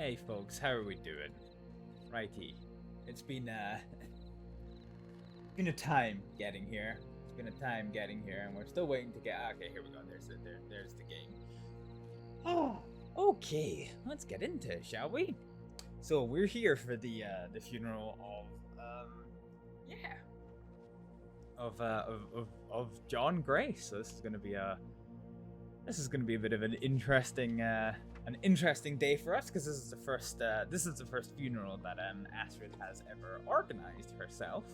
Hey folks, how are we doing? Righty. It's been a time getting here. It's been a time getting here, and we're still waiting to get. Okay, here we go. There's the game. Oh, okay. Let's get into it, shall we? So we're here for the funeral of John Grace. So this is gonna be a bit of an interesting day for us, because this is the first funeral that Astrið has ever organized herself.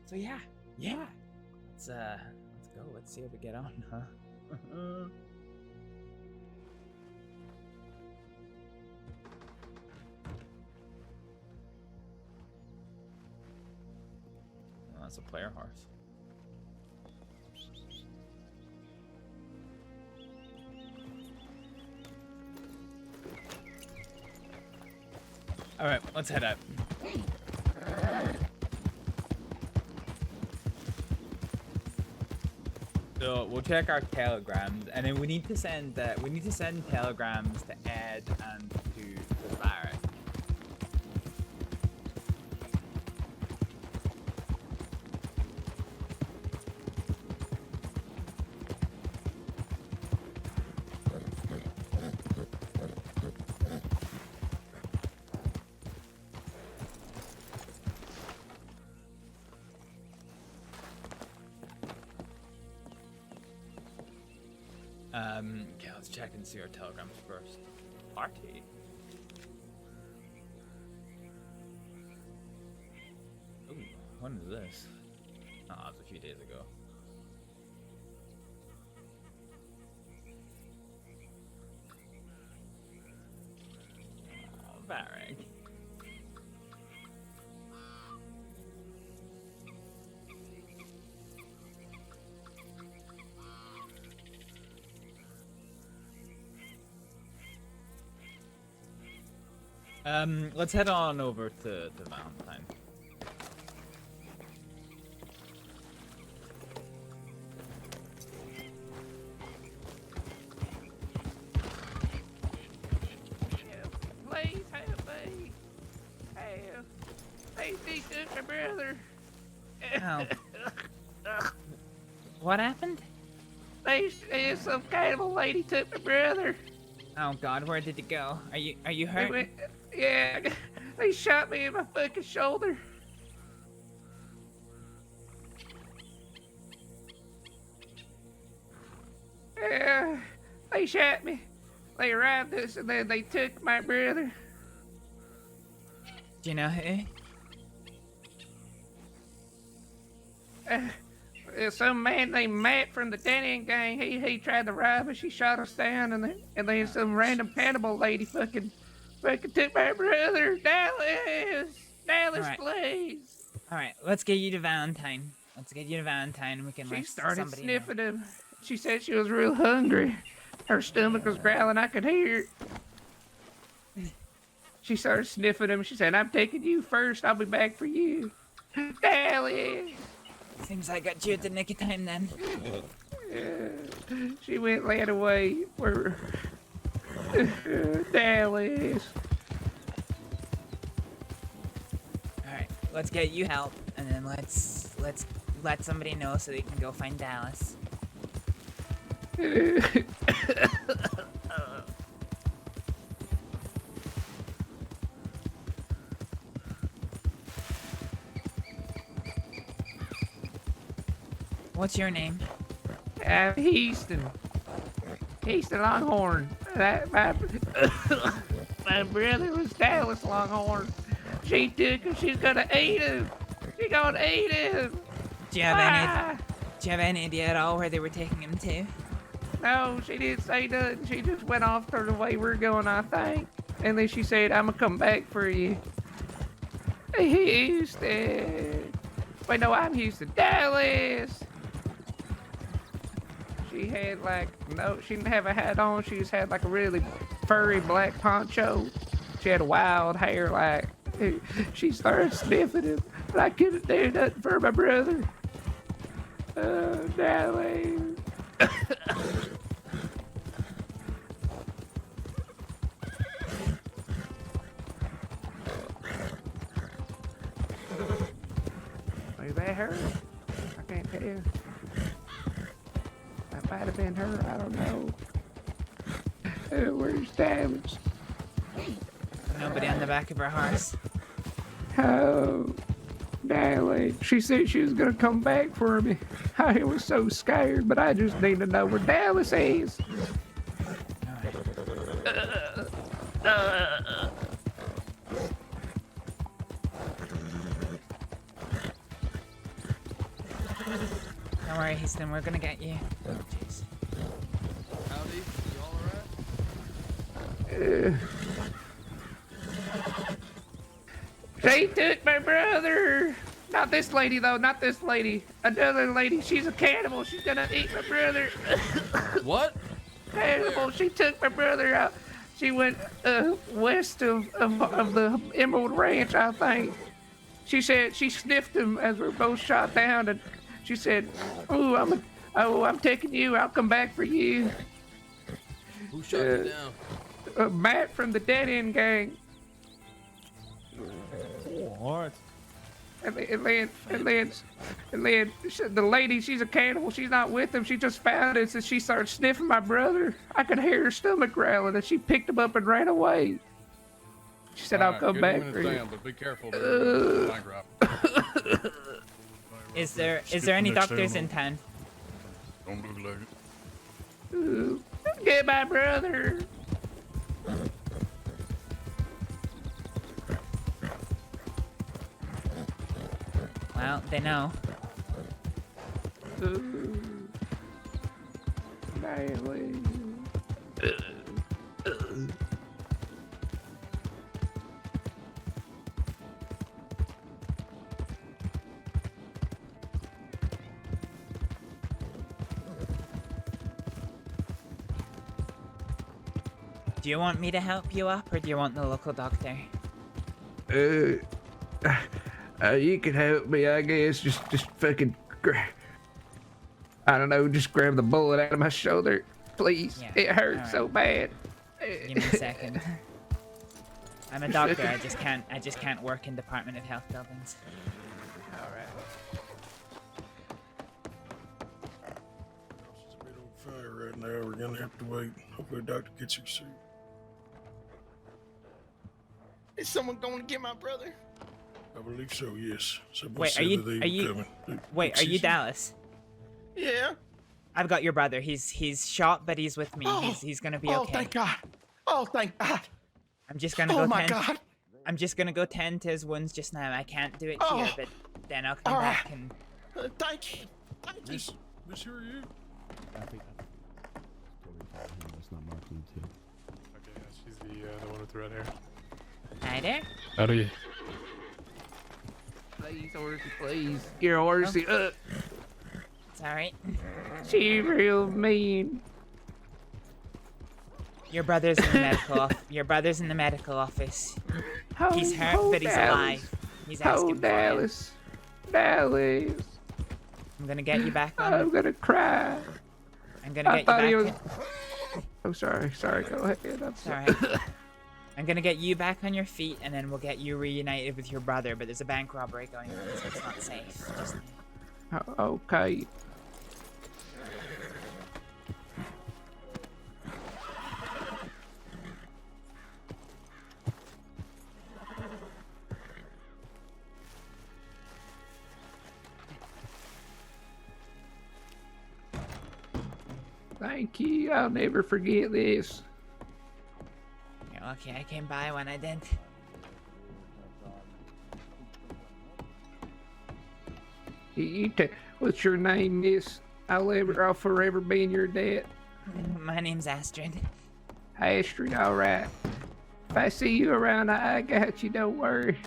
So yeah. Let's go. Let's see how we get on, huh? Oh, that's a player horse. All right, let's head out. So we'll check our telegrams, and then we need to send telegrams to Ed and to Barrett. Okay, let's check and see our telegrams first. Party. Ooh, when is this? Oh, it was a few days ago. Oh, Varric. Let's head on over to Valentine. Please help me. Help. They took my brother. Oh. What happened? Some cannibal lady took my brother. Oh God, where did it go? Are you hurt? Yeah, they shot me in my fucking shoulder. Yeah, they shot me. They robbed us and then they took my brother. Do you know who? Some man named Matt from the Danny gang. He tried to rob us. He shot us down, and then some random cannibal lady fucking took my brother. Dallas, Right. please. All right, let's get you to Valentine. And we can. She let started somebody sniffing know. him. She said she was real hungry. Her stomach was growling. I could hear it. She started sniffing him. She said, "I'm taking you first. I'll be back for you." Dallas. Seems I got you at the nick of time then. She went led away. Where? Dallas. All right, let's get you help, and then let's let somebody know so they can go find Dallas. What's your name? Houston Longhorn. My brother was Dallas Longhorn. She took him. She's gonna eat him. She's gonna eat him. Do you have any idea at all where they were taking him to? No, she didn't say nothing. She just went off to the way we're going, I think. And then she said, "I'm gonna come back for you." Houston. Wait, no, I'm Houston. Dallas. She had she didn't have a hat on. She just had like a really furry black poncho. She had wild hair, she started sniffing him, but I couldn't do nothing for my brother. Dallas. that her? I can't tell. That might have been her. I don't know. Where's Dallas? Nobody on the back of her horse. Oh, Dallas. She said she was gonna come back for me. I was so scared, but I just need to know where Dallas is. Don't worry, Houston, we're gonna get you. Oh, jeez. Howdy, you all alright? They took my brother. Not this lady, though. Not this lady. Another lady. She's a cannibal. She's gonna eat my brother. What? Cannibal. She took my brother out. She went west of the Emerald Ranch, I think. She said she sniffed him as we were both shot down, and she said, I'm taking you. I'll come back for you. Who shot you down? Matt from the Dead End Gang. What? And then the lady, she's a cannibal. She's not with him. She just found us and she started sniffing my brother. I could hear her stomach growling and she picked him up and ran away. She said, I'll come back for you. But be careful. Is there any doctors in town? Don't look like it. Ooh, get my brother. Well, they know. Bailey. Do you want me to help you up, or do you want the local doctor? You can help me, I guess. Just fucking, I don't know, just grab the bullet out of my shoulder, please. Yeah. It hurts All right. so bad. Give me a second. I'm a doctor. I just can't work in Department of Health buildings. All right. It's a bit on fire right now. We're gonna have to wait. Hopefully, the doctor gets here soon. Is someone going to get my brother? I believe so. Yes. Someone Wait, said that they were coming. Wait, are Excuse you me? Dallas? Yeah. I've got your brother. He's shot, but he's with me. Oh. He's gonna be Oh, okay. thank God. Oh, thank God. I'm just gonna Oh go my tend. God. I'm just gonna go tend to his wounds just now. I can't do it Oh. here, but then I'll come All back right. and. Thank you. Thank you. Miss, who are you? I think that's not marking too. Okay, yeah, she's the one with the red hair. Hi there. Howdy. Please, Horsey, please. You're Horsey. It's all right. She real mean. Your brother's in the your brother's in the medical office. He's hurt, Oh, but he's Dallas. alive. He's asking Oh, for Dallas. Dallas. you. I'm gonna get you back on. I'm gonna cry. I'm gonna I get thought he you was. back. Oh, sorry. Go ahead. I'm It's all sorry. right. I'm gonna get you back on your feet, and then we'll get you reunited with your brother. But there's a bank robbery going on, so it's not safe. Just Okay. Thank you. I'll never forget this. you're lucky I came by when I did. What's your name, miss? I'll forever be in your debt. My name's Astrid. Astrid, all right. If I see you around, I got you. Don't worry.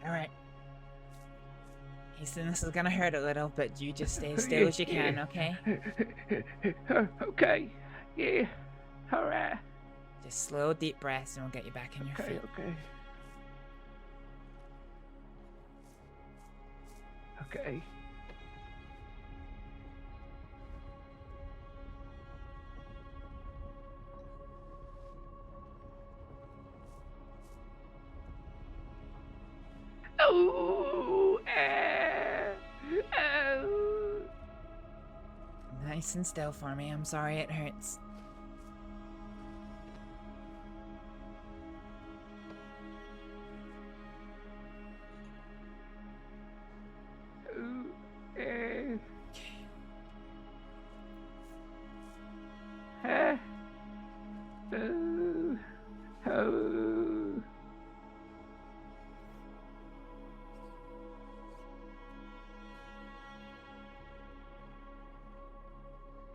All right. Houston, this is gonna hurt a little, but you just stay as still as you can, okay? Okay. Yeah. All right. Just slow, deep breaths, and we'll get you back on your feet. Okay. Okay. Oh, oh. Nice and still for me. I'm sorry it hurts.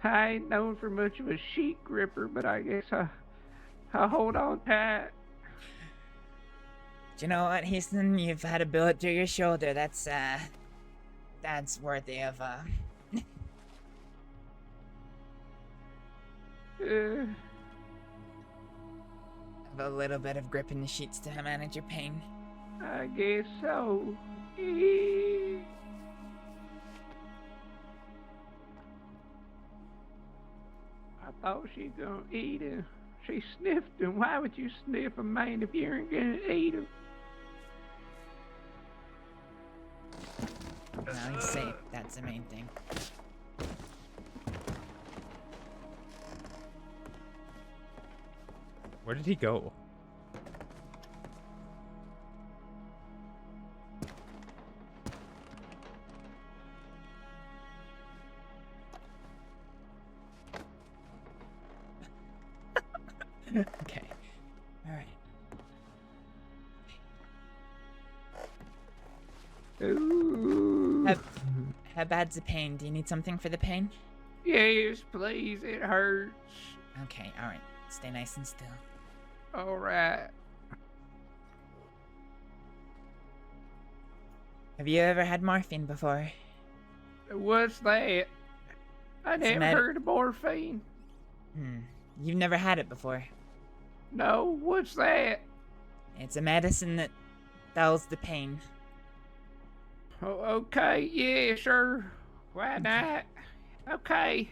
I ain't known for much of a sheet gripper, but I guess I'll hold on tight. Do you know what, Houston? You've had a bullet through your shoulder. That's worthy of a little bit of grip in the sheets to manage your pain. I guess so. I thought she gonna eat him. She sniffed him. Why would you sniff a man if you aren't gonna eat him? Now he's safe. That's the main thing. Where did he go? Okay. Alright. Ooh. How bad's the pain? Do you need something for the pain? Yes, please. It hurts. Okay, alright. Stay nice and still. All right. Have you ever had morphine before? What's that? I never heard of morphine. You've never had it before? No, what's that? It's a medicine that dulls the pain. Oh, okay, yeah, sure. Why not? Okay.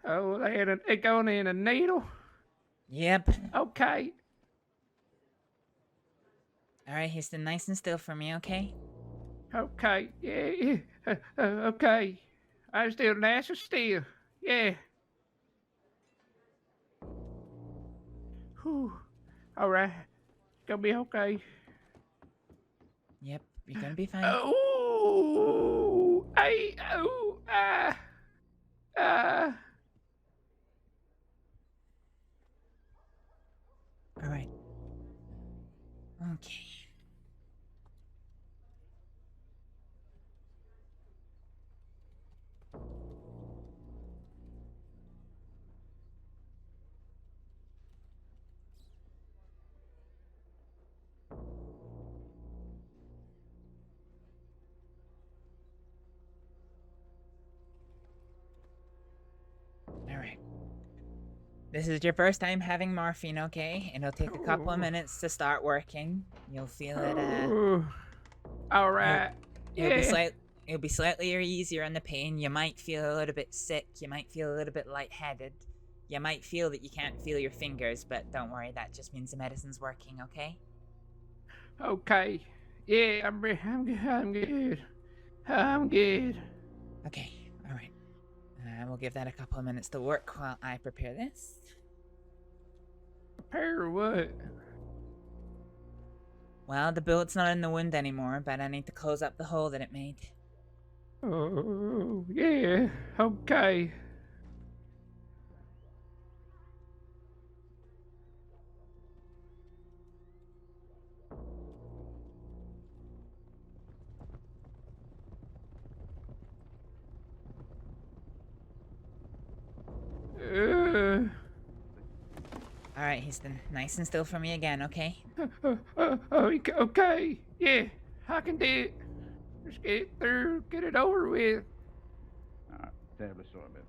Oh, they going in a needle? Yep. Okay. Alright, Houston, nice and still for me, okay? Okay, yeah. Okay. I'm still nice and still. Yeah. Whew. All right. Gonna be okay. Yep, you're gonna be fine. Oh, Alright. Okay. Alright. This is your first time having morphine, okay? It'll take a couple of minutes to start working. You'll feel it, all right. It'll be slightly easier on the pain. You might feel a little bit sick. You might feel a little bit lightheaded. You might feel that you can't feel your fingers, but don't worry, that just means the medicine's working, okay? Okay. Yeah, I'm good. I'm good. Okay, alright. We'll give that a couple of minutes to work while I prepare this. Prepare what? Well, the bullet's not in the wound anymore, but I need to close up the hole that it made. Oh, yeah. Okay. Alright, right, Houston. Nice and still for me again, okay? Okay. Yeah, I can do it. Just get it through, get it over with. Alright, terribly sorry about that.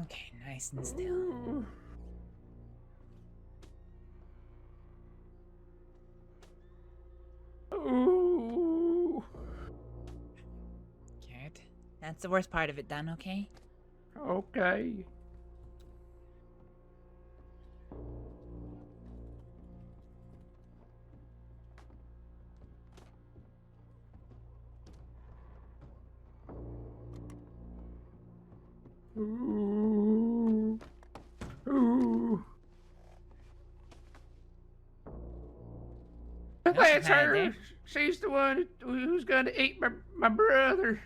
Okay, nice and still. Ooh. Good. That's the worst part of it done, okay? Okay. Ooh. Ooh. That's hi her. there. She's the one who's gonna eat my brother.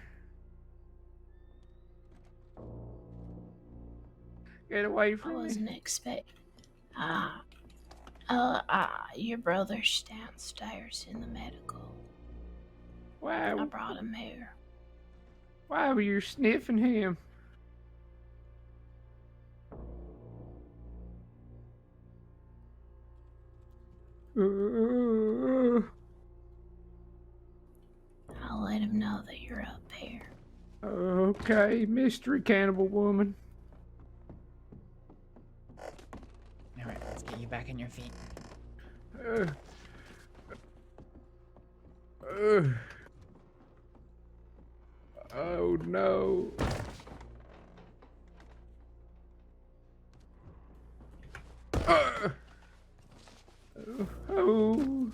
Get away I from me. wasn't expecting. Your brother's downstairs in the medical. I Why? brought him here. Why were you sniffing him? I'll let him know that you're up here. Okay, mystery cannibal woman. Alright, let's get you back on your feet. Oh no. Oh.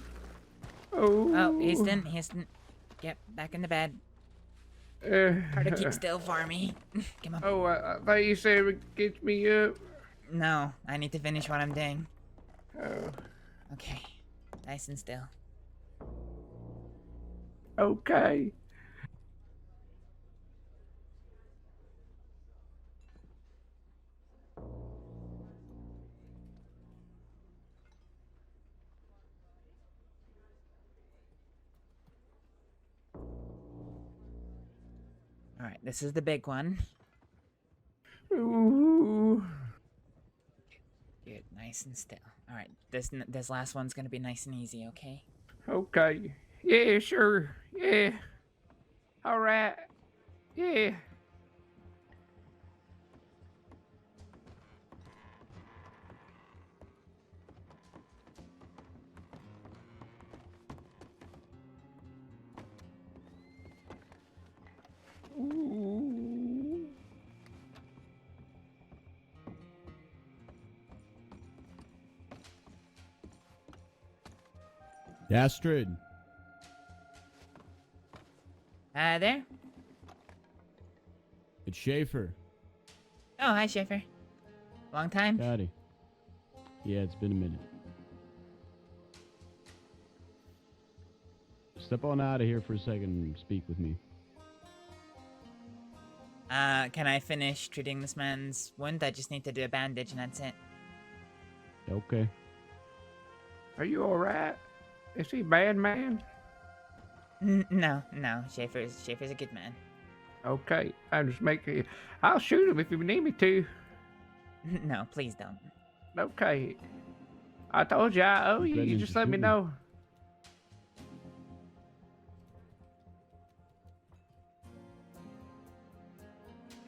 Oh, Houston, get back in the bed. Try to keep still for me. Come on. Oh, I thought you said it would get me up. No, I need to finish what I'm doing. Oh. Okay, nice and still. Okay. Alright, this is the big one. Ooh. Good, nice and still. Alright, this last one's gonna be nice and easy, okay? Okay. Yeah, sure. Yeah. All right. Yeah. Ooh. Astrid. There? It's Schaefer. Oh, hi, Schaefer. Long time? Howdy. Yeah, it's been a minute. Step on out of here for a second and speak with me. Can I finish treating this man's wound? I just need to do a bandage and that's it. Okay. Are you all right? Is he a bad man? No, Schaefer's a good man. Okay, I'll shoot him if you need me to. No, please don't. Okay. I told you I owe you. Good You news just is let me good. know.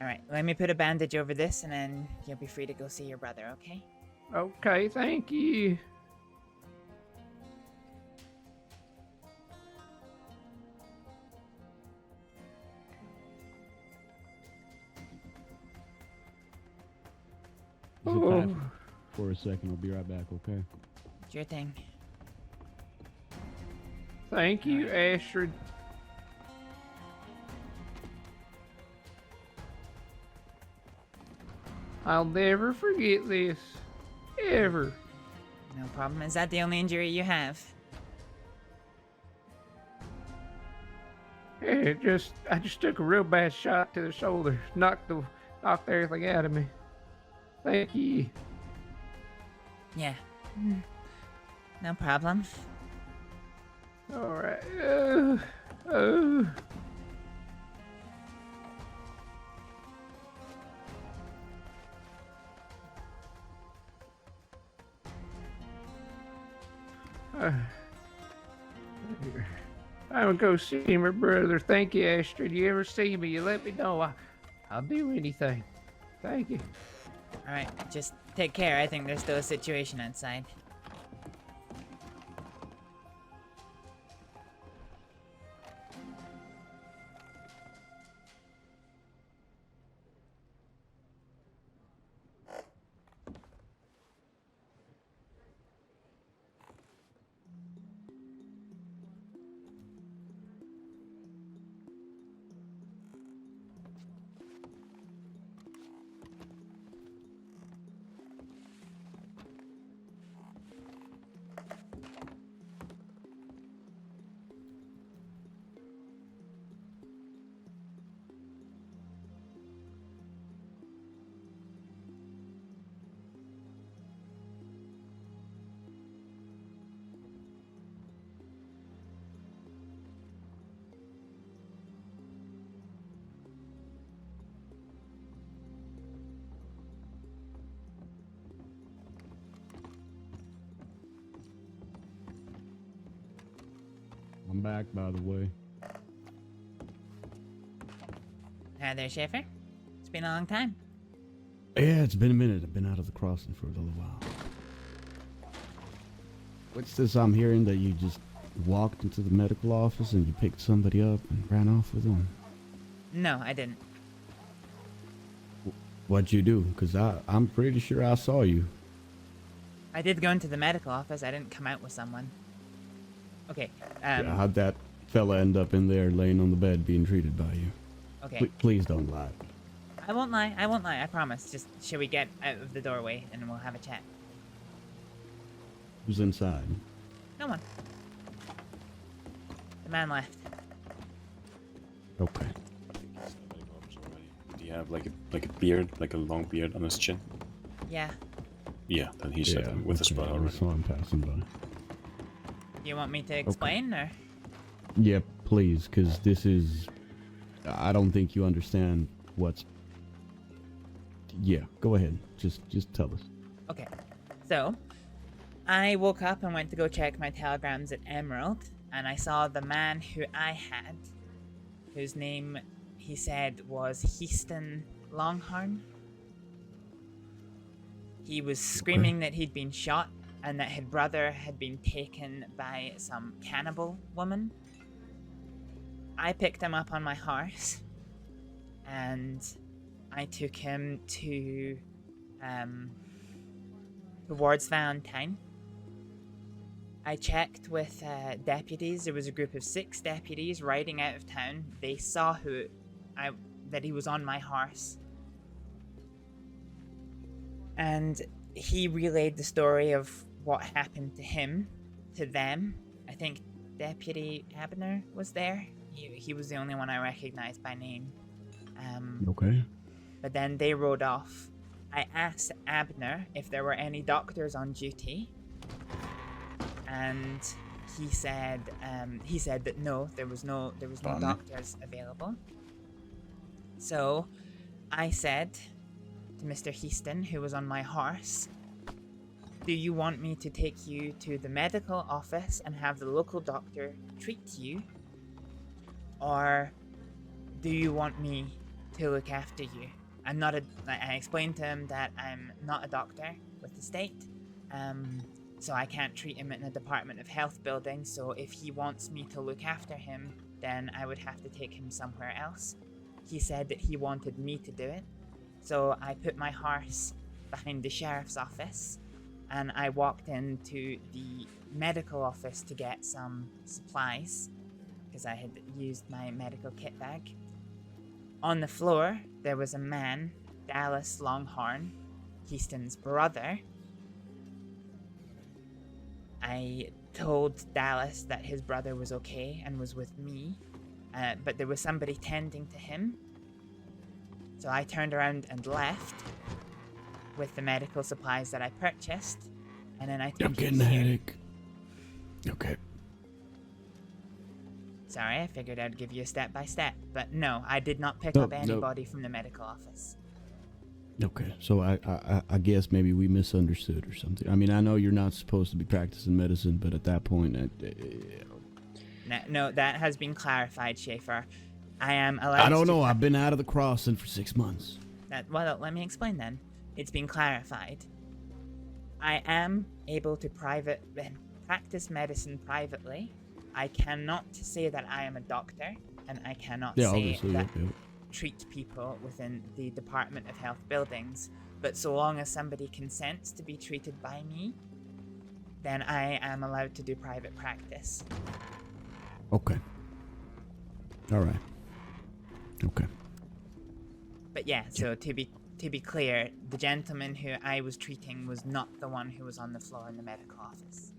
Alright, let me put a bandage over this and then you'll be free to go see your brother, okay? Okay, thank you. Sit Oh. tight for a second. I'll be right back, okay? Sure thing. Thank you, Astrid. I'll never forget this. Ever. No problem. Is that the only injury you have? I just took a real bad shot to the shoulder. Knocked the knocked everything out of me. Thank you. Yeah. No problem. All right. Oh. I'm gonna go see my brother. Thank you, Astrид. You ever see me, you let me know. I'll do anything. Thank you. Alright, just take care. I think there's still a situation outside. I'm back, by the way. Hi there, Schaefer. It's been a long time. Yeah, it's been a minute. I've been out of the crossing for a little while. What's this I'm hearing that you just walked into the medical office and you picked somebody up and ran off with them? No, I didn't. What'd you do? Because I'm pretty sure I saw you. I did go into the medical office. I didn't come out with someone. Okay. Yeah, how'd that fella end up in there laying on the bed being treated by you? Okay. Please don't lie. I won't lie. I won't lie. I promise. Just, shall we get out of the doorway and we'll have a chat? Who's inside? No one. The man left. Okay. Did he have like a beard, like a long beard on his chin? Yeah. Yeah, then he's with a spot I already. saw him passing by. You want me to explain, or? Yeah, please, because this is... I don't think you understand what's... Yeah, go ahead. Just tell us. Okay. So, I woke up and went to go check my telegrams at Emerald, and I saw the man who I had, whose name he said was Heaston Longhorn. He was screaming that he'd been shot and that his brother had been taken by some cannibal woman. I picked him up on my horse and I took him to towards Valentine. I checked with deputies. There was a group of 6 deputies riding out of town. They saw that he was on my horse. And he relayed the story of what happened to him to them. I think Deputy Abner was there. He was the only one I recognized by name. Okay. But then they rode off. I asked Abner if there were any doctors on duty, and he said that no, there was no doctors available. So I said to Mr. Heaston, who was on my horse, do you want me to take you to the medical office and have the local doctor treat you? Or do you want me to look after you? I explained to him that I'm not a doctor with the state, so I can't treat him in a Department of Health building, so if he wants me to look after him, then I would have to take him somewhere else. He said that he wanted me to do it, so I put my horse behind the sheriff's office, and I walked into the medical office to get some supplies, because I had used my medical kit bag. On the floor, there was a man, Dallas Longhorn, Heaston's brother. I told Dallas that his brother was okay and was with me, but there was somebody tending to him. So I turned around and left with the medical supplies that I purchased, and then I took I'm you getting a here. headache. Okay. Sorry, I figured I'd give you a step-by-step, but no, I did not pick No, up no. anybody from the medical office. Okay, so I guess maybe we misunderstood or something. I mean, I know you're not supposed to be practicing medicine, but at that point, No, that has been clarified, Schaefer. I am allowed I don't to know. I've been out of the crossing for 6 months. Well, let me explain then. It's been clarified. I am able to practice medicine privately. I cannot say that I am a doctor, and I cannot Yeah, say obviously. that Yeah. treat people within the Department of Health buildings. But so long as somebody consents to be treated by me, then I am allowed to do private practice. Okay. All right. Okay. But yeah, so to be clear, the gentleman who I was treating was not the one who was on the floor in the medical office.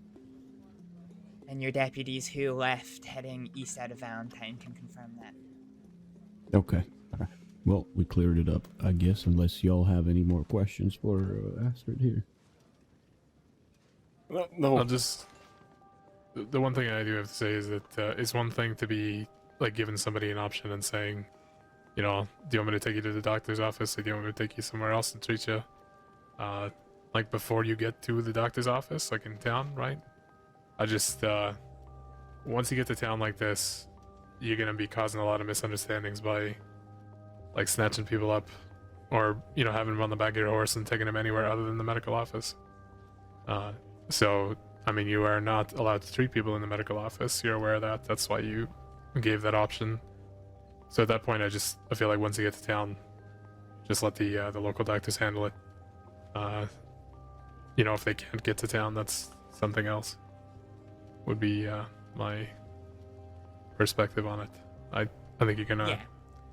And your deputies who left heading east out of Valentine can confirm that. Okay. All right. Well, we cleared it up, I guess, unless y'all have any more questions for Astrид here. No. I'll just. The one thing I do have to say is that it's one thing to be like giving somebody an option and saying, you know, do you want me to take you to the doctor's office, or do you want me to take you somewhere else and treat you? Like before you get to the doctor's office, like in town, right? I just once you get to town like this, you're gonna be causing a lot of misunderstandings by like snatching people up, or you know, having them on the back of your horse and taking them anywhere other than the medical office. So I mean, you are not allowed to treat people in the medical office. You're aware of that. That's why you gave that option. So at that point, I feel like once you get to town, just let the local doctors handle it. You know, if they can't get to town, that's something else. Would be my perspective on it. I think you're gonna. Yeah.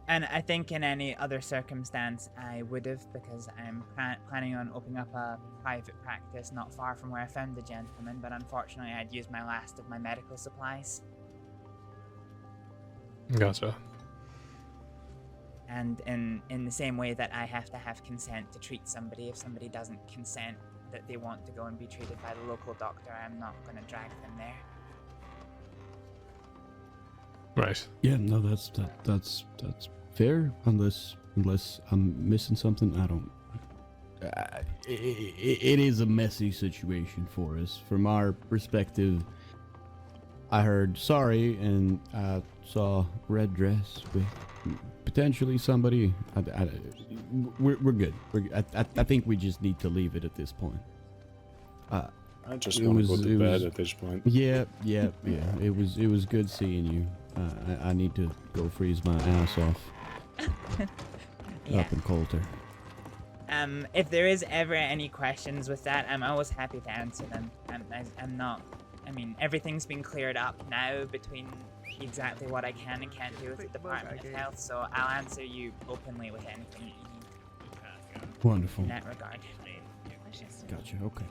And I think in any other circumstance, I would have, because I'm planning on opening up a private practice not far from where I found the gentleman, but unfortunately I'd used my last of my medical supplies. Gotcha. And in the same way that I have to have consent to treat somebody, if somebody doesn't consent that they want to go and be treated by the local doctor, I'm not going to drag them there. Right. Yeah, no, that's fair. Unless I'm missing something, I don't. It is a messy situation for us. From our perspective, I heard sorry, and I saw red dress with potentially somebody. We're good. I think we just need to leave it at this point. I just want to go to bed at this point. Yeah. It was good seeing you. I need to go freeze my ass off Yeah. up in Coulter. If there is ever any questions with that, I'm always happy to answer them. I'm not. I mean, everything's been cleared up now between exactly what I can and can't do with the Department of Health, so I'll answer you openly with anything that you need Wonderful. in that regard. Gotcha. Okay.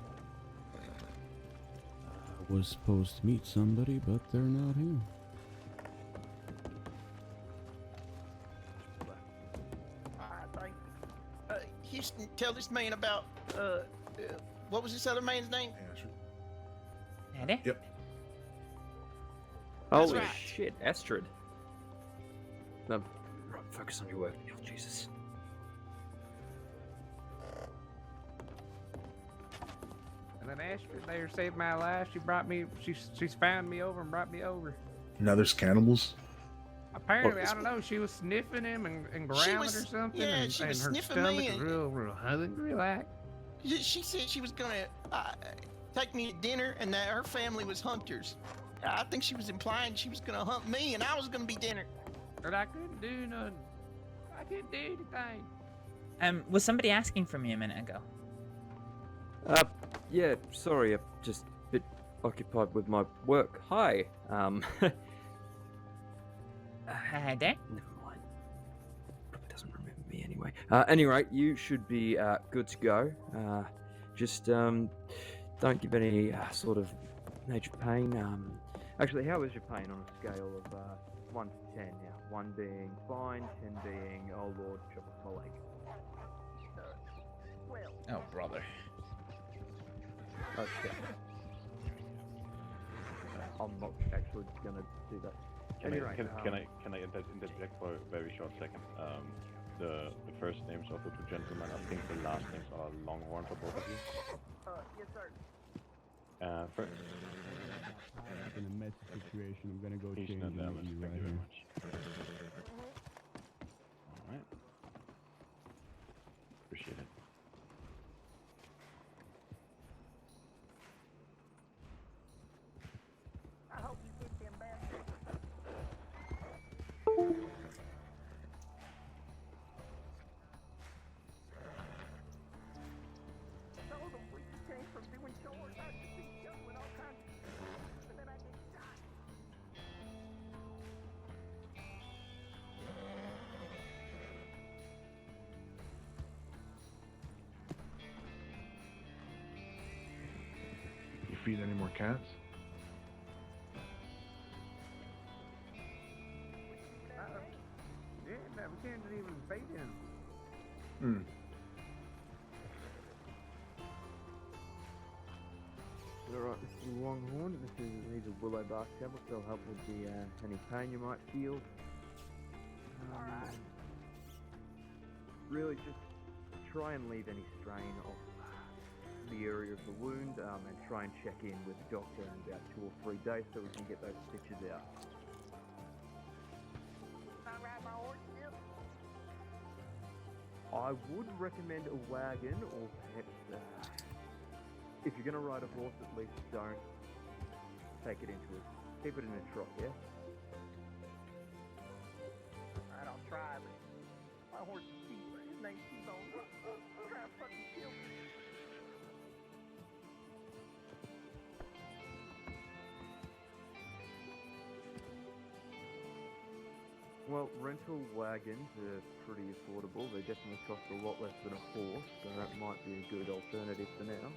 I was supposed to meet somebody, but they're not here. Houston, tell this man about what was this other man's name? Ready? Yep. That's Holy right. shit, Astrид. No, right, focus on your work, Neil, Jesus. And then Astrид there saved my life. She brought me. She's found me over and brought me over. Now there's cannibals. Apparently, I don't know. She was sniffing him and growling or something. yeah, and, she and was her sniffing stomach me was and- real hungry like. She said she was gonna take me to dinner, and that her family was hunters. I think she was implying she was gonna hunt me, and I was gonna be dinner. But I couldn't do nothing. I couldn't do anything. Was somebody asking for me a minute ago? Yeah, sorry, I'm just a bit occupied with my work. Hi, Hi there. never mind. Probably doesn't remember me anyway. Anyway, you should be good to go. Just don't give any sort of major pain. Actually, how is your pain on a scale of 1 to 10 now. 1 being fine, 10 being, oh lord, chop off my leg. Oh, brother. Okay. I'm not actually gonna do that. Can Anyway, I interject for a very short second? The first names of the 2 gentlemen, I think the last names are Longhorn for both of you. Yes, sir. First. In a messy situation, I'm gonna go Peace change and and damage. meet you Thank right you very here. much. Alright. Appreciate it. I hope you get them back. Told them we came from doing chores. I just be doing all kinds of stuff, and then I get shot. You feed any more cats? Yeah, no, we can't even feed him. Hmm. Alright, this is Longhorn. These are willow bark tablets. They'll help with the any pain you might feel. Really, just try and leave any strain off the area of the wound, and try and check in with the doctor in about 2 or 3 days so we can get those stitches out. I would recommend a wagon, or perhaps, if you're going to ride a horse, at least don't take it into it. Keep it in a trot, yeah? Alright, I'll try, but my horse is cheaper. His name's T-Bone. Try to fucking kill me. Well, rental wagons are pretty affordable. They definitely cost a lot less than a horse, so that might be a good alternative for now.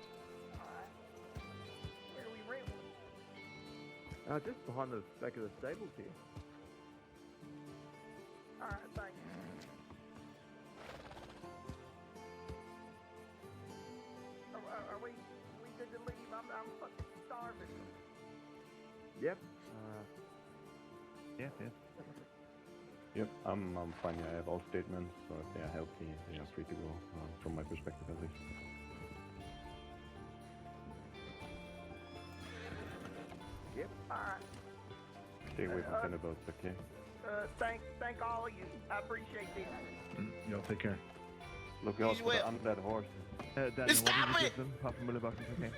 Where do we rent one? Just behind the back of the stables here. Alright, thanks. Are we good to leave? I'm fucking starving. Yep. Yeah. Yep, I'm fine. Yeah, I have all statements, so if they are healthy, they are free to go, from my perspective at least. Yep. Alright. Stay away from Cinnabots, okay? Thank all of you. I appreciate this. Y'all take care. Look out for the undead horse. Daniel, Stop what did you it! give them? Apart from Willowbuck, okay?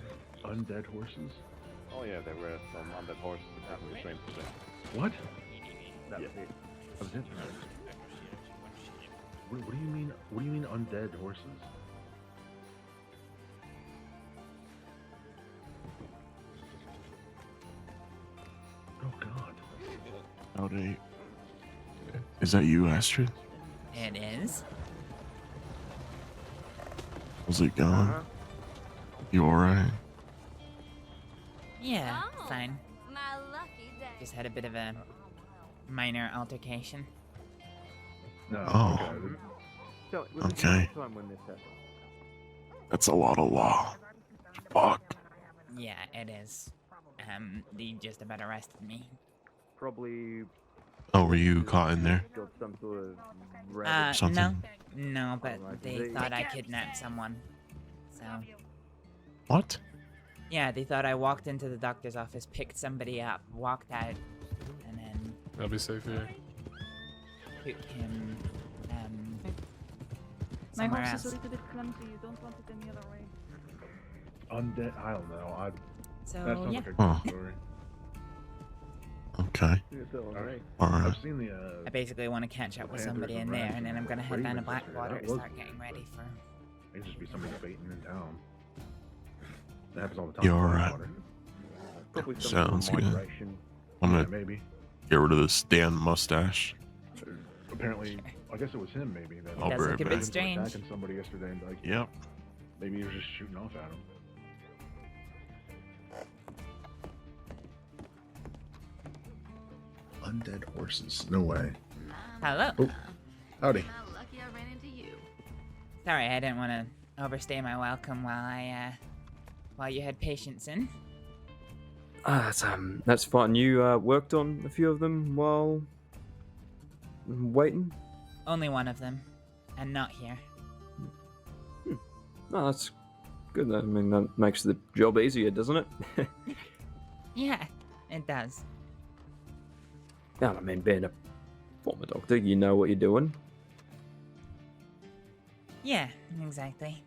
Undead horses? Oh yeah, there were some undead horses that happened to train today. What? That was it. That was it. What do you mean? What do you mean undead horses? Oh God. Howdy. Is that you, Astrид? It is. How's it going? You alright? Yeah, fine. My lucky day. Just had a bit of a minor altercation. No. Oh. Okay. So, was it Okay. the time when this happened? That's a lot of law. Fuck. Yeah, it is. They just about arrested me. Probably Oh, were you caught in there? got some sort of rabbit. Something. No, but Alright, they they- thought I kidnapped someone. So, What? yeah, they thought I walked into the doctor's office, picked somebody up, walked out, and then I'll be safe here. put him, My somewhere horse is a else. little bit clumsy. You don't want it any other way. Undead? I don't know. That So, sounds yeah. like a good Huh. story. Okay. Alright. Alright. I've seen the. I basically want to catch up with Panthers somebody and in there, rats and then I'm and gonna head down to ravens yesterday. Blackwater That to was start getting ready for. May just be somebody baiting in town. That happens all the time. You in alright? Blackwater. Probably some Sounds sort of good. migration. I'm Yeah, gonna maybe. get rid of this damn mustache. Apparently, I guess it was him. Maybe that. I'll Does be look a right bit back. strange. Attacking somebody yesterday, and like Yep. maybe he was just shooting off at him. Undead horses. No way. Hello. Oh, howdy. Lucky I ran into you. Sorry, I didn't want to overstay my welcome while you had patients in. That's fine. You worked on a few of them while waiting? Only one of them, and not here. No, that's good. I mean, that makes the job easier, doesn't it? Yeah, it does. Yeah, I mean, being a former doctor, you know what you're doing. Yeah, exactly.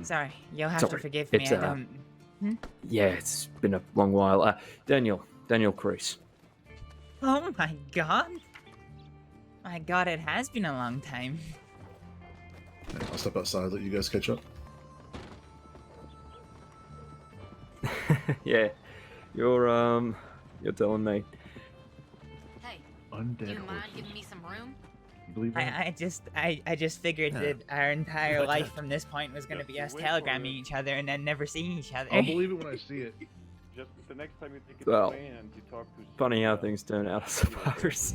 Sorry, you'll have to sorry, forgive me. it's, I don't. Yeah, it's been a long while. Daniel Crease. Oh my god. My god, it has been a long time. I'll step outside, let you guys catch up. Yeah, you're telling me. Hey, Undead do you mind horses. giving me some room? You believe that? I just figured Yeah. that our entire Yeah. life from this point was gonna be us wait for telegramming it. each other and then never seeing each other. I'll believe it when I see it. Just the next time you take Well, a train and you talk to Funny how things turn out, I suppose.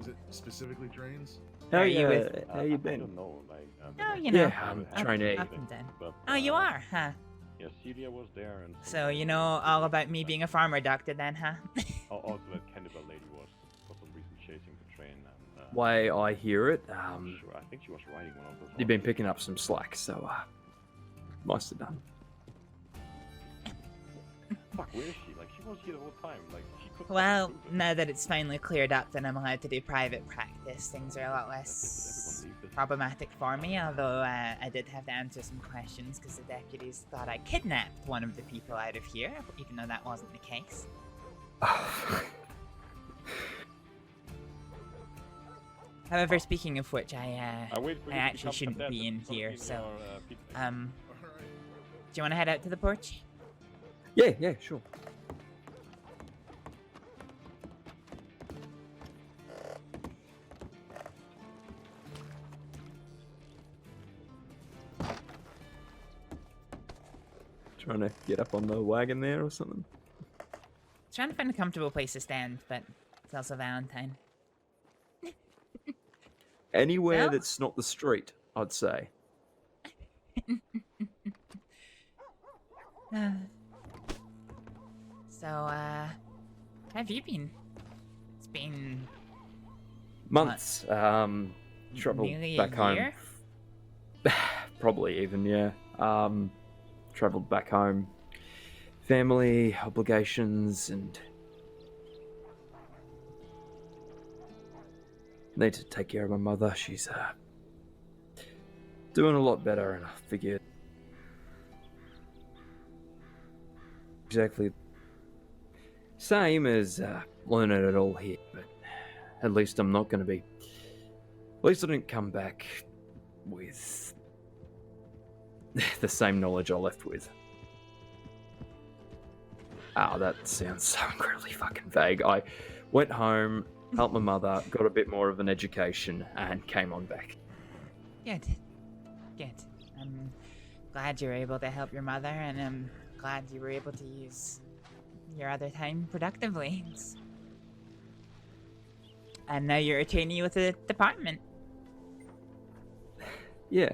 Is it specifically trains? How Are you you with- how you I been? don't know, like. Oh, you know. Yeah, I'm up- trying to. up and down. But, Oh, you are, huh? Yeah, Celia was there, and So you know all about me being a farmer doctor then, huh? Also, that cannibal lady was for some reason chasing the train, and Way I hear it, sure, I think she was riding one of those. you've been horses. picking up some slack, so must have done. Fuck, where is she? Like, she was here the whole time. Like, she could. Well, now that it's finally cleared up that I'm allowed to do private practice, things are a lot less problematic for me, although I did have to answer some questions because the deputies thought I kidnapped one of the people out of here, even though that wasn't the case. However, speaking of which, I actually shouldn't be in here, so, do you want to head out to the porch? Yeah, sure. Trying to get up on the wagon there or something. Trying to find a comfortable place to stand, but it's also Valentine. Anywhere Well? that's not the street, I'd say. So, how have you been? It's been Months. Traveled nearly back a home. year? Probably even, yeah. Traveled back home. Family obligations and need to take care of my mother. She's doing a lot better, and I figured exactly same as learning it all here, but at least I'm not going to be. At least I didn't come back with the same knowledge I left with. Oh, that sounds so incredibly fucking vague. I went home, helped my mother, got a bit more of an education, and came on back. Good. Good. I'm glad you were able to help your mother, and I'm glad you were able to use your other time productively. And now you're a trainee with the department. Yeah.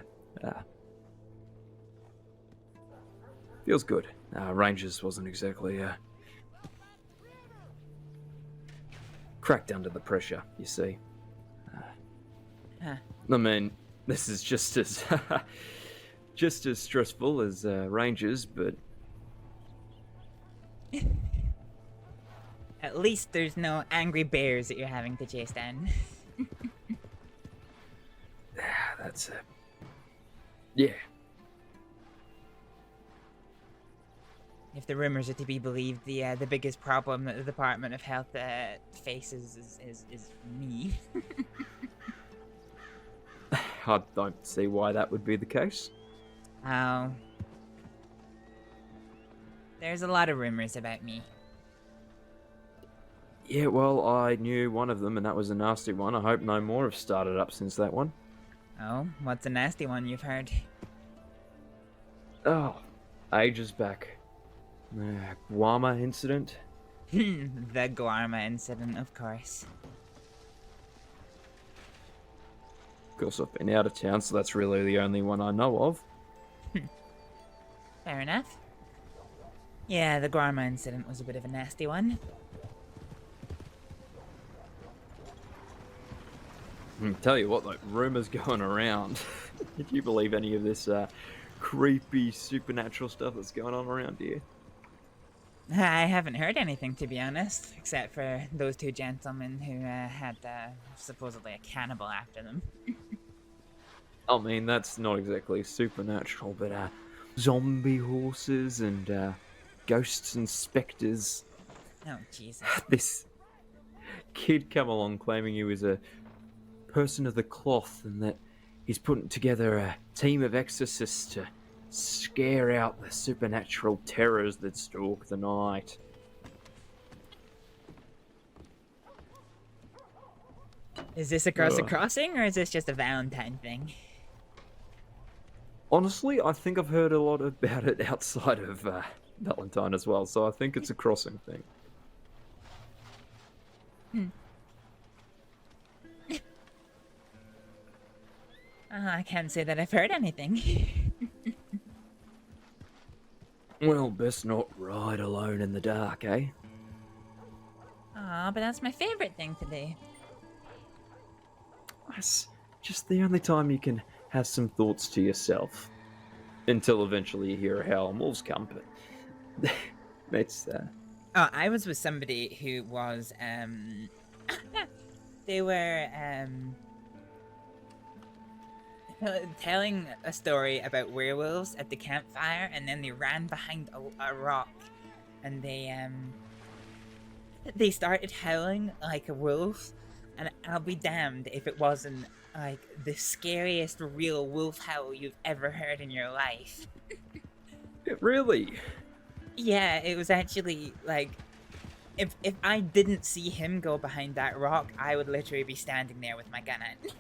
Feels good. Rangers wasn't exactly cracked under the pressure, you see. Huh. I mean, this is just as just as stressful as Rangers, but At least there's no angry bears that you're having to chase down. that's it. Yeah. If the rumors are to be believed, the biggest problem that the Department of Health faces is me. I don't see why that would be the case. Oh. There's a lot of rumors about me. Yeah, well, I knew one of them, and that was a nasty one. I hope no more have started up since that one. Oh, what's a nasty one you've heard? Oh, ages back. Guama incident? The Guarma incident, of course. Of course, I've been out of town, so that's really the only one I know of. Fair enough. Yeah, the Guarma incident was a bit of a nasty one. Tell you what, though, rumours going around. Did you believe any of this creepy supernatural stuff that's going on around here? I haven't heard anything, to be honest, except for those two gentlemen who had supposedly a cannibal after them. I mean, that's not exactly supernatural, but zombie horses and ghosts and spectres. Oh, Jesus. This kid come along claiming he was a person of the cloth and that he's putting together a team of exorcists to scare out the supernatural terrors that stalk the night. Is this across the crossing, or is this just a Valentine thing? Honestly, I think I've heard a lot about it outside of Valentine as well, so I think it's a crossing thing. I can't say that I've heard anything. Well, best not ride alone in the dark, eh? Aw, but that's my favorite thing to do. That's just the only time you can have some thoughts to yourself. Until eventually you hear a howl and wolves come, but it's Oh, I was with somebody who was, they were, telling a story about werewolves at the campfire, and then they ran behind a rock, and they started howling like a wolf, and I'll be damned if it wasn't like the scariest real wolf howl you've ever heard in your life. Really? Yeah, it was actually like, if I didn't see him go behind that rock, I would literally be standing there with my gun out.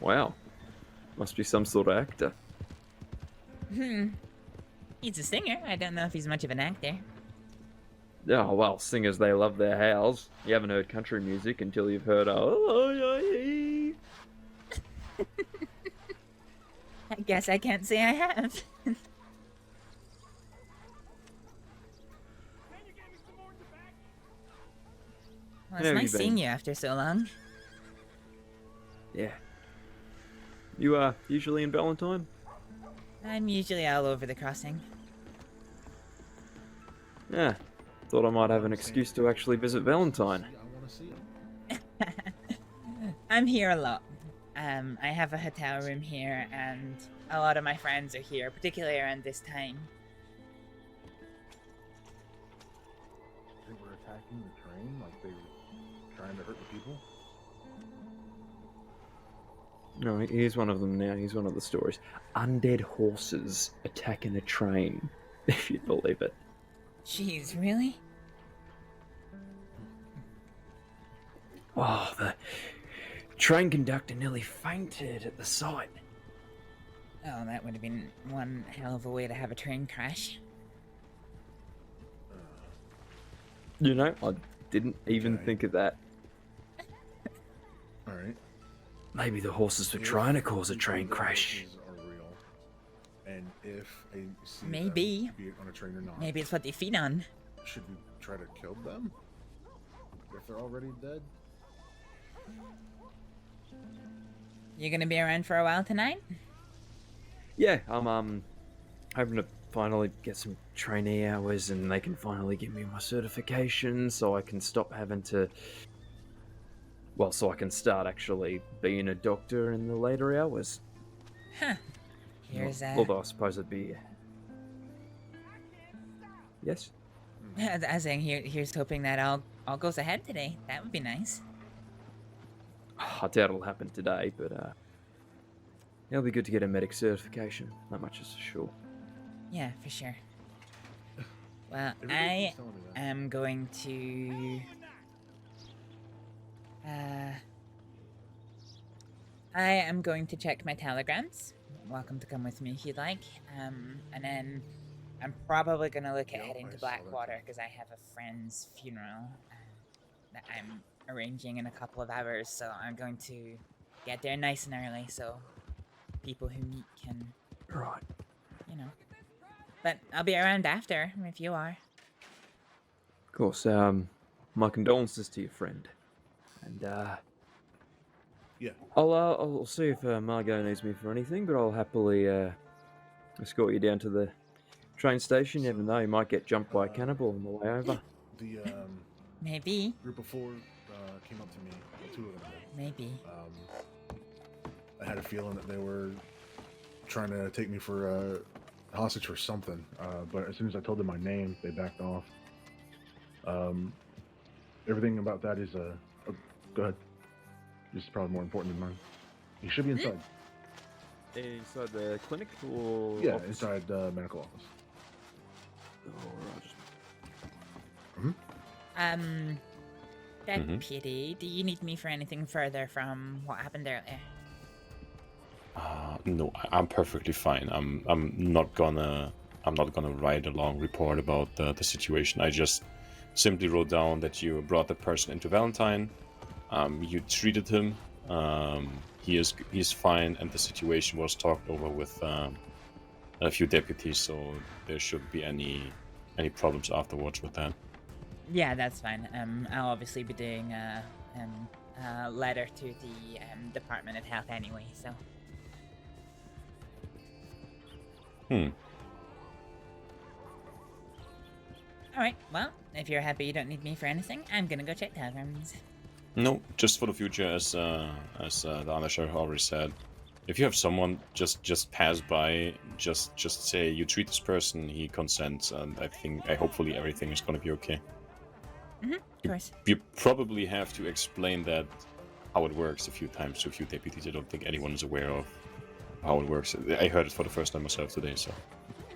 Wow. Must be some sort of actor. He's a singer. I don't know if he's much of an actor. Oh, well, singers, they love their howls. You haven't heard country music until you've heard, I guess I can't say I have. Well, it's nice seeing you after so long. Yeah. You usually in Valentine? I'm usually all over the crossing. Yeah. Thought I might have an excuse to actually visit Valentine. I'm here a lot. I have a hotel room here, and a lot of my friends are here, particularly around this time. They were attacking the train, like they were trying to hurt the people. No, here's one of them now. Here's one of the stories. Undead horses attacking a train, if you'd believe it. Jeez, really? Oh, the train conductor nearly fainted at the sight. Oh, that would have been one hell of a way to have a train crash. You know, I didn't even think of that. Alright. Maybe the horses were trying to cause a train crash. Are real, and if I see Maybe. them, be it on a train or not, Maybe it's what they feed on. should we try to kill them if they're already dead? You gonna be around for a while tonight? Yeah, I'm hoping to finally get some trainee hours and they can finally give me my certification so I can stop having to... Well, so I can start actually being a doctor in the later hours. Huh. Here's Although I suppose it'd be... Yes? I was saying, here's hoping that all goes ahead today. That would be nice. I doubt it'll happen today, but it'll be good to get a medic certification. That much is for sure. Yeah, for sure. Well, I am going to... I am going to check my telegrams welcome to come with me if you'd like. And then I'm probably gonna look at heading to Blackwater because I have a friend's funeral that I'm arranging in a couple of hours. So I'm going to get there nice and early so people who meet can, Right. you know. But I'll be around after if you are. Of course. My condolences to your friend, and yeah, I'll see if Margot needs me for anything, but I'll happily escort you down to the train station. You never know, you might get jumped by a cannibal on the way over. The Maybe. group of 4 came up to me. Well, 2 of them did. Maybe. I had a feeling that they were trying to take me for a hostage or something. But as soon as I told them my name, they backed off. Everything about that is oh, go ahead. This is probably more important than mine. You should be inside. Inside the clinic or Yeah, office? inside the medical office. Deputy, do you need me for anything further from what happened earlier? No, I'm perfectly fine. I'm not gonna write a long report about the situation. I just simply wrote down that you brought the person into Valentine. You treated him. He is fine, and the situation was talked over with a few deputies, so there shouldn't be any problems afterwards with that. Yeah, that's fine. I'll obviously be doing a letter to the Department of Health anyway, so. Alright, well, if you're happy you don't need me for anything, I'm gonna go check telegrams. No, just for the future, as the Undersheriff already said. If you have someone just pass by, just say you treat this person, he consents, and hopefully everything is gonna be okay. Of course. You probably have to explain that how it works a few times to a few deputies. I don't think anyone is aware of how it works. I heard it for the first time myself today, so.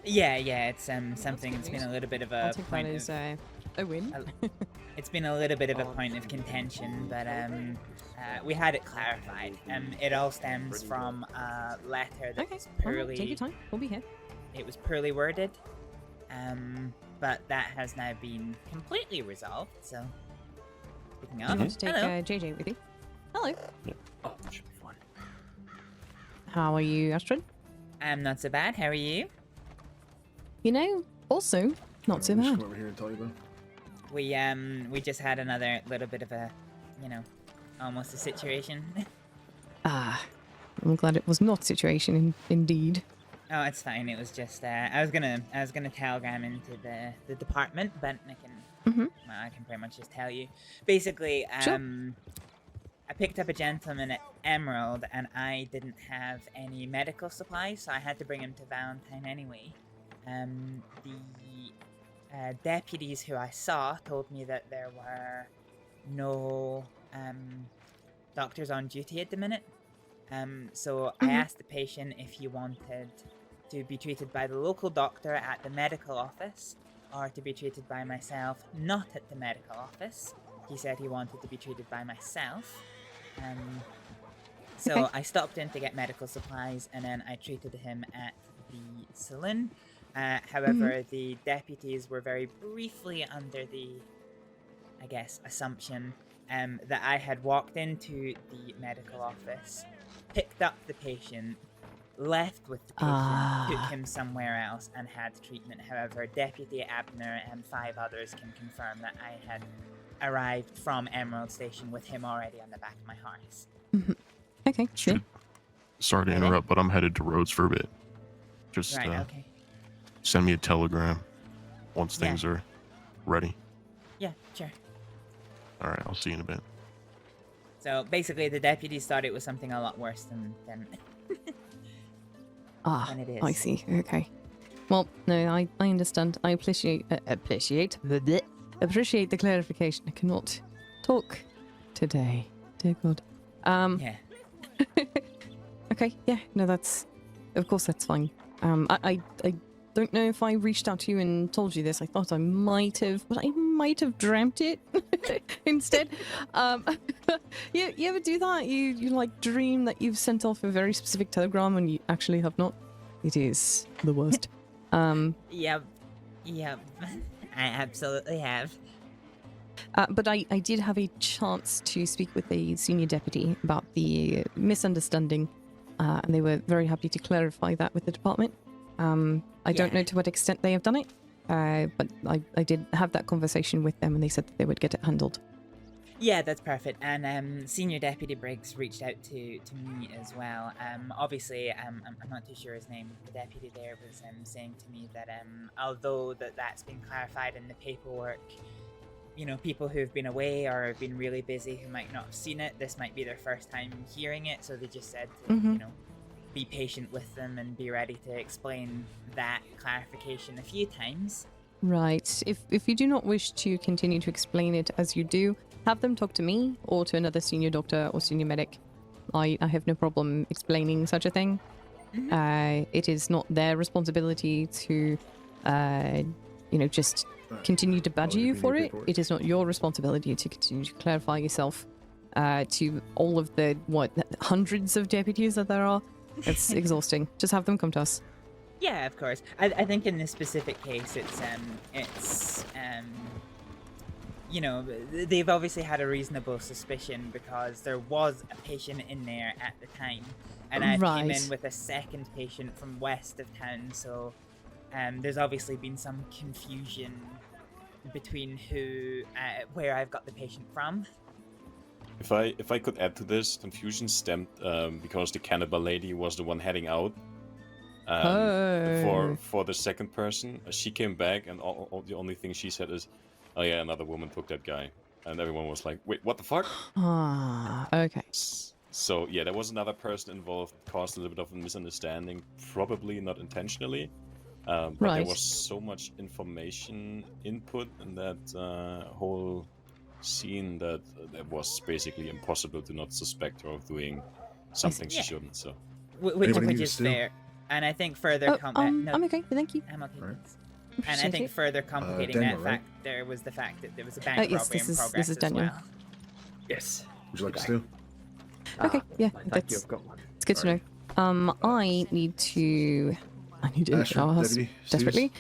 Yeah, it's something that's been a little bit of a point of a win. It's been a little bit of a point of contention, but we had it clarified. It all stems from a letter that was poorly. Take your time. We'll be here. It was poorly worded, but that has now been completely resolved. So, speaking of, You want to take hello. JJ with you? Hello. Yeah. Oh, that should be fun. How are you, Astrид? I'm not so bad. How are you? You know, also not so Just bad. come over here and tell you about. We just had another little bit of a, almost a situation. I'm glad it was not situation indeed. Oh, it's fine. It was just I was gonna telegram into the department, but I can pretty much just tell you. Basically, I picked up a gentleman at Emerald, and I didn't have any medical supplies, so I had to bring him to Valentine anyway. The deputies who I saw told me that there were no doctors on duty at the minute. So I asked the patient if he wanted to be treated by the local doctor at the medical office or to be treated by myself not at the medical office. He said he wanted to be treated by myself. So I stopped in to get medical supplies, and then I treated him at the saloon. However, the deputies were very briefly under the, assumption that I had walked into the medical office, picked up the patient, left with the patient, took him somewhere else, and had treatment. However, Deputy Abner and 5 others can confirm that I had arrived from Emerald Station with him already on the back of my horse. Okay, sure. Sorry to interrupt, but I'm headed to Rhodes for a bit. Just okay. send me a telegram once things are ready. Yeah, sure. All right, I'll see you in a bit. So basically, the deputies thought it was something a lot worse than it is. I see. Okay. Well, no, I understand. I appreciate the clarification. I cannot talk today. Dear God. Yeah. Okay. Yeah. No, of course that's fine. I don't know if I reached out to you and told you this. I thought I might have, but I might have dreamt it instead. You ever do that? You like dream that you've sent off a very specific telegram and you actually have not? It is the worst. Yep. I absolutely have. But I did have a chance to speak with a senior deputy about the misunderstanding, and they were very happy to clarify that with the department. I don't know to what extent they have done it, but I did have that conversation with them, and they said that they would get it handled. Yeah, that's perfect. And Senior Deputy Briggs reached out to me as well. Obviously, I'm not too sure his name. The deputy there was saying to me that although that's been clarified in the paperwork, you know, people who've been away or have been really busy who might not have seen it, this might be their first time hearing it. So they just said to, you know, be patient with them and be ready to explain that clarification a few times. Right. If you do not wish to continue to explain it as you do, have them talk to me or to another senior doctor or senior medic. I have no problem explaining such a thing. It is not their responsibility to, just continue to badger you for it. It is not your responsibility to continue to clarify yourself to all of the, hundreds of deputies that there are. It's exhausting. Just have them come to us. Yeah, of course. I think in this specific case, you know, they've obviously had a reasonable suspicion because there was a patient in there at the time, and I came in with a second patient from west of town, so there's obviously been some confusion between where I've got the patient from. If I could add to this, confusion stemmed because the cannibal lady was the one heading out. For the second person, she came back, and the only thing she said is, "Oh yeah, another woman took that guy," and everyone was like, "Wait, what the fuck?" Okay. So yeah, there was another person involved, caused a little bit of a misunderstanding, probably not intentionally, but there was so much information input in that whole scene that it was basically impossible to not suspect her of doing something she shouldn't. So, which is fair. And I think further I'm okay, thank you. I'm okay. And I think further complicating Daniel, that factor was the fact that there was a bank robbery in progress this is Daniel. as well. Yes. Would you like a stew? Okay, yeah, Thank you, I've got one. it's good to know. I need to Asher, our house deputy, desperately.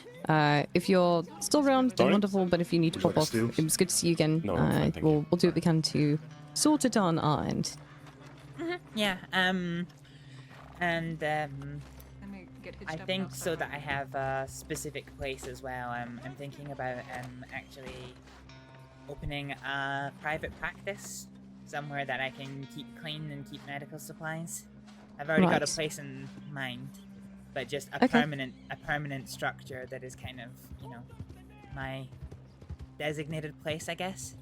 If you're still around, then Sorry? wonderful. But if you need to Would you pop like a off, stew? it was good to see you again. No, I'm fine, thank we'll do what we can to sort it on our end. Yeah. I think so that I have a specific place as well. I'm thinking about actually opening a private practice somewhere that I can keep clean and keep medical supplies. I've already got a place in mind, but just a permanent structure that is kind of, you know, my designated place, I guess.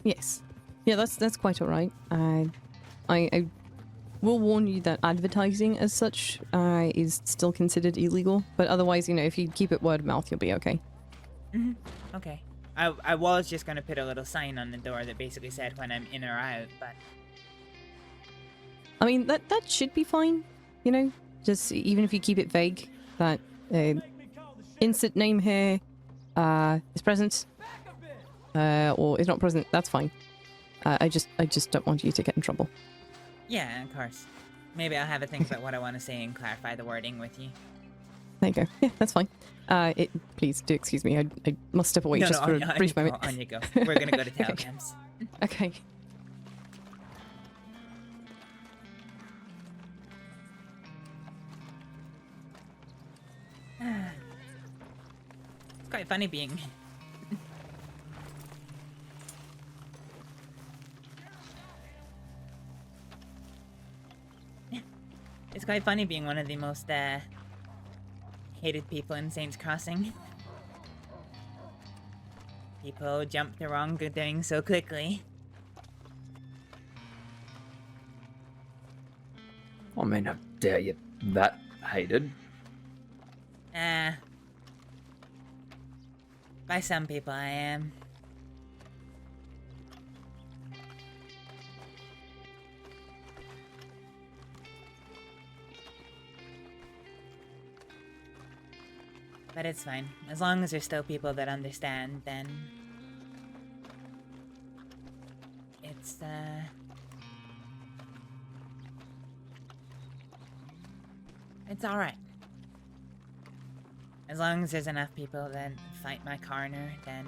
Yes. Yeah, that's quite all right. I will warn you that advertising as such is still considered illegal, but otherwise, you know, if you keep it word of mouth, you'll be okay. Okay. I was just gonna put a little sign on the door that basically said when I'm in or out, but I mean, that should be fine, you know? Just even if you keep it vague, that instant name here is present, or is not present, that's fine. I just don't want you to get in trouble. yeah, of course. Maybe I'll have a think about what I want to say and clarify the wording with you. There you go. Yeah, that's fine. Please do excuse me. I must step away just for a brief moment. On you go. We're gonna go to telegrams. Okay. It's quite funny being... It's quite funny being one of the most hated people in Saints Crossing. People jump to wrongdoing so quickly. I mean, how dare you that hated? By some people I am. But it's fine. As long as there's still people that understand, then it's all right. As long as there's enough people that fight my corner, then...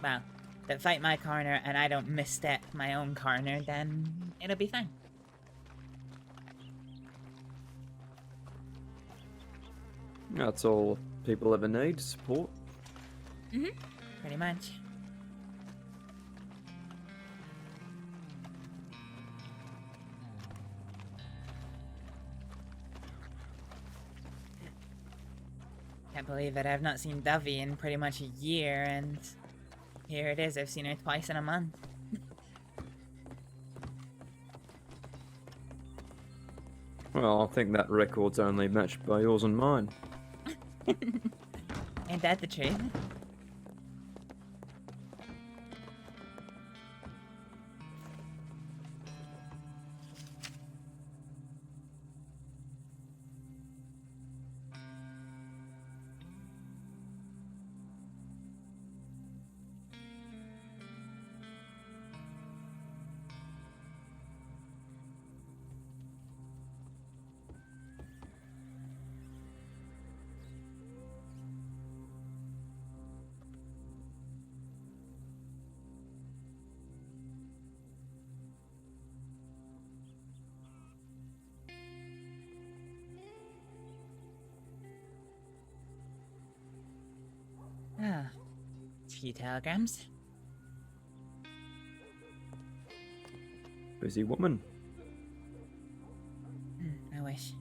Well, that fight my corner and I don't misstep my own corner, then it'll be fine. That's all people ever need, support. Pretty much. Can't believe that I've not seen Dovey in pretty much a year, and here it is, I've seen her twice in a month. Well, I think that record's only matched by yours and mine. Ain't that the truth? Ah, few telegrams. Busy woman. I wish.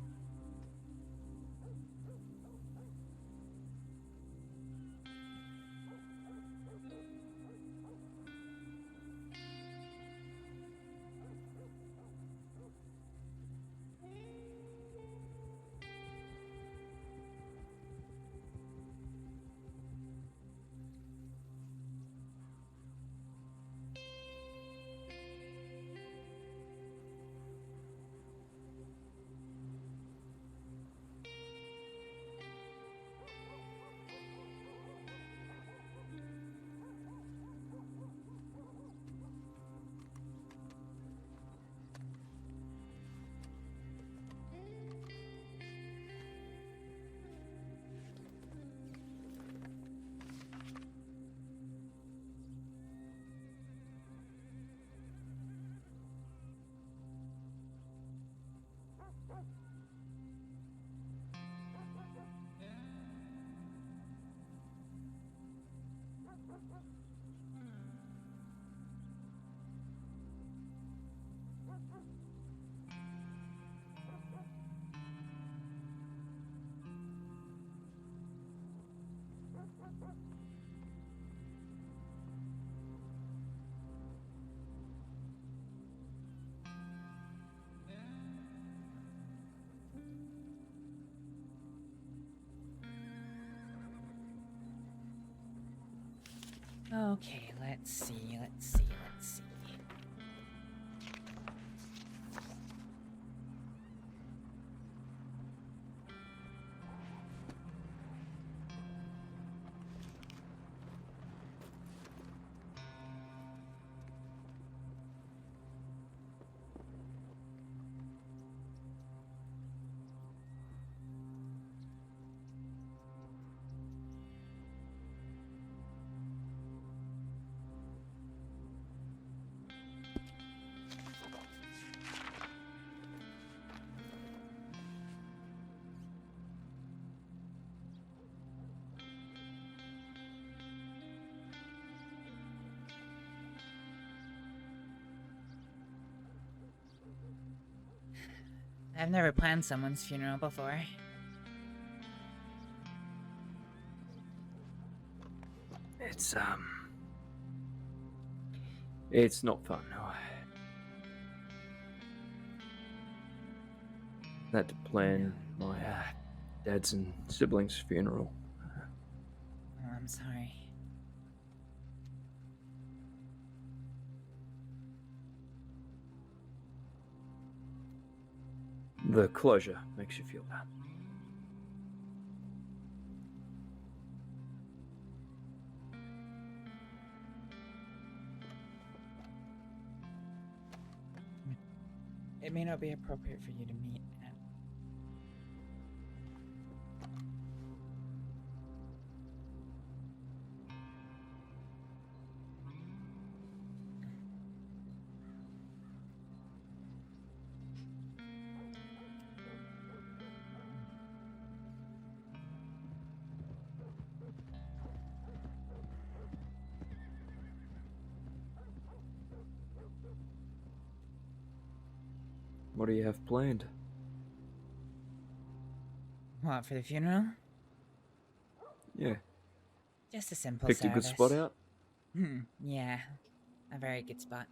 Okay, let's see. I've never planned someone's funeral before. It's not fun. No. I had to plan my dad's and siblings' funeral. Oh, I'm sorry. The closure makes you feel bad. it may not be appropriate for you to meet. What do you have planned? What, for the funeral? Yeah. Just a simple Picked a service. good spot out? Yeah. A very good spot.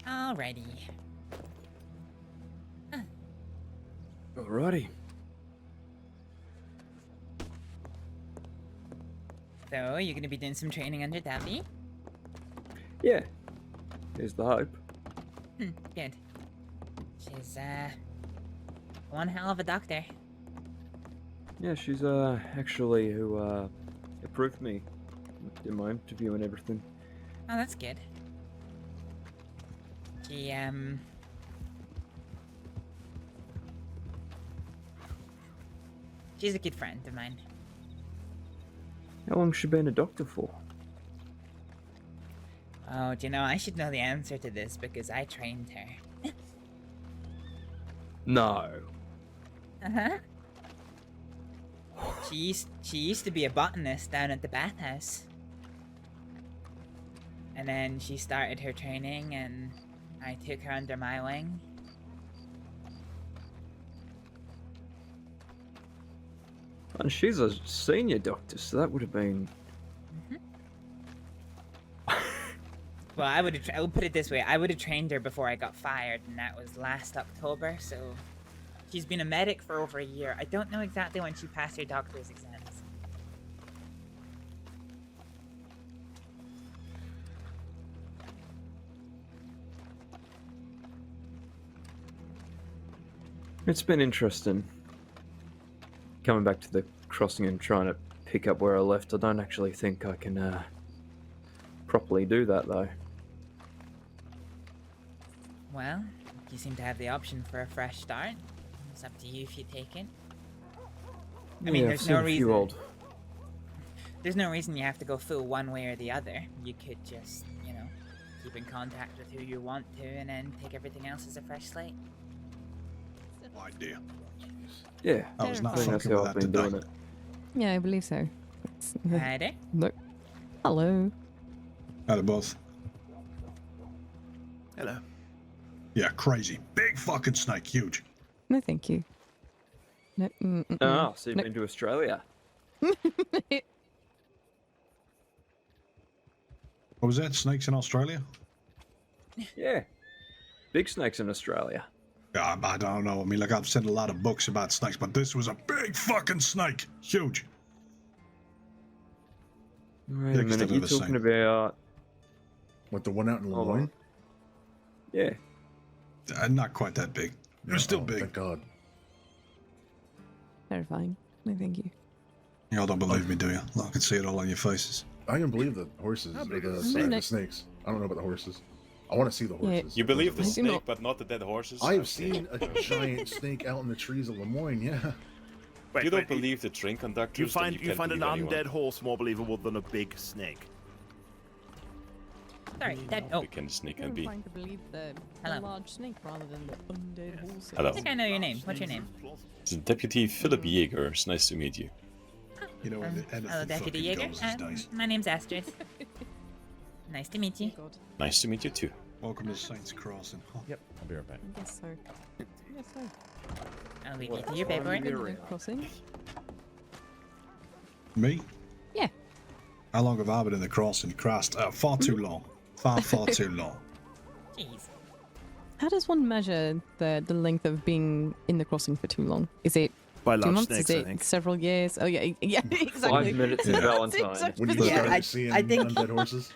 Alrighty. Alrighty. So, you're gonna be doing some training under Dappy? Yeah. Here's the hope. Good. She's, one hell of a doctor. Yeah, she's actually who approved me in my interview and everything. Oh, that's good. She, she's a good friend of mine. How long's she been a doctor for? Oh, do you know, I should know the answer to this because I trained her. No. Uh-huh. She used to be a botanist down at the bathhouse. And then she started her training and I took her under my wing. And she's a senior doctor, so that would have been... Well, I would put it this way, I would have trained her before I got fired, and that was last October, so... She's been a medic for over a year. I don't know exactly when she passed her doctor's exams. It's been interesting. Coming back to the crossing and trying to pick up where I left, I don't actually think I can properly do that though. Well, you seem to have the option for a fresh start. It's up to you if you take it. I mean, Yeah, there's I've no seen a few reason. old. There's no reason you have to go full one way or the other. You could just, you know, keep in contact with who you want to, and then take everything else as a fresh slate. Idea. Yeah, I was not I think that's fucking how with I've that been today. doing it. Yeah, I believe so. Hi there. No. Hello. Howdy, both. Hello. Yeah, crazy. Big fucking snake. Huge. No, thank you. No. Oh, so you've been to Australia. What was that? Snakes in Australia? Yeah. Big snakes in Australia. Yeah, I don't know. I mean, like, I've seen a lot of books about snakes, but this was a big fucking snake. Huge. Wait a minute, you're talking about... What, the one out in Lemoyne? Yeah. Not quite that big. It was still big. Thank God. Terrifying. No, thank you. Y'all don't believe me, do you? Well, I can see it all on your faces. I can believe the horses, or the snakes. I don't know about the horses. I want to see the horses. You believe the snake, but not the dead horses? I have seen a giant snake out in the trees of Lemoyne, yeah. You don't believe the train conductors? You find then you an can't believe undead anyone. horse more believable than a big snake. Sorry, that. How big can the snake can be? trying to believe the large snake rather than the undead horses. Hello. I think I know your name. What's your name? It's Deputy Philip Yeager. It's nice to meet you. You know, Hello, Deputy Jaeger. My name's Astrid. Nice to meet you. Nice to meet you too. Welcome to Saints Crossing. Yep, I'll be right back. Yes, sir. Yes, sir. I'll leave you to your paperwork. Crossing. Me? Yeah. How long have I been in the crossing? Christ, far too long. Far too long. Jeez. How does one measure the length of being in the crossing for too long? Is it By 2 large months? snakes, Is I it think. several years? Oh yeah, yeah, exactly. 5 minutes in Valentine. When you Yeah, started seeing I think- undead horses?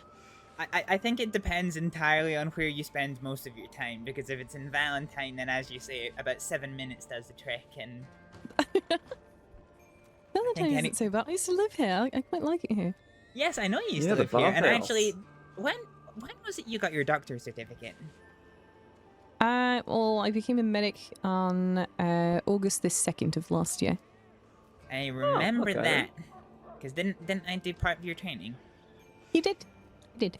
I think it depends entirely on where you spend most of your time, because if it's in Valentine, then as you say, about 7 minutes does the trick, and Valentine any- isn't so bad. I used to live here. I quite like it here. yes, I know you used Yeah, to the live here, and bathhouse. actually, when was it you got your doctor's certificate? Well, I became a medic on August the 2nd of last year. I remember okay. that, because didn't I do part of your training? You did. You did.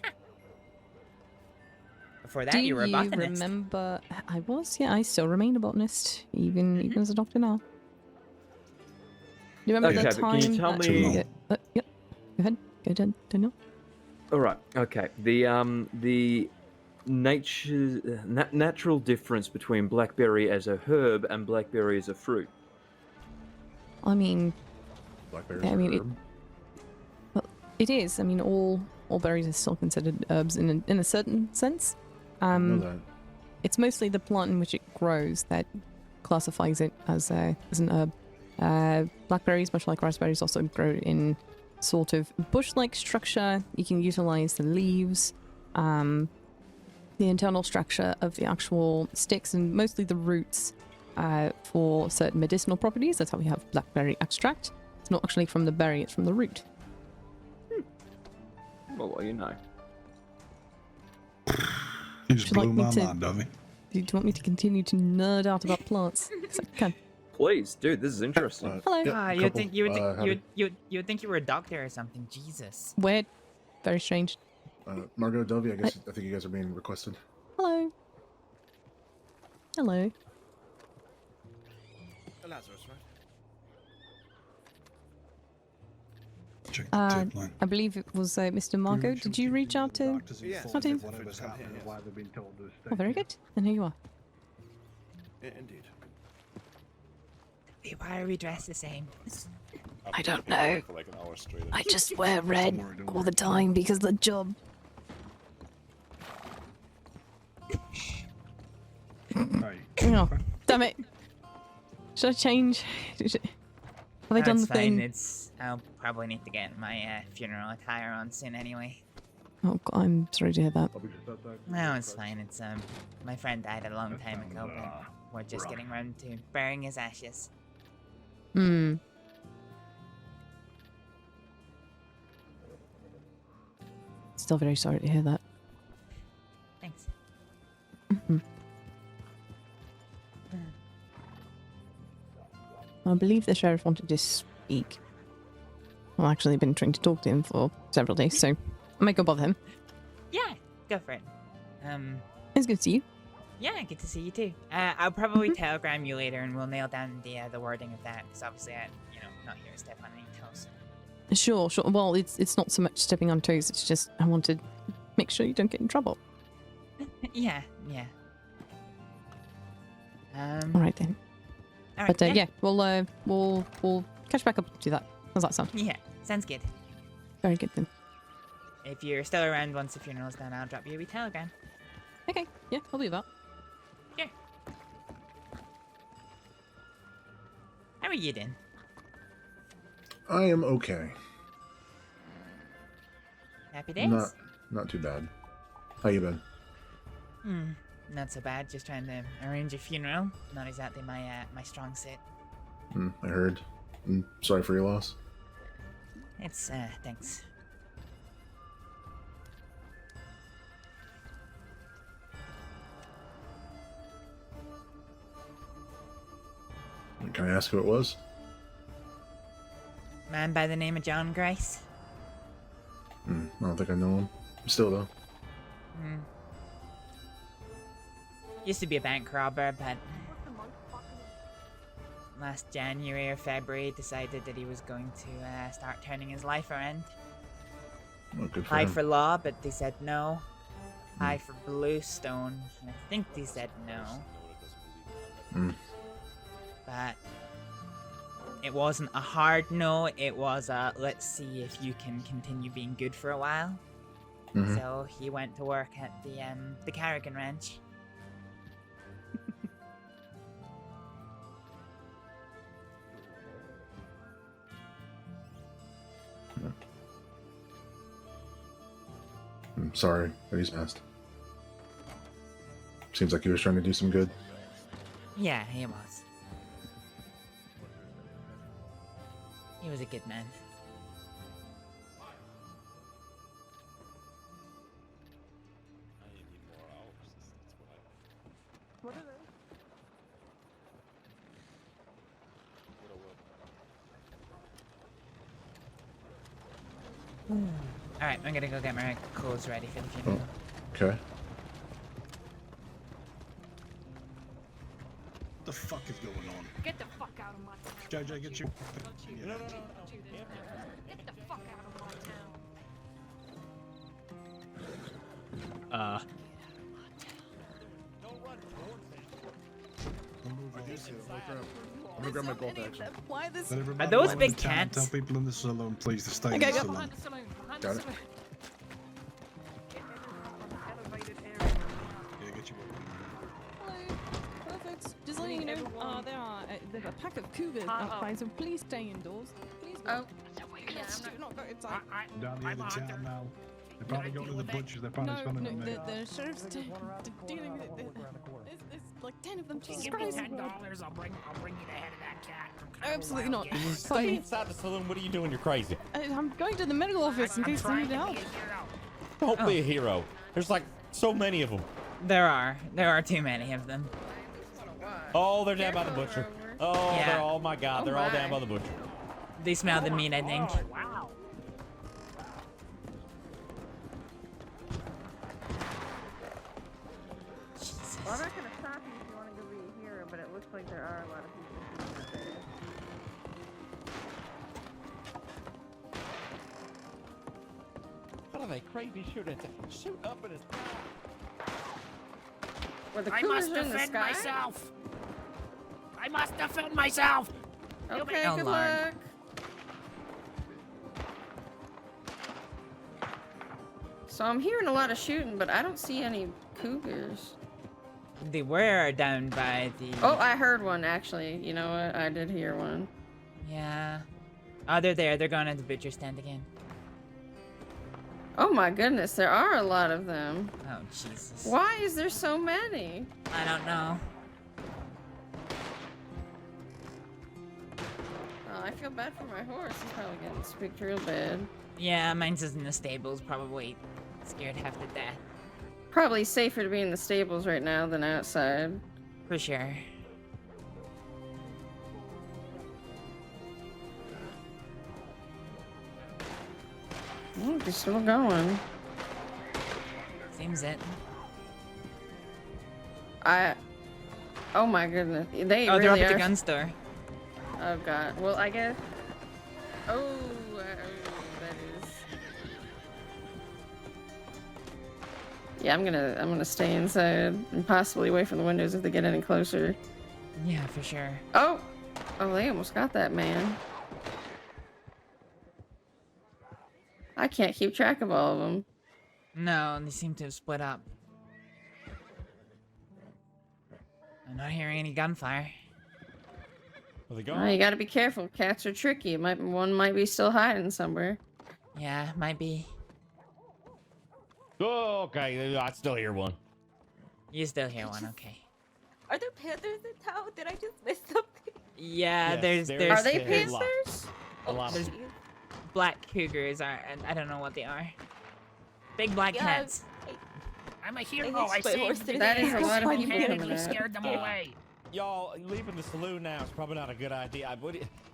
Before that, Do you were a botanist. remember? I was. Yeah, I still remain a botanist, even as a doctor now. Do you remember Okay, the but time? can you tell that- me- Yep. Go ahead. Go ahead, Daniel. All right. Okay. The natural difference between blackberry as a herb and blackberry as a fruit. I mean, Blackberries I mean, are herb. it is. I mean, all berries are still considered herbs in a certain sense. I know that. It's mostly the plant in which it grows that classifies it as an herb. Blackberries, much like raspberries, also grow in sort of bush-like structure. You can utilize the leaves, the internal structure of the actual sticks, and mostly the roots for certain medicinal properties. That's how we have blackberry extract. It's not actually from the berry, it's from the root. Well, you know. You just Would you blew like my me to- mind, Dovey. Do you want me to continue to nerd out about plants? 'Cause I can. Please, dude, this is interesting. Hello. Ah, you would think you would think you were a doctor or something. Jesus. Weird. Very strange. Margot, Dovey, I think you guys are being requested. Hello. Hello. Lazarus, right? Check the tape line. I believe it was Mr. Margot. Did you reach out to him? Whatever's happening, why they've been told to stay Oh, very good. And here you are. Indeed. Why are we dressed the same? I don't know. For like an hour straight. I just wear red all the time because of the job. Hey. Oh, damn it. Should I change? Have I done It's the fine. thing? I'll probably need to get my funeral attire on soon anyway. Oh, God, I'm sorry to hear that. No, it's fine. It's my friend died a long time ago, but we're just getting around to burying his ashes. Hmm. Still very sorry to hear that. Thanks. Mhm. I believe the sheriff wanted to speak. Well, actually, I've been trying to talk to him for several days, so I might go bother him. Yeah, go for it. It's good to see you. Yeah, good to see you too. I'll probably telegram you later, and we'll nail down the wording of that, because obviously I'm not here to step on any toes. Sure, sure. Well, it's not so much stepping on toes. It's just I want to make sure you don't get in trouble. Yeah. All right then. But yeah, we'll catch back up to do that. How's that sound? Yeah, sounds good. Very good then. If you're still around once the funeral's done, I'll drop you a wee telegram. Okay, yeah, I'll be about. Sure. How are you doing? I am okay. Happy days? Not too bad. How you been? Not so bad. Just trying to arrange a funeral. Not exactly my strong suit. I heard. I'm sorry for your loss. It's thanks. Can I ask who it was? Man by the name of John Grace. I don't think I know him. Still though. Used to be a bank robber, but last January or February decided that he was going to start turning his life around. Oh, good for High him. for law, but they said no. High for Bluestone, and I think they said no. But it wasn't a hard no, it was a let's see if you can continue being good for a while. So he went to work at the Carrigan Ranch. I'm sorry that he's passed. Seems like he was trying to do some good. Yeah, he was. He was a good man. Alright, I'm gonna go get my clothes ready for the funeral. Okay. What the fuck is going on? Get the fuck out of my town. JJ, get you. No. Get the fuck out of my town. I'm gonna grab my bolt action. Why this? Are those big cats? Tell people in the saloon, please, to stay Okay, in the go. saloon. Got it. Yeah, get you. Hello. Perfect. Just letting you know, there's a pack of cougars outside, so please stay indoors. Please. Oh. Yeah, I'm not go inside. Down the end of town now. They're probably going to the butchers. They're probably spending on me. The sheriff's dealing with it. There's like 10 of them. Jesus Give me Christ. $10. I'll bring you the head of that cat. Absolutely not. Stay inside the saloon. What are you doing? You're crazy. I'm going to the medical office in case I need help. Don't be a hero. There's like so many of them. There are too many of them. Oh, they're down by the butcher. Oh, Yeah. they're all my god. They're all down by the butcher. They smell the meat, I think. Wow. Well, I'm not gonna stop you if you want to go be a hero, but it looks like there are a lot of people shooting out there. What are they crazy shooting? Shoot up in his Were the I cougars must in the defend sky? myself. I must defend myself. Okay, Oh, good Lord. luck. So I'm hearing a lot of shooting, but I don't see any cougars. They were down by the... Oh, I heard one actually. You know what? I did hear one. Yeah. Oh, they're there. They're going at the butcher stand again. Oh my goodness, there are a lot of them. Oh, Jesus. Why is there so many? I don't know. Oh, I feel bad for my horse. He's probably getting spooked real bad. Yeah, mine's is in the stables, probably scared half to death. Probably safer to be in the stables right now than outside. For sure. Oh, they're still going. Seems it. Oh my goodness. They Oh, really they're up at are. the gun store. Oh god. Well, I guess. Oh, that is. Yeah, I'm gonna stay inside and possibly away from the windows if they get any closer. Yeah, for sure. Oh, they almost got that man. I can't keep track of all of them. No, they seem to have split up. I'm not hearing any gunfire. Are they Oh, gone? you gotta be careful. Cats are tricky. One might be still hiding somewhere. Yeah, might be. Oh, okay. I still hear one. You still hear one, okay. Are there panthers in town? Did I just miss something? Yeah, Yes, there's Are they there's panthers? a lot of There's them. black cougars are, and I don't know what they are. Big black Yeah, cats. I'm a I hero. hitched I my saved horse the today. That is a lot of I people coming single-handedly out. scared them away. Y'all leaving the saloon now is probably not a good idea.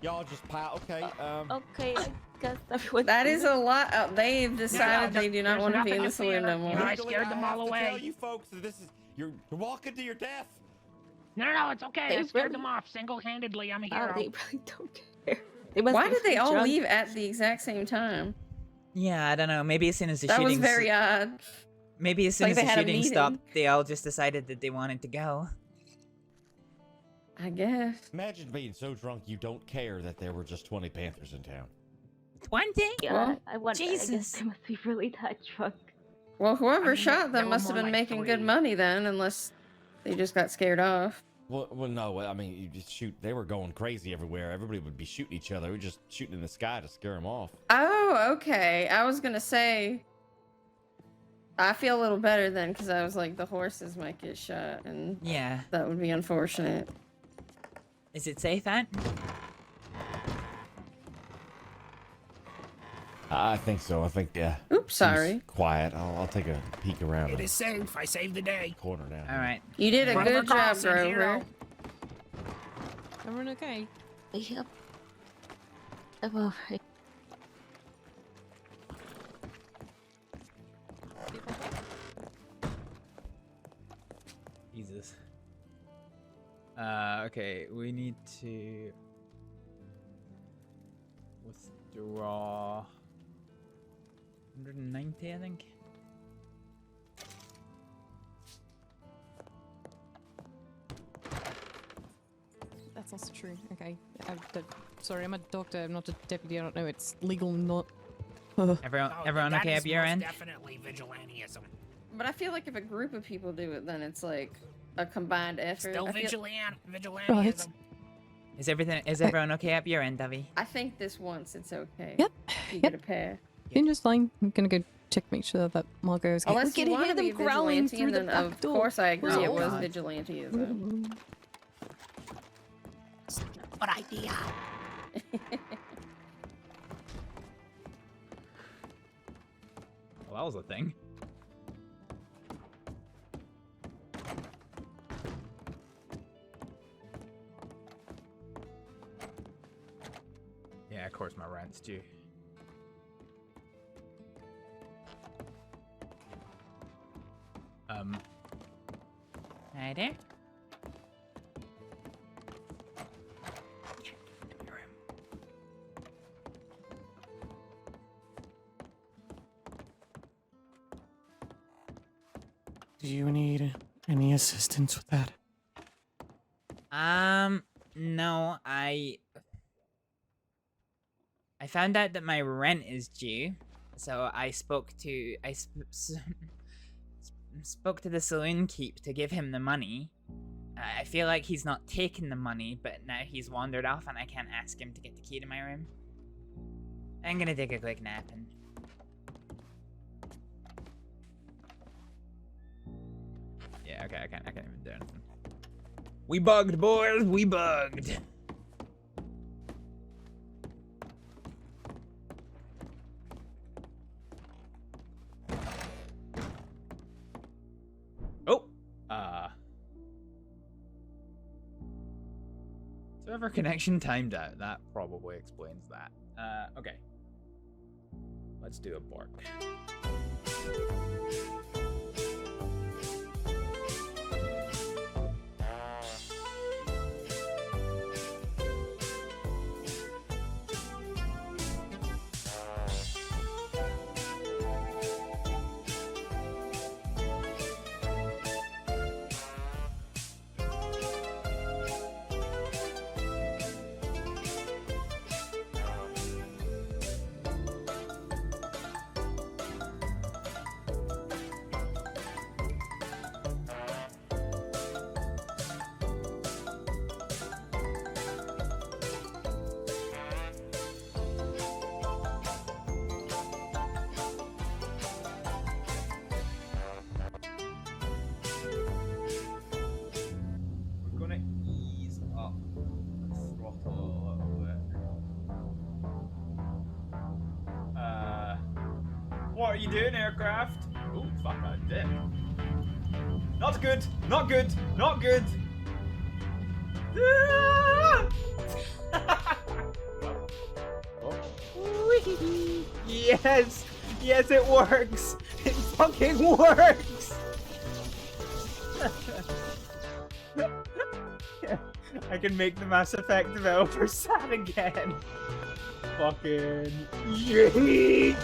Y'all just pile. Okay. Okay, I guess everyone's That is leaving. a lot. They've decided they do not there's want to be nothing in the to fear. saloon no more. You know, I Legally, scared them have all to away. tell you folks that this is you're walking to your death. No, it's okay. They I scared really- them off single-handedly. I'm a Wow, hero. they really don't care. They must Why be did they all drunk. leave at the exact same time? Yeah, I don't know. Maybe as soon as the That was shooting very odd. maybe as soon like as they the had a shooting meeting. stopped, they all just decided that they wanted to go. I guess. Imagine being so drunk you don't care that there were just 20 panthers in town. 20? Yeah, Well, I wonder. I Jesus. guess they must be really that drunk. Well, whoever I mean, shot there them were must have more been like making good 3. money then, unless they just got scared off. Well, no. I mean, you just shoot. They were going crazy everywhere. Everybody would be shooting each other. We were just shooting in the sky to scare them off. Oh, okay. I was gonna say. I feel a little better then, because I was like, the horses might get shot, and Yeah. that would be unfortunate. Is it safe, Ant? I think so. I think yeah. Oops, sorry. Seems quiet. I'll take a peek around It the is safe. I saved the day. corner down. All right. You did a Front of good a job, cross and Grover. hero. Everyone okay? Yep. I'm alright. Jesus. Okay, we need to withdraw 190, I think. That's also true. Okay. Sorry, I'm a doctor. I'm not a deputy. I don't know. It's legal not. Everyone that okay is up your most end? Definitely vigilantism. But I feel like if a group of people do it, then it's like a combined effort. Still I feel- vigilantism. Is everyone okay up your end, Dovey? I think this once it's okay. Yep. You get a pair. You're just fine. I'm gonna go check, make sure that Margot is okay. Unless We you can want hear to be them growling vigilante, through and the then back of door. course I agree Oh, it was God. vigilanteism. Good idea. Well, that was a thing. Yeah, of course my rent's due. Hi there. Do you need any assistance with that? No, I found out that my rent is due, so I spoke to spoke to the saloon keep to give him the money. I feel like he's not taken the money, but now he's wandered off and I can't ask him to get the key to my room. I'm gonna take a quick nap and... Yeah, okay, I can't even do anything. We bugged, boys, we bugged. Oh, server connection timed out. That probably explains that. Okay. Let's do a bark. What are you doing, aircraft? Oh, fuck, I did. Not good. Not good. Not good. Yes! Yes, it works! It fucking works! I can make the Mass Effect developer sad again. Fucking yeet!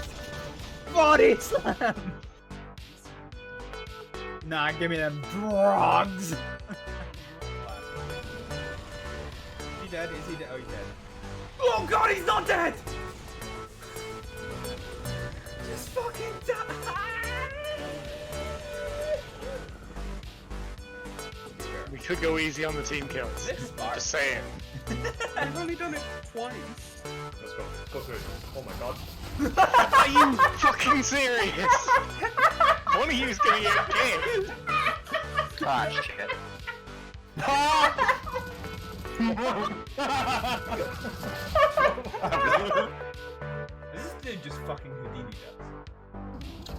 Body slam! Nah, give me them drugs! Is he dead? Is he dead? Oh, he's dead. Oh god, he's not dead! Just fucking die! We could go easy on the team kills. Just saying. I've only done it twice. Let's go. Go through it. Oh my god. Are you fucking serious? One of you's gonna get killed. Ah, shit. Is this dude just fucking Houdini does?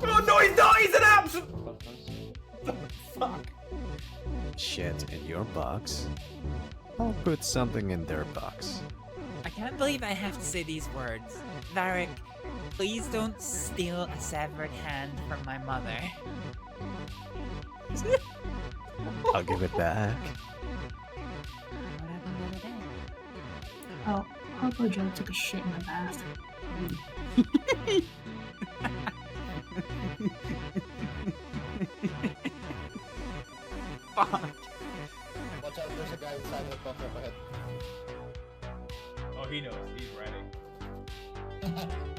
Oh no, he's not! He's an abs! Fuck. Shit in your box. I'll put something in their box. I can't believe I have to say these words. Varric, please don't steal a severed hand from my mother. I'll give it back. Oh, Papa Joe took a shit in my bath. Fuck. Watch out, there's a guy inside the buffer up ahead. Oh, he knows. He's ready. I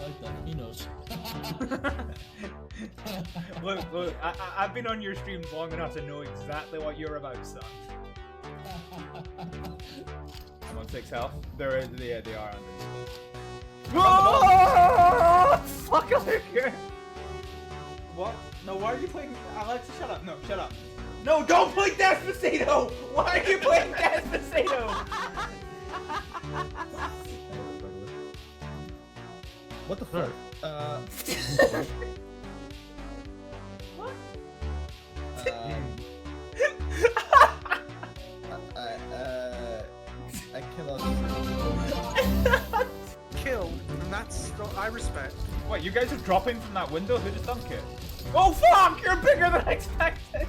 like that. He knows. Look, I've been on your streams long enough to know exactly what you're about, son. I'm on 6 health. They are under. Oh, fuck here. What? No, why are you playing? Alexa, shut up. No, shut up. No, don't play Despacito! Why are you playing Despacito? What the fuck? What? I cannot. Killed, and that's what I respect. What, you guys are dropping from that window? Who just dunked it? Oh fuck! You're bigger than I expected!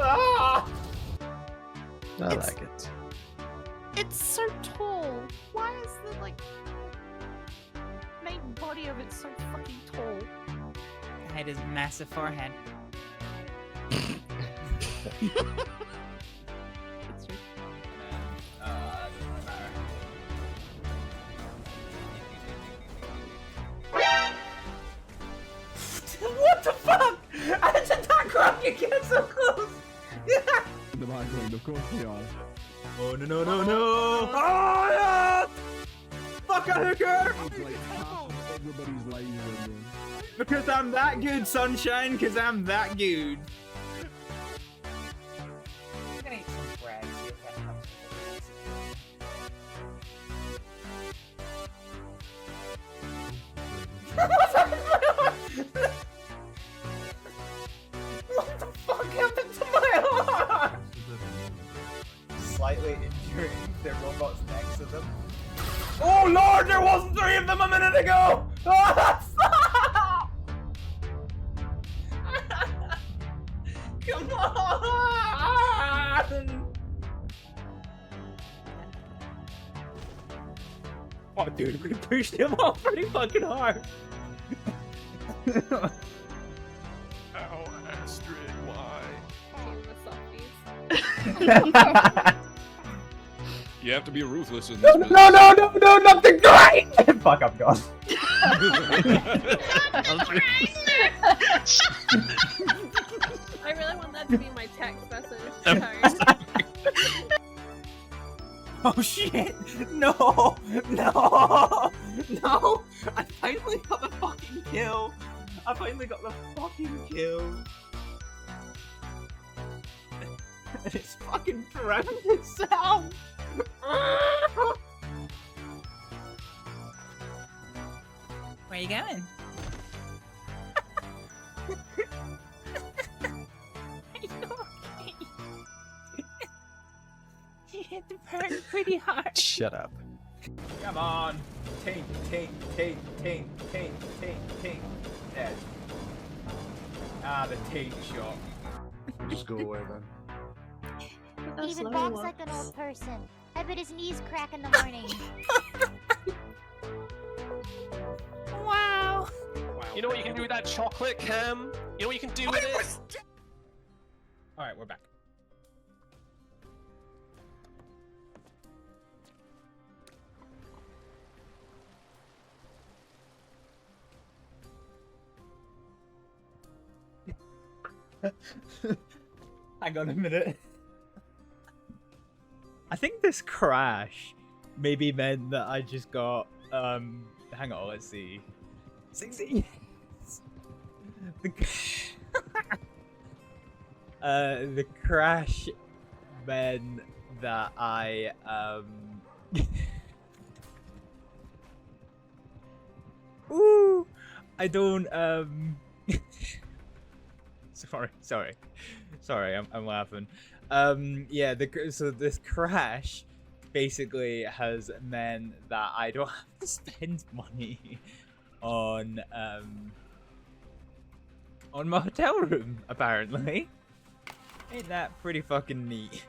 Ah! I like it. It's so tall. Why is the main body of it so fucking tall? I had his massive forehead. What the fuck? It's a attack rock! You get so close! The background, of course they are. Oh no no no no! Oh yeah! Fuck a hooker! Everybody's lives Because I'm that good, sunshine. Because I'm that good. I'm gonna eat some bread. See if that helps. What the fuck happened to my arm? Slightly injuring their robots next to them. Oh lord, there wasn't 3 of them a minute ago! Ah, stop! Come on! Oh dude, we pushed him off pretty fucking hard. Ow, Astrid, why? You have to be ruthless in this business. No, not the grind! Fuck, I'm gone. I really want that to be my text message. Oh shit! No! I finally got the fucking kill! And it's fucking drowned itself! Where you going? It burned pretty hard. Shut up. Come on. Tink, tink, tink, tink, tink, tink, tink. Dead. Ah, the tink shot. Just go away then. He even walks like an old person. I bet his knees crack in the morning. Wow. You know what you can do with that chocolate, Cam? You know what you can do with it? Alright, we're back. Hang on a minute. I think this crash maybe meant that I just got hang on, let's see. 60. The crash meant that I ooh, I don't sorry, I'm laughing. Yeah, so this crash basically has meant that I don't have to spend money on my hotel room, apparently. Ain't that pretty fucking neat?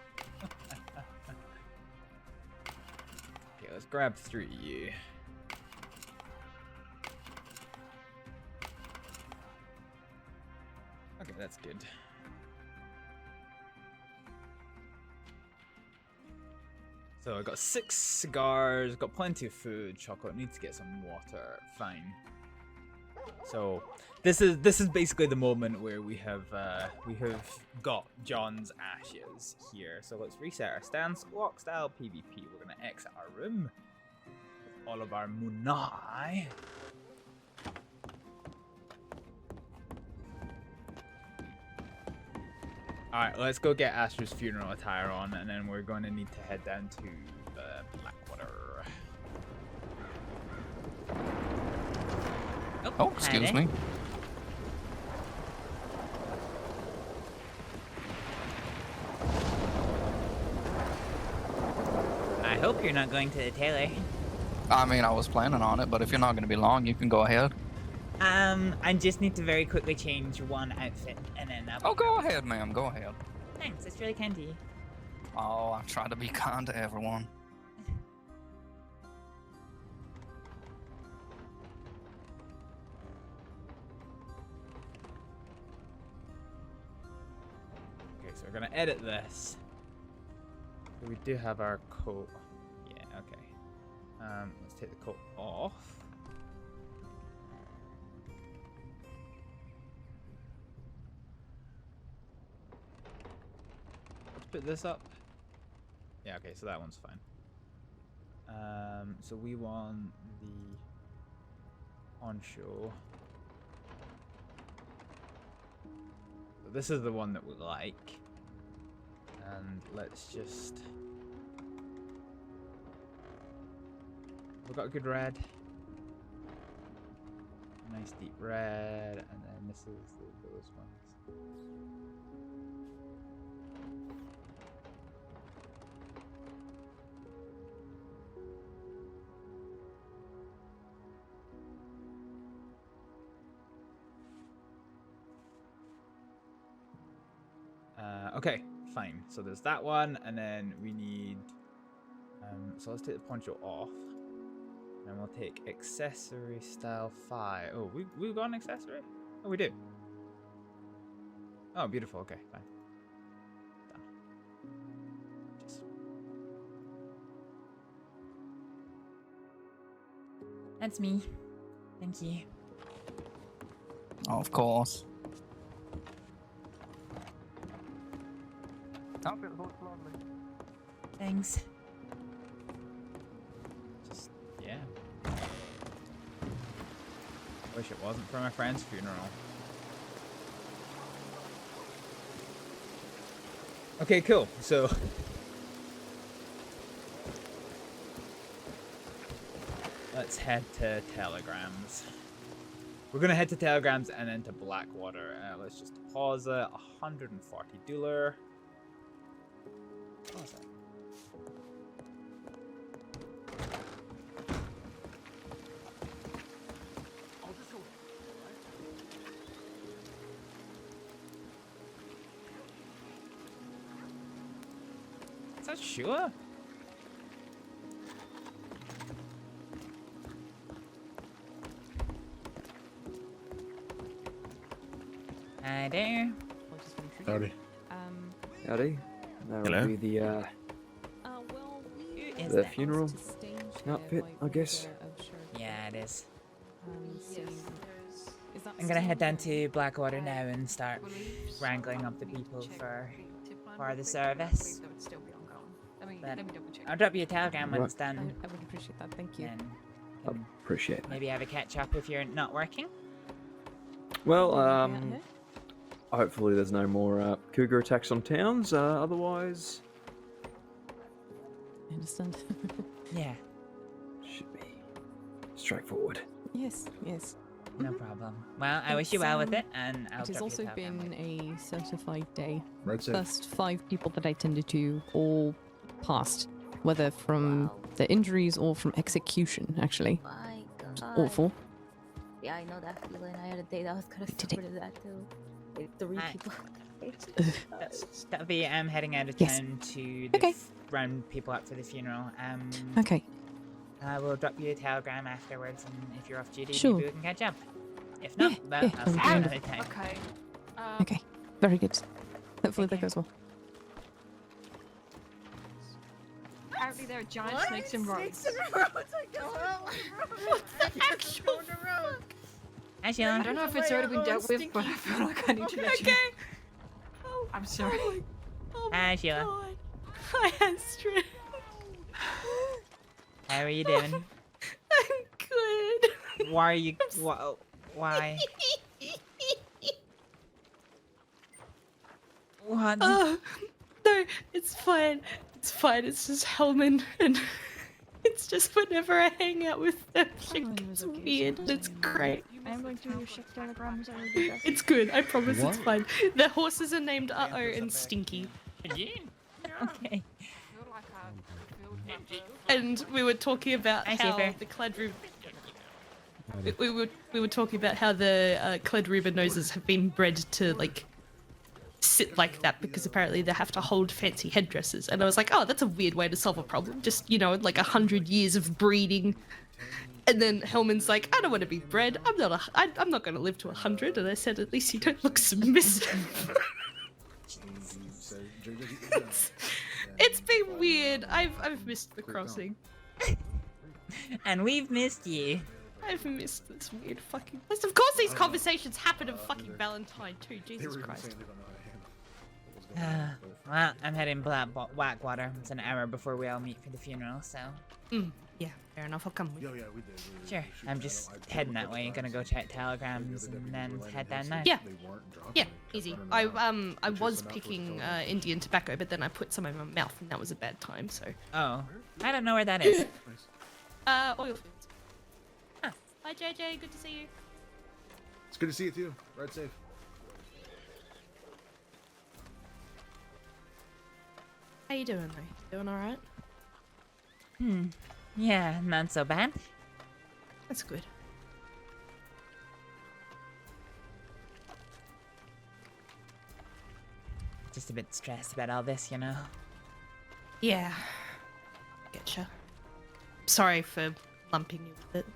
Okay, let's grab 3 of you. Okay, that's good. So I got 6 cigars, got plenty of food, chocolate, need to get some water, fine. So this is basically the moment where we have got John's ashes here. So let's reset our stance, lock style PvP. We're gonna exit our room with all of our munai. Alright, let's go get Astra's funeral attire on, and then we're going to need to head down to Blackwater. Oh, excuse me. I hope you're not going to the tailor. I mean, I was planning on it, but if you're not going to be long, you can go ahead. I just need to very quickly change one outfit, and then Oh, go ahead, ma'am. Go ahead. Thanks, it's really kind of you. Oh, I try to be kind to everyone. Okay, so we're gonna edit this. So we do have our coat. Yeah, okay. Let's take the coat off. Let's put this up. Yeah, okay, so that one's fine. So we want the poncho. So this is the one that we like. And let's just... We've got a good red. Nice deep red, and then this is those ones. Okay, fine. So there's that one, and then we need... so let's take the poncho off. And we'll take accessory style 5. Oh, we've got an accessory? Oh, we do. Oh, beautiful. Okay, fine. Done. Just... That's me. Thank you. Of course. Thanks. Just, yeah. Wish it wasn't for my friend's funeral. Okay, cool. So... let's head to Telegrams. We're gonna head to Telegrams and then to Blackwater. Let's just pause it. $140. What was that? So sure. Hi there. Howdy. Howdy. That Hello. would be the funeral outfit, I guess. Yeah, it is. I'm gonna head down to Blackwater now and start wrangling up the people for the service. But I'll drop you a telegram when it's done. I would appreciate that. Thank you. And Appreciate that. maybe have a catch up if you're not working. Well, hopefully there's no more cougar attacks on towns. Otherwise, I understand. Yeah. should be straightforward. Yes, yes. No problem. Well, I wish you well with it, and I'll It has drop also you a telegram. been a certified day. Right side. First 5 people that I tended to all passed, whether from the injuries or from execution, actually. My It's God. awful. Yeah, I know that feeling. I had a day that was kind of similar to that too. Like 3 people. That'll be heading out of Yes. town to the round people up for the funeral. Okay. I will drop you a telegram afterwards, and if you're off duty, Sure. maybe we can catch up. If not, well, yeah, I'll that see would you be another wonderful. time. Okay. Okay. Very good. Hopefully that goes well. Apparently there are giant snakes in roads. What's the actual road? Hi, Sheila. I don't know if it's already been dealt with, but I feel like I need to let you know. I'm sorry. Hi, Sheila. Hi, Astrид. How are you doing? I'm good. Why are you? Why? What? Oh, no, it's fine. It's fine. It's just Hellman, and it's just whenever I hang out with them, shit gets weird. It's great. I'm going to check telegrams. I will do that. It's good. I promise What? it's fine. The horses are named Uh-Oh and Stinky. Okay. And we were talking about Hi, how Saber. the Cladruber. We were talking about how the Cladruber noses have been bred to like sit like that because apparently they have to hold fancy headdresses. And I was like, oh, that's a weird way to solve a problem. Just like 100 years of breeding. And then Hellman's like, I don't want to be bred. I'm not going to live to 100. And I said, at least you don't look submissive. It's been weird. I've missed the crossing. And we've missed you. I've missed this weird fucking place. Of course these conversations happen at fucking Valentine too. Jesus Christ. Well, I'm heading Blackwater. It's an hour before we all meet for the funeral, so. Yeah, fair enough. I'll come with you. Sure. I'm just heading that way. Gonna go check telegrams and then head down there. Yeah. Yeah, easy. I was picking Indian tobacco, but then I put some in my mouth and that was a bad time, so. Oh. I don't know where that is. Oil fields. Hi JJ, good to see you. It's good to see you too. Ride safe. How you doing though? Doing alright? Yeah, not so bad. That's good. Just a bit stressed about all this, you know. Yeah. Getcha. Sorry for lumping you with it.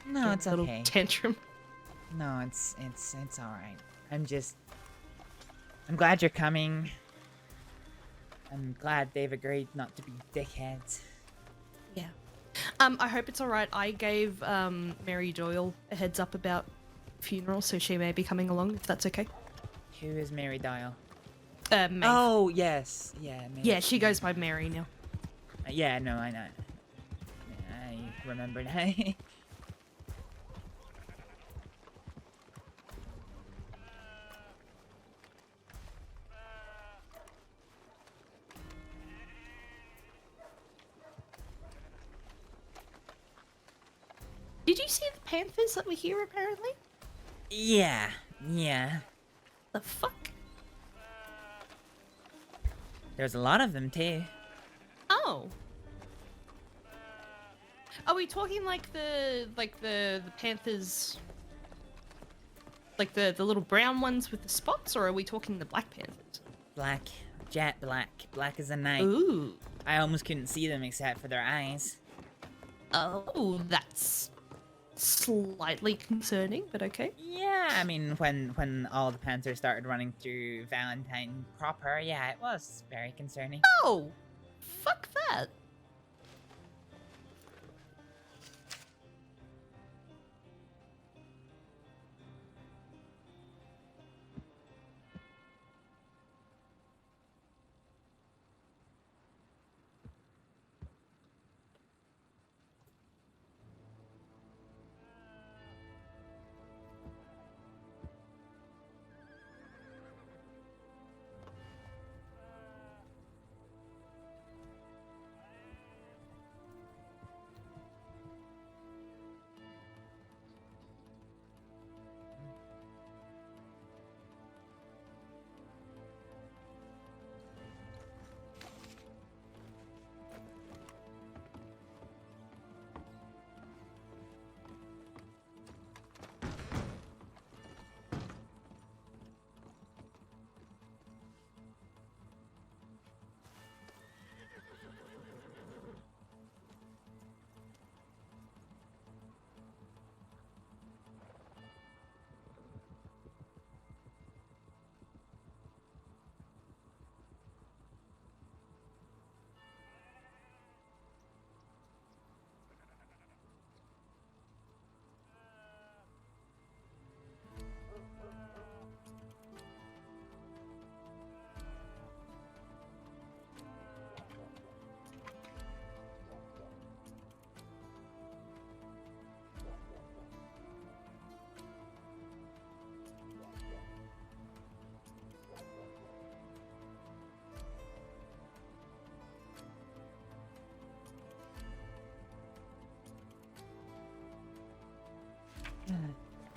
No, Your it's little okay. tantrum. No, it's all right. I'm glad you're coming. I'm glad they've agreed not to be dickheads. Yeah. I hope it's alright. I gave Mary Doyle a heads up about funeral, so she may be coming along if that's okay. Who is Mary Dial? Maeve. Oh, yes. Yeah, Mary. Yeah, she goes by Mary now. Yeah, no, I know. I remember now. Did you see the Panthers that were here apparently? Yeah. The fuck? There's a lot of them, too. Oh. Are we talking like the Panthers, like the little brown ones with the spots, or are we talking the Black Panthers? Black. jet black, black as the night. Ooh. I almost couldn't see them except for their eyes. Oh, that's slightly concerning, but okay. Yeah, I mean, when all the Panthers started running through Valentine proper, yeah, it was very concerning. Oh, fuck that.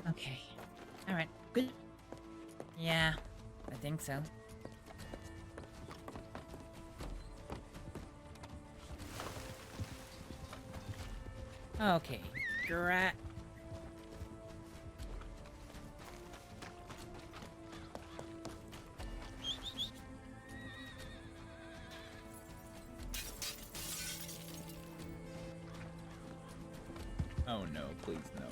Okay. Alright. Good. Yeah, I think so. Okay. Great. Oh no, please no.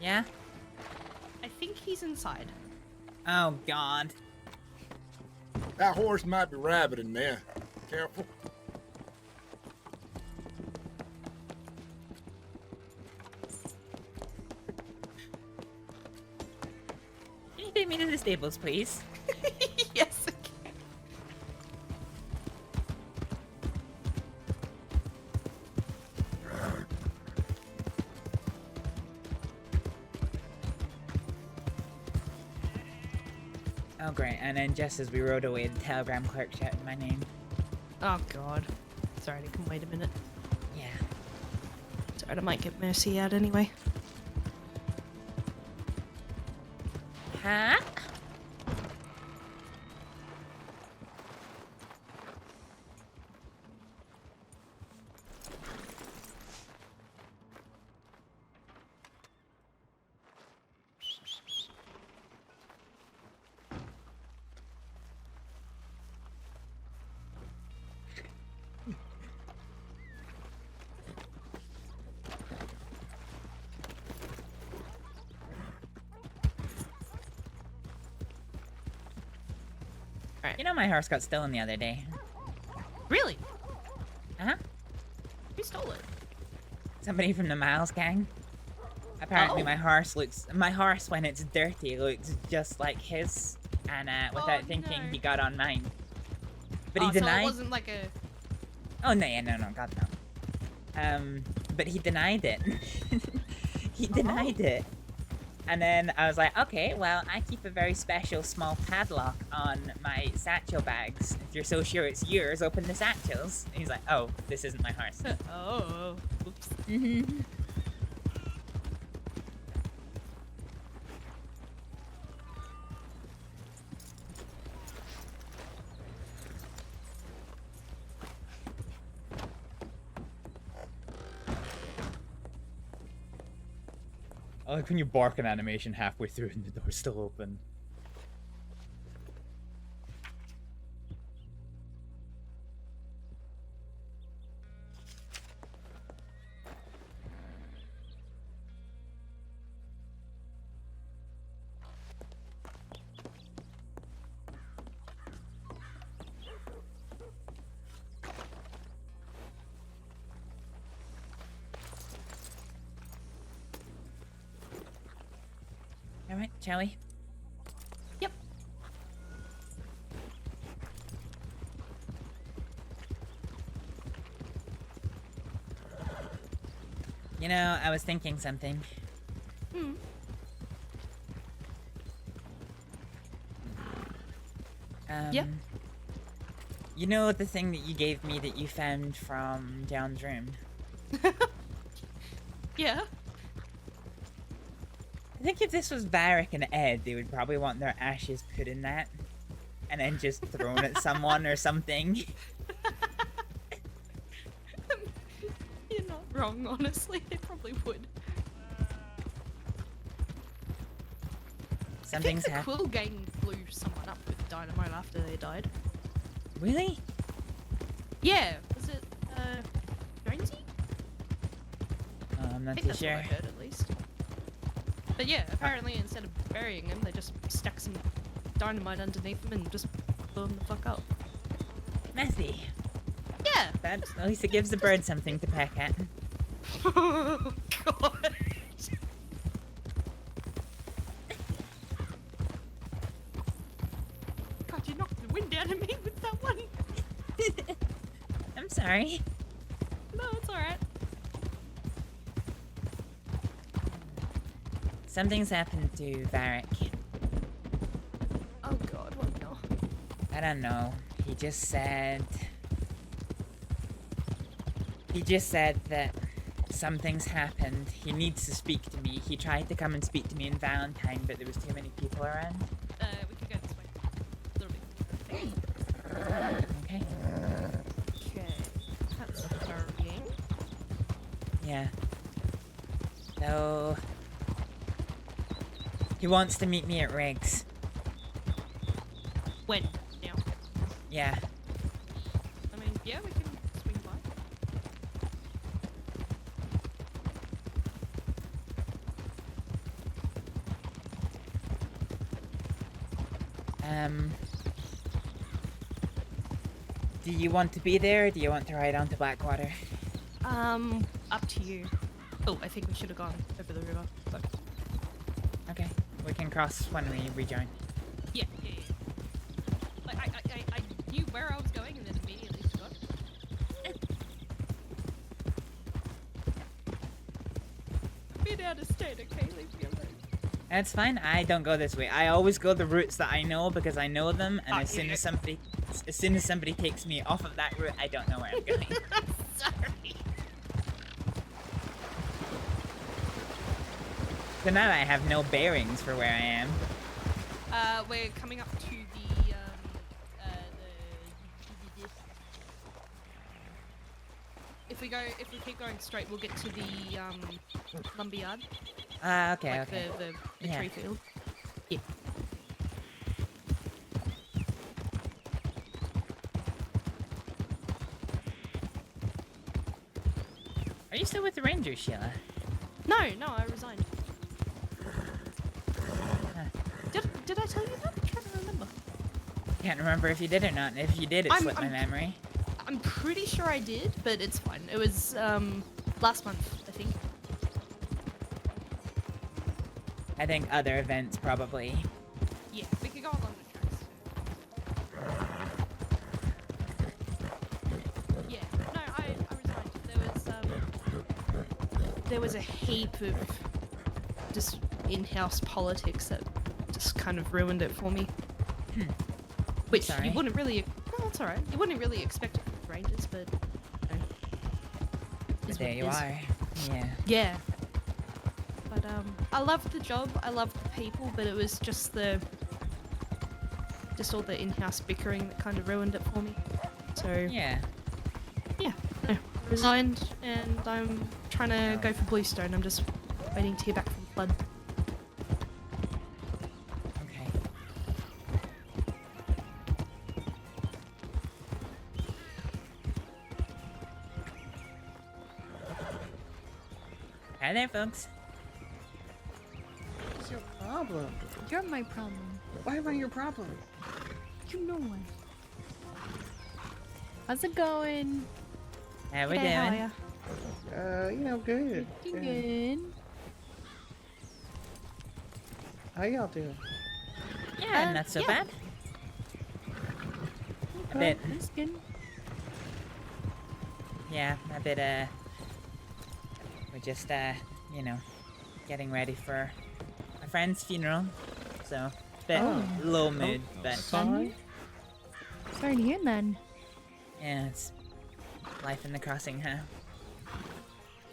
Yeah? I think he's inside. Oh god. That horse might be rabid in there. Careful. Can you take me to the stables, please? Yes. Oh great, and then just as we rode away, the telegram clerk shouted my name. Oh god. Sorry, I can wait a minute. Yeah. Sorry, I might get Mercy out anyway. Huh? You know my horse got stolen the other day. Really? Uh-huh. Who stole it? Somebody from the Miles gang. Apparently my horse when it's dirty looks just like his, and without thinking he got on mine. But he denied. So it wasn't like a... Oh no, god no. But he denied it. He denied it. And then I was like, okay, well, I keep a very special small padlock on my satchel bags. If you're so sure it's yours, open the satchels. And he's like, oh, this isn't my horse. Oh, oops. Mm-hmm. I like when you bark an animation halfway through and the door's still open. Alright, shall we? Yep. You know, I was thinking something. Hmm. Yep. You know the thing that you gave me that you found from John's room? Yeah. I think if this was Varric and Ed, they would probably want their ashes put in that. And then just thrown at someone or something. You're not wrong, honestly. They probably would. Something's I think the Quill gang blew someone up with dynamite after they died. Really? Yeah. Was it, Jonesy? I'm not I think too that's sure. what I heard, at least. But yeah, apparently instead of burying him, they just stuck some dynamite underneath him and just blew him the fuck up. Messy. Yeah. At least it gives the bird something to peck at. Oh, God. God, you knocked the wind out of me with that one. I'm sorry. No, it's alright. Something's happened to Varric. Oh God, what now? I don't know. He just said that something's happened. He needs to speak to me. He tried to come and speak to me in Valentine, but there was too many people around. We could go this way. Okay. Okay. That's worrying. Yeah. So he wants to meet me at Riggs. When? Now? Yeah. I mean, yeah, we can swing by. Do you want to be there, or do you want to ride on to Blackwater? Up to you. Oh, I think we should have gone over the river. But... Okay. We can cross when we rejoin. Yeah. Like, I knew where I was going and then immediately forgot. I've been out of state, okay? Leave me alone. That's fine. I don't go this way. I always go the routes that I know because I know them, and as soon as somebody takes me off of that route, I don't know where I'm going. Sorry. So now I have no bearings for where I am. We're coming up to the if we keep going straight, we'll get to the lumberyard. Okay, like okay. The tree field. Yeah. Are you still with the Rangers, Sheila? No, I resigned. Did I tell you that? I'm trying to remember. Can't remember if you did or not. And if you did, it slipped my memory. I'm pretty sure I did, but it's fine. It was last month, I think. I think other events probably. Yeah, we could go along the tracks. Yeah, no, I resigned. There was a heap of just in-house politics that just kind of ruined it for me. Which you wouldn't really. No, it's alright. You wouldn't really expect it from the Rangers, but. You know, But there you are. Yeah. Yeah. But I loved the job. I loved the people, but it was just all the in-house bickering that kind of ruined it for me. So. Yeah. Yeah. No, resigned, and I'm trying to go for Bluestone. I'm just waiting to hear back from Flood. Okay. Hi there, folks. What's your problem? You're my problem. Why am I your problem? You know what? How's it going? How we Hey, how doing? are ya? Good. Pretty good. How y'all doing? Yeah, not so bad. A bit. That's good. Yeah, a bit, we're just, you know, getting ready for a friend's funeral. So, a bit low mood, but... Sorry. Sorry to hear that. Yeah, it's life in the crossing, huh?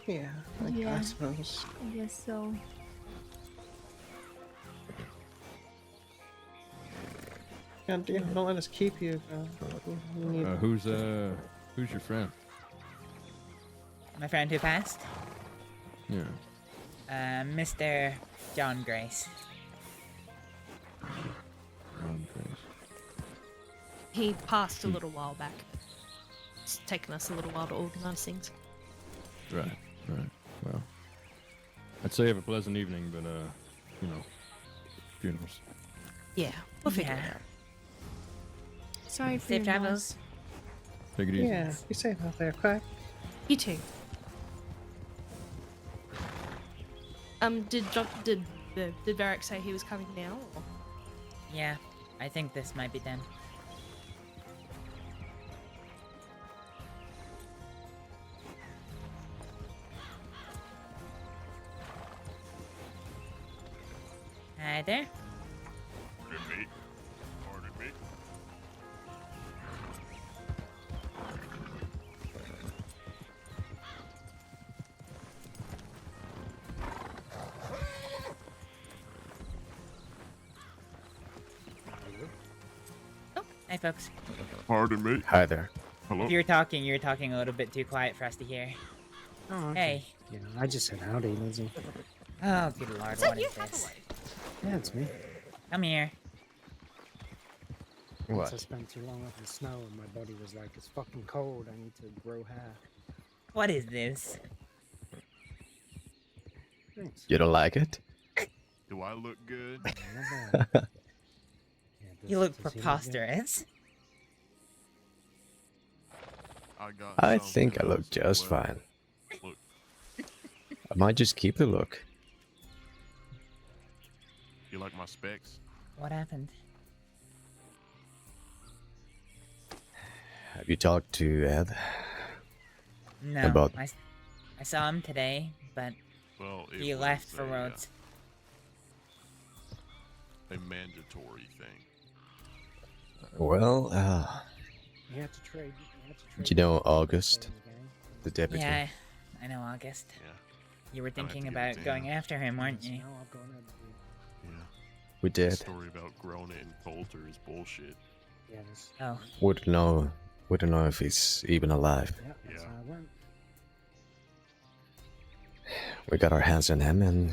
Yeah, I suppose. I guess so. God damn, don't let us keep you. We need- Who's your friend? My friend who passed? Yeah. Mr. John Grace. He passed a little while back. It's taken us a little while to organise things. Right. Well, I'd say have a pleasant evening, but you know, funerals. Yeah, we'll figure it out. Sorry for Safe your travels. loss. Take it easy. Yeah, be safe out there, okay? You too. Did Varric say he was coming now? Or? Yeah, I think this might be them. Hi there. Pardon me. Pardon me. Hi, folks. Pardon me. Hi there. Hello. If you're talking a little bit too quiet for us to hear. Oh, okay. Hey. Yeah, I just said howdy, Lizzie. Oh, good lord, what is this? Yeah, it's me. Come here. Once I spent too long up in the snow and my body was like, it's fucking cold, I need to grow hair. What is this? Thanks. You don't like it? Do I look good? You look preposterous. I think I look just fine. Look. I might just keep the look. You like my specs? What happened? Have you talked to Ed? No, About... I saw him today, but Well, it he was left for Rhodes. A mandatory thing. Well, You had to trade. do you know August, the deputy? Yeah, I know August. Yeah. You were I'd have to thinking get about it going down. after him, weren't you? Yeah. We The did. story about Grona and Coulter is bullshit. Yeah, Oh. Wouldn't know if he's even alive. Yeah. We got our hands on him, and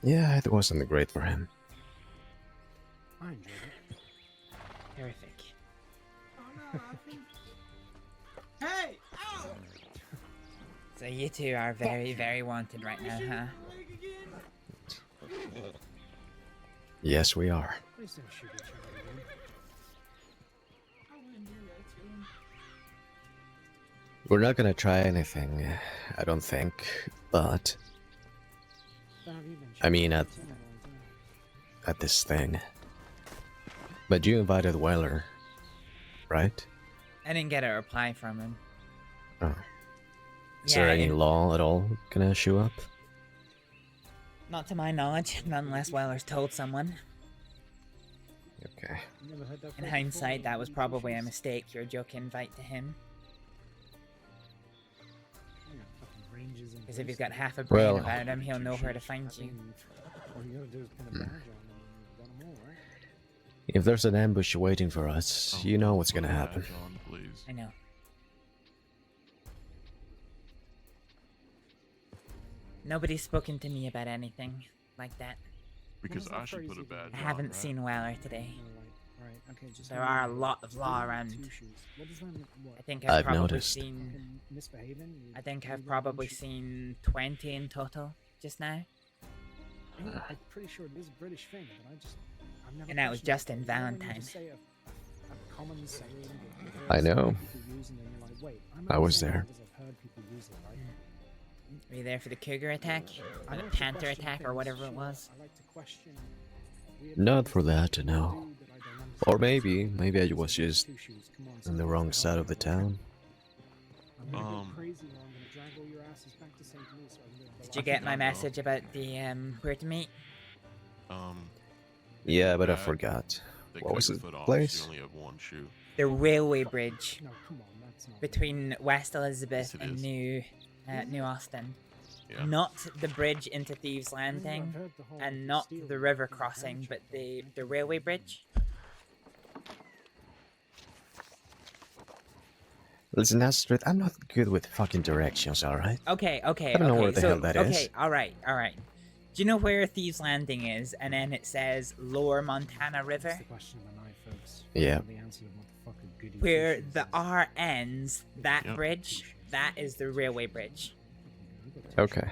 yeah, it wasn't great for him. I enjoyed it. Terrific. Hey! So you two are very, very wanted right now, huh? Yes, we are. Please don't shoot each other again. We're not gonna try anything, I don't think, but I mean at this thing. But you invited Weller, right? I didn't get a reply from him. Oh. Is there any law at all gonna show up? Not to my knowledge, not unless Weller's told someone. Okay. In hindsight, that was probably a mistake, your joke invite to him. Because if he's got half a brain Well- about him, he'll know where to find you. All you gotta do is pin a badge on them and you've done them all, right? If there's an ambush waiting for us, you know what's gonna happen. John, please. I know. Nobody's spoken to me about anything like that. Because I should put a badge I on, haven't right? seen Weller today. Right, okay, just There are a lot of law around. What does that mean? What? I think I've I've probably noticed. seen. Misbehaving? I think I've probably seen 20 in total just now. I'm pretty sure it is a British thing, but I've never And that was questioned just it. in You know when you Valentine. just say a common saying that I know. people use and then you're like, wait, I'm I was saying there. because I've heard people use it, right? Were you there for the cougar attack? Or the panther attack, or whatever it was? Not for that, no. Or maybe I was just on the wrong side of the town. Did you get my message about the where to meet? Yeah, but I forgot. What was the place? The railway bridge between West Elizabeth and New Austin. Yeah. Not the bridge into Thieves Landing, and not the river crossing, but the railway bridge. Listen, Astrид, I'm not good with fucking directions, alright? Okay. I don't know where the hell that is. Okay, alright. Do you know where Thieves Landing is? And then it says Lower Montana River. Yeah. Where the R ends, that bridge, that is the railway bridge. Okay.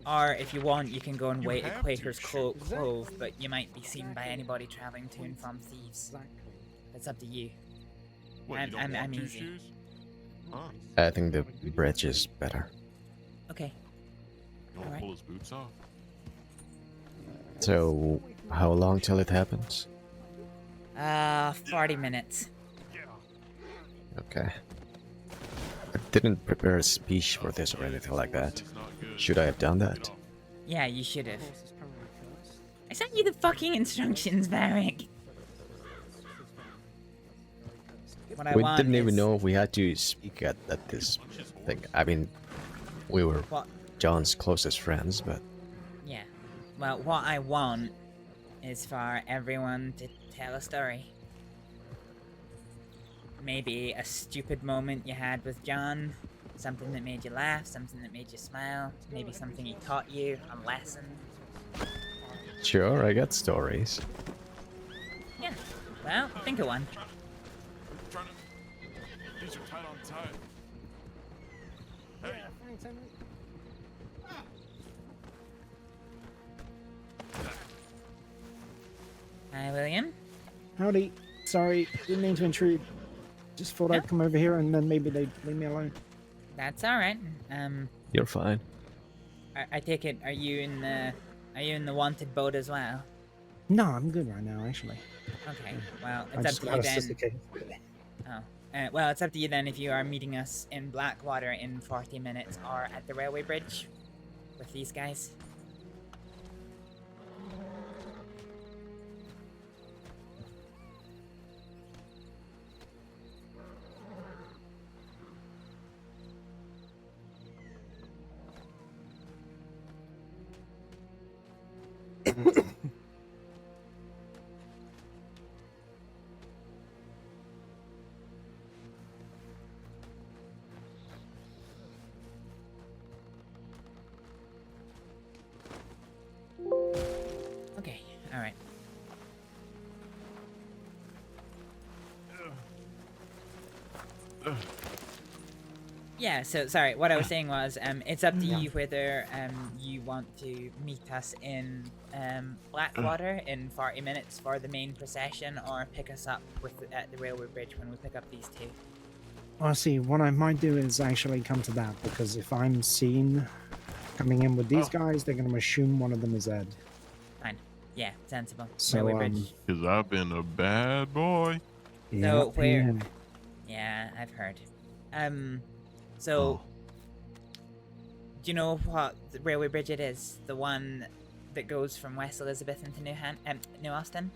Or if you want, you can go and wait at Quaker's Cove, but you might be seen by anybody traveling to and from Thieves. That's up to you. I'm easy. I think the bridge is better. Okay. You want to pull his boots off? So, how long till it happens? 40 minutes. Okay. I didn't prepare a speech for this or anything like that. Should I have done that? Yeah, you should have. I sent you the fucking instructions, Varric. We didn't even know if we had to speak at this thing. I mean, we were John's closest friends, but... Yeah. Well, what I want is for everyone to tell a story. Maybe a stupid moment you had with John, something that made you laugh, something that made you smile, maybe something he taught you, a lesson. Sure, I got stories. Yeah. Well, think of one. These are tight on tight. Hey. Hi, William. Howdy. Sorry, didn't mean to intrude. Just thought I'd come over here and then maybe they'd leave me alone. That's all right. You're fine. I take it. Are you in the wanted boat as well? No, I'm good right now, actually. Okay. Well, it's up to you then. Oh. Well, it's up to you then if you are meeting us in Blackwater in 40 minutes or at the railway bridge with these guys. Okay, alright. Yeah, so sorry, what I was saying was, it's up to you whether you want to meet us in Blackwater in 40 minutes for the main procession, or pick us up at the railway bridge when we pick up these two. Well, see, what I might do is actually come to that, because if I'm seen coming in with these guys, they're going to assume one of them is Ed. Fine. Yeah, sensible. So, railway bridge. Because I've been a bad boy. So, where... Yeah, I've heard. So, do you know what the railway bridge it is? The one that goes from West Elizabeth into New Austin?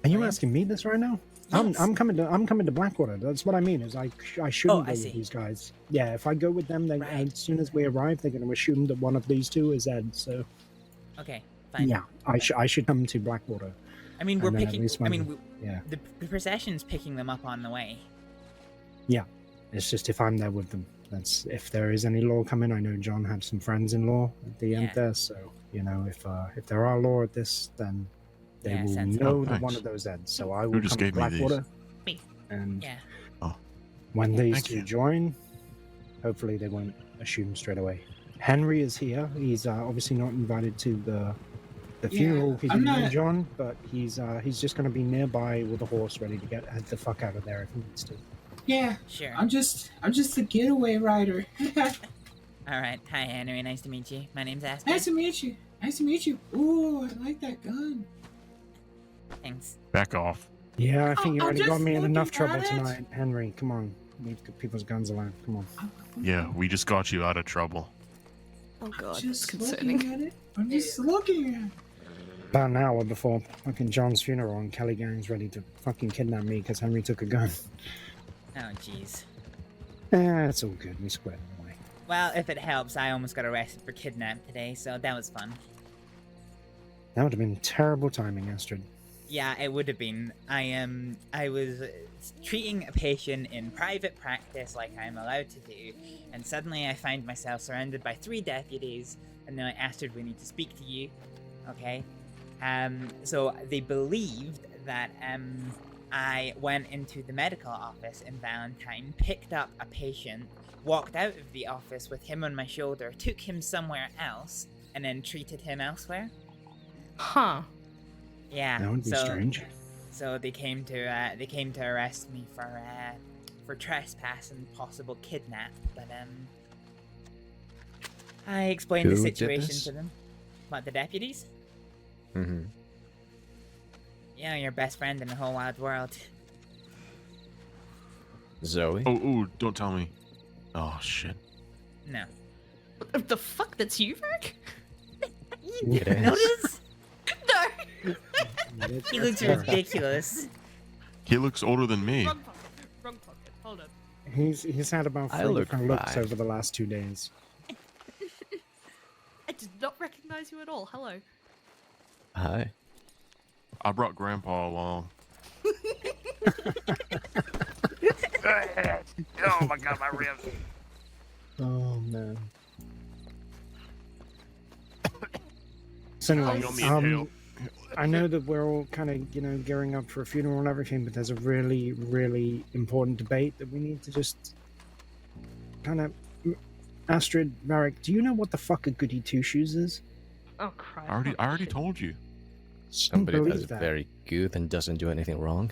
Are you asking me this right now? Yes. I'm coming to Blackwater. That's what I mean. Is I shouldn't go with these guys. Yeah, if I go with them, then as soon as we arrive, they're going to assume that one of these two is Ed. So. Okay, fine. Yeah, I should come to Blackwater. I mean, we're picking. Yeah. The procession's picking them up on the way. Yeah, it's just if I'm there with them. That's if there is any law coming. I know John had some friends in law at the end there, so you know if there are law at this, then they will know that one of those ends. So I will come to Blackwater, and when these two join, hopefully they won't assume straight away. Henry is here. He's obviously not invited to the The Yeah, funeral he's I'm in not- John, but he's just going to be nearby with a horse ready to head the fuck out of there if he needs to. Yeah. Sure. I'm just the getaway rider. All right. Hi, Henry. Nice to meet you. My name's Astrid. Nice to meet you. Nice to meet you. Ooh, I like that gun. Thanks. Back off. Yeah, I think you I'm already got just me in enough looking trouble at it. tonight, Henry. Come on, leave people's guns alone. Come on. Yeah, we just got you out of trouble. Oh god, that's Just concerning. looking at it. I'm just looking at it. About an hour before fucking John's funeral, and Kelly Gang's ready to fucking kidnap me because Henry took a gun. Oh, jeez. It's all good. We squared it away. Well, if it helps, I almost got arrested for kidnap today, so that was fun. That would have been terrible timing, Astrid. Yeah, it would have been. I was treating a patient in private practice like I'm allowed to do, and suddenly I find myself surrounded by 3 deputies, and they're like, Astrid, we need to speak to you. Okay? So they believed that, I went into the medical office in Valentine, picked up a patient, walked out of the office with him on my shoulder, took him somewhere else, and then treated him elsewhere. Huh. Yeah. That would be strange. So they came to arrest me for trespass and possible kidnap, but I explained the Who did situation this? to them. What, the deputies? Mm-hmm. Yeah, your best friend in the whole wide world. Zoe? Oh, ooh, don't tell me. Oh, shit. No. What the fuck? That's you, Rick? You didn't notice? No. He looks ridiculous. He looks older than me. Wrong pocket. Wrong pocket. Hold on. He's had about I 3 look different looks fine. over the last 2 days. I did not recognize you at all. Hello. Hi. I brought Grandpa along. Oh my god, my ribs. Oh man. So anyway, You want me inhale? I know that we're all kind of, gearing up for a funeral and everything, but there's a really, really important debate that we need to just kind of. Astrid, Marek, do you know what the fuck a goody two shoes is? Oh Christ. I already told you. Somebody believe that's that. very good and doesn't do anything wrong.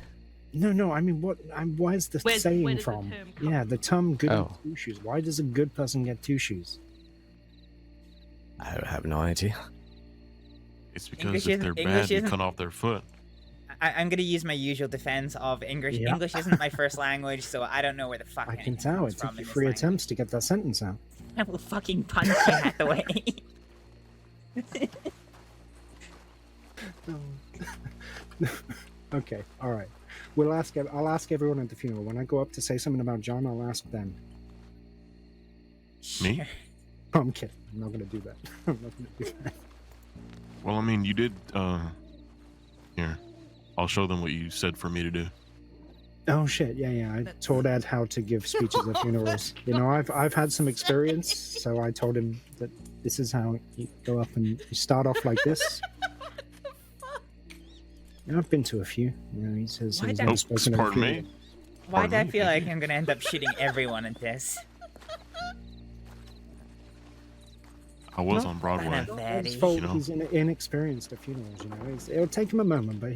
No, I mean, why is the Where saying does the from? term come Yeah, the term goody Oh. two shoes. Why does a good person get 2 shoes? I have no idea. It's because English if they're isn't- bad, English you isn't- cut off their foot. I'm gonna use my usual defense of English. Yeah. English isn't my first language, so I don't know where the fuck I can anything tell. comes It took from you in this 3 language. attempts to get that sentence out. I will fucking punch you at the way. Okay, all right. I'll ask everyone at the funeral. When I go up to say something about John, I'll ask them. Me? Oh, I'm kidding. I'm not gonna do that. I'm not gonna do that. Well, I mean, you did. Here, I'll show them what you said for me to do. Oh shit! Yeah. I told Ed how to give speeches at funerals. I've had some experience, so I told him that this is how you go up and you start off like this. I've been to a few. He says Why he's don't- never spoken at a Pardon me? funeral. Why do I feel like I'm gonna end up shooting everyone at this? I was No, on Broadway. It's his fault. You know? He's inexperienced at funerals. It'll take him a moment, but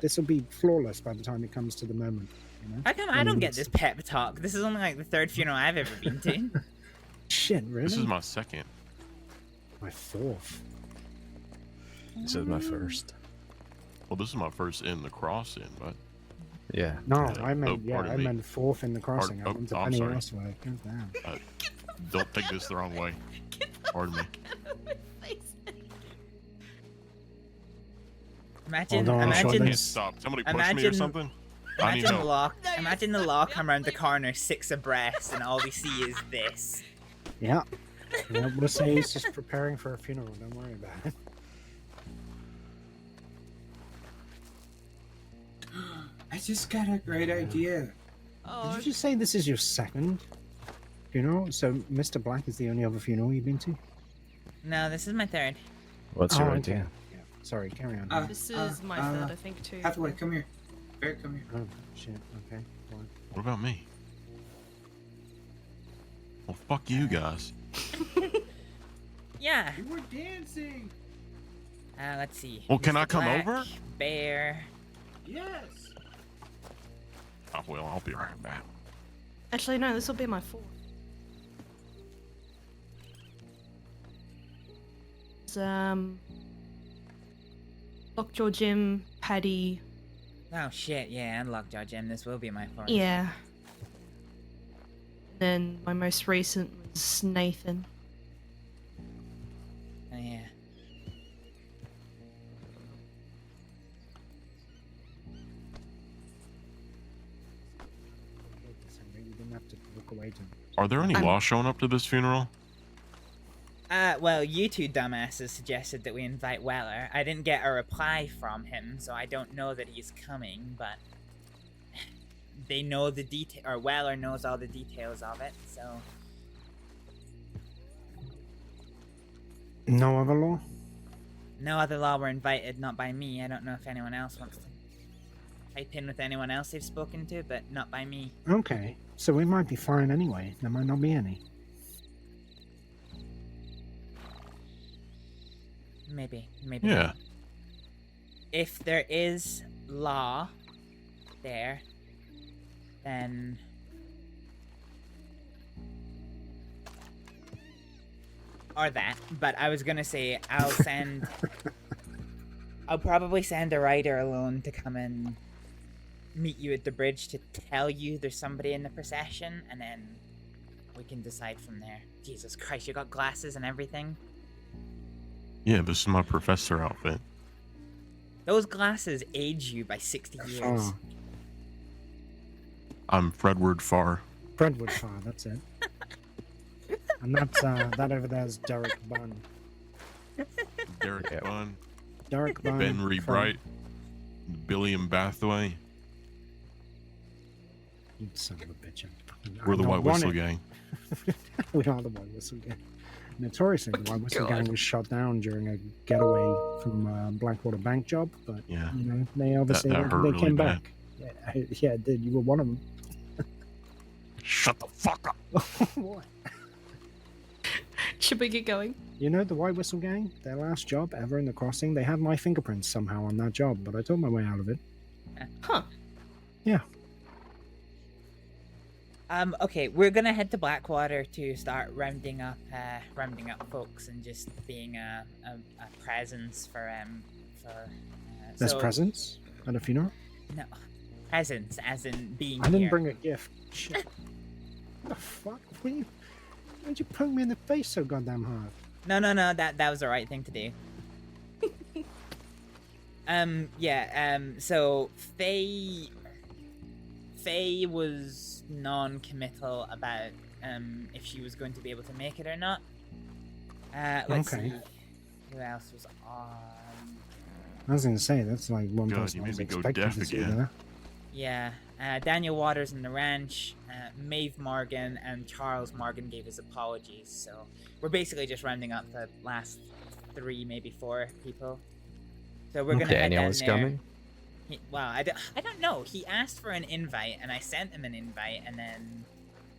this will be flawless by the time it comes to the moment. How come I don't get this pep talk? This is only like the 3rd funeral I've ever been to. Shit, really? This is my 2nd. My 4th. This is my first. Well, this is my first in the crossing, but Yeah. No, Yeah, I meant pardon me. 4th in the crossing. I went to I'm Penny sorry. Raceway. God damn. Don't take this the wrong way. Pardon me. Imagine, Hold on, imagine, Please stop. Somebody push me or something. I need Imagine the help. law. Imagine the law come around the corner 6 abreast, and all we see is this. Yeah. We'll say he's just preparing for a funeral. Don't worry about it. I just got a great idea. Did you just say this is your 2nd funeral? So Mr. Black is the only other funeral you've been to? No, this is my 3rd. What's your okay. idea? Yeah. Sorry, carry on. This is my 3rd, I think, too. Hathaway, come here. Barrett, come here. Oh, shit. Okay. Go on. What about me? Well, fuck you guys. Yeah. You were dancing. Let's see. Well, can Mr. I come Black, over? Bear. Yes. Oh, well, I'll be right back. Actually, no, this will be my 4th. Lockjaw Jim, Paddy. Oh shit, yeah, and Lockjaw Jim. This will be my 4th. Yeah. Then my most recent was Nathan. Oh yeah. Are there any law showing up to this funeral? Well, you two dumbasses suggested that we invite Weller. I didn't get a reply from him, so I don't know that he's coming, but they know the detail, or Weller knows all the details of it, so. No other law? No other law were invited, not by me. I don't know if anyone else wants to type in with anyone else they've spoken to, but not by me. Okay, so we might be fine anyway. There might not be any. Maybe. Yeah. Not. If there is law there, then or that. But I was gonna say I'll probably send a rider alone to come and meet you at the bridge to tell you there's somebody in the procession, and then we can decide from there. Jesus Christ, you got glasses and everything? Yeah, this is my professor outfit. Those glasses age you by 60 years. Oh. I'm Fredward Farr. Fredward Farr, that's it. And that's, that over there is Derek Bunn. Derek Bunn. Derek Bunn. Ben Rebright. Billiam Bathway. You son of a bitch. We're the White Whistle Gang. We are the White Whistle Gang. Notoriously, the White Whistle Gang was shot down during a getaway from Blackwater bank job, but yeah, you know, they obviously that hurt they really came bad. back. Yeah, it did. You were one of them. Shut the fuck up. What? Should we get going? You know the White Whistle Gang? Their last job ever in the crossing, they had my fingerprints somehow on that job, but I took my way out of it. Huh. Yeah. Okay, we're gonna head to Blackwater to start rounding up folks and just being a presence for There's so- presents at a funeral? No, presents as in being. I didn't here. bring a gift. Shit. What the fuck? Why'd you poke me in the face so goddamn hard? No, that was the right thing to do. So Faye was non-committal about if she was going to be able to make it or not. Let's Okay. see. Who else was on? I was gonna say, that's like one God, person you I was made me go expecting deaf to see again. there. Yeah, Daniel Waters in the ranch, Maeve Morgan, and Charles Morgan gave his apologies. So we're basically just rounding up the last 3, maybe 4 people. So we're gonna head Daniel down is there. coming? I don't know. He asked for an invite, and I sent him an invite, and then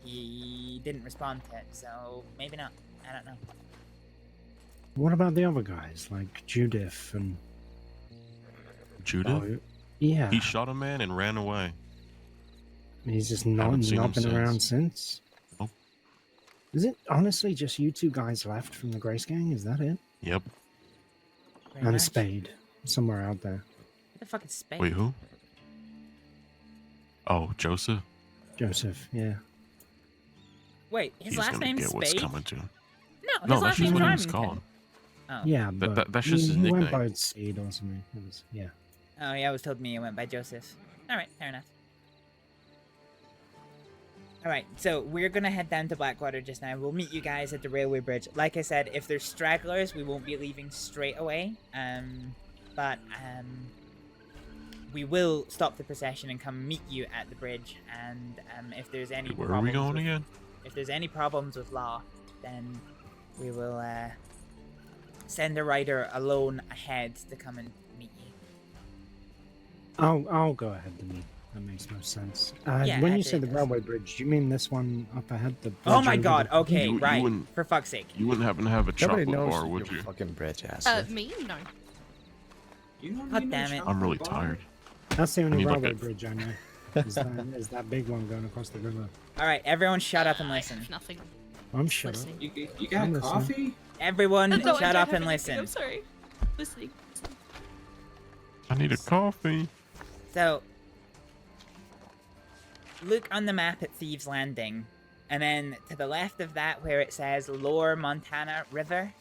he didn't respond to it. So maybe not. I don't know. What about the other guys, like Judith and... Judith? Oh, yeah. He shot a man and ran away. He's just Haven't seen him not been since. around since? Nope. Is it honestly just you 2 guys left from the Grace Gang? Is that it? Yep. Pretty And much. Spade, somewhere out there. What the fuck is Spade? Wait, who? Oh, Joseph? Joseph, yeah. Wait, his He's last gonna name's get what's Spade? coming to him. No, his No, last that's just name's what he was Remington. called. Oh. Yeah, That- but that's just his he went nickname. by Spade or something. It was, yeah. Oh, he always told me he went by Joseph. Alright, fair enough. Alright, so we're gonna head down to Blackwater just now. We'll meet you guys at the railway bridge. Like I said, if there's stragglers, we won't be leaving straight away. But we will stop the procession and come meet you at the bridge. And if there's any Where are we going with- again? If there's any problems with law, then we will send a rider alone ahead to come and meet you. I'll go ahead to meet. That makes no sense. Yeah, when you actually say the it does. railway bridge, do you mean this one up ahead? The Oh bridge my over god, the- okay, You right. wouldn't- For fuck's sake. You wouldn't happen to have a Nobody chocolate knows bar, would your you? fucking bridge ass. Me? No. You don't God need no damn it. chocolate I'm really bar. tired. That's the I only need, like, railway a- bridge I know. Is that big one going across the river? All right, everyone, shut up and listen. Nothing. I'm shut up. Listening. You got I'm listening. coffee? Everyone, No, I shut don't up have and anything, listen. I'm sorry. Listening. I need a coffee. So, look on the map at Thieves Landing, and then to the left of that, where it says Lower Montana River.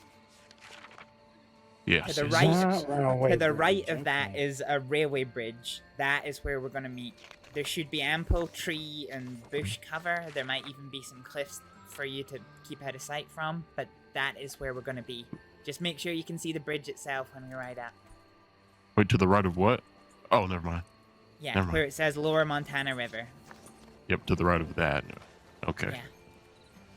Yes. To the yes, right, yes. to the right of that is a railway bridge. That is where we're gonna meet. There should be ample tree and bush cover. There might even be some cliffs for you to keep out of sight from, but that is where we're gonna be. Just make sure you can see the bridge itself when we ride up. Wait, to the right of what? Oh, never mind. Yeah, Never mind. where it says Lower Montana River. Yep, to the right of that. Okay. Yeah.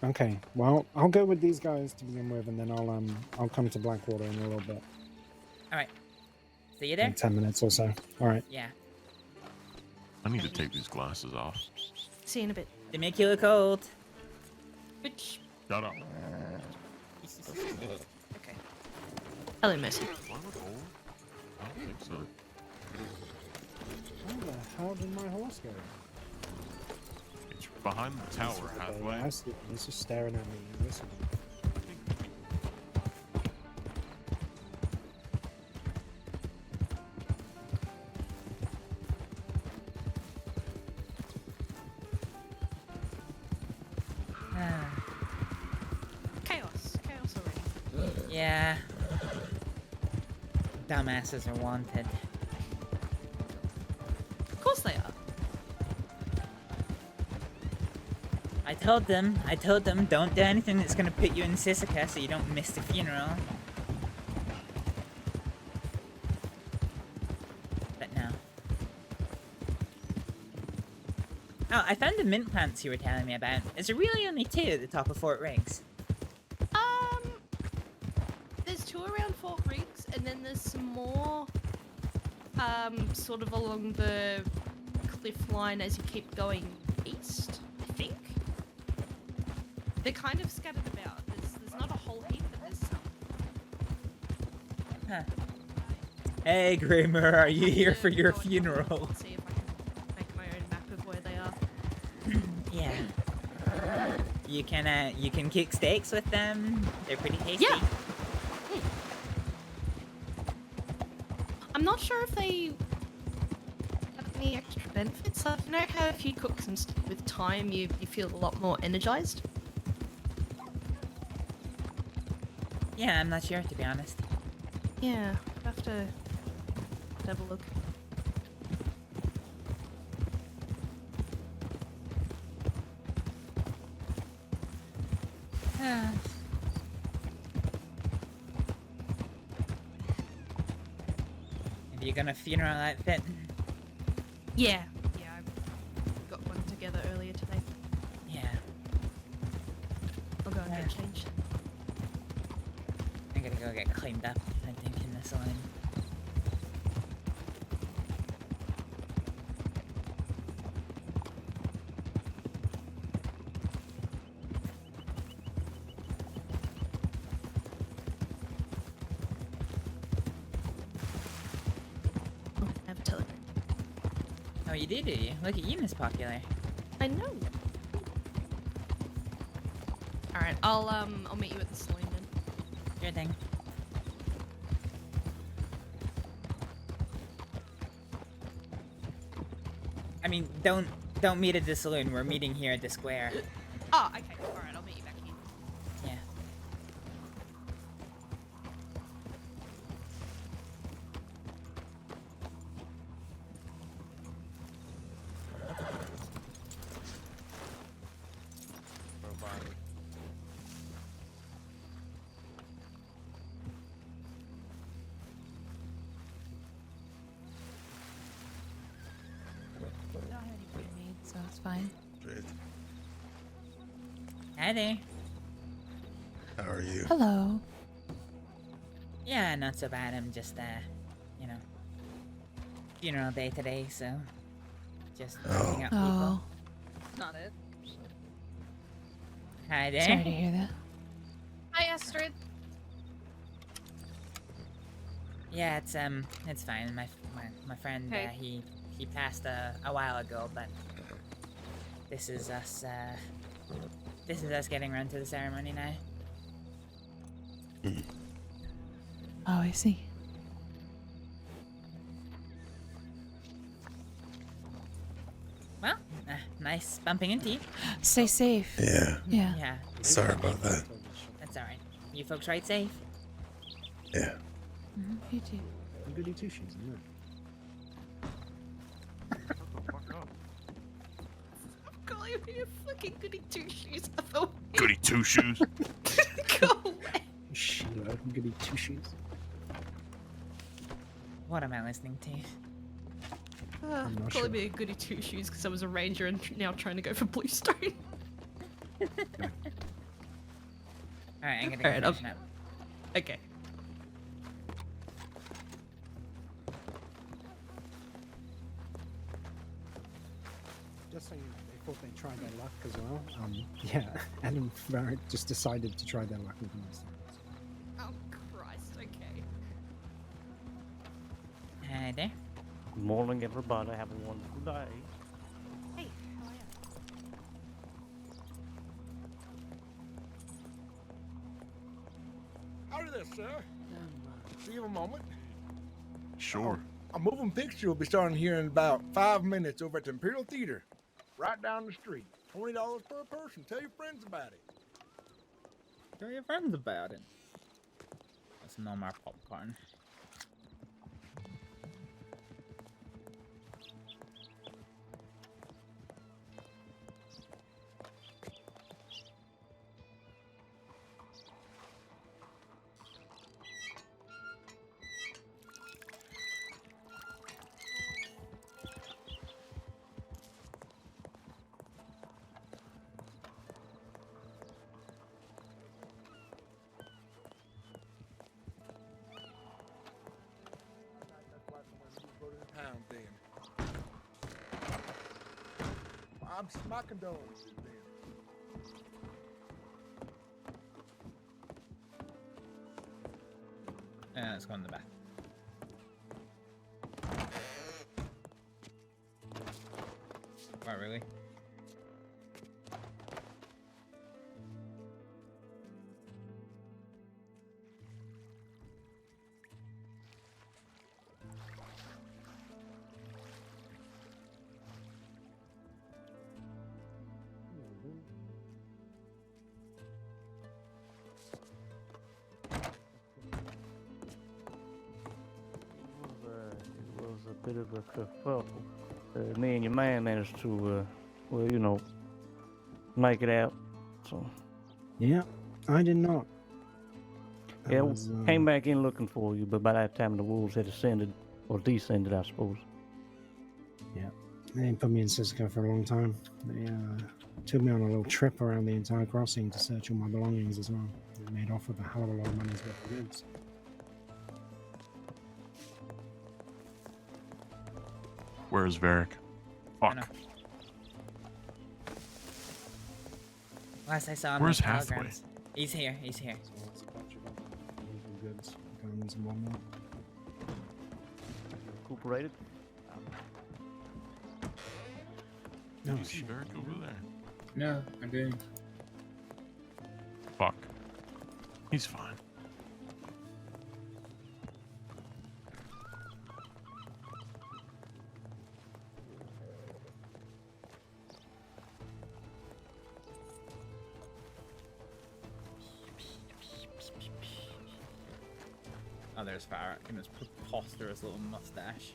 Okay, well, I'll go with these guys to begin with, and then I'll come to Blackwater in a little bit. All right. See you there. In 10 minutes or so. All right. Yeah. I need to take these glasses off. See you in a bit. They make you look old. Which? Shut up. Okay. Hello, Mercy. I don't think so. How the hell did my horse go? It's behind the tower halfway. He's just staring at me and listening. Chaos already. Yeah. Dumbasses are wanted. Of course they are. I told them, don't do anything that's gonna put you in Sisika so you don't miss the funeral. But no. Oh, I found the mint plants you were telling me about. Is there really only 2 at the top of Fort Riggs? There's 2 around Fort Riggs, and then there's some more, sort of along the cliff line as you keep going east, I think. They're kind of scattered about. There's not a whole heap, but there's some. Huh. Hey, Grimmer, are you here for your funeral? See if I can make my own map of where they are. Yeah. You can cook steaks with them. They're pretty tasty. Yeah. I'm not sure if they have any extra benefits. I know how if you cook some stuff with thyme, you feel a lot more energized. Yeah, I'm not sure, to be honest. Yeah, I'd have to have a look. Are you gonna funeral outfit? Yeah, I got one together earlier today. Yeah. I'll go and get changed. I'm gonna go get cleaned up, I think, in the salon. Oh, I have a telegram. Oh, you do you? Look at you, Miss Popular. I know. All right, I'll meet you at the saloon then. Sure thing. I mean, don't meet at the saloon. We're meeting here at the square. Oh, okay. All right, I'll meet you back here. Yeah. I don't have any food made, so it's fine. Great. Hi there. How are you? Hello. Yeah, not so bad. I'm just, you know, funeral day today, so just looking up people. Oh. Not it. Hi there. Sorry to hear that. Hi, Astrid. Yeah, it's fine. My friend, he passed a while ago, but this is us getting around to the ceremony now. Oh, I see. Well, nice bumping into you. Stay safe. Yeah. Yeah. Yeah. Sorry about that. That's alright. You folks ride safe? Yeah. You too. Goody two shoes, isn't it? Calling me a fucking goody two shoes. Goody two shoes. Go away. Sheila, goody two shoes. What am I listening to? I'm not Calling sure. me a goody two shoes because I was a ranger and now trying to go for Bluestone. Alright, I'm gonna Alright, go freshen up. Okay. Just so you know, they thought they tried their luck as well. Yeah, Adam Varric just decided to try their luck with me. Oh Christ, okay. Hi there. Good morning, everybody. Have a wonderful day. Hey, how are you? Howdy there, sir. See you in a moment. Sure. A moving picture will be starting here in about 5 minutes over at the Imperial Theater, right down the street. $20 per person. Tell your friends about it. Tell your friends about it. That's no more popcorn. Pound then. My condolences then. Yeah, let's go in the back. What, really? It was a bit of a kerfuffle. Me and your man managed to, well, you know, make it out. So Yeah, I did not. I yeah, was, came back in looking for you, but by that time the wolves had ascended or descended, I suppose. Yeah, they didn't put me in Cisco for a long time. They took me on a little trip around the entire crossing to search all my belongings as well. They made off with a hell of a lot of money's worth of goods. Where's Varric? Fuck. Last I saw him Where's on Hathaway? holograms. He's here, he's here. Goods, guns, and whatnot. Recuperated. Did you see Varric over there? No, I didn't. Fuck. He's fine. Oh, there's Varric and his preposterous little mustache.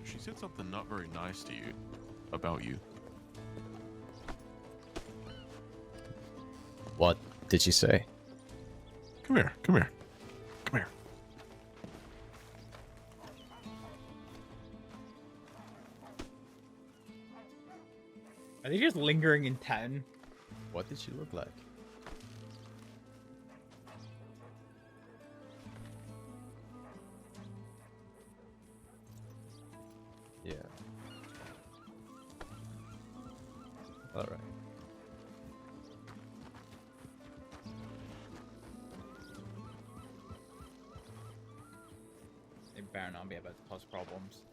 She said something not very nice to you about you. What did she say? Come here, come here, come here. Are they just lingering in town? What did she look like? Yeah. All right. They better not be about to cause problems.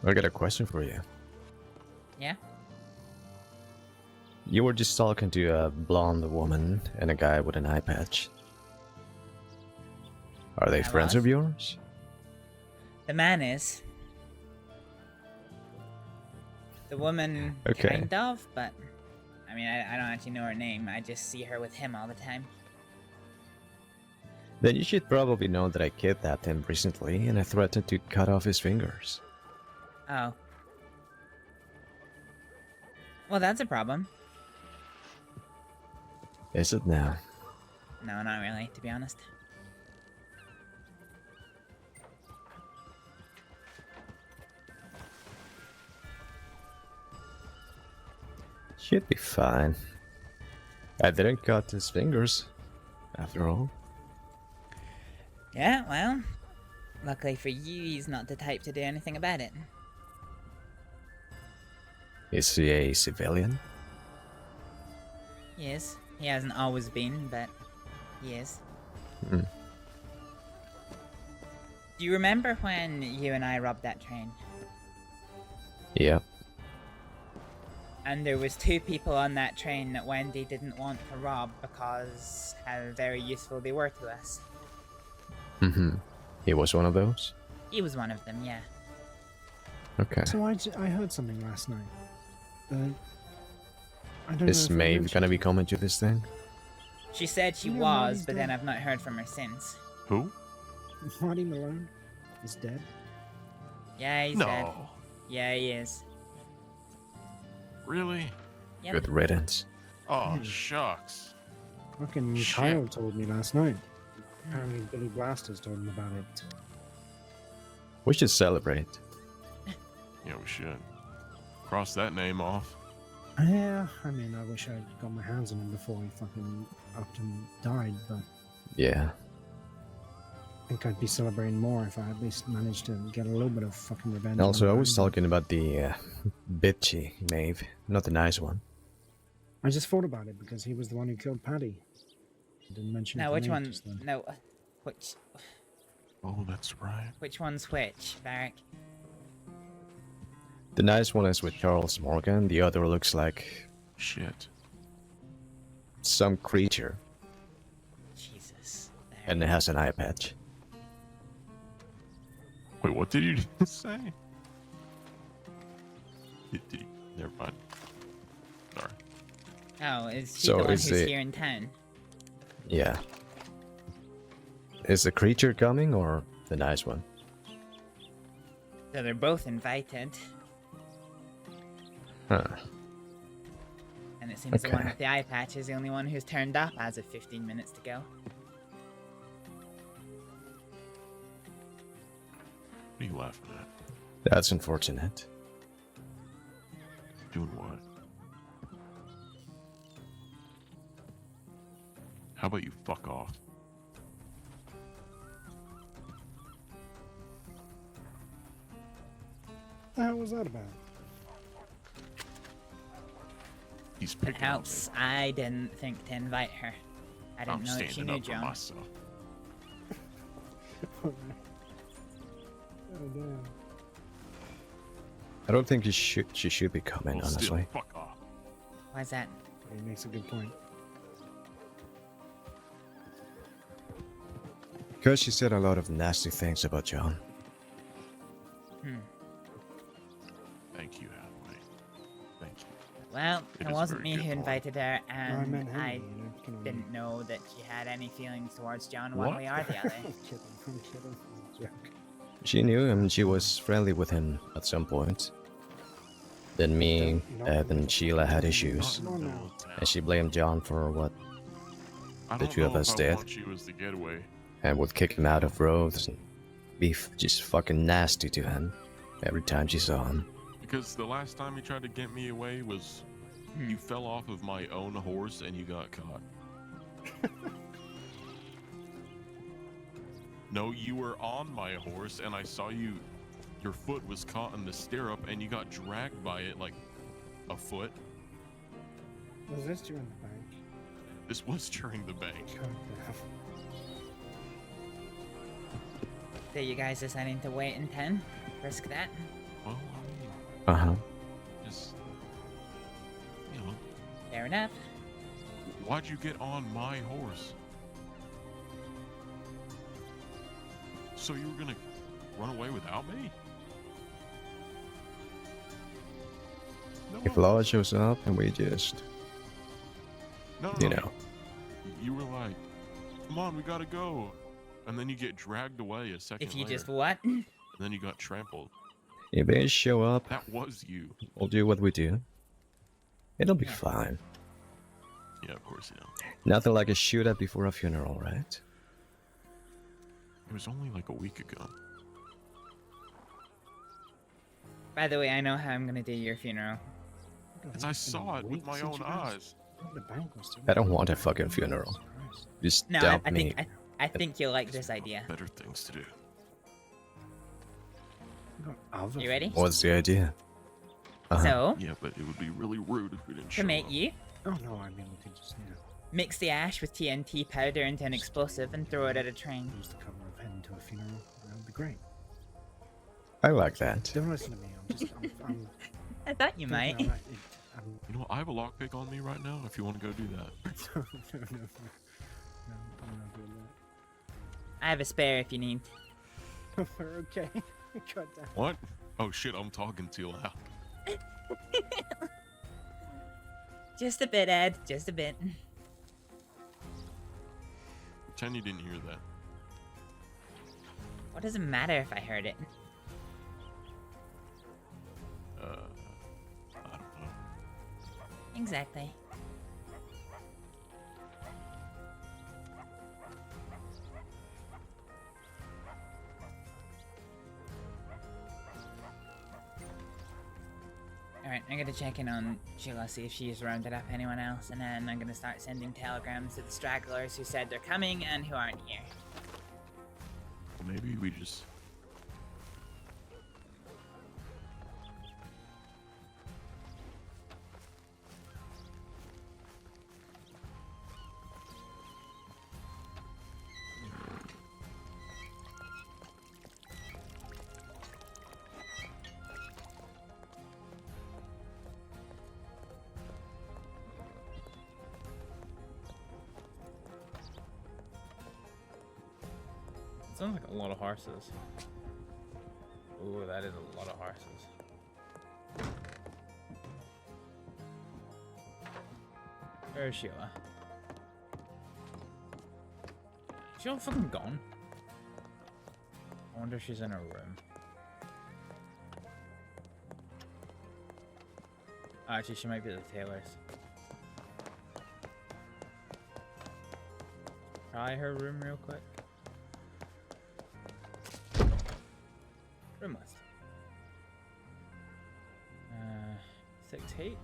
I got a question for you. Yeah? You were just talking to a blonde woman and a guy with an eye patch. Are they I friends was. of yours? The man is. The woman, Okay. kind of, but I mean, I don't actually know her name. I just see her with him all the time. Then you should probably know that I kidnapped him recently and I threatened to cut off his fingers. Oh. Well, that's a problem. Is it now? No, not really, to be honest. Should be fine. I didn't cut his fingers, after all. Yeah, well, luckily for you, he's not the type to do anything about it. Is he a civilian? He is. He hasn't always been, but he is. Hmm. Do you remember when you and I robbed that train? Yeah. And there was 2 people on that train that Wendy didn't want to rob because how very useful they were to us. Mm-hmm. He was one of those? He was one of them, yeah. Okay. So I heard something last night. I don't Is know if Maeve gonna be coming to this thing? She said she You know, was, Marty's but then dead. I've not heard from her since. Who? Marty Malone is dead. Yeah, he's dead. Yeah, he is. Really? Yep. Good riddance. Oh, shucks. Fucking Shit. Kyle told me last night. Apparently Billy Blasters told him about it. We should celebrate. Yeah, we should. Cross that name off. Yeah, I mean, I wish I'd got my hands on him before he fucking upped and died, but Yeah. I think I'd be celebrating more if I at least managed to get a little bit of fucking revenge. And also, on I him. was talking about the bitchy Maeve, not the nice one. I just thought about it because he was the one who killed Paddy. I didn't mention Now, the which name one? just then. No, which? Oh, that's right. Which one's which, Barrack? The nice one is with Charles Morgan, the other looks like... Shit. Some creature. Jesus. And it has an eye patch. Wait, what did you just say? Never mind. Sorry. Oh, is he So the one is who's it- here in town? Yeah. Is the creature coming or the nice one? So they're both invited, Huh. and it seems the one Okay. with the eye patch is the only one who's turned up as of 15 minutes to go. What are you laughing at? That's unfortunate. Doing what? How about you fuck off? What the hell was that about? He's It picking on me. helps. I didn't think to invite her. I didn't I'm know that she standing knew up for John. myself. Oh damn. I don't think she should be coming, Well, still, honestly. fuck off. Why's that? He makes a good point. Because she said a lot of nasty things about John. Thank you, Hathaway. Thank you. Well, It it is wasn't very me good who point. invited her, and meant him, I you know, come on. didn't know that she had any feelings towards John one What? way or the other. I'm kidding. I'm kidding. It's a joke. She knew him, she was friendly with him at some point. Then me, then Sheila had issues. Not in the middle of town. And she blamed John for what I the don't two of know us if did. I want you as the getaway. And would kick him out of roads and be just fucking nasty to him every time she saw him. Because the last time you tried to get me away was you fell off of my own horse and you got caught. No, you were on my horse and I saw you. Your foot was caught in the stirrup and you got dragged by it like a foot. Was this during the bank? This was during the bank. God damn. So you guys deciding to wait in 10? Risk that? Well, I mean, Uh-huh. just, you know, Fair enough. why'd you get on my horse? So you were gonna run away without me? No, If Law shows up and we just, no, you no. know. You were like, come on, we gotta go. And then you get dragged away a second If you later. just what? And then you got trampled. If they show up, That was you. we'll do what we do. It'll be fine. Yeah, of course, yeah. Nothing like a shootout before a funeral, right? It was only like a week ago. By the way, I know how I'm gonna do your funeral. Because I saw it with my own eyes. The bank was doing. I don't want a fucking funeral. Just No, dump I me. think I think you'll like this idea. Better things to do. You ready? What's the idea? Uh-huh. So, Yeah, but it would be really rude if we didn't show to make up. you, Oh no, I mean we could just mix the ash with TNT powder into an explosive and throw it at a train. use the cover of heading to a funeral. That would be great. I like that. Don't listen to me. I'm just. I'm I thought you might. You know, I have a lockpick on me right now if you want to go do that. no, I'm not doing I have a spare if you need. that. We're okay. God damn. What? Oh shit, I'm talking too loud. Just a bit, Ed. Just a bit. Pretend you didn't hear that. What does it matter if I heard it? I don't know. Exactly. Alright, I'm gonna check in on Sheila, see if she's rounded up anyone else, and then I'm gonna start sending telegrams to the stragglers who said they're coming and who aren't here. Well, maybe we just... Sounds like a lot of horses. Ooh, that is a lot of horses. Where's Sheila? Is Sheila fucking gone? I wonder if she's in her room. Oh, actually, she might be at the tailor's. Try her room real quick. Room list. 6H.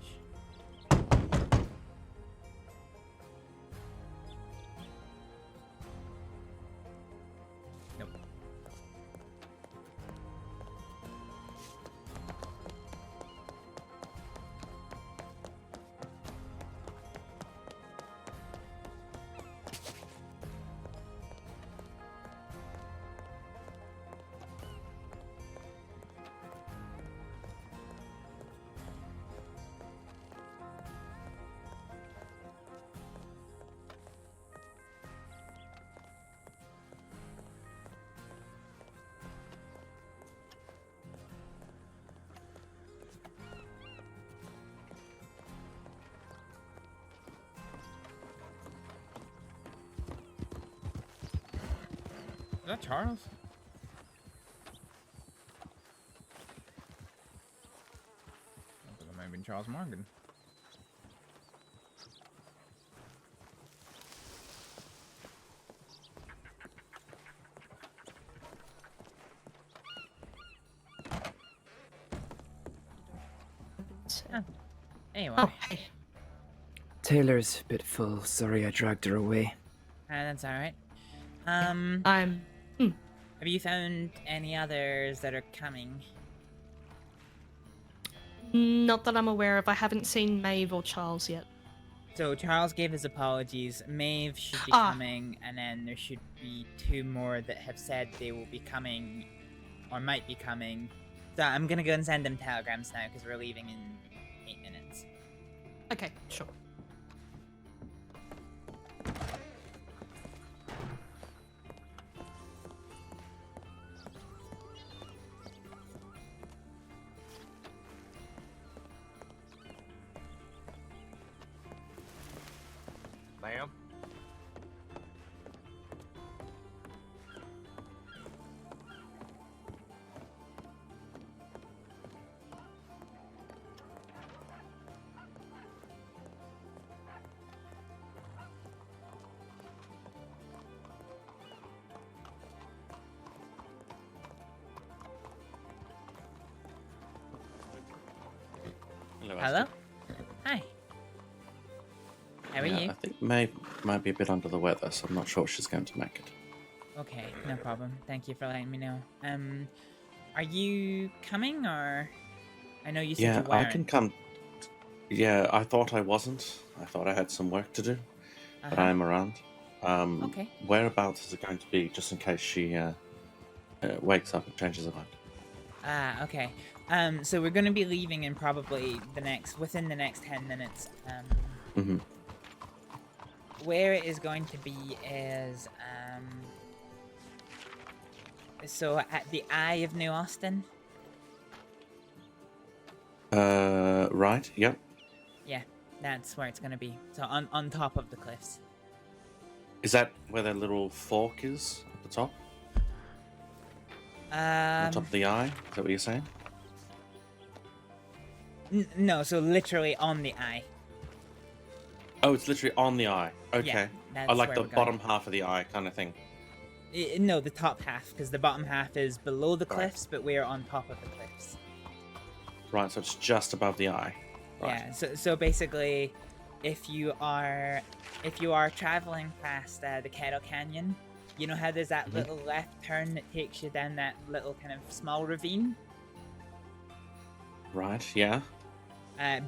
that Charles? I think it might have been Charles Morgan. Oh, anyway. Oh, hey. Taylor's a bit full. Sorry I dragged her away. That's alright. I'm... Have you found any others that are coming? Not that I'm aware of. I haven't seen Maeve or Charles yet. So Charles gave his apologies. Maeve should be coming, and then there should be 2 more that have said they will be coming, or might be coming. So I'm gonna go and send them telegrams now, because we're leaving in 8 minutes. Okay, sure. Ma'am? Hello? Hi. How are you? I think May might be a bit under the weather, so I'm not sure she's going to make it. Okay, no problem. Thank you for letting me know. Are you coming, or... I know you said Yeah, you weren't. I can come. Yeah, I thought I wasn't. I thought I had some work to do, but I'm around. Okay. Whereabouts is it going to be, just in case she wakes up and changes her mind? Okay. So we're gonna be leaving in probably within the next 10 minutes. Mm-hmm. Where it is going to be is, so at the Eye of New Austin. Right, yep. Yeah, that's where it's gonna be. So on top of the cliffs. Is that where that little fork is at the top? On top of the eye? Is that what you're saying? No, so literally on the eye. Oh, it's literally on the eye. Okay. Yeah, that's I like where the we're going. bottom half of the eye kind of thing. No, the top half, because the bottom half is below the cliffs, but we're on top of the cliffs. Right, so it's just above the eye. Right. Yeah. So basically, if you are traveling past the Kettle Canyon, you know how there's that little left turn that takes you down that little kind of small ravine. Right, yeah.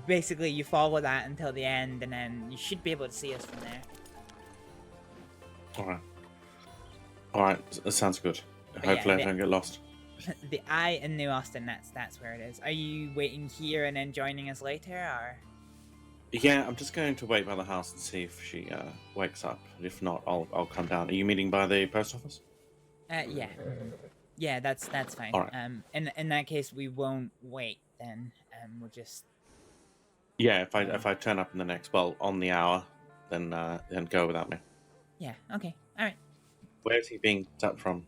Basically, you follow that until the end, and then you should be able to see us from there. Alright. Alright, that sounds good. But Hopefully yeah, I don't get lost. The Eye in New Austin, that's where it is. Are you waiting here and then joining us later, or? Yeah, I'm just going to wait by the house and see if she wakes up. If not, I'll come down. Are you meeting by the post office? Yeah. Yeah, that's fine. All right. In that case, we won't wait then. We'll just... Yeah, if I turn up in the next, on the hour, then go without me. Yeah, okay. Alright. Where is he being tapped from?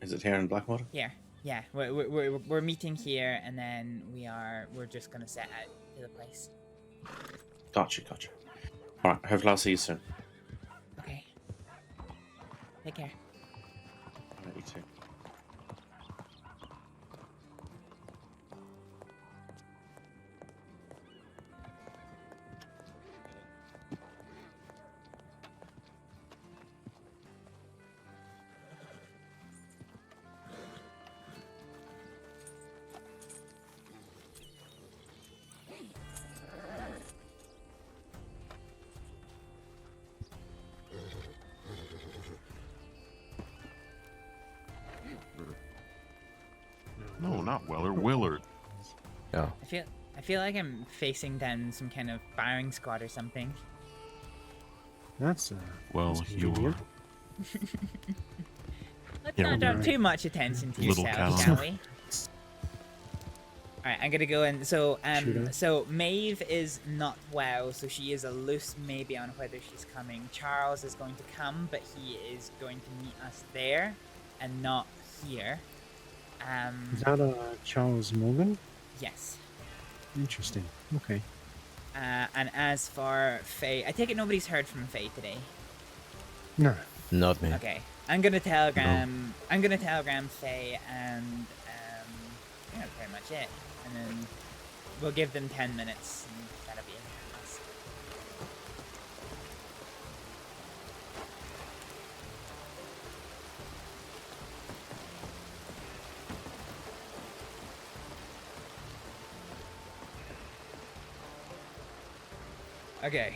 Is it here in Blackwater? Here. Yeah, we're meeting here, and then we're just gonna set out to the place. Gotcha. Alright, hopefully I'll see you soon. Okay. Take care. Alright, you too. No, not Weller. Willard. Oh. I feel like I'm facing down some kind of firing squad or something. That's well, that's you're. convenient. Let's Yeah, not draw we're- too much attention to Little yourself, cow. shall we? Alright, I'm gonna go in. So, Shooter. so Maeve is not well, so she is a loose maybe on whether she's coming. Charles is going to come, but he is going to meet us there. and not here. Is that Charles Morgan? Yes. Interesting. Okay. And as for Faye, I take it nobody's heard from Faye today. No. Not me. Okay. I'm gonna telegram Faye, and yeah, that's pretty much it. And then we'll give them 10 minutes, and that'll be it. Okay.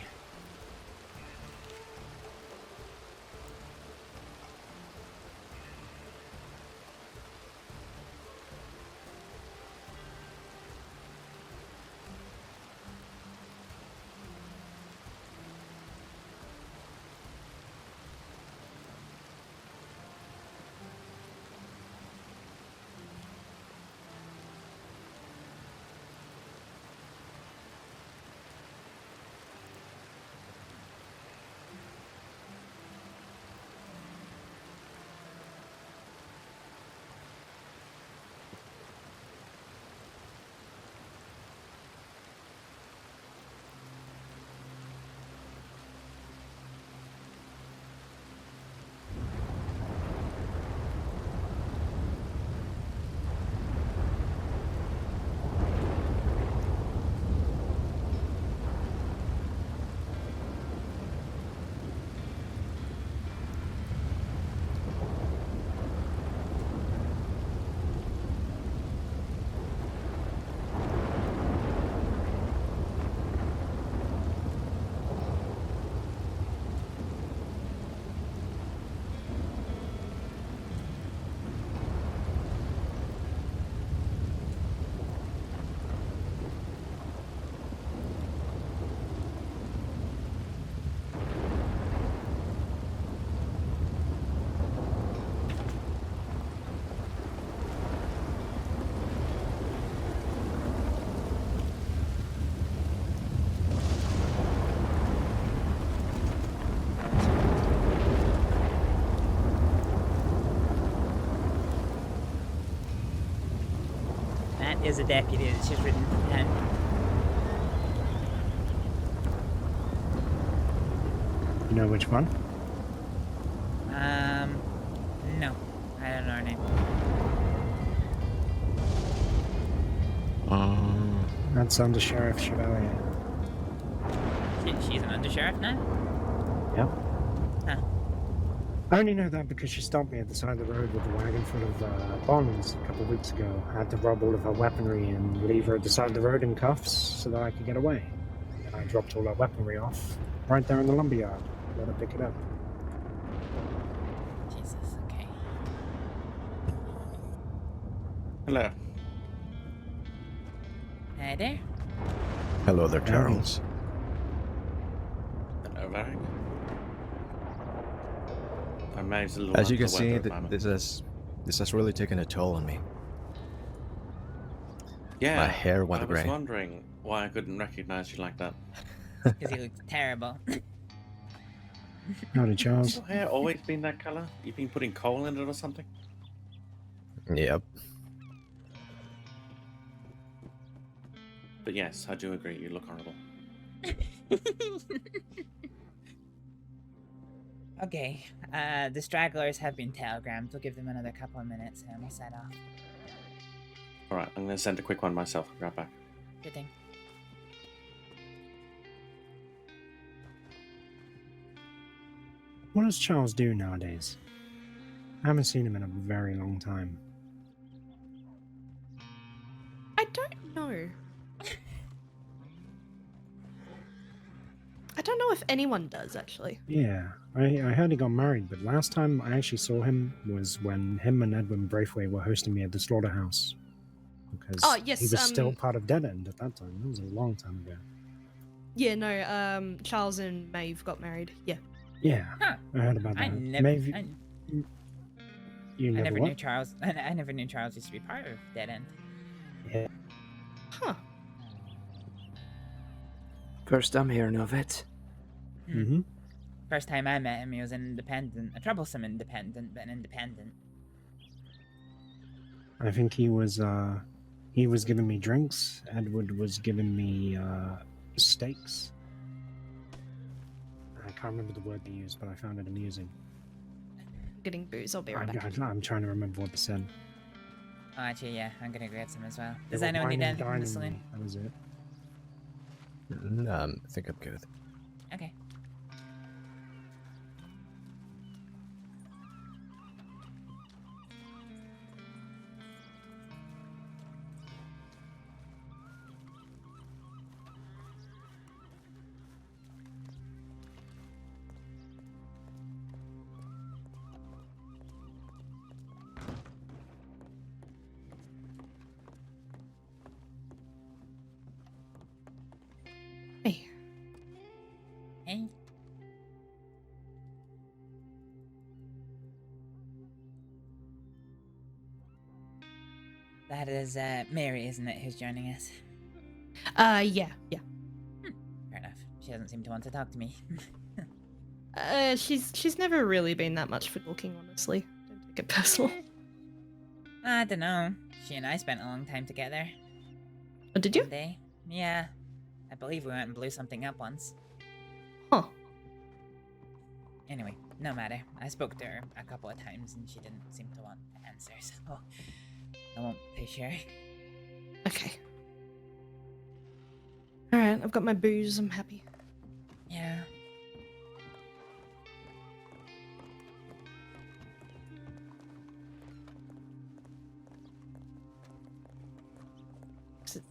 Is a deputy that's just ridden from town. You know which one? No. I don't know her name. That's Under Sheriff Chevalier. She's an undersheriff now? Yep. Huh. I only know that because she stopped me at the side of the road with a wagon full of bonds a couple of weeks ago. I had to rob all of her weaponry and leave her at the side of the road in cuffs so that I could get away. And I dropped all her weaponry off right there in the lumberyard. Let her pick it up. Jesus, okay. Hello. Hi there. Hello there, Charles. Hello, Varric. As you can see, this has really taken a toll on me. Yeah, my hair went grey. I was wondering why I couldn't recognize you like that. Because he looks terrible. Howdy, Charles. Has your hair always been that color? You've been putting coal in it or something? Yep. But yes, I do agree. You look horrible. Okay, the stragglers have been telegrammed. We'll give them another couple of minutes and we'll set off. Alright, I'm going to send a quick one myself. I'll grab back. Good thing. What does Charles do nowadays? I haven't seen him in a very long time. I don't know. I don't know if anyone does, actually. Yeah, I heard he got married, but last time I actually saw him was when him and Edwin Braithwaite were hosting me at the slaughterhouse. Because yes, he was still part of Dead End at that time. That was a long time ago. Yeah, no, Charles and Maeve got married. Yeah. Yeah, Huh. I heard about that. I never, Maeve, I never never what? knew Charles. I never knew Charles used to be part of Dead End. Yeah. Huh. First I'm hearing of it. Mm-hmm. First time I met him, he was an independent, a troublesome independent, but an independent. I think he was giving me drinks. Edward was giving me steaks. I can't remember the word they used, but I found it amusing. Getting booze. I'll be right back. I'm trying to remember what they said. Oh, actually, yeah, I'm gonna grab some as well. They Does were anyone need wine and anything from the dining saloon? me. That was it. I think I'm good. Okay. Hey. Hey. That is Mary, isn't it, who's joining us? Yeah. Fair enough. She doesn't seem to want to talk to me. She's never really been that much for talking, honestly. Don't take it personal. I don't know. She and I spent a long time together. Oh, did you? One day. Yeah. I believe we went and blew something up once. Huh. Anyway, no matter. I spoke to her a couple of times and she didn't seem to want to answer, so I won't push her. Okay. Alright, I've got my booze, I'm happy. Yeah.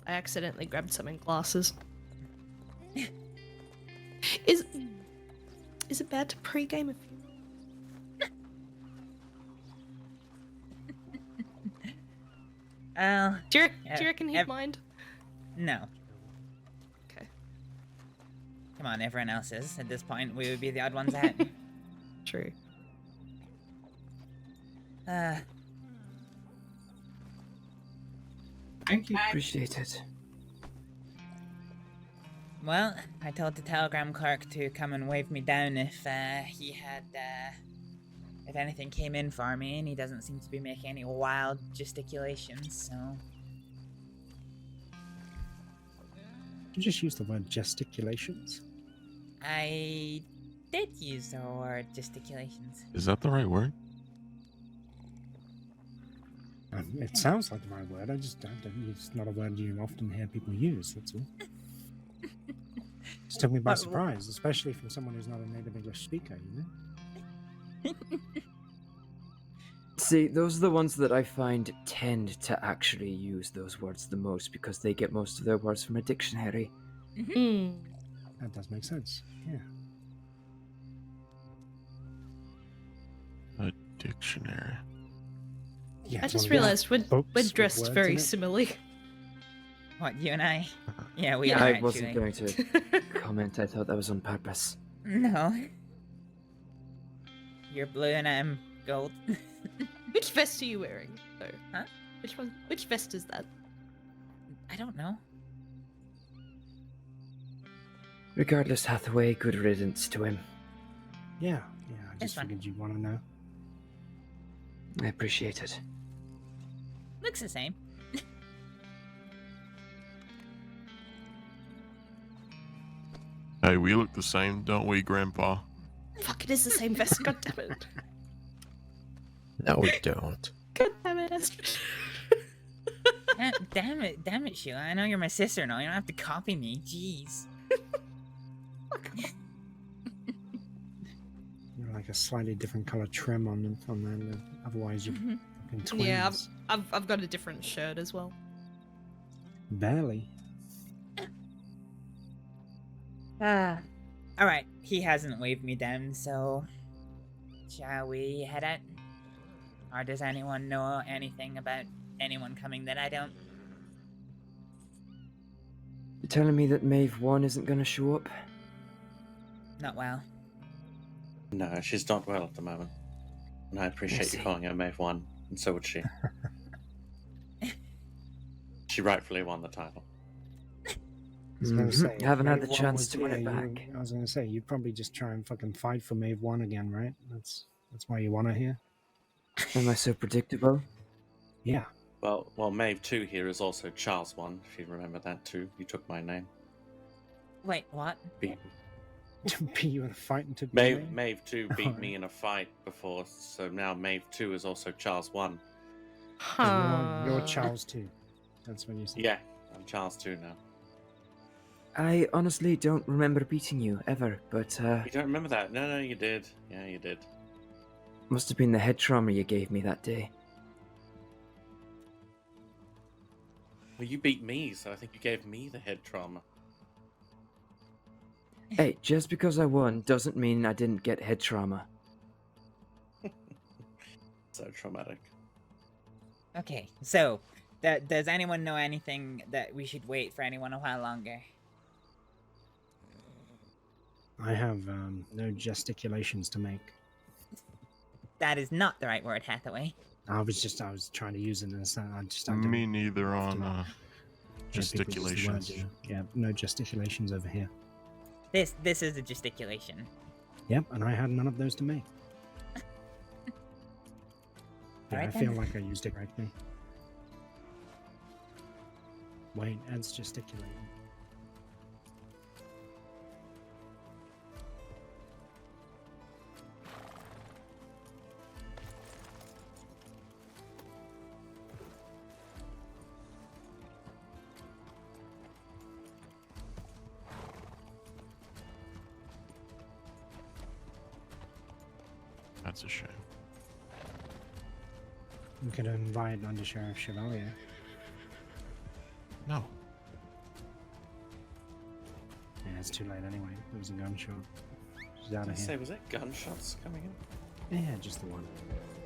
I accidentally grabbed some in glasses. Is it bad to pre-game a few? Do you reckon he'd mind? No. Okay. Come on, everyone else is. At this point, we would be the odd ones out. True. Thank you. Appreciate it. Well, I told the telegram clerk to come and wave me down if he had, if anything came in for me, and he doesn't seem to be making any wild gesticulations, so... You just used the word gesticulations. I did use the word gesticulations. Is that the right word? It sounds like the right word. It's not a word you often hear people use. That's all. Just took me by surprise, especially from someone who's not a native English speaker. You know. See, those are the ones that I find tend to actually use those words the most because they get most of their words from a dictionary. That does make sense. Yeah. A dictionary. Yeah, I just realized we're dressed very similarly. What, you and I? Yeah, we are, I actually. wasn't going to comment. I thought that was on purpose. No. You're blue and I'm gold. Which vest are you wearing, though? Huh? Which one? Which vest is that? I don't know. Regardless, Hathaway, good riddance to him. Yeah. I just figured you'd want to know. I appreciate it. Looks the same. Hey, we look the same, don't we, Grandpa? Fuck, it is the same vest. God damn it. No, we don't. God damn it, Astrид. Damn it, Sheila. I know you're my sister and all. You don't have to copy me. Jeez. You're like a slightly different color trim on that. Otherwise, you're fucking twins. Yeah, I've got a different shirt as well. Barely. Alright, he hasn't waved me down, so... Shall we head out? Or does anyone know anything about anyone coming that I don't? You're telling me that Maeve 1 isn't going to show up? Not well. No, she's not well at the moment. And I appreciate you calling her Maeve 1, and so would she. She rightfully won the title. I was gonna say, Haven't had the Maeve 1 chance was to win it here, back. I was gonna say, you'd probably just try and fucking fight for Maeve 1 again, right? That's why you want her here? Am I so predictable? Yeah, Well, Maeve 2 here is also Charles 1, if you remember that too. You took my name. Wait, what? To be you in a fight and to be Maeve 2 beat me in a fight before, so now Maeve 2 is also Charles 1. You're Charles 2. That's what you said. Yeah, I'm Charles 2 now. I honestly don't remember beating you ever, but You don't remember that? No, you did. Yeah, you did. must have been the head trauma you gave me that day. Well, you beat me, so I think you gave me the head trauma. Hey, just because I won doesn't mean I didn't get head trauma. So traumatic. Okay, so does anyone know anything that we should wait for anyone a while longer? I have no gesticulations to make. That is not the right word, Hathaway. I was trying to use it in a sense. Me neither on gesticulations. Yeah, no gesticulations over here. This is a gesticulation. Yep, and I had none of those to make. Yeah, Alright I feel then. like I used it correctly. Wait, Ed's gesticulating. That's a shame. We could invite Under Sheriff Chevalier. No. Yeah, it's too late anyway. There was a gunshot. She's out of Say, here. was it gunshots coming in? Yeah, just the one.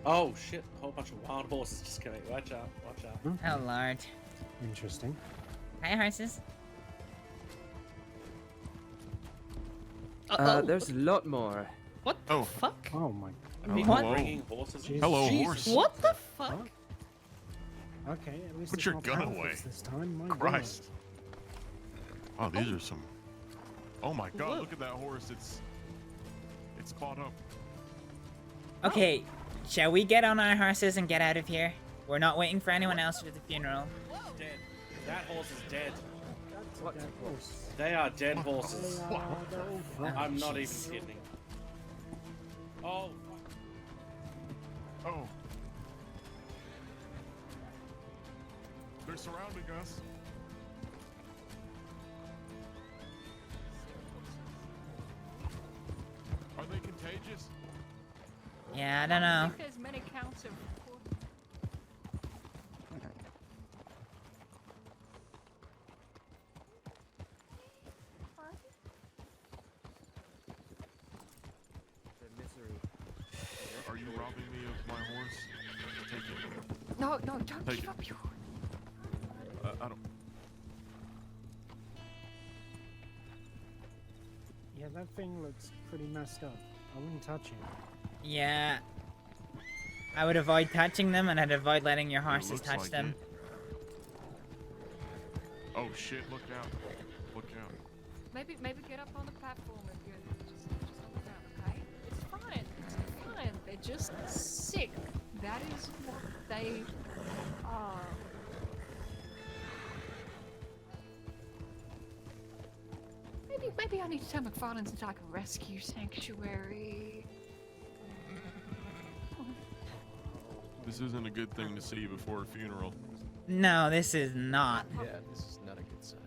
Oh shit, a whole bunch of wild horses just coming. Watch out, watch out. Oh lord. Interesting. Hi, horses. There's a lot more. What the fuck? Oh my People god. bringing horses in? Hello, Jesus, horse. what the fuck? Okay, at least Put it's your not gun Halifax away. this time. My God. Christ. Oh, these are some. Oh my God! Look at that horse. It's caught up. Okay, shall we get on our horses and get out of here? We're not waiting for anyone else for the funeral. Dead. That horse is dead. What? Horse. They are dead horses. Oh, I'm not even jeez. kidding. Oh. Oh. They're surrounding us. Are they contagious? Yeah, I don't know. I think there's many counts of. Are you robbing me of my horse? Take it. No, don't Take give it. up your. I don't. Yeah, that thing looks pretty messed up. I wouldn't touch it. Yeah. I would avoid touching them, and I'd avoid letting your horses looks touch like them. Oh shit! Look out! Look out! Maybe get up on the platform and just look around, okay? It's fine. It's fine. They're just sick. That is what they are. Maybe I need to tell McFarlane's it's like a rescue sanctuary. This isn't a good thing to see before a funeral. No, this is not. Yeah, this is not a good sign.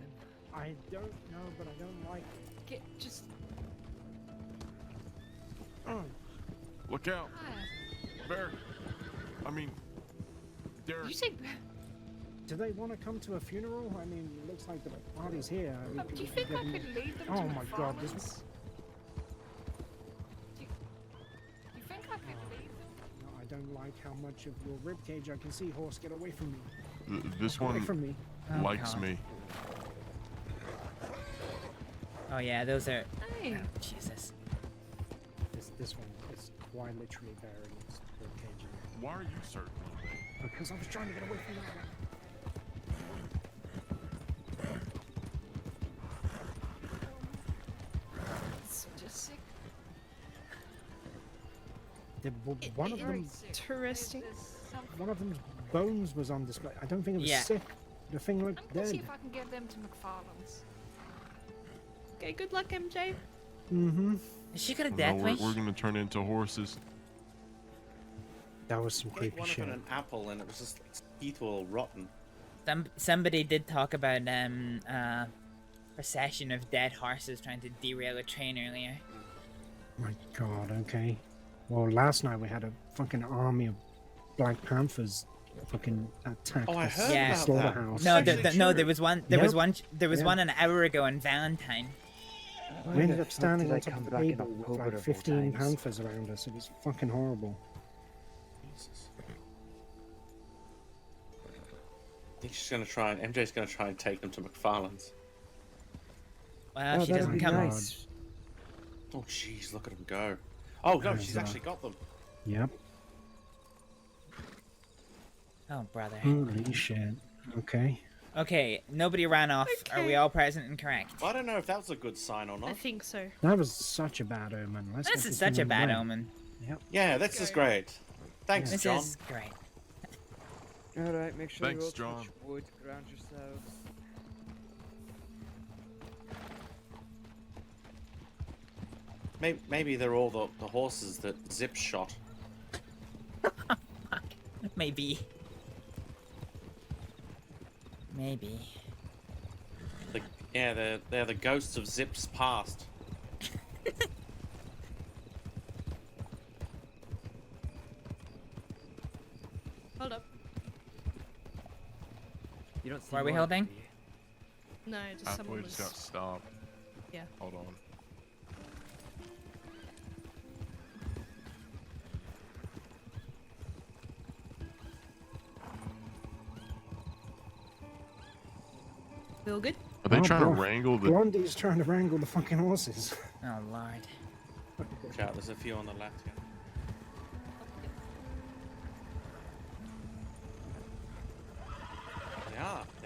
I don't know, but I don't like it. Get just. Look out! Hi. Bear! I mean, Derek. Did you say? Do they want to come to a funeral? I mean, it looks like the party's here. Do you think I could lead them Oh to my god, this McFarlane's? Do you think I could lead them? No, I don't like how much of your ribcage I can see. Horse, get away from me. This Get away one from me. likes God. me. Oh yeah, those are. Hey. Oh, Jesus. This one is quite literally burying its ribcage. Why are you circling me? Because I was trying to get away from that one. It's just sick. One of them. Interesting. one of them's bones was on display. I don't think it was Yeah. sick. The thing looked I'm gonna see dead. if I can get them to McFarland's. Okay, good luck, MJ. Mm-hmm. Is she got a No, death we're wish? gonna turn into horses. That was some Ate creepy one of shit. an apple and it was just its teeth were all rotten. Somebody did talk about procession of dead horses trying to derail a train earlier. My God. Okay. Well, last night we had a fucking army of Black Panthers fucking attack Oh, I the heard Yeah. about slaughterhouse. No, Actually no, true. there was one. There was Yeah. one an hour ago on Valentine. We ended up standing did I on top come of the back in table with October like of all 15 times? panthers around us. It was fucking horrible. I think she's gonna try and MJ's gonna try and take them to McFarland's. Well, Oh, she that'd doesn't be come. nice. Oh jeez, look at them go. Oh no, There's, she's actually got them. Yep. Oh, brother. Holy shit. Okay. Okay, nobody ran off. Are we all present and correct? I don't know if that was a good sign or I not. think so. That was such a bad omen. Let's This get is such a thing bad away. omen. Yep. Yeah, this is great. Thanks, This John. is great. Alright, make sure Thanks, you all John. touch wood, ground yourselves. Maybe they're all the horses that Zip shot. Maybe. Maybe. Yeah, they're the ghosts of Zip's past. Hold up. You don't see Where are we one, holding? do you? No, just Halfway someone just was. got stopped. Yeah. Hold on. We all good? Are they Oh, trying bro. to wrangle the? Blondie's trying to wrangle the fucking horses. Oh lord. Watch out, there's a few on the left here. They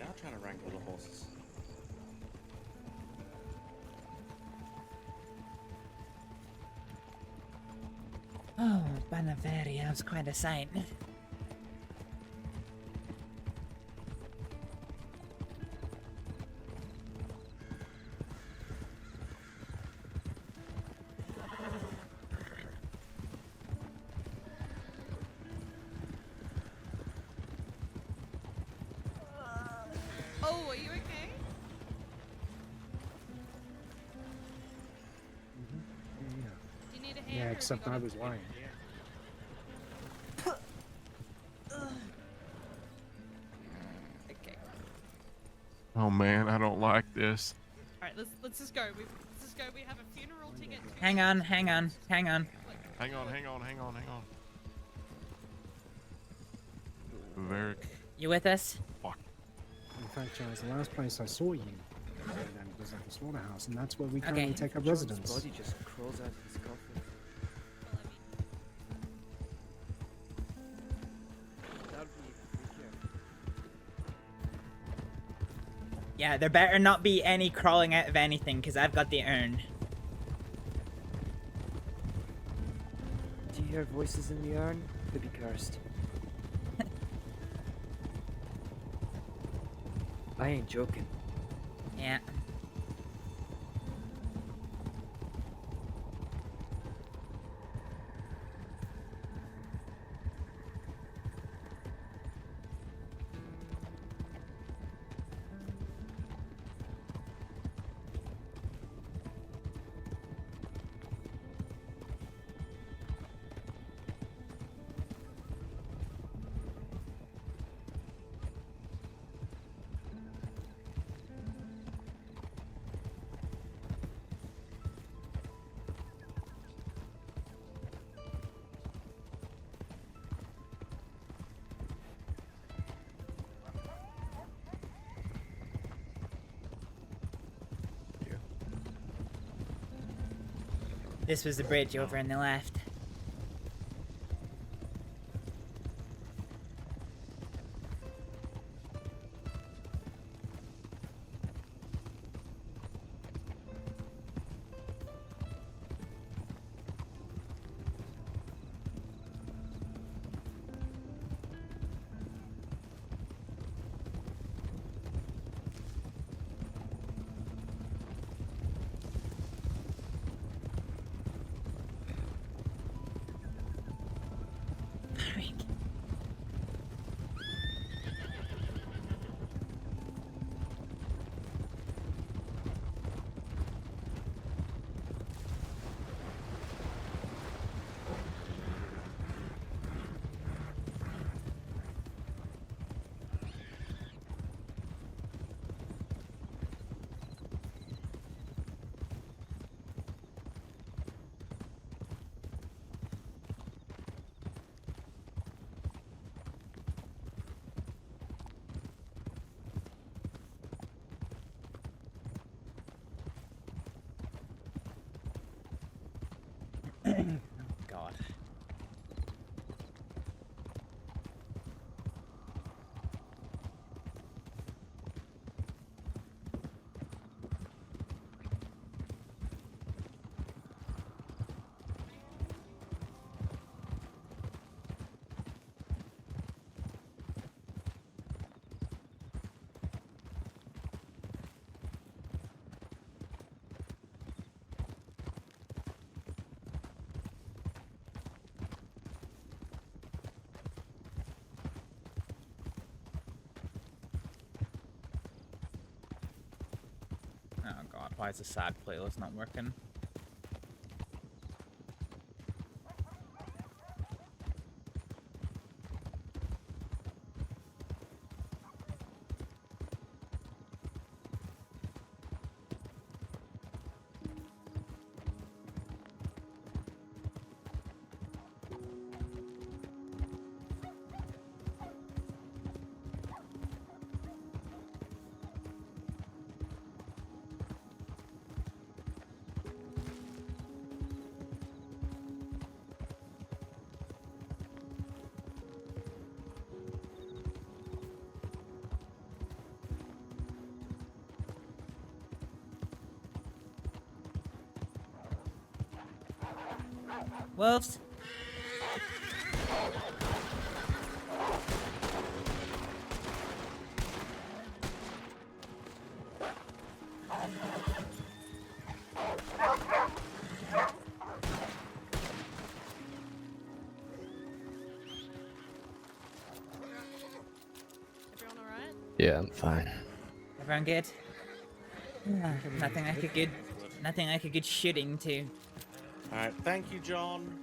are trying to wrangle the horses. Oh, Banaveria, that was quite a sight. Oh, are you okay? Do you need a hand? Yeah, or have except you got I it? was lying. Okay. Oh man, I don't like this. All right, let's just go. Let's just go. We have a funeral to get to. Hang on, hang on, hang on. Hang on. Varric. You with us? Fuck. In fact, Charles, the last place I saw you then was at the slaughterhouse, and that's where we Okay. currently take up John's residence. body just crawls out of his coffin. That'd be careful. Yeah, there better not be any crawling out of anything, because I've got the urn. Do you hear voices in the urn? Could be cursed. I ain't joking. Yeah. This was the bridge over on the left. Alright. Oh, God. Oh God, why is the sad playlist not working? Wolves. Yeah, I'm fine. Everyone good? Nothing like a good, nothing like a good shooting too. Alright, thank you, John.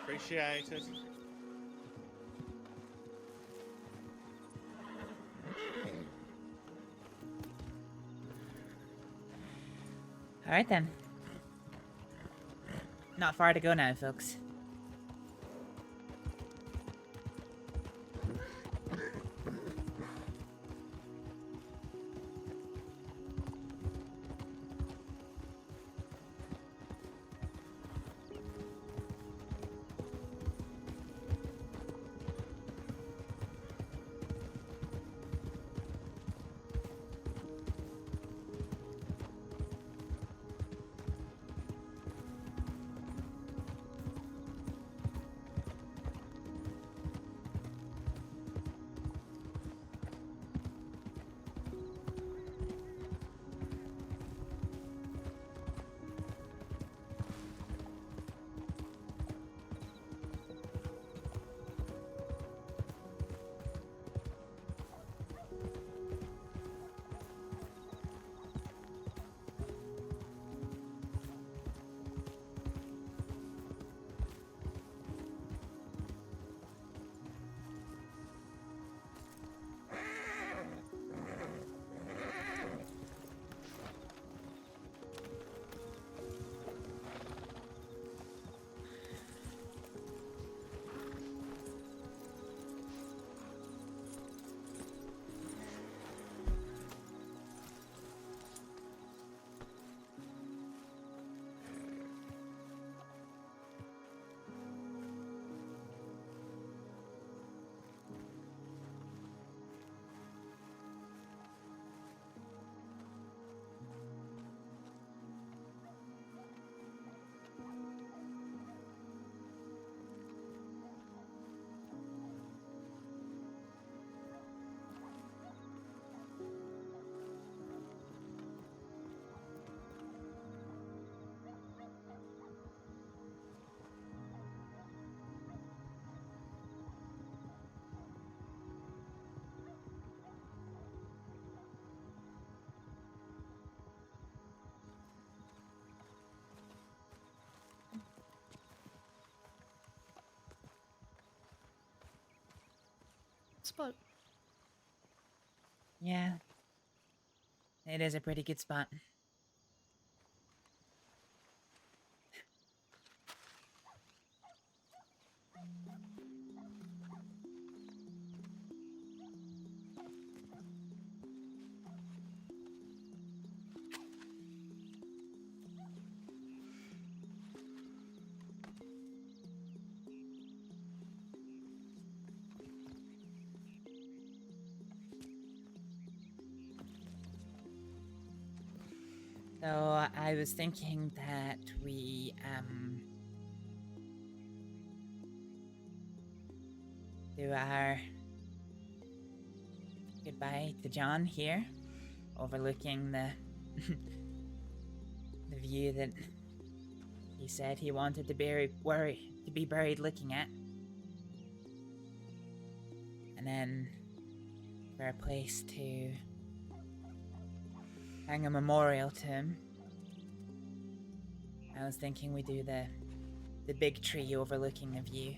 Appreciate it. Alright then. Not far to go now, folks. spot. Yeah. It is a pretty good spot. So I was thinking that we do our goodbye to John here, overlooking the the view that he said he wanted to be buried looking at, and then for a place to hang a memorial to him. I was thinking we do the big tree overlooking the view.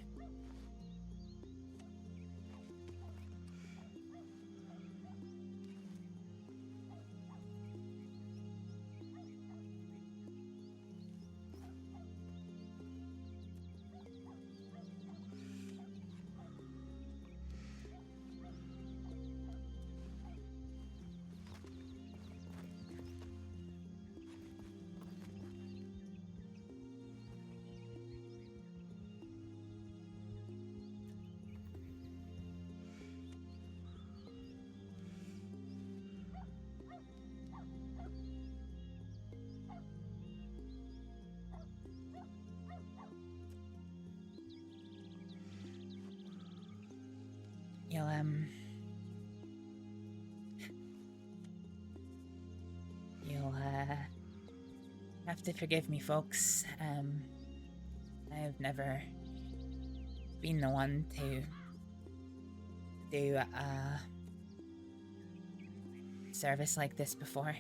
You'll have to forgive me, folks. I've never been the one to do a service like this before,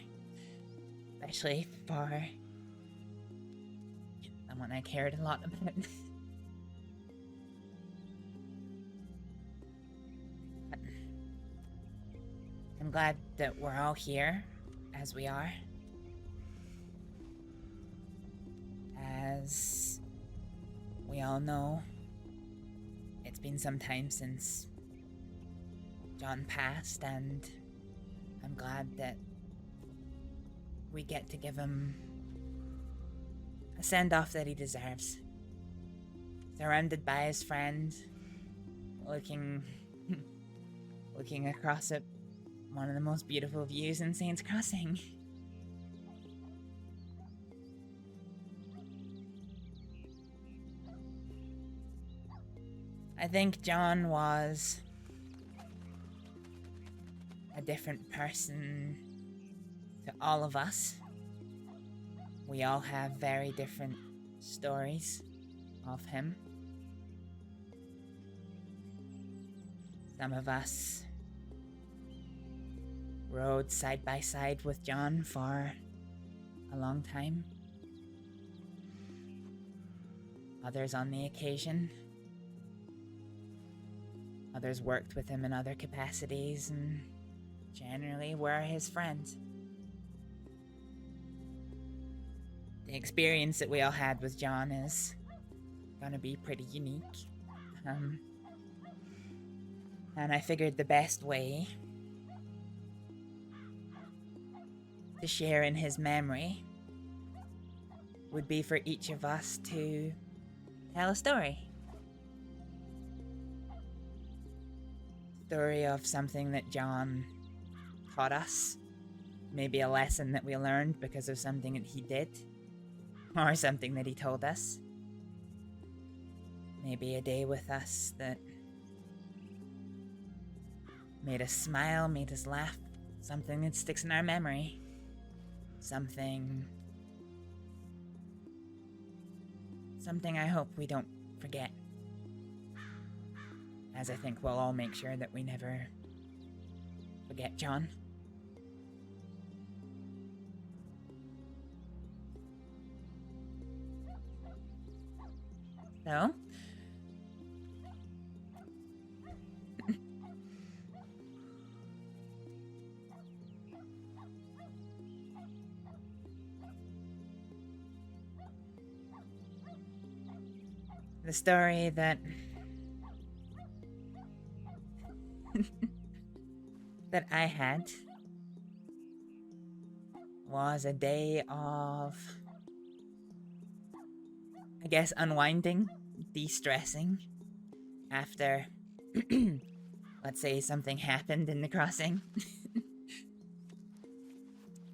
especially for someone I cared a lot about. I'm glad that we're all here as we are. As we all know, it's been some time since John passed, and I'm glad that we get to give him a send-off that he deserves. Surrounded by his friends, looking across at one of the most beautiful views in Saints Crossing. I think John was a different person to all of us. We all have very different stories of him. Some of us rode side by side with John for a long time. Others on the occasion. Others worked with him in other capacities and generally were his friends. The experience that we all had with John is gonna be pretty unique. And I figured the best way to share in his memory would be for each of us to tell a story. Story of something that John taught us. Maybe a lesson that we learned because of something that he did. Or something that he told us. Maybe a day with us that made us smile, made us laugh. Something that sticks in our memory. Something I hope we don't forget. As I think we'll all make sure that we never forget John. So, The story that that I had was a day of, I guess, unwinding, de-stressing after, let's say, something happened in the crossing.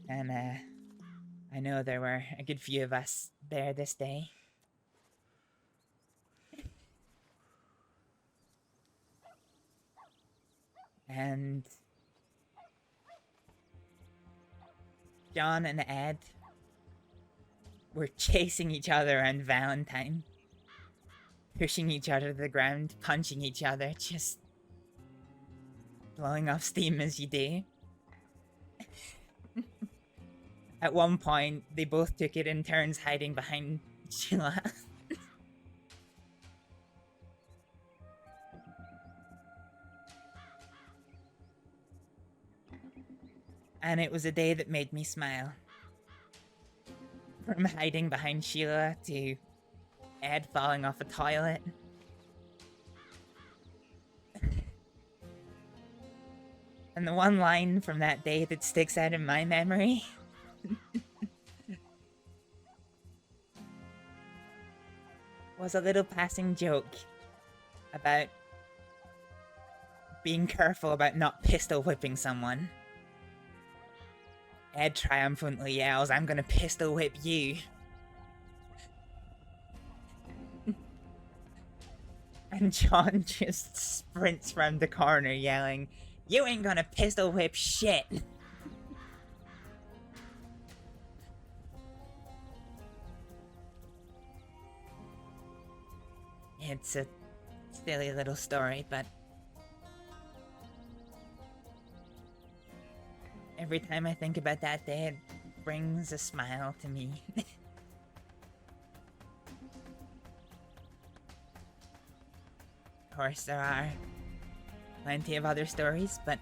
And I know there were a good few of us there this day. And John and Ed were chasing each other around Valentine, pushing each other to the ground, punching each other, just blowing off steam as you do. At one point, they both took it in turns hiding behind Sheila. And it was a day that made me smile. From hiding behind Sheila to Ed falling off a toilet. And the one line from that day that sticks out in my memory was a little passing joke about being careful about not pistol whipping someone. Ed triumphantly yells, "I'm gonna pistol whip you." And John just sprints round the corner yelling, "You ain't gonna pistol whip shit!" It's a silly little story, but every time I think about that day, it brings a smile to me. Of course, there are plenty of other stories, but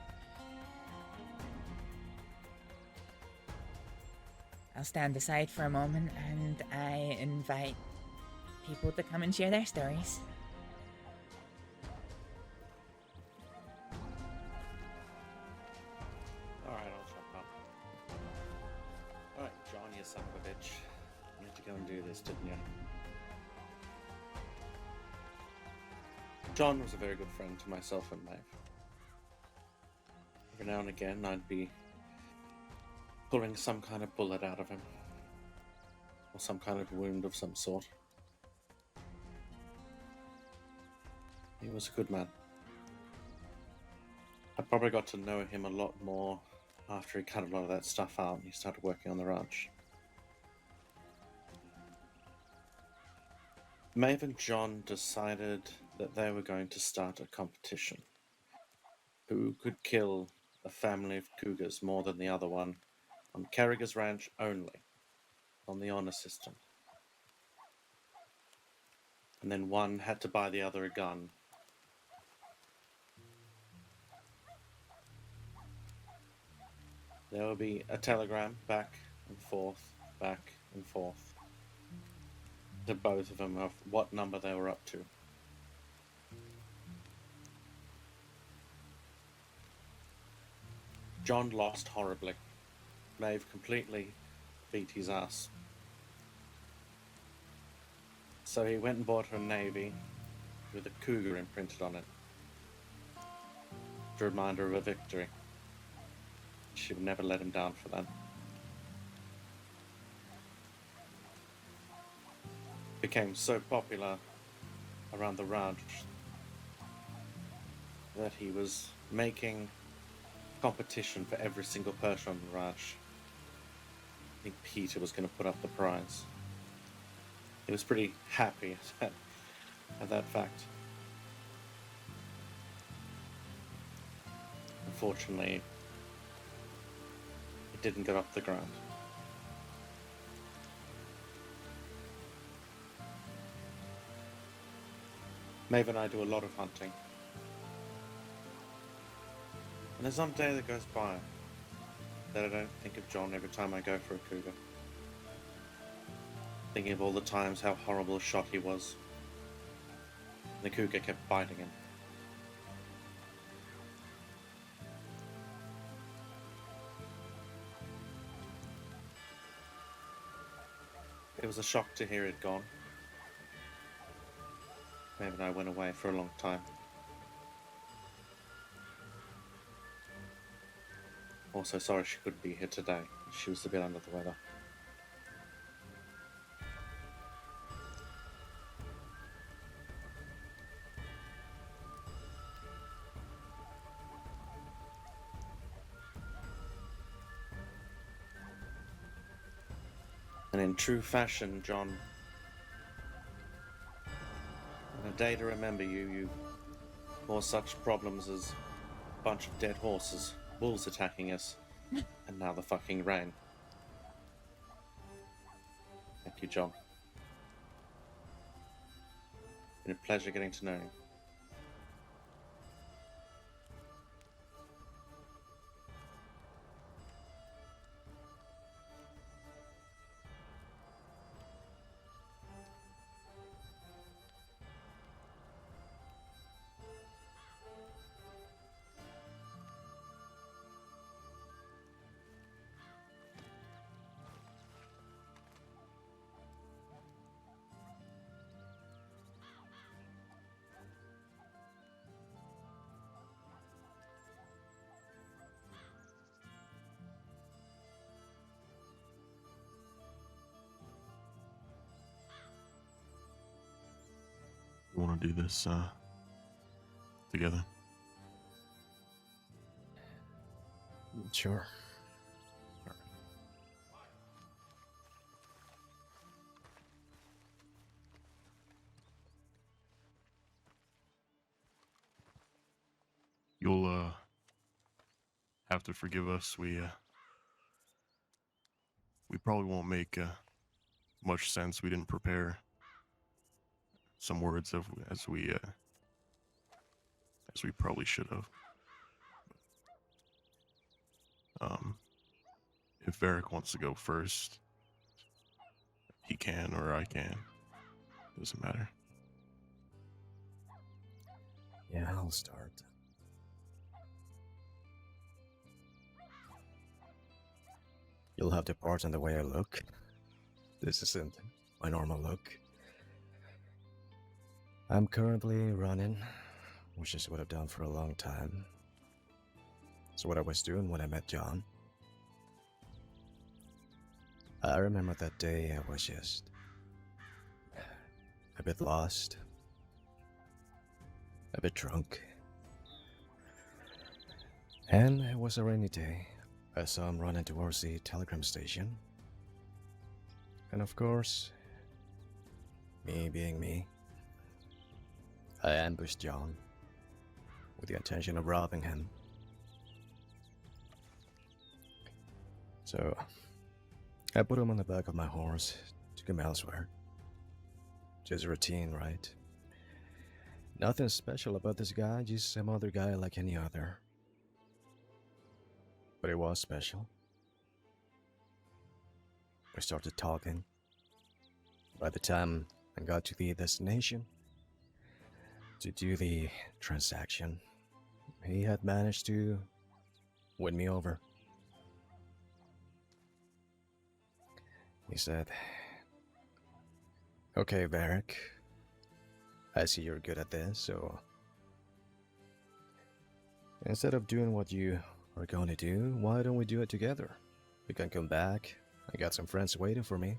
I'll stand aside for a moment and I invite people to come and share their stories. Alright, I'll shut up. Alright, John, you son of a bitch. You had to go and do this, didn't you? John was a very good friend to myself and Maeve. Every now and again, I'd be pulling some kind of bullet out of him. Or some kind of wound of some sort. He was a good man. I probably got to know him a lot more after he cut a lot of that stuff out and he started working on the ranch. Maeve and John decided that they were going to start a competition. Who could kill a family of cougars more than the other one on Carragher's ranch only, on the honor system. And then one had to buy the other a gun. There will be a telegram back and forth to both of them of what number they were up to. John lost horribly. Maeve completely beat his ass. So he went and bought her a navy with a cougar imprinted on it. To remind her of a victory. She would never let him down for that. Became so popular around the ranch that he was making competition for every single person on the ranch. I think Peter was going to put up the prize. He was pretty happy at that fact. Unfortunately, it didn't get off the ground. Maeve and I do a lot of hunting. And there's not a day that goes by that I don't think of John every time I go for a cougar. Thinking of all the times how horrible a shot he was. The cougar kept biting him. It was a shock to hear it gone. Maeve and I went away for a long time. Also sorry she couldn't be here today. She was a bit under the weather. And in true fashion, John, on a day to remember you caused such problems as a bunch of dead horses, wolves attacking us, and now the fucking rain. Thank you, John. Been a pleasure getting to know you. We want to do this together. Sure. You'll have to forgive us. We probably won't make much sense. We didn't prepare some words as we probably should have. If Varric wants to go first, he can, or I can. Doesn't matter. Yeah, I'll start. You'll have to pardon the way I look. This isn't my normal look. I'm currently running, which is what I've done for a long time. It's what I was doing when I met John. I remember that day I was just a bit lost, a bit drunk. And it was a rainy day. I saw him running towards the telegram station. And of course, me being me, I ambushed John with the intention of robbing him. So, I put him on the back of my horse, took him elsewhere. Just routine, right? Nothing special about this guy, just some other guy like any other. But it was special. We started talking. By the time I got to the destination, to do the transaction, he had managed to win me over. He said, "Okay, Varric, I see you're good at this, so instead of doing what you are going to do, why don't we do it together? We can come back. I got some friends waiting for me.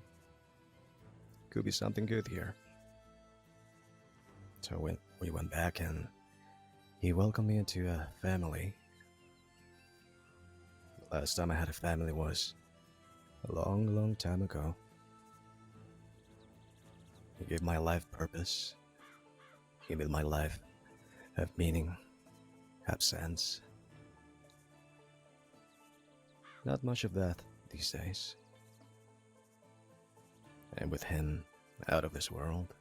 Could be something good here." So when we went back and he welcomed me into a family. The last time I had a family was a long, long time ago. He gave my life purpose. He made my life have meaning, have sense. Not much of that these days. And with him out of this world,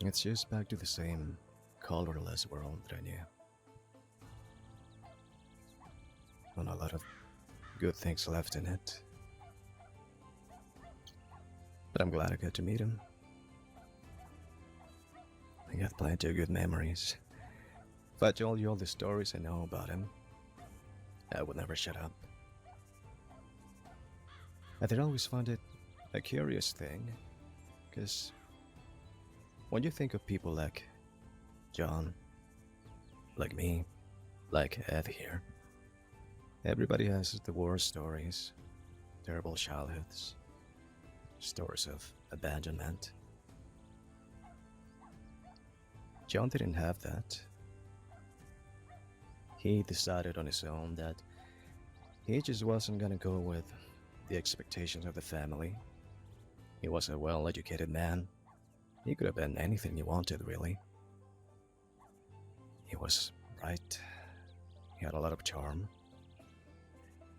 it's just back to the same colorless world that I knew. Not a lot of good things left in it. But I'm glad I got to meet him. I got plenty of good memories. If I told you all the stories I know about him, I would never shut up. I did always find it a curious thing, because when you think of people like John, like me, like Ed here, everybody has the war stories, terrible childhoods, stories of abandonment. John didn't have that. He decided on his own that he just wasn't gonna go with the expectations of the family. He was a well-educated man. He could have been anything he wanted, really. He was bright. He had a lot of charm.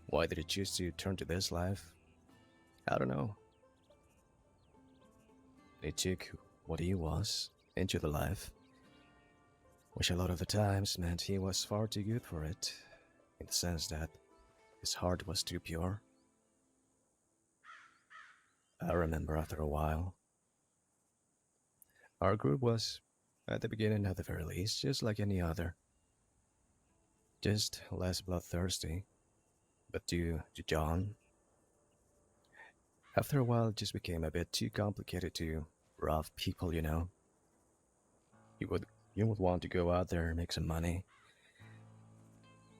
Why did he choose to turn to this life? I don't know. He took what he was into the life, which a lot of the times meant he was far too good for it, in the sense that his heart was too pure. I remember after a while, our group was, at the beginning at the very least, just like any other. Just less bloodthirsty. But to John, after a while it just became a bit too complicated to rough people, you know. You would want to go out there and make some money.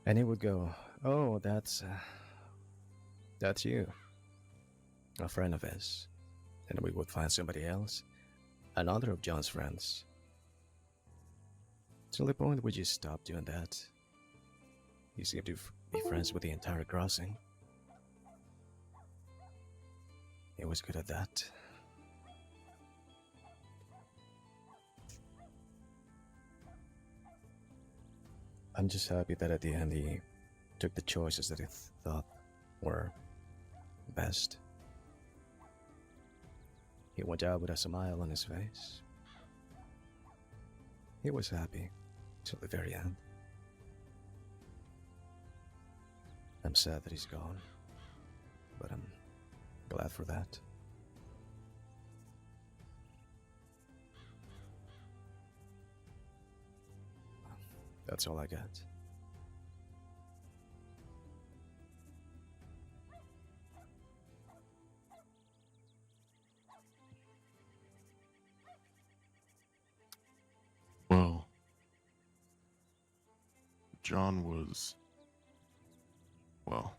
And he would go, "Oh, that's you." A friend of his. And we would find somebody else, another of John's friends. Till the point we just stopped doing that. He seemed to be friends with the entire crossing. He was good at that. I'm just happy that at the end he took the choices that he thought were best. He went out with a smile on his face. He was happy till the very end. I'm sad that he's gone, but I'm glad for that. That's all I got. Well, John was, well,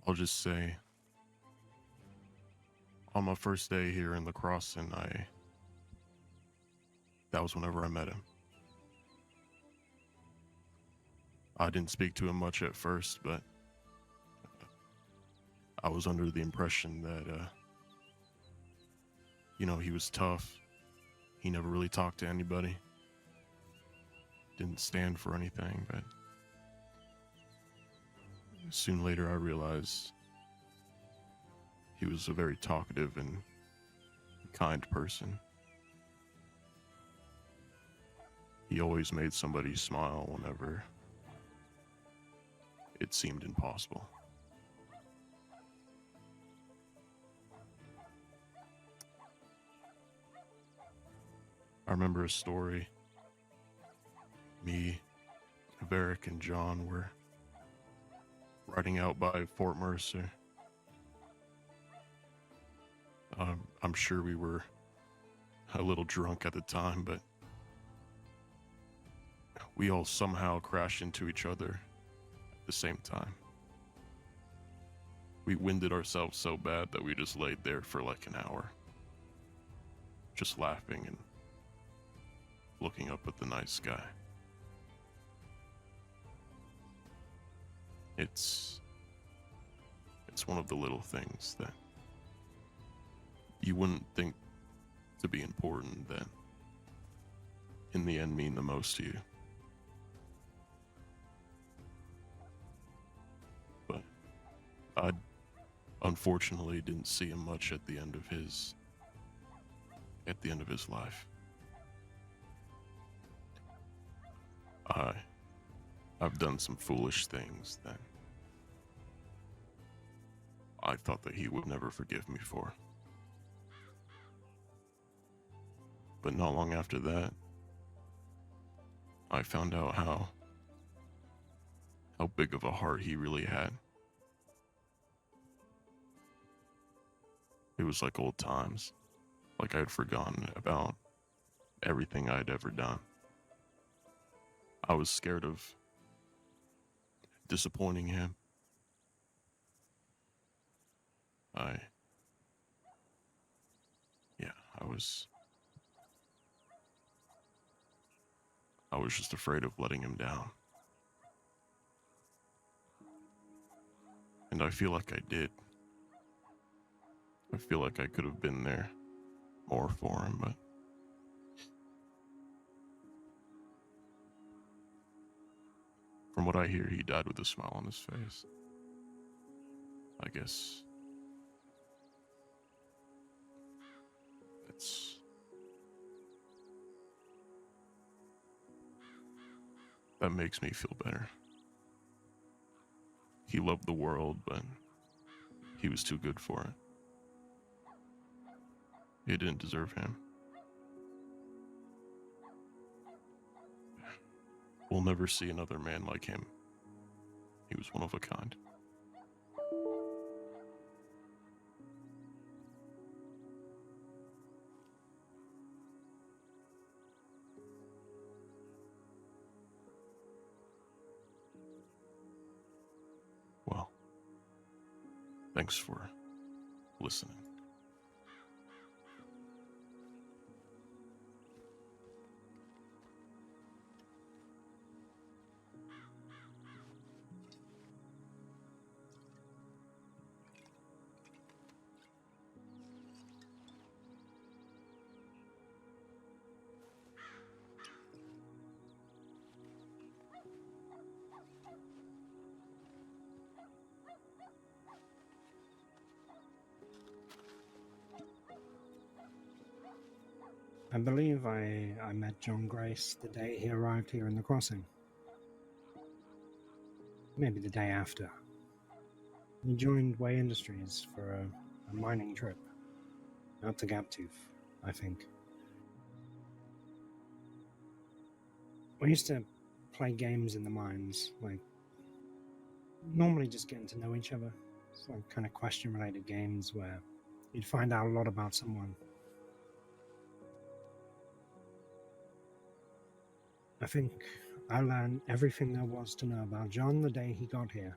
I'll just say, on my first day here in the crossing, that was whenever I met him. I didn't speak to him much at first, but I was under the impression that, he was tough. He never really talked to anybody. Didn't stand for anything, but soon later I realized he was a very talkative and kind person. He always made somebody smile whenever it seemed impossible. I remember a story. Me, Varric, and John were riding out by Fort Mercer. I'm sure we were a little drunk at the time, but we all somehow crashed into each other at the same time. We winded ourselves so bad that we just laid there for like an hour, just laughing and looking up at the night sky. It's one of the little things that you wouldn't think to be important that in the end mean the most to you. But I unfortunately didn't see him much at the end of his life. I've done some foolish things that I thought that he would never forgive me for. But not long after that, I found out how big of a heart he really had. It was like old times, like I'd forgotten about everything I'd ever done. I was scared of disappointing him. I was just afraid of letting him down. And I feel like I did. I feel like I could have been there more for him, but from what I hear, he died with a smile on his face. I guess that makes me feel better. He loved the world, but he was too good for it. It didn't deserve him. We'll never see another man like him. He was one of a kind. Well, thanks for listening. I believe I met John Grace the day he arrived here in the crossing. Maybe the day after. He joined Way Industries for a mining trip. Out to Gaptooth, I think. We used to play games in the mines, like normally just getting to know each other. It's like kind of question-related games where you'd find out a lot about someone. I think I learned everything there was to know about John the day he got here.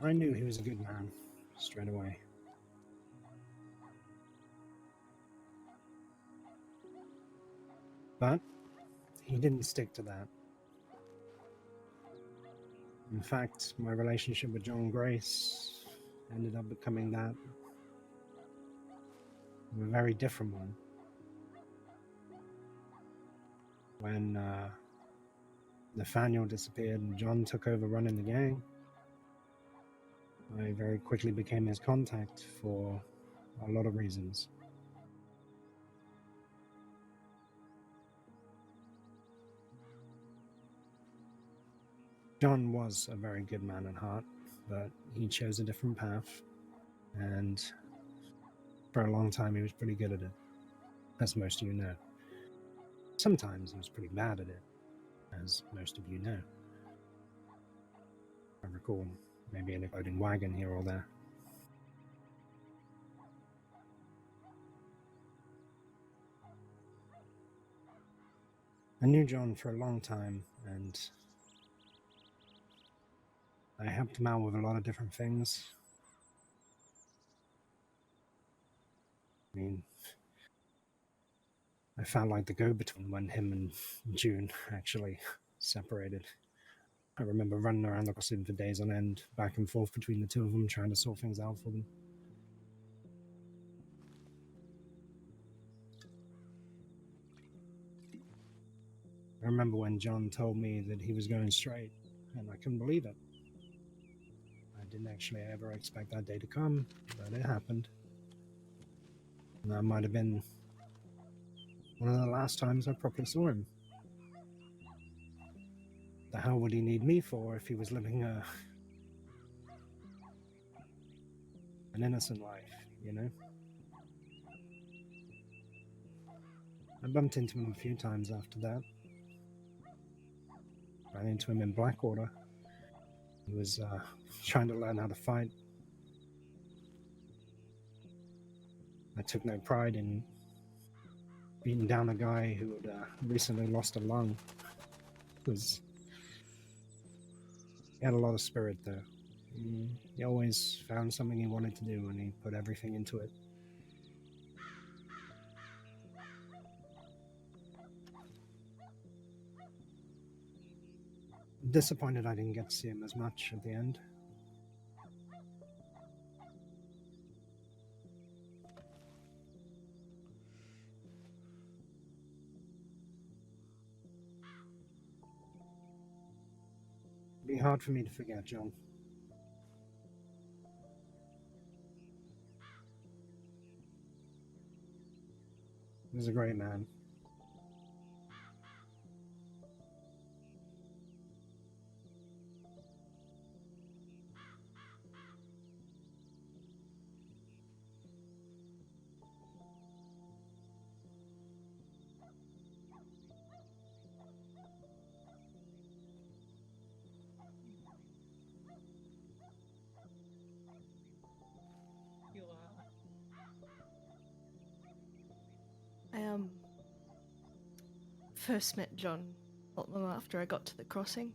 I knew he was a good man straight away. But he didn't stick to that. In fact, my relationship with John Grace ended up becoming that. A very different one. When Nathaniel disappeared and John took over running the gang, I very quickly became his contact for a lot of reasons. John was a very good man at heart, but he chose a different path, and for a long time he was pretty good at it, as most of you know. Sometimes he was pretty bad at it, as most of you know. I recall maybe an exploding wagon here or there. I knew John for a long time, and I helped him out with a lot of different things. I mean, I felt like the go-between when him and June actually separated. I remember running around the crossing for days on end, back and forth between the two of them, trying to sort things out for them. I remember when John told me that he was going straight, and I couldn't believe it. I didn't actually ever expect that day to come, but it happened. And that might have been one of the last times I properly saw him. The hell would he need me for if he was living an innocent life, you know? I bumped into him a few times after that. Ran into him in Blackwater. He was trying to learn how to fight. I took no pride in beating down a guy who had recently lost a lung. He had a lot of spirit, though. He always found something he wanted to do, and he put everything into it. Disappointed I didn't get to see him as much at the end. It'd be hard for me to forget, John. He was a great man. I first met John not long after I got to the crossing.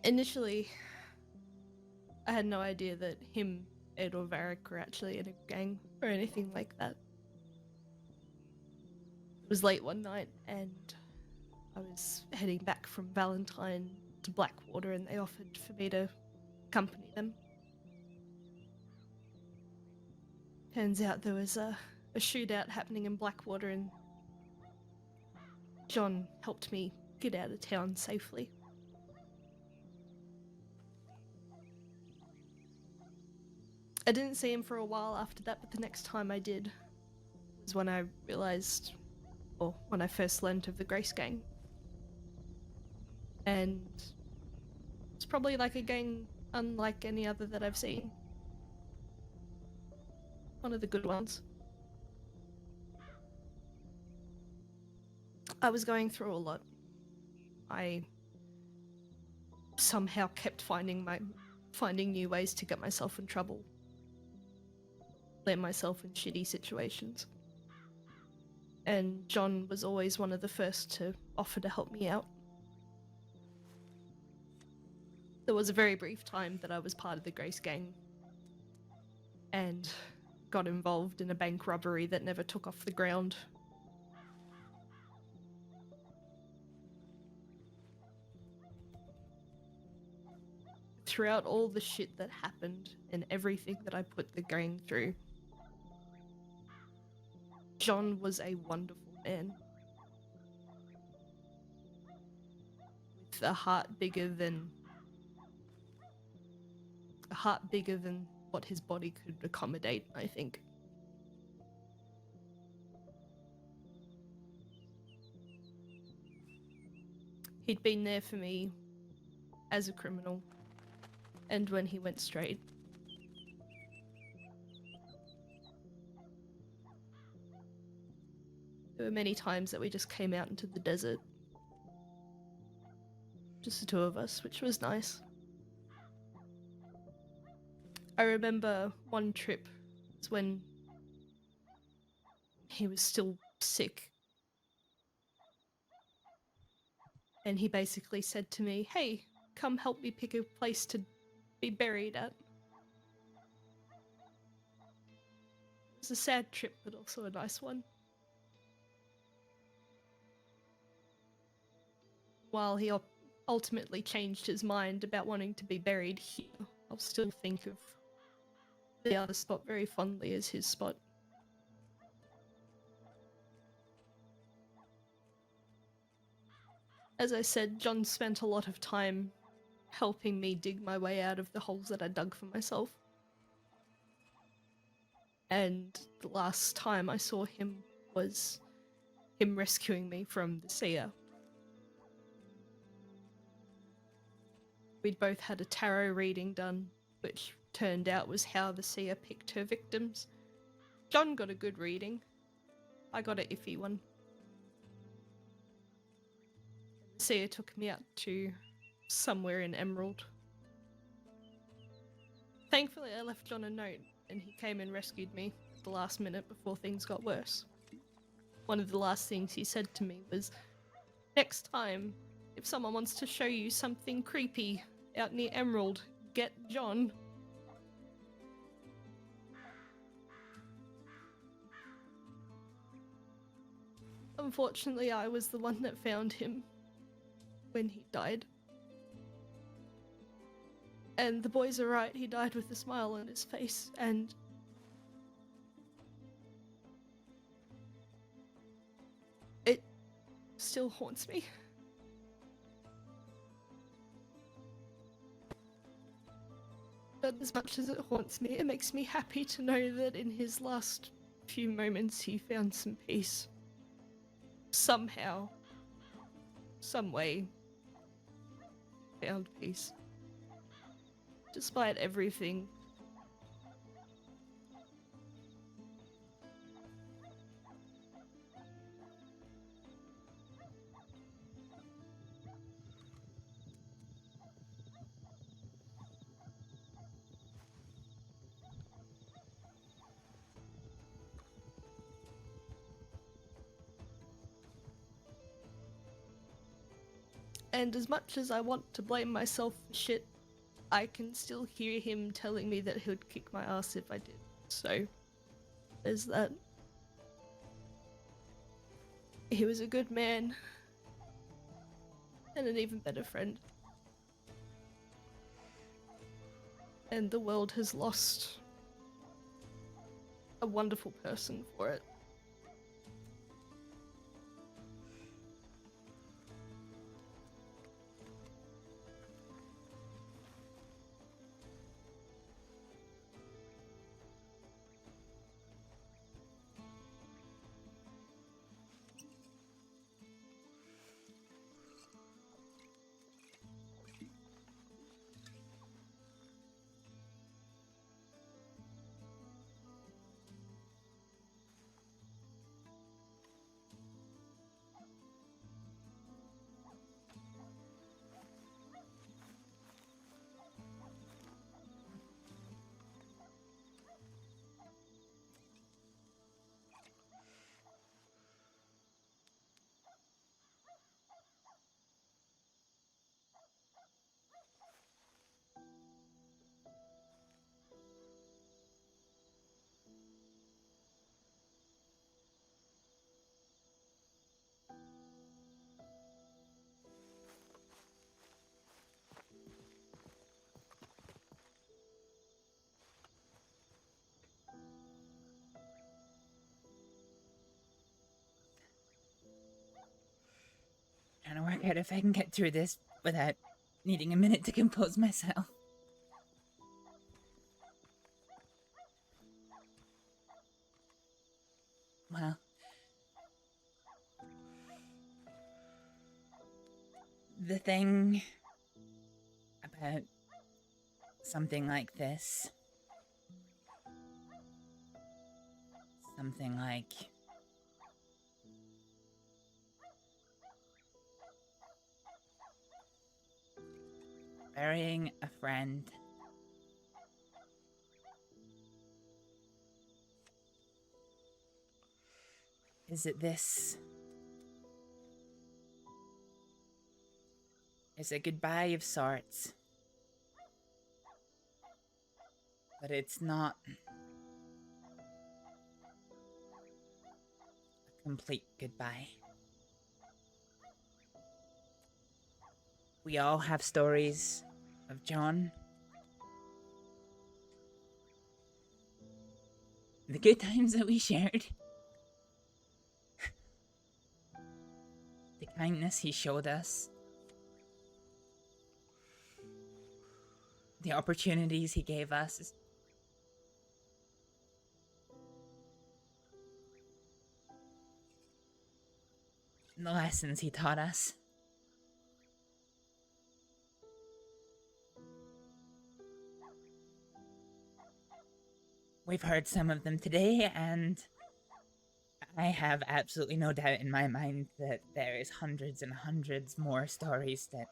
Initially, I had no idea that him, Ed, or Varric were actually in a gang or anything like that. It was late one night and I was heading back from Valentine to Blackwater and they offered for me to accompany them. Turns out there was a shootout happening in Blackwater and John helped me get out of town safely. I didn't see him for a while after that, but the next time I did was when I realized, or when I first learned of the Grace Gang. And it's probably like a gang unlike any other that I've seen. One of the good ones. I was going through a lot. I somehow kept finding new ways to get myself in trouble. Land myself in shitty situations. And John was always one of the first to offer to help me out. There was a very brief time that I was part of the Grace Gang and got involved in a bank robbery that never took off the ground. Throughout all the shit that happened and everything that I put the gang through, John was a wonderful man. With a heart bigger than what his body could accommodate, I think. He'd been there for me as a criminal and when he went straight. There were many times that we just came out into the desert. Just the two of us, which was nice. I remember one trip was when he was still sick. And he basically said to me, "Hey, come help me pick a place to be buried at." It was a sad trip, but also a nice one. While he ultimately changed his mind about wanting to be buried here, I'll still think of the other spot very fondly as his spot. As I said, John spent a lot of time helping me dig my way out of the holes that I dug for myself. And the last time I saw him was him rescuing me from the seer. We'd both had a tarot reading done, which turned out was how the seer picked her victims. John got a good reading, I got an iffy one. Sia took me out to somewhere in Emerald. Thankfully, I left John a note, and he came and rescued me at the last minute before things got worse. One of the last things he said to me was, next time, if someone wants to show you something creepy out near Emerald, get John. Unfortunately, I was the one that found him when he died. And the boys are right, he died with a smile on his face, and it still haunts me. But as much as it haunts me, it makes me happy to know that in his last few moments he found some peace. Somehow, some way, found peace. Despite everything. And as much as I want to blame myself for shit, I can still hear him telling me that he would kick my ass if I did. So, there's that. He was a good man. And an even better friend. And the world has lost a wonderful person for it. Trying to work out if I can get through this without needing a minute to compose myself. Well, the thing about something like this, something like burying a friend, is it this? It's a goodbye of sorts, but it's not a complete goodbye. We all have stories of John. The good times that we shared. The kindness he showed us. The opportunities he gave us. The lessons he taught us. We've heard some of them today, and I have absolutely no doubt in my mind that there is hundreds and hundreds more stories that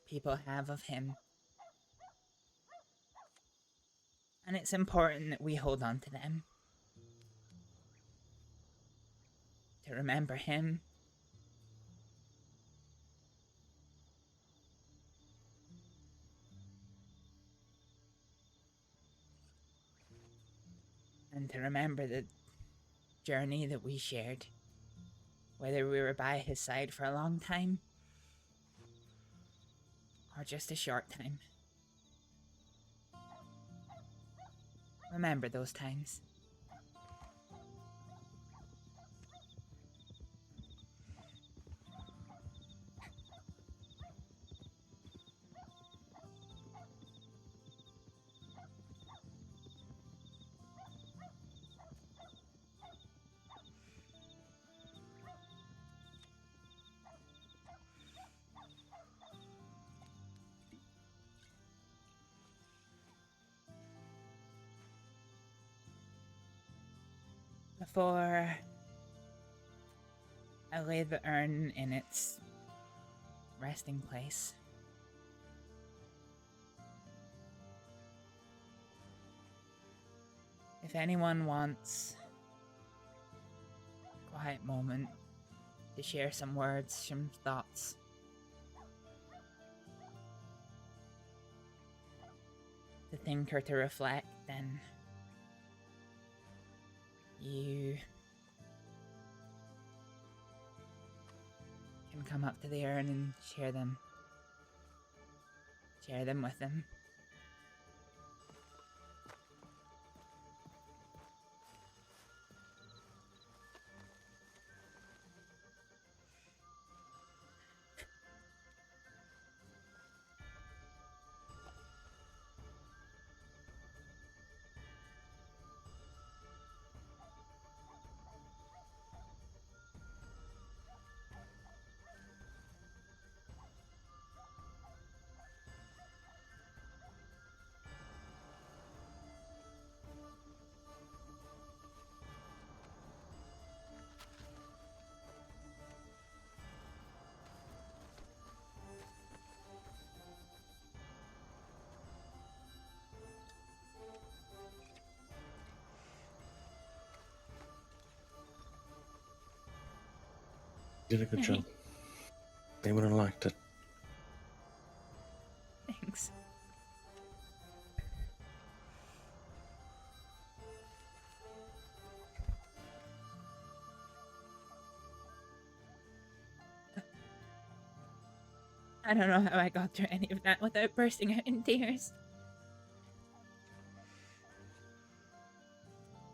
people have of him. And it's important that we hold on to them. To remember him. And to remember the journey that we shared. Whether we were by his side for a long time or just a short time. Remember those times. Before I lay the urn in its resting place, if anyone wants a quiet moment to share some words, some thoughts, to think or to reflect, then you can come up to the urn and share them. Share them with them. You did a good job. They would have liked it. Thanks. I don't know how I got through any of that without bursting out in tears.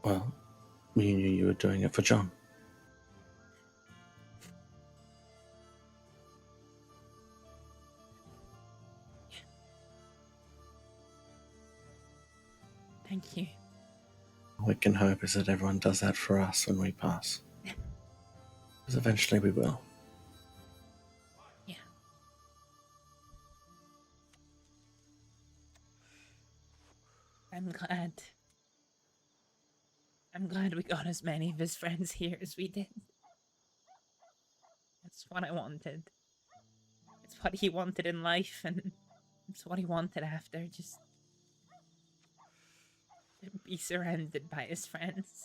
Well, you knew you were doing it for John. Thank you. All we can hope is that everyone does that for us when we pass. Because eventually we will. Yeah. I'm glad we got as many of his friends here as we did. That's what I wanted. It's what he wanted in life, and it's what he wanted after, just to be surrounded by his friends.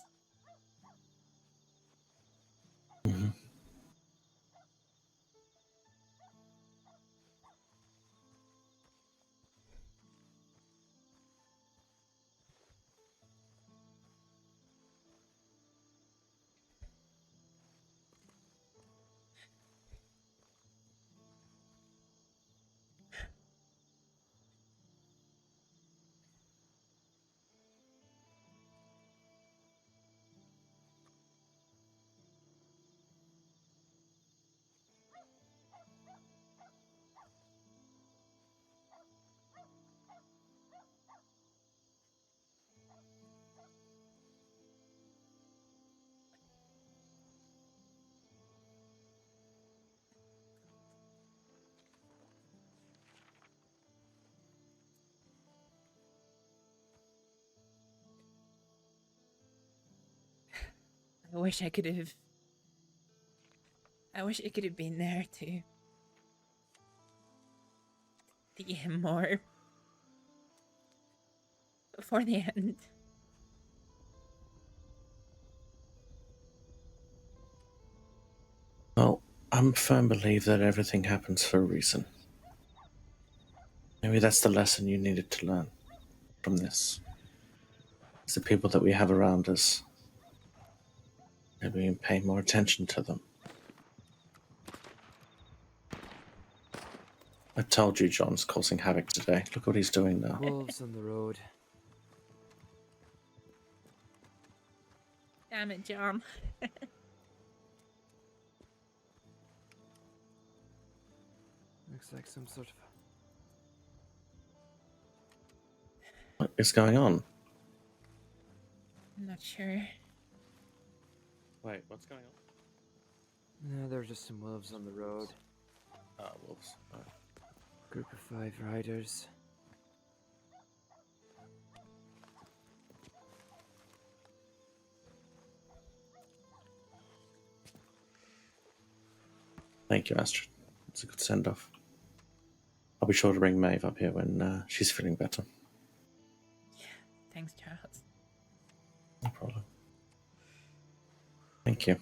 I wish I could have been there to see him more before the end. Well, I'm a firm believer that everything happens for a reason. Maybe that's the lesson you needed to learn from this. It's the people that we have around us. Maybe we pay more attention to them. I told you John's causing havoc today. Look what he's doing now. Wolves on the road. Damn it, John. Looks like some sort of... What is going on? I'm not sure. Wait, what's going on? No, there are just some wolves on the road. Ah, wolves. Right. Group of 5 riders. Thank you, Astrид. It's a good send-off. I'll be sure to bring Maeve up here when she's feeling better. Thanks, Charles. No problem. Thank you.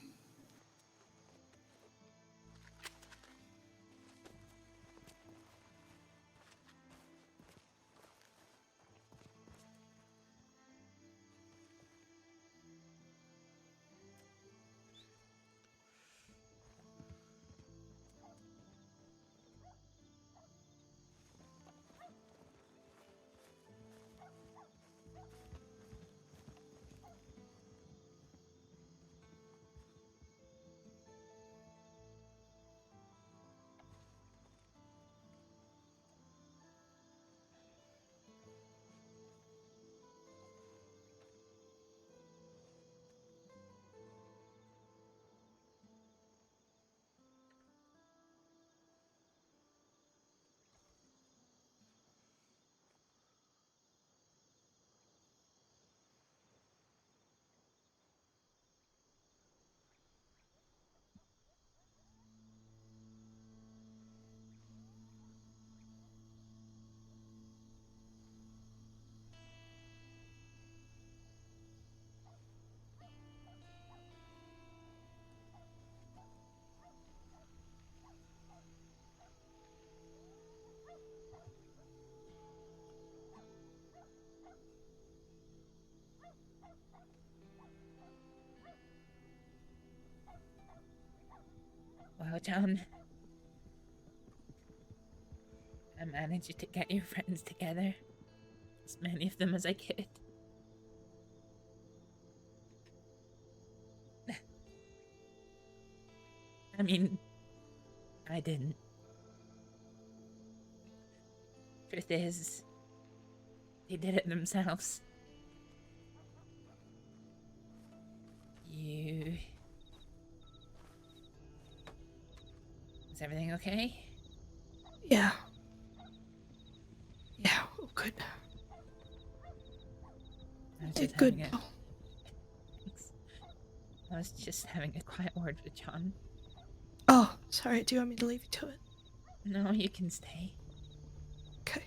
Well, John, I managed to get your friends together. As many of them as I could. I mean, I didn't. Truth is, they did it themselves. You... Is everything okay? Yeah. Yeah, oh, good. It's good. Thanks. I was just having a quiet word with John. Oh, sorry. Do you want me to leave you to it? No, you can stay. Okay.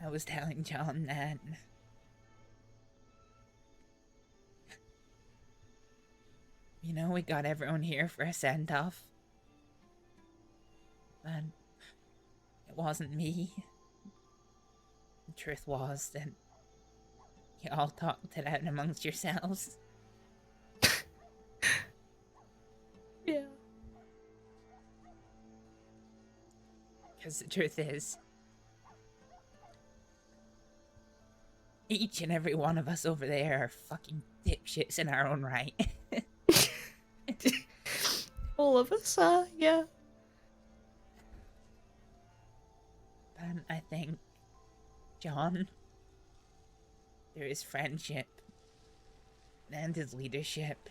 I was telling John that you know, we got everyone here for a send-off. But it wasn't me. The truth was that you all talked it out amongst yourselves. Yeah. Because the truth is, each and every one of us over there are fucking dipshits in our own right. All of us are, yeah. But I think, John, through his friendship and his leadership,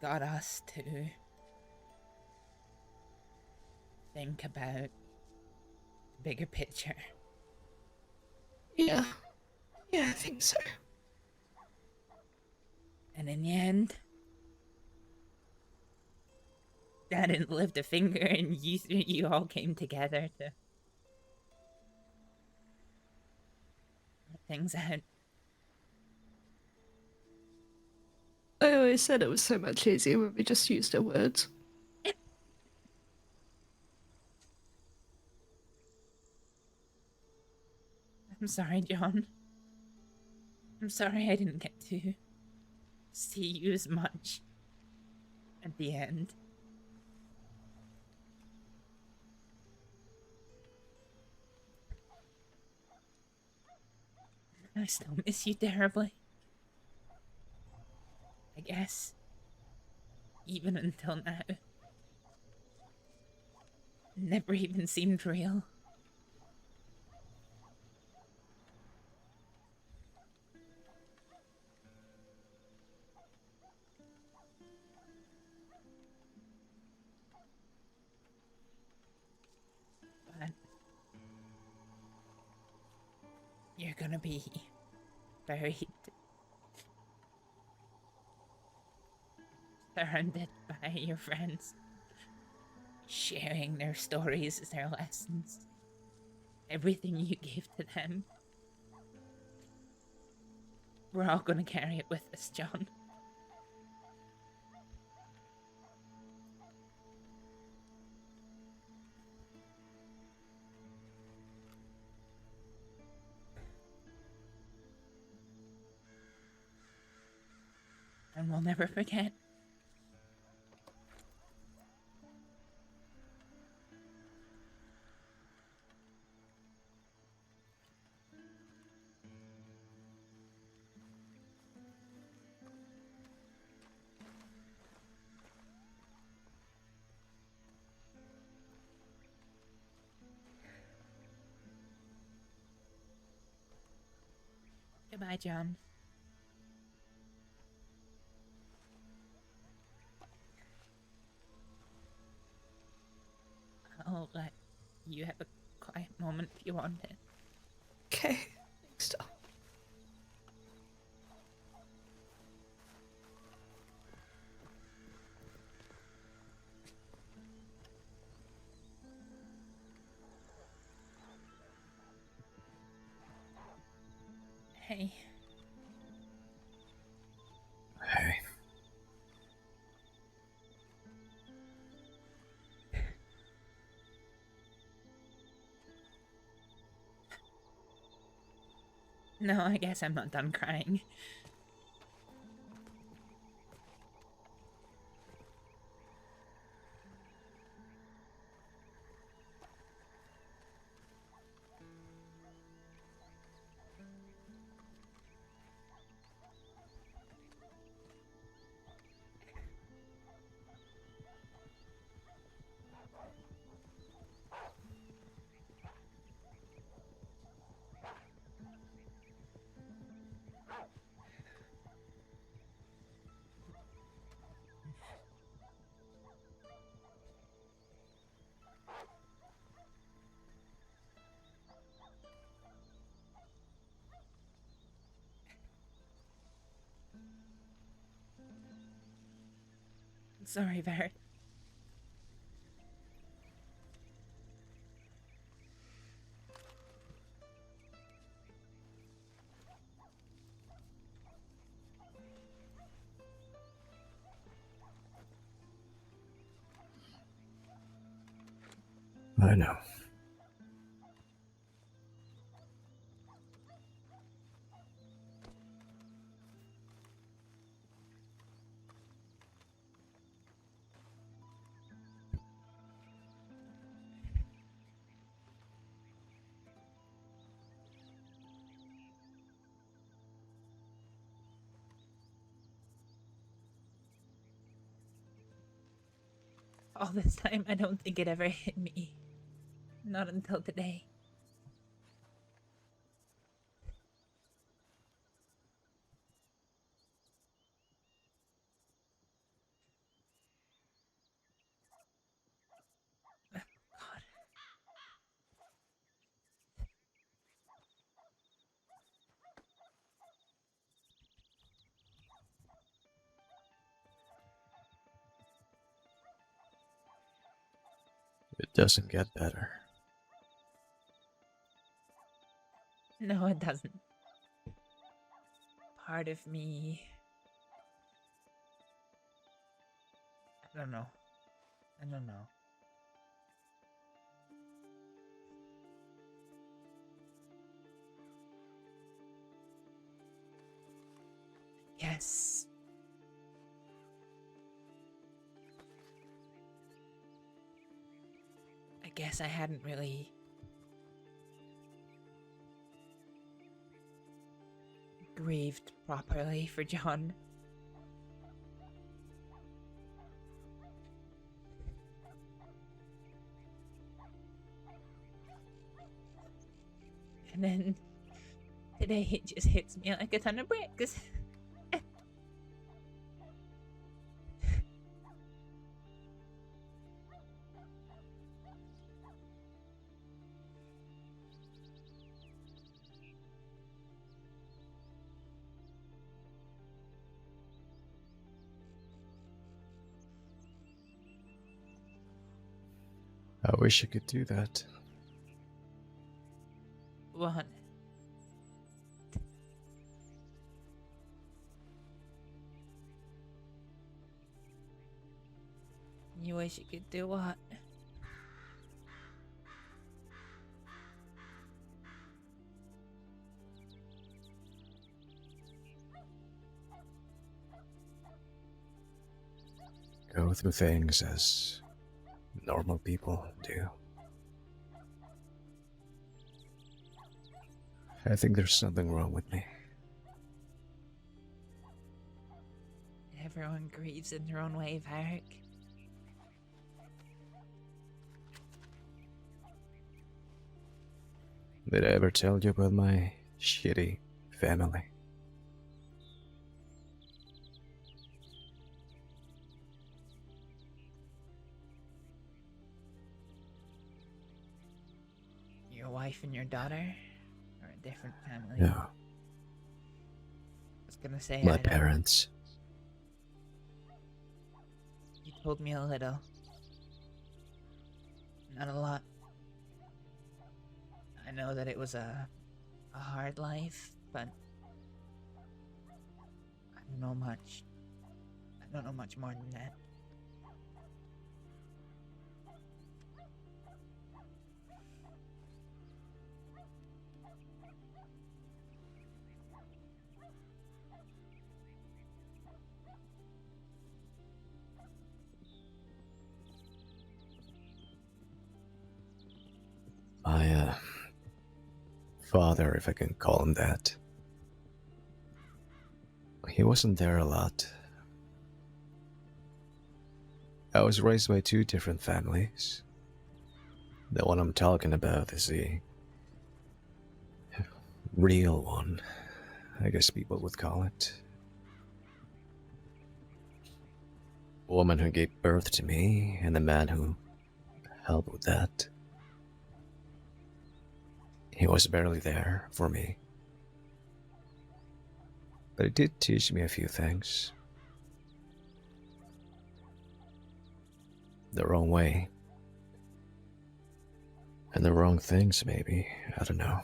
got us to think about the bigger picture. Yeah. Yeah, I think so. And in the end, I didn't lift a finger, and you all came together to work things out. I always said it was so much easier when we just used our words. I'm sorry, John. I'm sorry I didn't get to see you as much at the end. I still miss you terribly. I guess. Even until now. Never even seemed real. But you're gonna be buried, surrounded by your friends, sharing their stories, their lessons, everything you gave to them. We're all gonna carry it with us, John. And we'll never forget. Goodbye, John. I'll let you have a quiet moment if you want it. Okay, thanks, Tom. Hey. Hey. No, I guess I'm not done crying. Sorry, Barrett. I know. All this time, I don't think it ever hit me. Not until today. It doesn't get better. No, it doesn't. Part of me... I don't know. Yes. I guess I hadn't really grieved properly for John. And then today it just hits me like a ton of bricks. I wish I could do that. What? You wish you could do what? Go through things as normal people do. I think there's something wrong with me. Everyone grieves in their own way, Varric. Did I ever tell you about my shitty family? Your wife and your daughter are a different family. No. I was gonna say My I don't- parents. You told me a little. Not a lot. I know that it was a hard life, but I don't know much. I don't know much more than that. My, father, if I can call him that. He wasn't there a lot. I was raised by two different families. The one I'm talking about is the real one, I guess people would call it. A woman who gave birth to me, and the man who helped with that. He was barely there for me. But it did teach me a few things. The wrong way. And the wrong things, maybe. I don't know.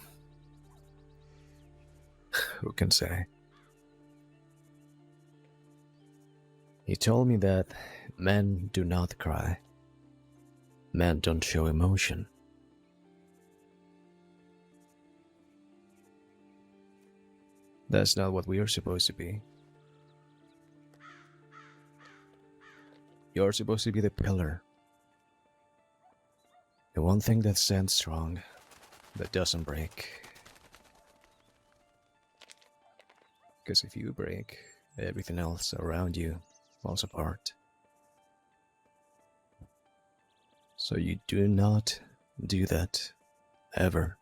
Who can say? He told me that men do not cry. Men don't show emotion. That's not what we are supposed to be. You're supposed to be the pillar. The one thing that stands strong, that doesn't break. Because if you break, everything else around you falls apart. So you do not do that, ever.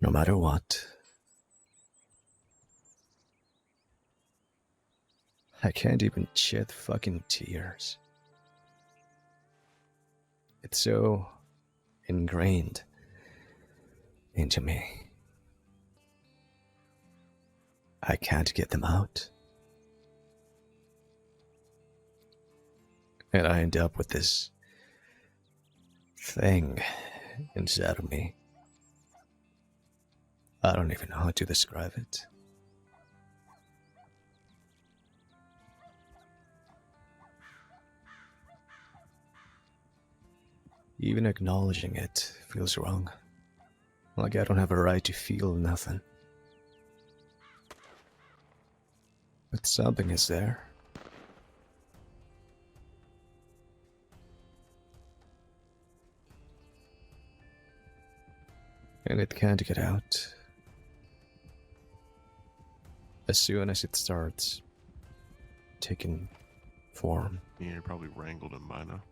No matter what. I can't even shed fucking tears. It's so ingrained into me. I can't get them out. And I end up with this thing inside of me. I don't even know how to describe it. Even acknowledging it feels wrong. Like I don't have a right to feel nothing. But something is there. And it can't get out. As soon as it starts taking form, Yeah, you probably wrangled him by now.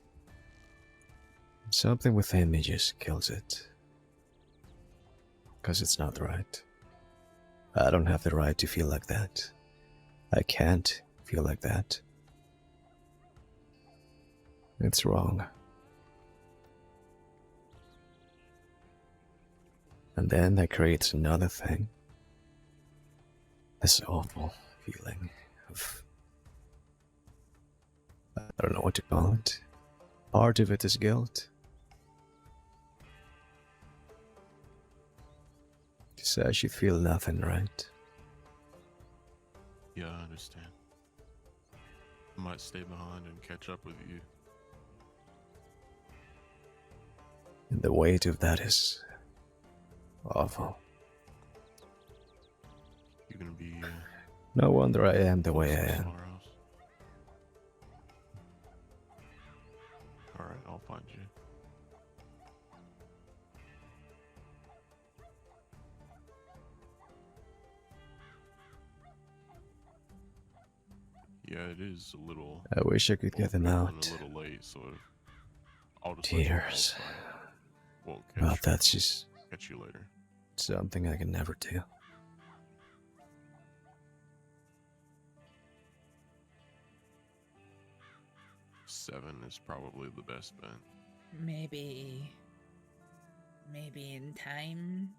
something within me just kills it. Because it's not right. I don't have the right to feel like that. I can't feel like that. It's wrong. And then that creates another thing. This awful feeling of... I don't know what to call it. Part of it is guilt. Says you feel nothing, right? Yeah, I understand. I might stay behind and catch up with you. And the weight of that is awful. You're gonna be No wonder I am the way I am. somewhere else. Alright, I'll find you. Yeah, it is a little... I wish I could get them and out. a little late, so I'll just let you know Tears. if I won't But that's just catch you later. something I can never do. Seven is probably the best bet. Maybe in time.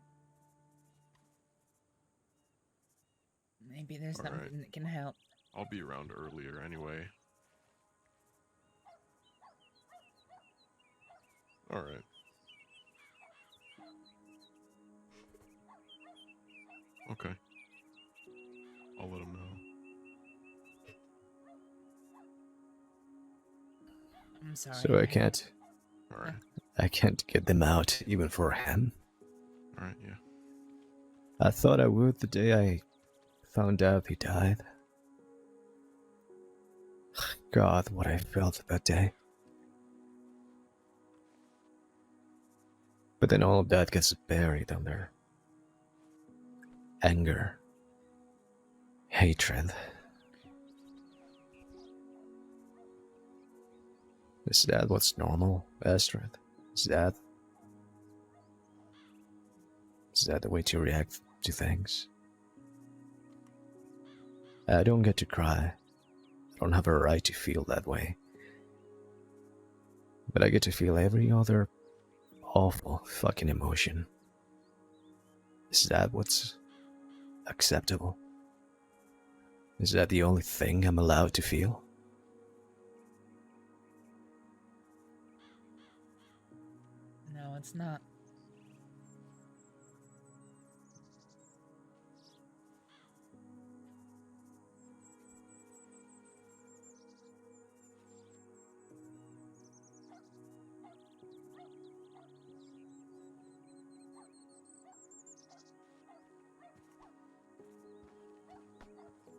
Maybe there's All right. something that can help. I'll be around earlier anyway. Alright. Okay. I'll let him know. I'm sorry. So I can't. Alright. I can't get them out, even for him. Alright, yeah. I thought I would the day I found out he died. God, what I felt that day. But then all of that gets buried under anger, hatred. Is that what's normal, Astrид? Is that the way to react to things? I don't get to cry. I don't have a right to feel that way. But I get to feel every other awful fucking emotion. Is that what's acceptable? Is that the only thing I'm allowed to feel? No, it's not.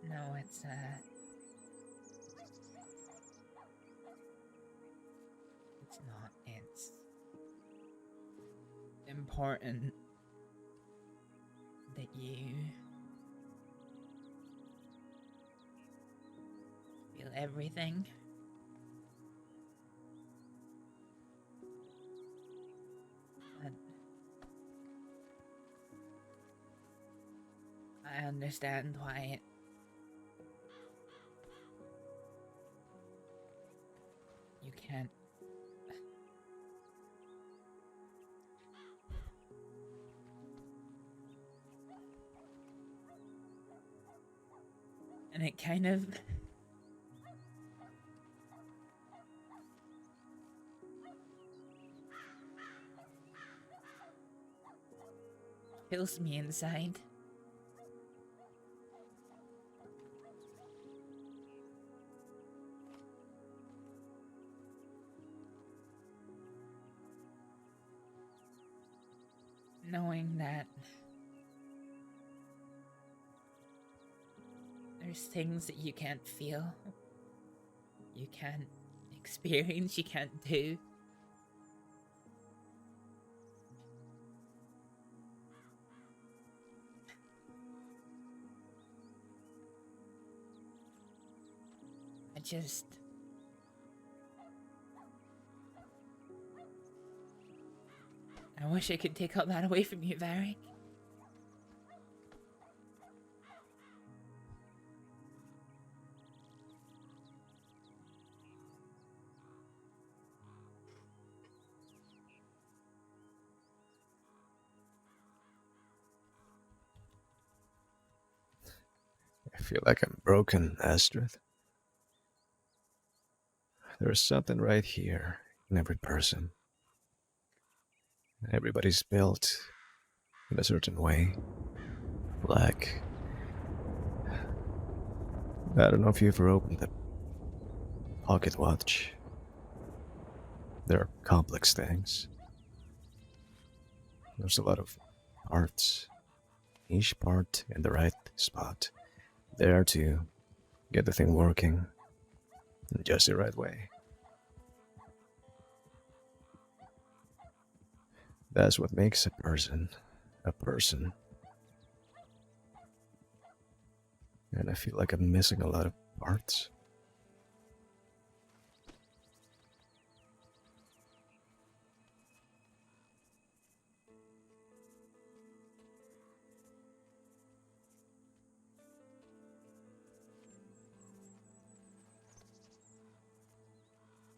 No, it's not. It's important that you feel everything. But I understand why you can't. And it kind of fills me inside. Knowing that there's things that you can't feel, you can't experience, you can't do. I wish I could take all that away from you, Varric. I feel like I'm broken, Astrид. There's something right here in every person. Everybody's built in a certain way. Like, I don't know if you ever opened the pocket watch. They're complex things. There's a lot of parts. Each part in the right spot. There to get the thing working in just the right way. That's what makes a person a person. And I feel like I'm missing a lot of parts.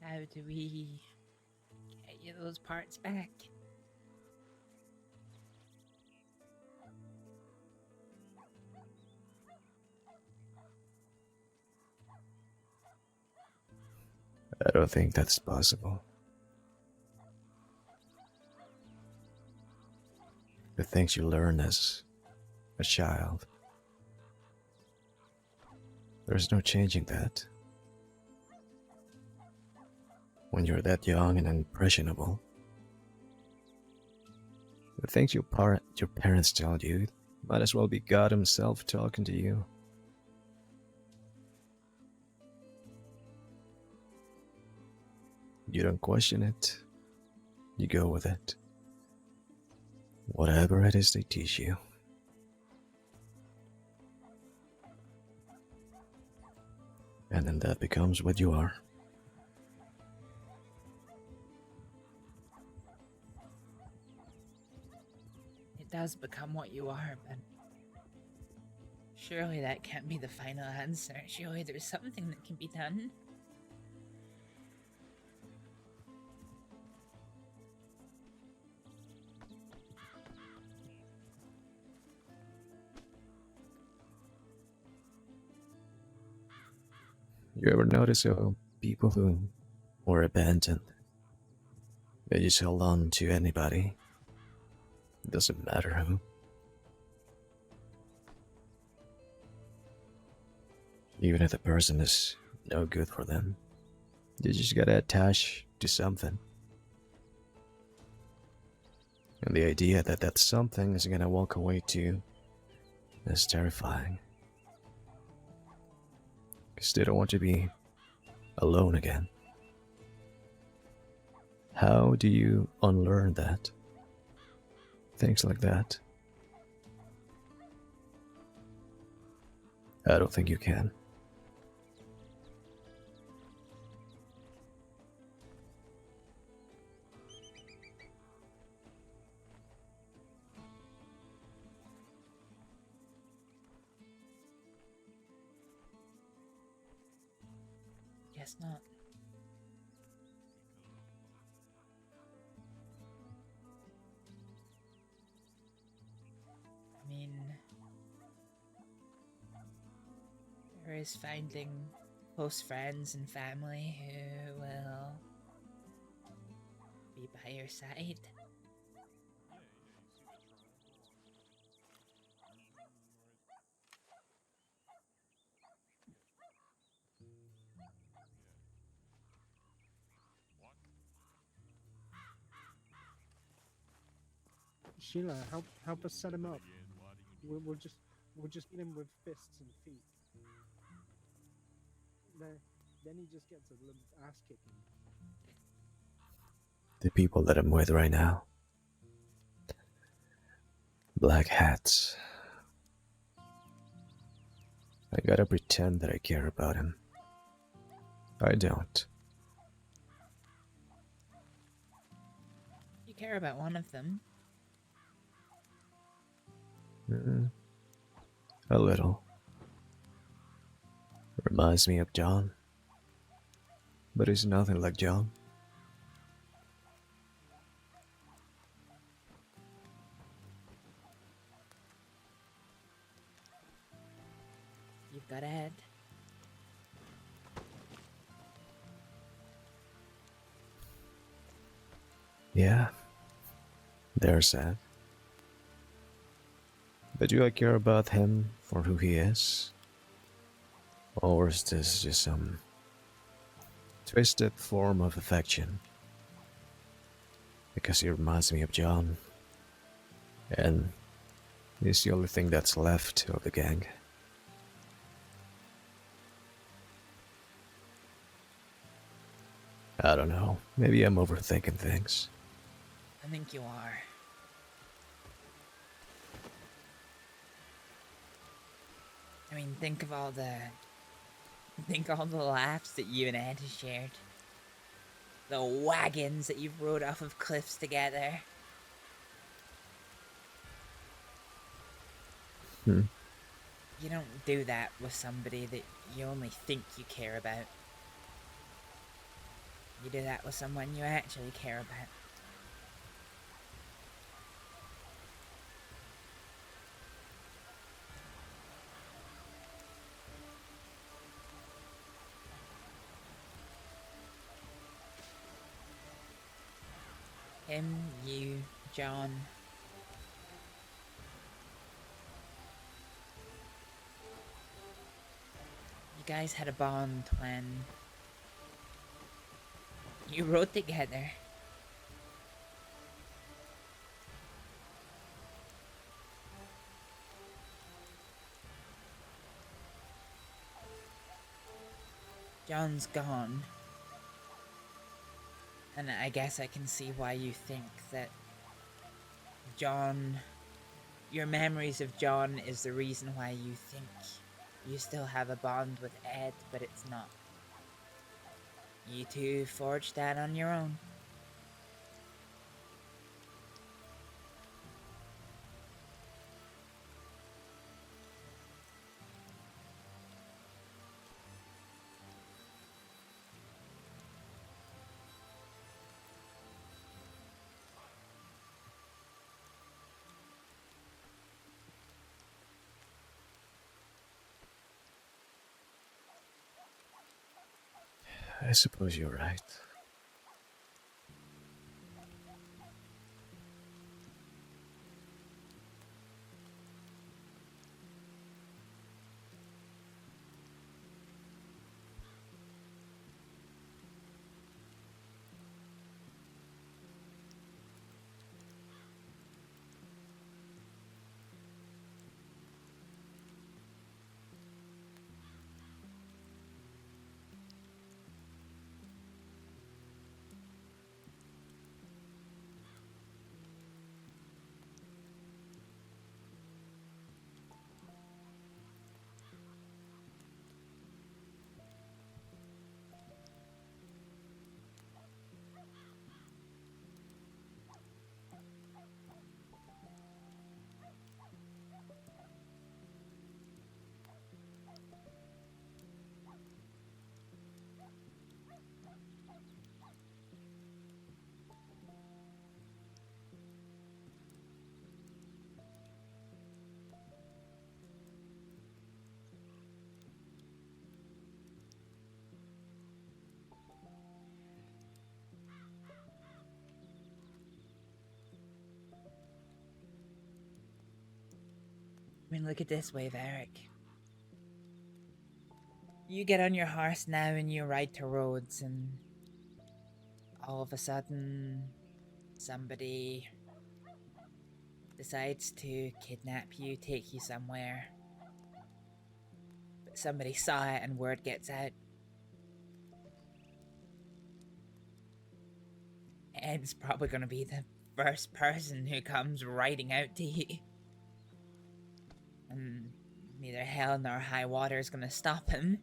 How do we get you those parts back? I don't think that's possible. The things you learn as a child, there's no changing that. When you're that young and impressionable, the things your parents tell you might as well be God himself talking to you. You don't question it. You go with it. Whatever it is they teach you. And then that becomes what you are. It does become what you are, but surely that can't be the final answer. Surely there's something that can be done. You ever notice how people who were abandoned, they just held on to anybody? It doesn't matter who. Even if the person is no good for them, they just gotta attach to something. And the idea that that something is gonna walk away too is terrifying. Because they don't want to be alone again. How do you unlearn that? Things like that. I don't think you can. Guess not. I mean, there is finding close friends and family who will be by your side. Sheila, help us set him up. We'll just hit him with fists and feet. Then he just gets a little ass kicking. The people that I'm with right now. Black hats. I gotta pretend that I care about him. I don't. You care about one of them. A little. Reminds me of John. But he's nothing like John. You've got Ed. Yeah. There's that. But do I care about him for who he is? Or is this just some twisted form of affection? Because he reminds me of John. And he's the only thing that's left of the gang. I don't know. Maybe I'm overthinking things. I think you are. I mean, think of all the laughs that you and Ed have shared. The wagons that you've rode off of cliffs together. You don't do that with somebody that you only think you care about. You do that with someone you actually care about. Him, you, John. You guys had a bond when you rode together. John's gone. And I guess I can see why you think that John, your memories of John is the reason why you think you still have a bond with Ed, but it's not. You two forged that on your own. I suppose you're right. I mean, look at this wave, Eric. You get on your horse now and you ride to roads, and all of a sudden, somebody decides to kidnap you, take you somewhere. But somebody saw it and word gets out. Ed's probably going to be the first person who comes riding out to you. And neither hell nor high water is going to stop him.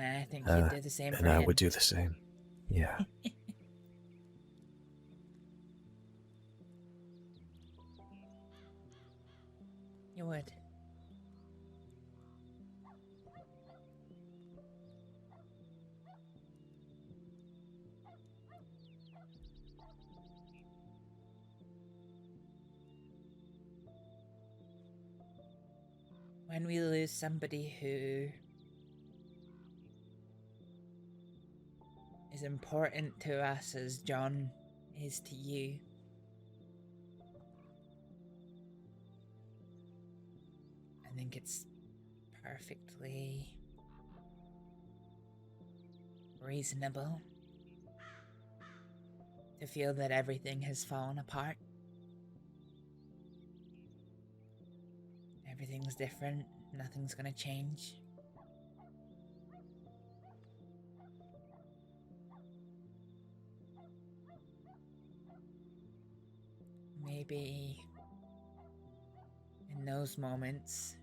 And I think you'd do the same for and him. I would do the same. Yeah. You would. When we lose somebody who is important to us as John is to you, I think it's perfectly reasonable to feel that everything has fallen apart. Everything's different, nothing's gonna change. Maybe in those moments,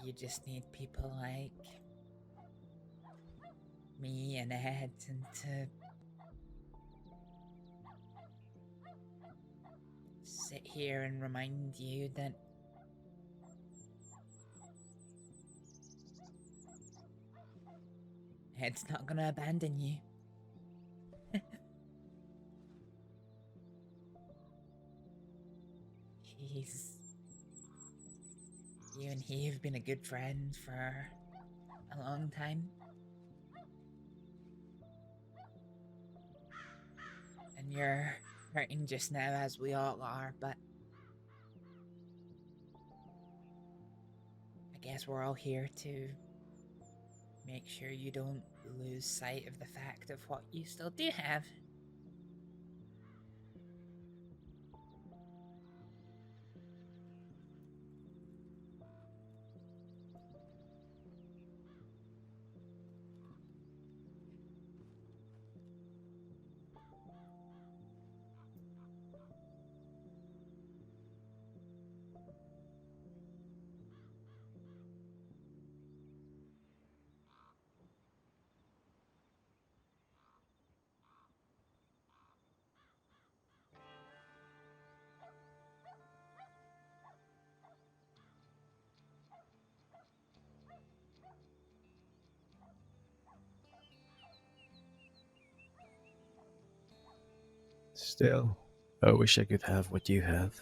you just need people like me and Ed and to sit here and remind you that Ed's not gonna abandon you. You and he have been a good friend for a long time. And you're hurting just now, as we all are, but I guess we're all here to make sure you don't lose sight of the fact of what you still do have. Still, I wish I could have what you have.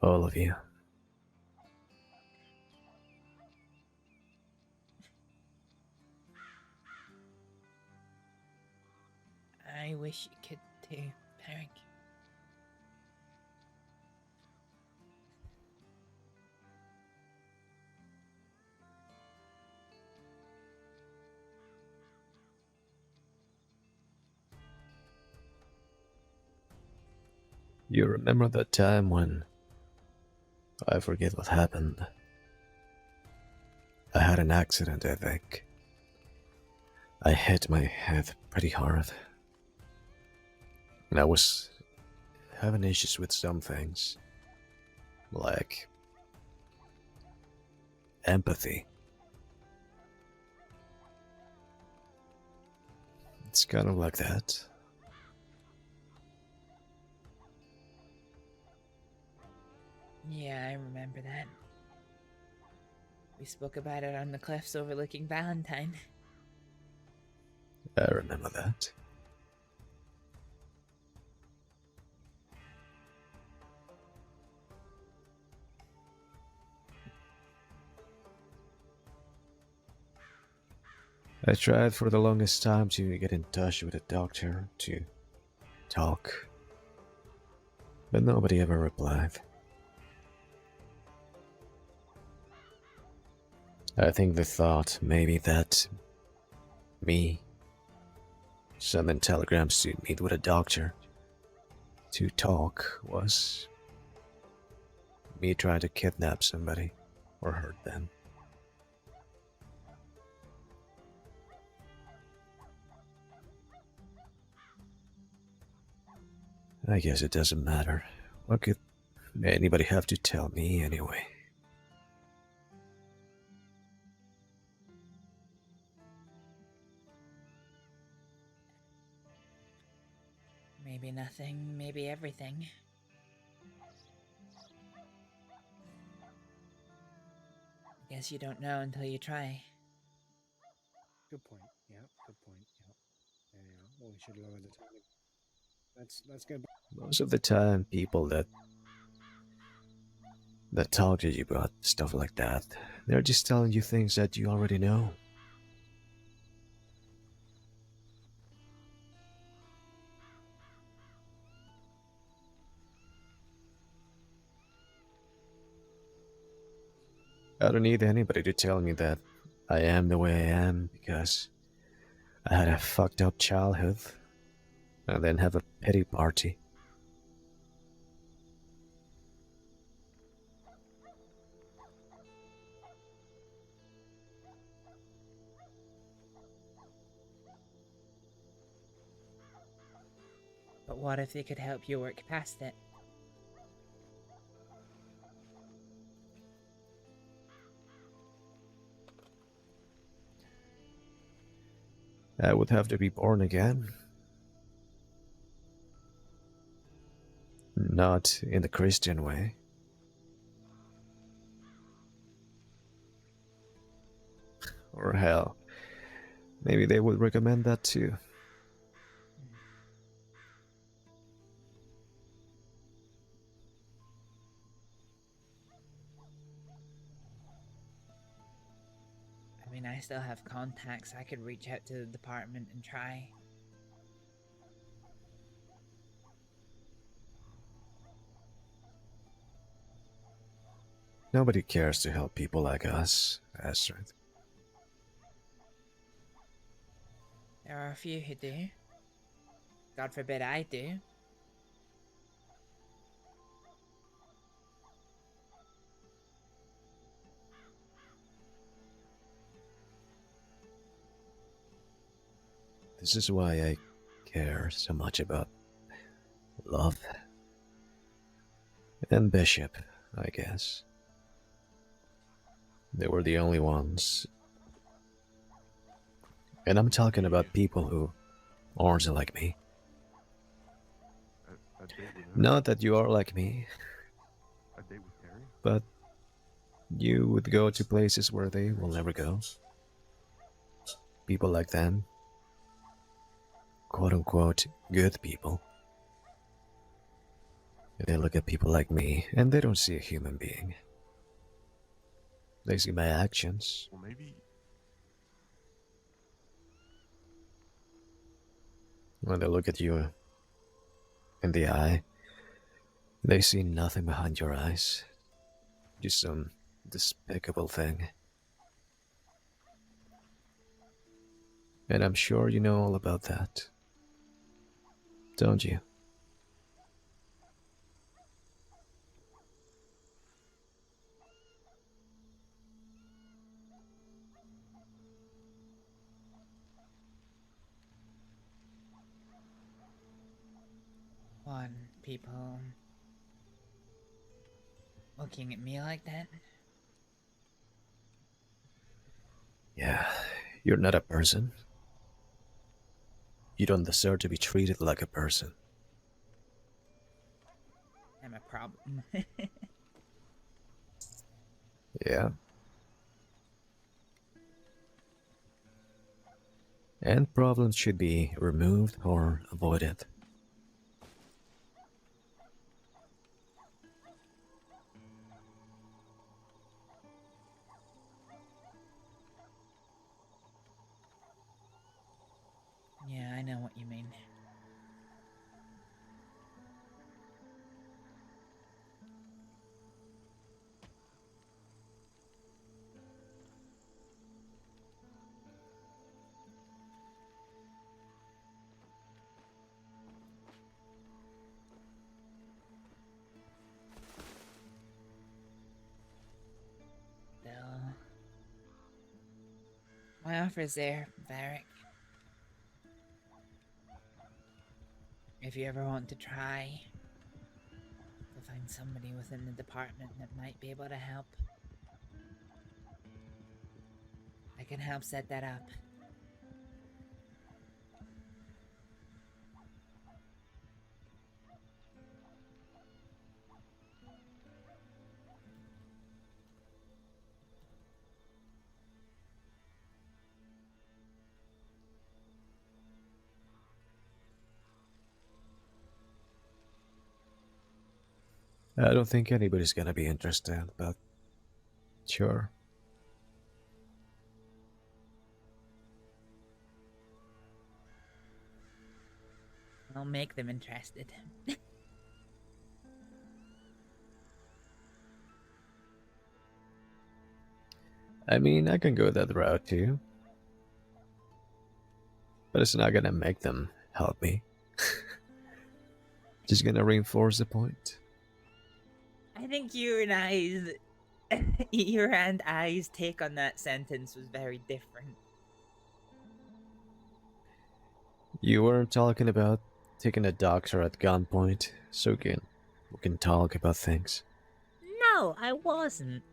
All of you. I wish you could too, Perry. You remember that time when... I forget what happened. I had an accident, I think. I hit my head pretty hard. And I was having issues with some things. Like... empathy. It's kind of like that. Yeah, I remember that. We spoke about it on the cliffs overlooking Valentine. I remember that. I tried for the longest time to get in touch with a doctor to talk, but nobody ever replied. I think they thought maybe that me sending telegrams to meet with a doctor to talk was me trying to kidnap somebody or hurt them. I guess it doesn't matter. What could anybody have to tell me anyway? Maybe nothing, maybe everything. Guess you don't know until you try. Good point. Yeah, good point. Yeah. Well, we should lower the time. Let's go back. Most of the time, people that talk to you about stuff like that, they're just telling you things that you already know. I don't need anybody to tell me that I am the way I am because I had a fucked up childhood and then have a pity party. But what if they could help you work past it? I would have to be born again. Not in the Christian way. Or hell, maybe they would recommend that too. I mean, I still have contacts. I could reach out to the department and try. Nobody cares to help people like us, Astrид. There are a few who do. God forbid I do. This is why I care so much about love and Bishop, I guess. They were the only ones. And I'm talking about people who aren't like me. Not that you are like me, but you would go to places where they will never go. People like them, quote unquote, good people. They look at people like me and they don't see a human being. They see my actions. Well, maybe. When they look at you in the eye, they see nothing behind your eyes. Just some despicable thing. And I'm sure you know all about that. Don't you? One, people looking at me like that? Yeah, you're not a person. You don't deserve to be treated like a person. I'm a problem. Yeah. And problems should be removed or avoided. Yeah, I know what you mean. My offer is there, Varric. If you ever want to try to find somebody within the department that might be able to help, I can help set that up. I don't think anybody's gonna be interested, but sure. I'll make them interested. I mean, I can go that route too. But it's not gonna make them help me. Just gonna reinforce the point. I think your and I's take on that sentence was very different. You weren't talking about taking a doctor at gunpoint, so we can talk about things. No, I wasn't.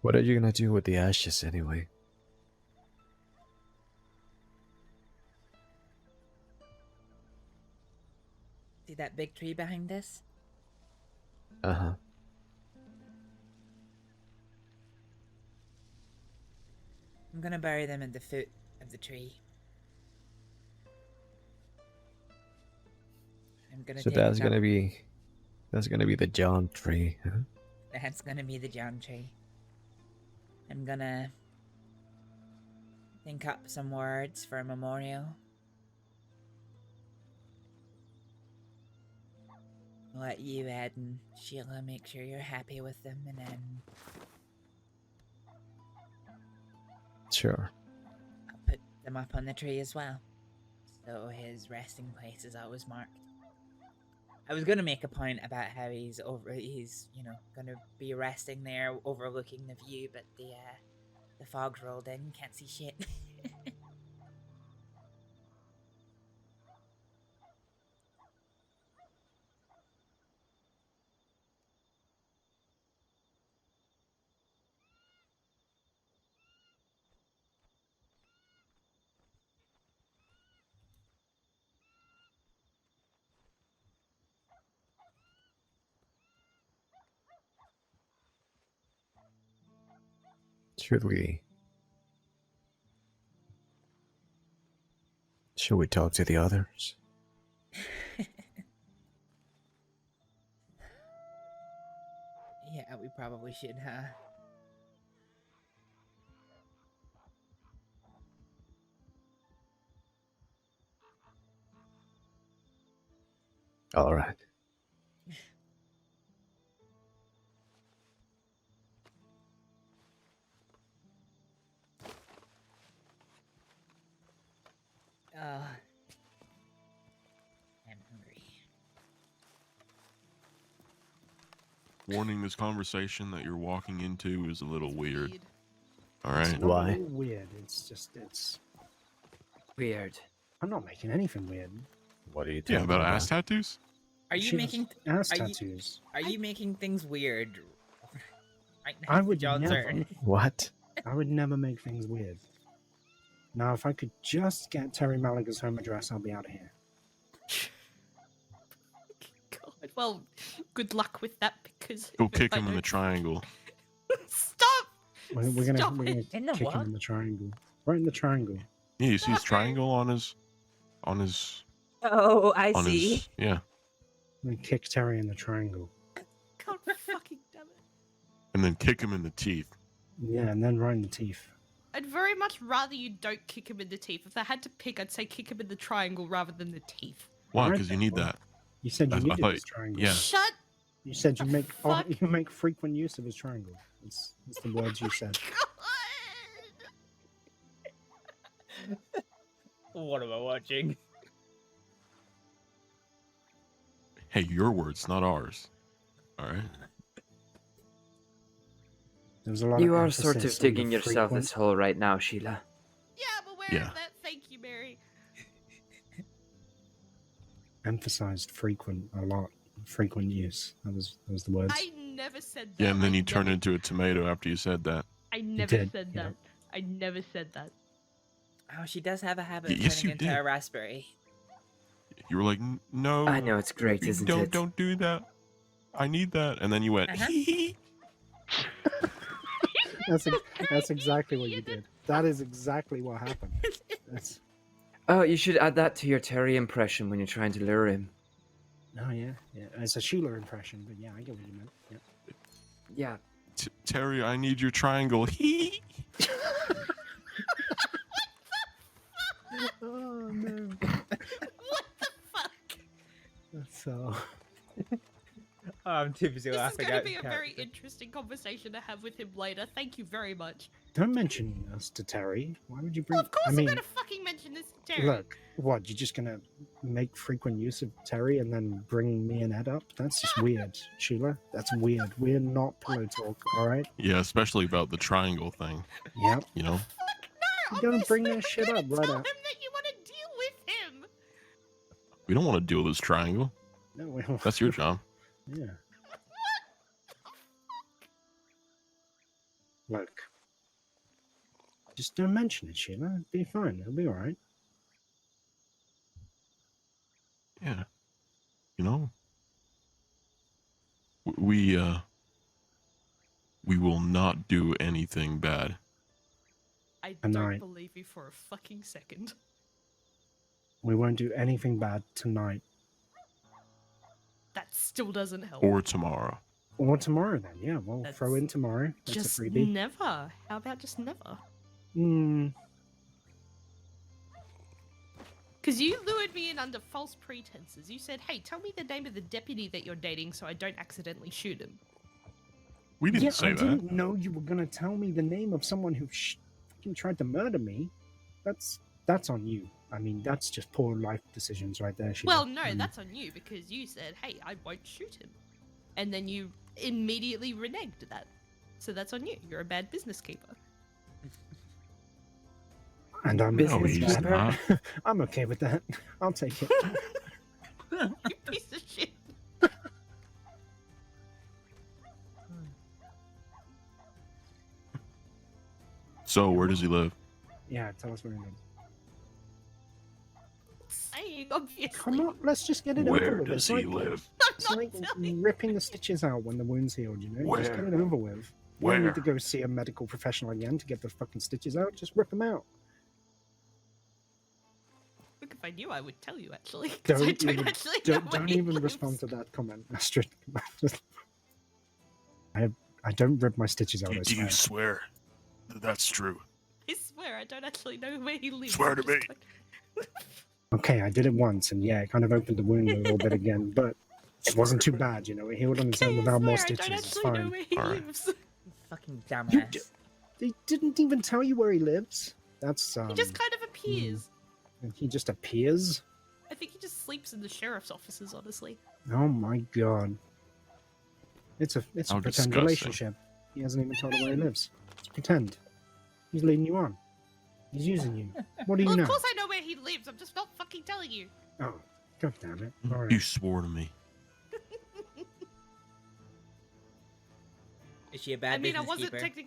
What are you gonna do with the ashes anyway? See that big tree behind us? Uh-huh. I'm gonna bury them at the foot of the tree. I'm gonna So take that's a gonna couple- be the John tree, huh? That's gonna be the John tree. I'm gonna think up some words for a memorial. Let you, Ed, and Sheila make sure you're happy with them, and then Sure. I'll put them up on the tree as well. So his resting place is always marked. I was gonna make a point about how he's gonna be resting there overlooking the view, but the fog's rolled in, can't see shit. Should we talk to the others? Yeah, we probably should, huh? All right. I'm hungry. Warning, this conversation that you're walking into is a little weird. All right. It's not all weird. It's weird. I'm not making anything weird. What are you Yeah, about ass tattoos? Are you She making has are you- tattoos. Are you making things weird? Right now, I would John's never. are- What? I would never make things weird. Now, if I could just get Terry Malaga's home address, I'll be out of here. God, well, good luck with that because Go kick him in the triangle. Stop! We're gonna Stop kick it. In the him what? in the triangle. Right in the triangle. Yeah, you see his triangle on his Oh, I on see. his yeah. I'm gonna kick Terry in the triangle. God fucking damn it. And then kick him in the teeth. Yeah, and then right in the teeth. I'd very much rather you don't kick him in the teeth. If I had to pick, I'd say kick him in the triangle rather than the teeth. Why? Alright Because you then, need well, that. You said you I needed thought- this triangle. yeah. Shut You said you make frequent use of his triangle. That's the words you said. What am I watching? Hey, your words, not ours. All right. There's a lot You of are sort of emphasis on the digging yourself frequent. this hole right now, Sheila. Yeah, I'm aware Yeah. of that. Thank you, Mary. Emphasized frequent a lot. Frequent use. That was the words. I never said that. Yeah, and then you turned into a tomato after you said that. I never did, said yeah. that. I never said that. Oh, she does have a habit of Yes, turning you into did. a raspberry. You were like, no. I know, it's great, isn't it? Don't do that. I need that. And then you went, That's exactly what you did. That is exactly what happened. That's. Oh, you should add that to your Terry impression when you're trying to lure him. Oh yeah. It's a Sheila impression, but yeah, I get what you meant. Yeah. Yeah. Terry, I need your triangle. Oh no. What the fuck? So. I'm too busy This is laughing going to at be a very character. interesting conversation to have with him later. Thank you very much. Don't mention us to Terry. Why would you bring? Of course I mean, I'm going to fucking mention this to Terry. look. What? You're just gonna make frequent use of Terry and then bring me and Ed up? That's just weird, Sheila. That's weird. We're not pillow talk, all right? Yeah, especially about the triangle thing. Yep. You know? You gotta bring that shit up right Tell out. him that you want to deal with him. We don't want to deal with this triangle. No, we don't. That's your job. Yeah. Look. Just don't mention it, Sheila. It'll be fine. It'll be all right. Yeah. You know? We will not do anything bad. I And don't I- believe you for a fucking second. We won't do anything bad tonight That still doesn't help. Or tomorrow. or tomorrow. Then, yeah, we'll throw in tomorrow. That's Just a freebie. never. How about just never? Hmm. Because you lured me in under false pretenses. You said, hey, tell me the name of the deputy that you're dating so I don't accidentally shoot him. We didn't Yeah, say I that. didn't know you were gonna tell me the name of someone who fucking tried to murder me. That's on you. I mean, that's just poor life decisions right there. Sheila. Well, no, that's on you because you said, hey, I won't shoot him. And then you immediately reneged that. So that's on you. You're a bad business keeper. And I'm No, okay with he's that. not. I'm okay with that. I'll take it. You piece of shit. So, where does he live? Yeah, tell us where he lives. Saying, obviously. Come on, let's just get it Where over with. does It's he like, live? It's like ripping the stitches out when the wound's healed, you know? Just get Where? it over with. You don't Where? need to go see a medical professional again to get the fucking stitches out. Just rip them out. Look, if I knew, I would tell you, actually. 'cause I don't even, actually know where don't he even lives. respond to that comment, Astrid. I don't rip my stitches out, I Do you swear. swear that that's true? I swear, I don't actually know where he lives. Swear I'm to just me. like- Okay, I did it once, and yeah, it kind of opened the wound a little bit again, but it wasn't too bad, you know. It healed on its own without more I don't stitches. It's actually know fine. where he Alright. lives. Fucking You dumbass. They didn't even tell you where he lives. That's He just kind of appears. and he just appears. I think he just sleeps in the sheriff's offices, honestly. Oh my god. It's a How pretend disgusting. relationship. He hasn't even told her where he lives. It's pretend. He's leading you on. He's using you. What do you Well, know? of course I know where he lives. I'm just not fucking telling you. Oh, god damn it. Alright. You swore to me. Is she a bad I mean, business keeper?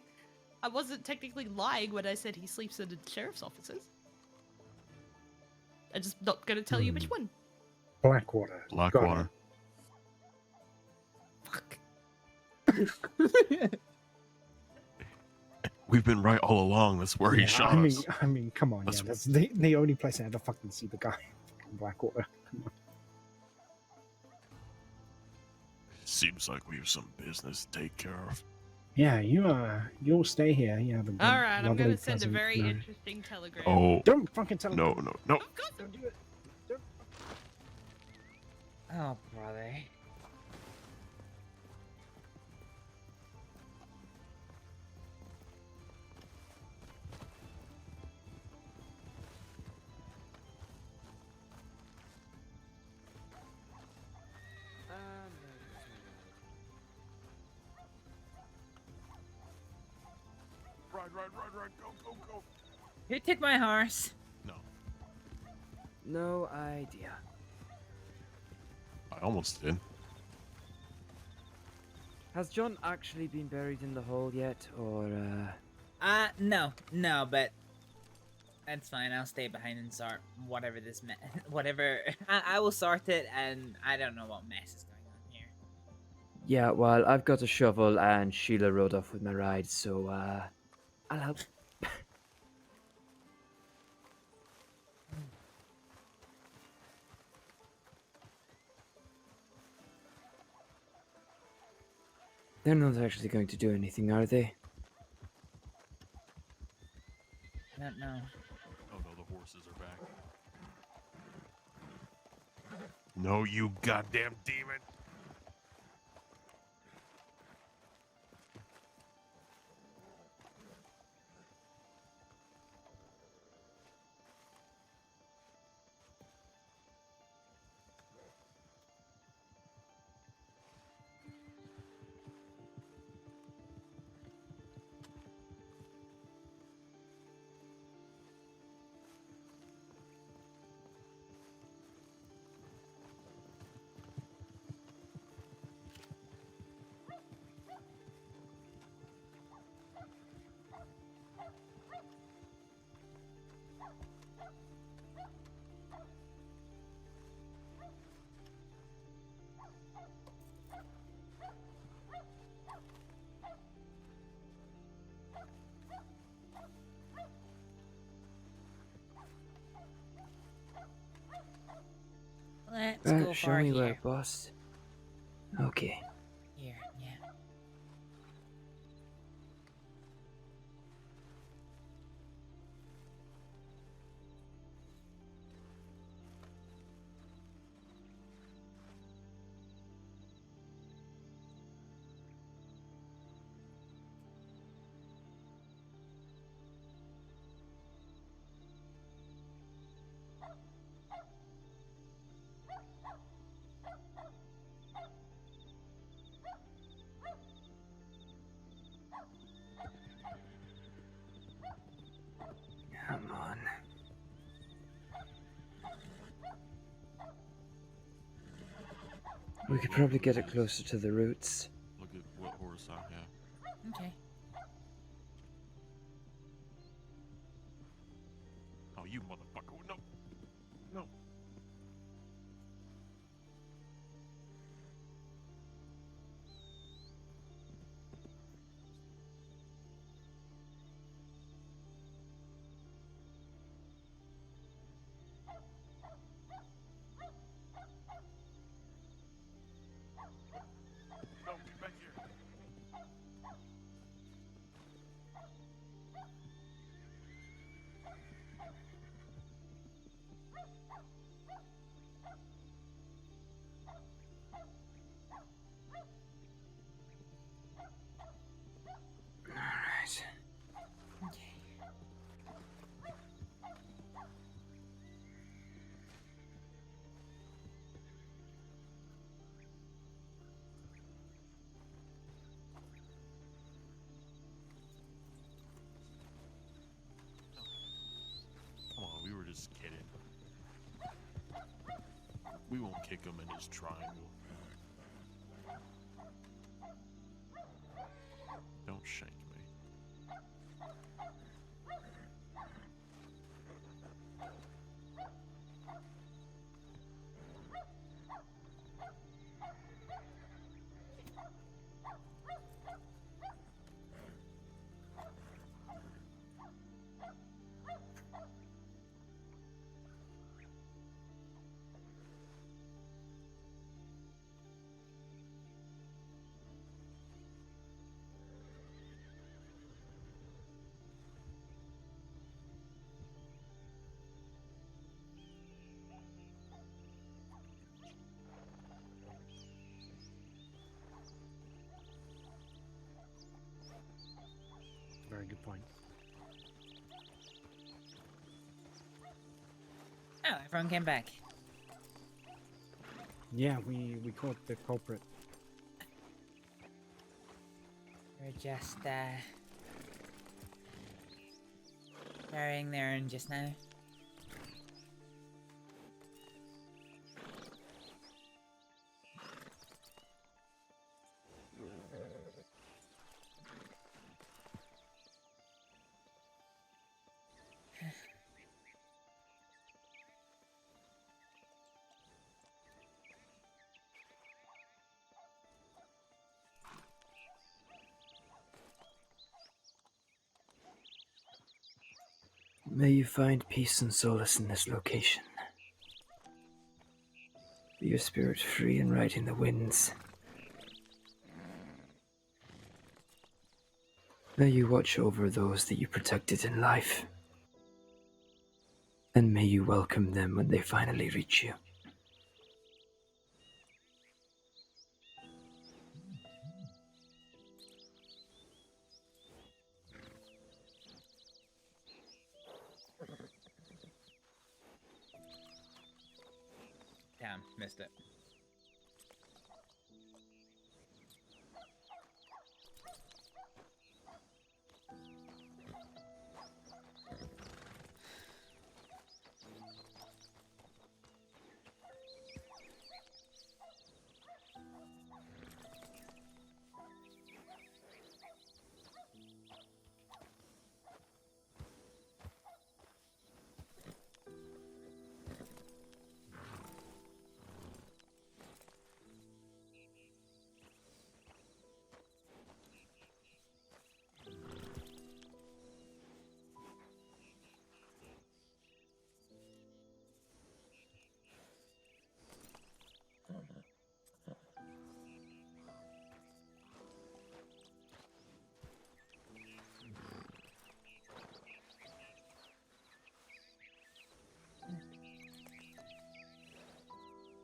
I wasn't technically lying when I said he sleeps in the sheriff's offices. I'm just not gonna tell you which one. Blackwater. Got Blackwater. We've been right all along. That's where it. he shot I mean, us. I mean, come on. That's- Yeah, that's the only place I ever fucking see the guy. Fucking Blackwater. Come on. Seems like we have some business to take care of. Yeah, you'll stay here. You have a good, All right, I'm lovely, gonna send a pleasant very night. interesting telegram. Oh. Don't fucking tell him. No, no, no. Don't do it. Don't. Oh, brother. ride, go. Who took my horse? No. No idea. I almost did. Has John actually been buried in the hole yet, or No, but that's fine. I'll stay behind and sort whatever this whatever. I will sort it, and I don't know what mess is going on here. Yeah, well, I've got a shovel and Sheila rode off with my ride, so I'll help. They're not actually going to do anything, are they? I don't know. Oh no, the horses are back. No, you goddamn demon! Let's go Show far me here. where, boss. Okay. Here, yeah. Come on. We could probably get it closer to the roots. Look at what horse I have. Okay. Oh, you motherfucker. No. No. No, get back here. Alright. Come on, we were just kidding. We won't kick him in his triangle. Don't shank me. Very good point. Oh, everyone came back. Yeah, we caught the culprit. We're just carrying their own just now. May you find peace and solace in this location. Be your spirit free and riding the winds. May you watch over those that you protected in life. And may you welcome them when they finally reach you. Damn, missed it.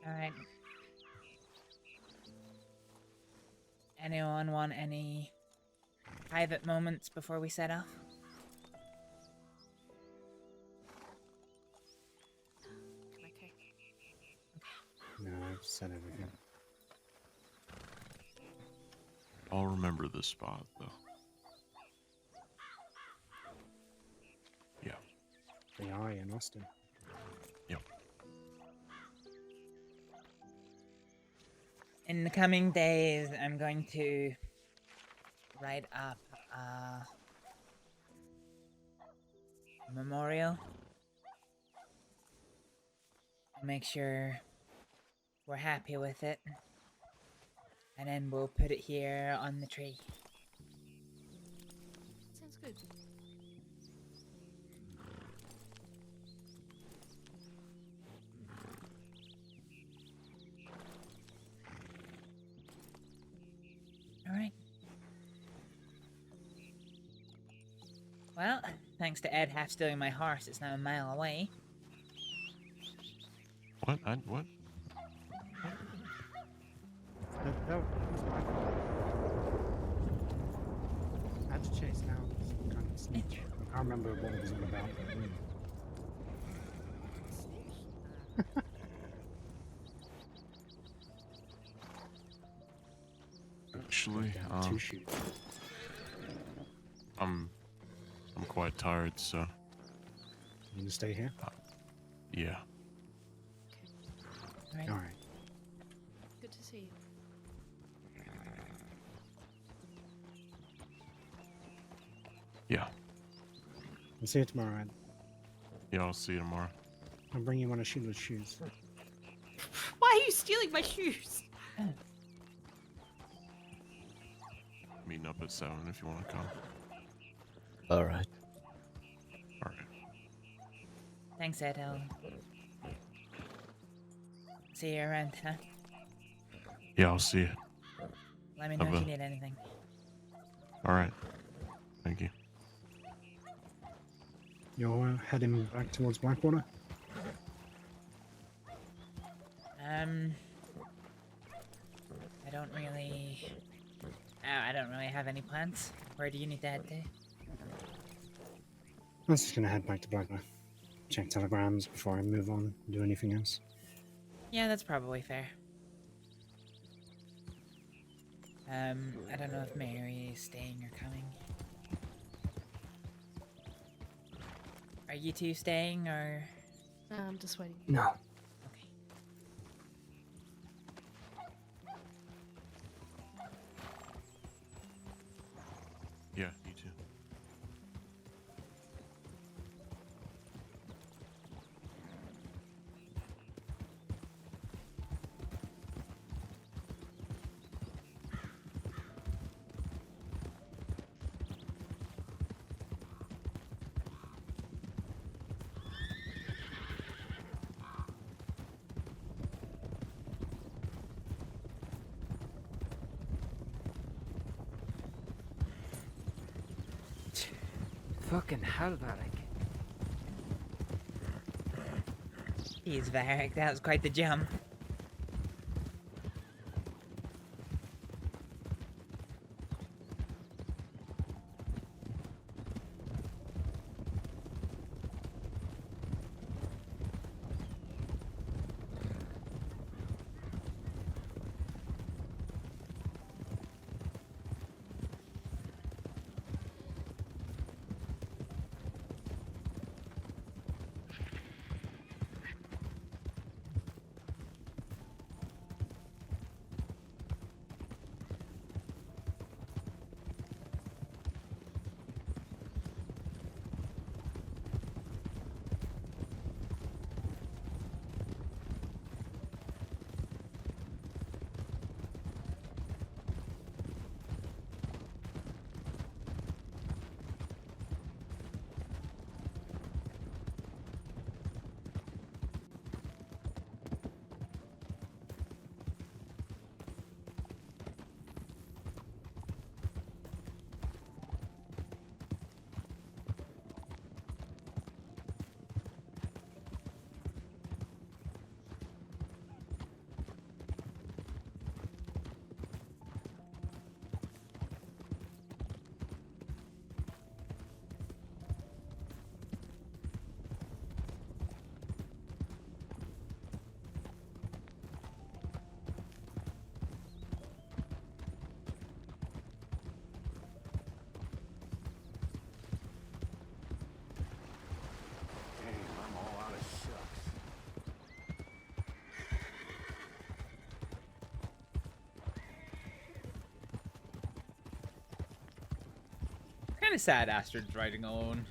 Alright. Anyone want any private moments before we set off? No, I've said everything. I'll remember this spot, though. Yeah. The eye in Austin. Yep. In the coming days, I'm going to write up a memorial. Make sure we're happy with it. And then we'll put it here on the tree. Sounds good. Alright. Well, thanks to Ed half stealing my horse, it's now a mile away. What? What? No, it's my fault. I had to chase down some kind of snitch. I can't remember what it was all about. Actually, two shoots. I'm quite tired, so. You gonna stay here? Yeah. Alright. All right. Good to see you. Yeah. I'll see you tomorrow, Ed. Yeah, I'll see you tomorrow. I'll bring you one of Sheila's shoes. Why are you stealing my shoes? Meeting up at 7 if you want to come. Alright. Alright. Thanks, Ed. I'll see you around, huh? Yeah, I'll see you. Let me know if you need anything. Alright. Thank you. You're heading back towards Blackwater? I don't really have any plans. Where do you need to head to? I was just gonna head back to Blackwater. Check telegrams before I move on and do anything else. Yeah, that's probably fair. I don't know if Mary is staying or coming. Are you two staying, or? I'm just waiting. No. Yeah, me too. Fucking hell, Varric. Jeez, Varric, that was quite the jump. Kind of sad Astrid's riding alone.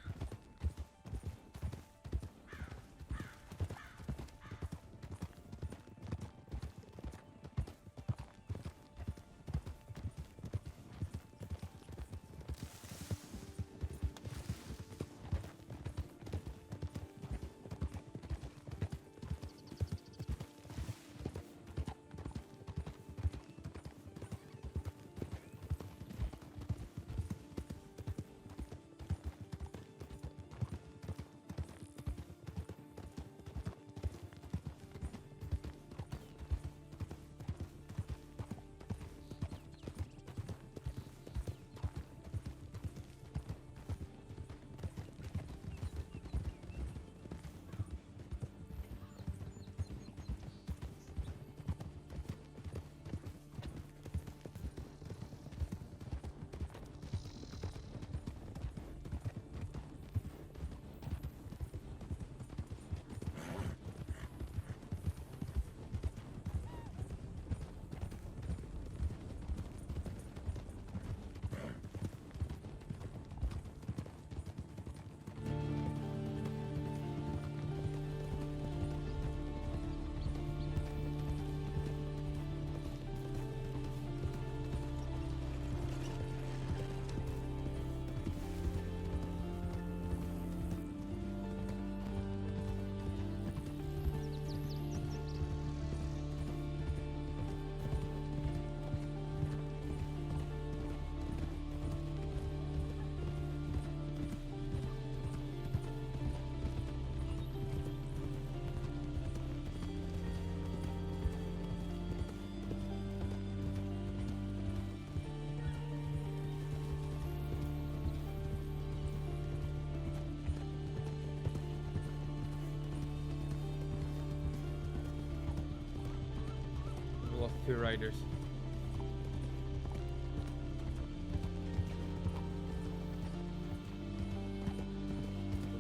We lost 2 riders.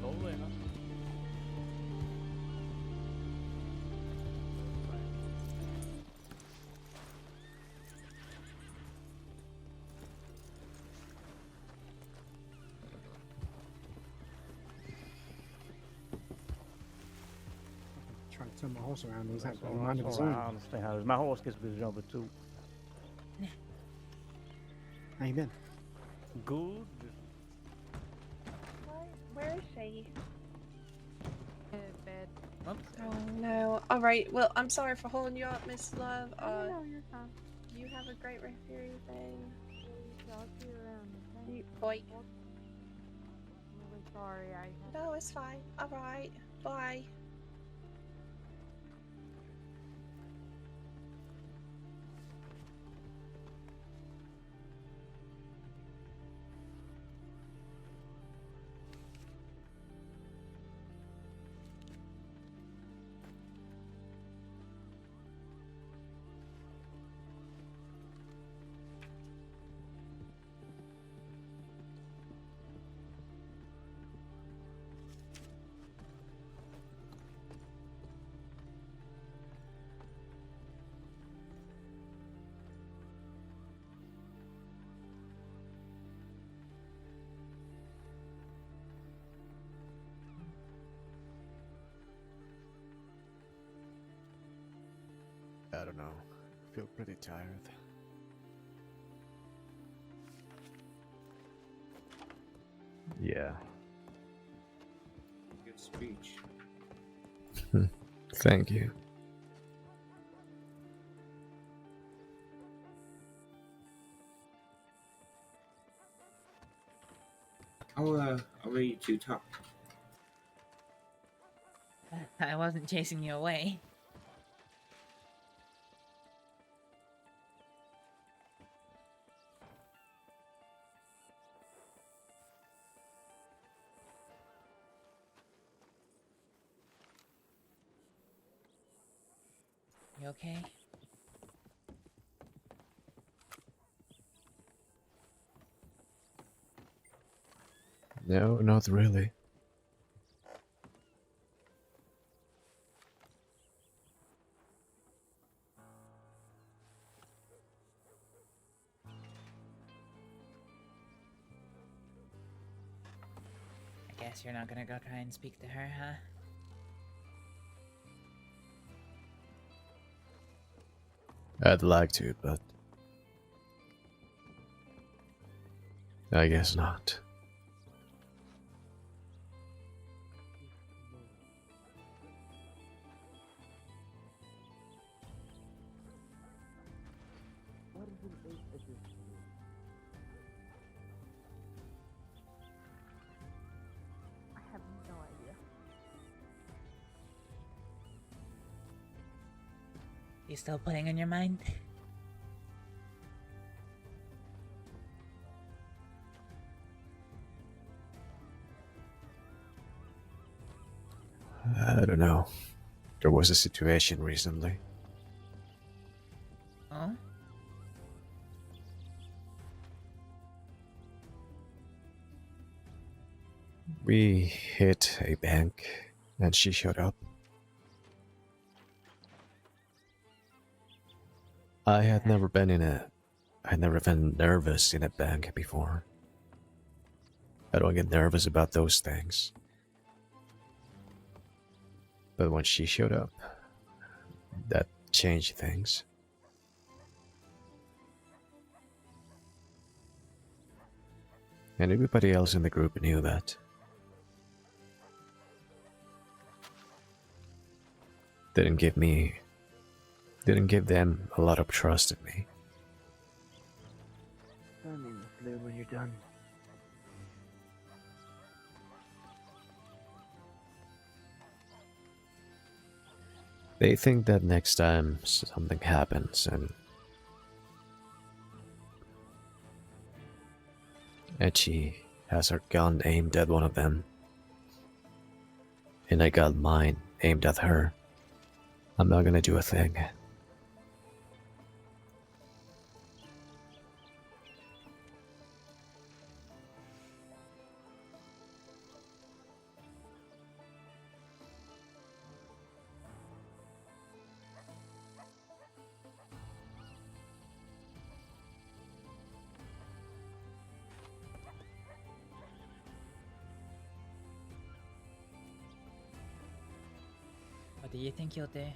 Lovely, huh? trying to turn my horse around. He's That's not got a all mind of right, his all right, I own. understand how it is. My horse gets a bit jumpy too. How you been? Good. Where is she? Bed. Oh no. Alright, well, I'm sorry for holding you up, Miss Love. No, you're fine. You have a great rest of your evening. I'll see you around, okay? Bye. I'm really sorry. No, it's fine. Alright. Bye. I don't know. I feel pretty tired. Yeah. Good speech. Thank you. I'll let you two talk. I wasn't chasing you away. You okay? No, not really. I guess you're not gonna go try and speak to her, huh? I'd like to, but I guess not. I have no idea. You still putting on your mind? I don't know. There was a situation recently. Oh? We hit a bank and she showed up. I'd never been nervous in a bank before. I don't get nervous about those things. But when she showed up, that changed things. And everybody else in the group knew that. Didn't give them a lot of trust in me. Tell me, Blue, when you're done. They think that next time something happens and she has her gun aimed at one of them, and I got mine aimed at her, I'm not gonna do a thing. do you think you'll do?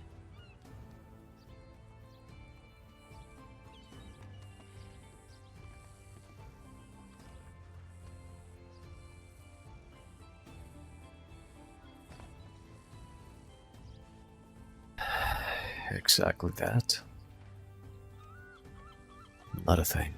Exactly that. Not a thing.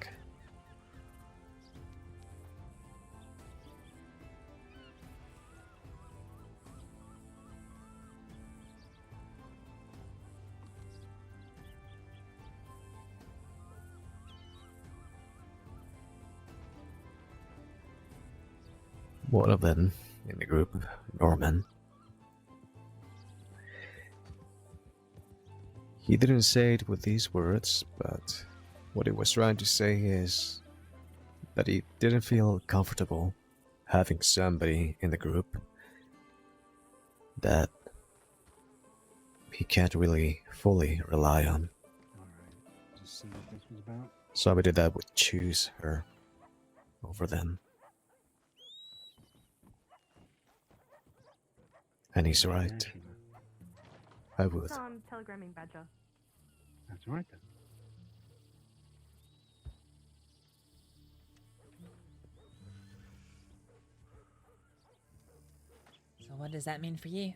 One of them in the group, Norman, he didn't say it with these words, but what he was trying to say is that he didn't feel comfortable having somebody in the group that he can't really fully rely on. Just see what this was about. Somebody that would choose her over them. And he's right. I would. I'm telegramming Badger. That's right then. So what does that mean for you?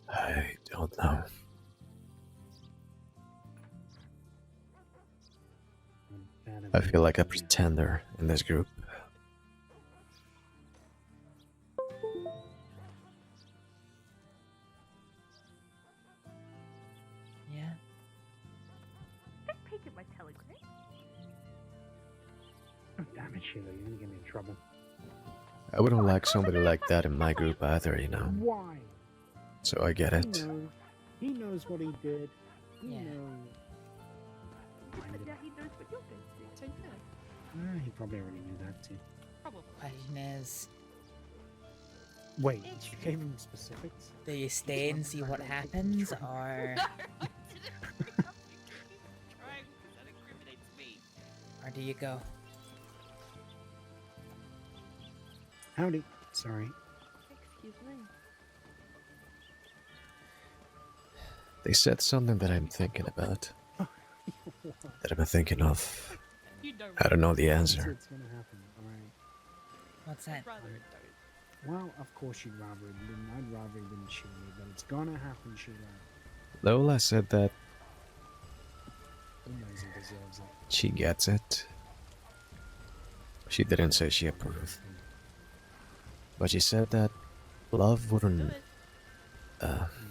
I don't know. I feel like a pretender in this group. Yeah. Don't peek at my telegram. Damn it, Sheila, you're gonna get me in trouble. I wouldn't like somebody like that in my group either, you know. Why? So I get it. He knows what he did. He Yeah. knows. But now he knows what you're going to do, so yeah. He probably already knew that too. Probably. Question is, Wait, you gave him specifics? do you stay and see what happens, or or do you go? Howdy. Sorry. Excuse me. They said something that I'm thinking about. That I've been thinking of. I don't know the answer. It's gonna happen, alright. What's that? Well, of course you'd rather it didn't. I'd rather it didn't shoot me, but it's gonna happen, Sheila. Lola said that He knows he deserves it. she gets it. She didn't say she approved. But she said that love wouldn't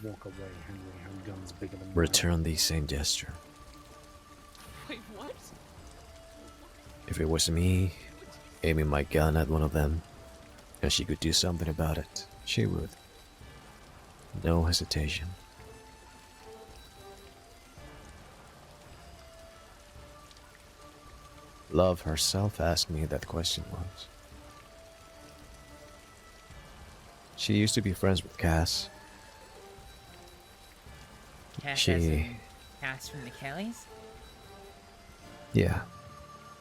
Walk away, Henry. Her gun's bigger than mine. return the same gesture. Wait, what? If it was me aiming my gun at one of them, and she could do something about it, she would. No hesitation. Love herself asked me that question once. She used to be friends with Cass. Cass as in Cass from the Kellys? Yeah.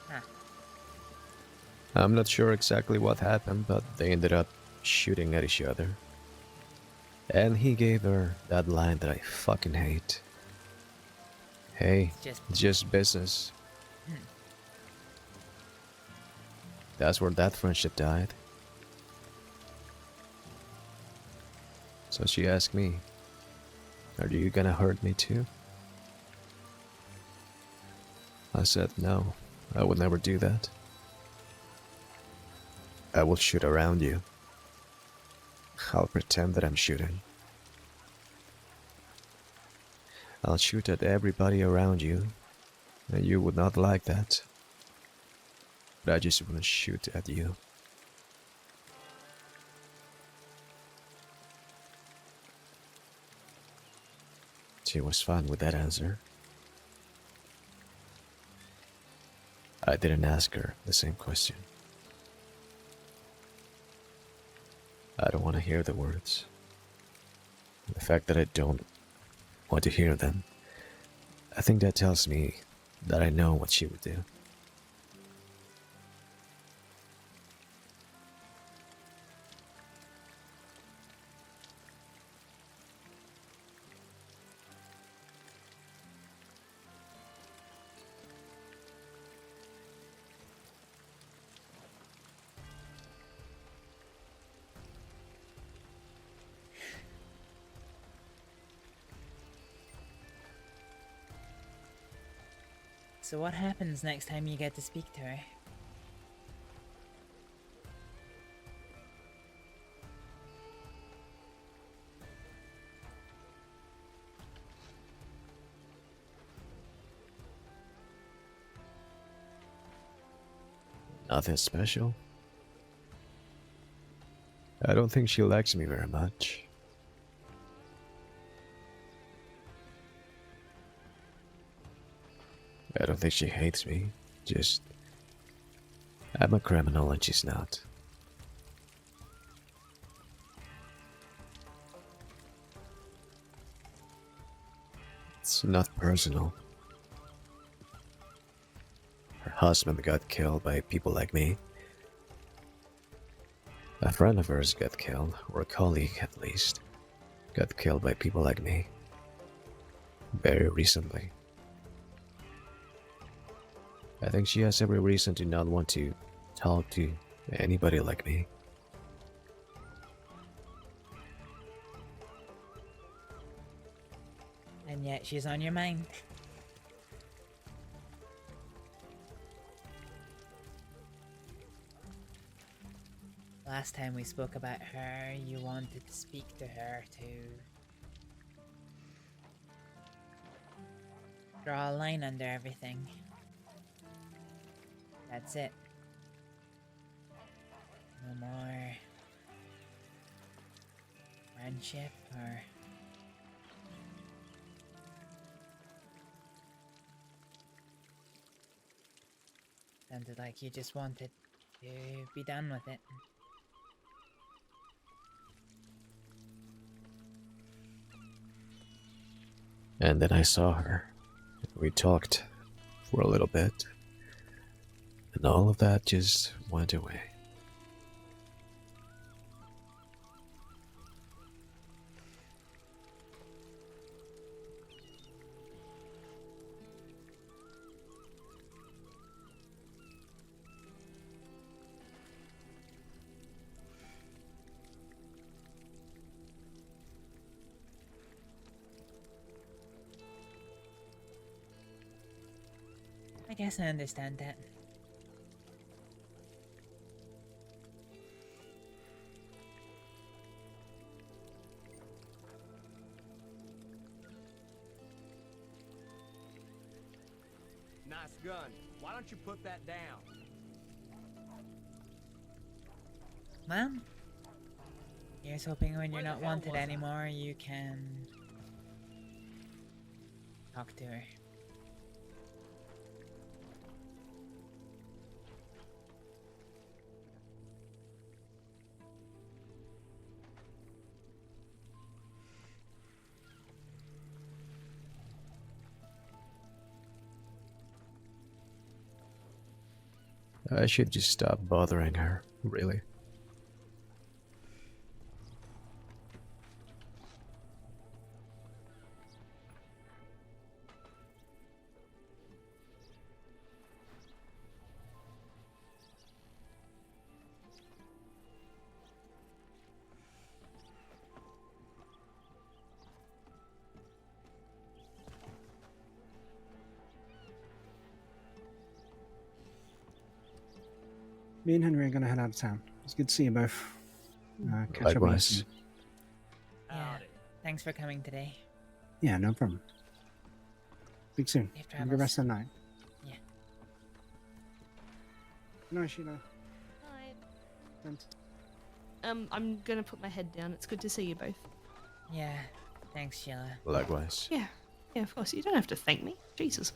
Huh. I'm not sure exactly what happened, but they ended up shooting at each other. And he gave her that line that I fucking hate. Hey, It's it's just business. That's where that friendship died. So she asked me, "Are you gonna hurt me too?" I said, "No, I would never do that. I will shoot around you. I'll pretend that I'm shooting. I'll shoot at everybody around you, and you would not like that. But I just wouldn't shoot at you." She was fine with that answer. I didn't ask her the same question. I don't want to hear the words. The fact that I don't want to hear them, I think that tells me that I know what she would do. So what happens next time you get to speak to her? Nothing special. I don't think she likes me very much. I don't think she hates me. Just, I'm a criminal and she's not. It's not personal. Her husband got killed by people like me. A friend of hers got killed, or a colleague at least, got killed by people like me. Very recently. I think she has every reason to not want to talk to anybody like me. And yet she's on your mind. Last time we spoke about her, you wanted to speak to her to draw a line under everything. That's it. No more friendship or sounded like you just wanted to be done with it. And then I saw her. We talked for a little bit. And all of that just went away. I guess I understand that. Nice gun. Why don't you put that down? Well, here's hoping when you're not wanted anymore, you can talk to her. I should just stop bothering her, really. Me and Henry are going to head out of town. It's good to see you both. Catch up with you Likewise. soon. Yeah, thanks for coming today. Yeah, no problem. Speak soon. Safe Have a good rest of the night. Yeah. No, Sheila. Hi. Thanks. I'm gonna put my head down. It's good to see you both. Yeah, thanks, Sheila. Likewise. Yeah, of course. You don't have to thank me. Jesus.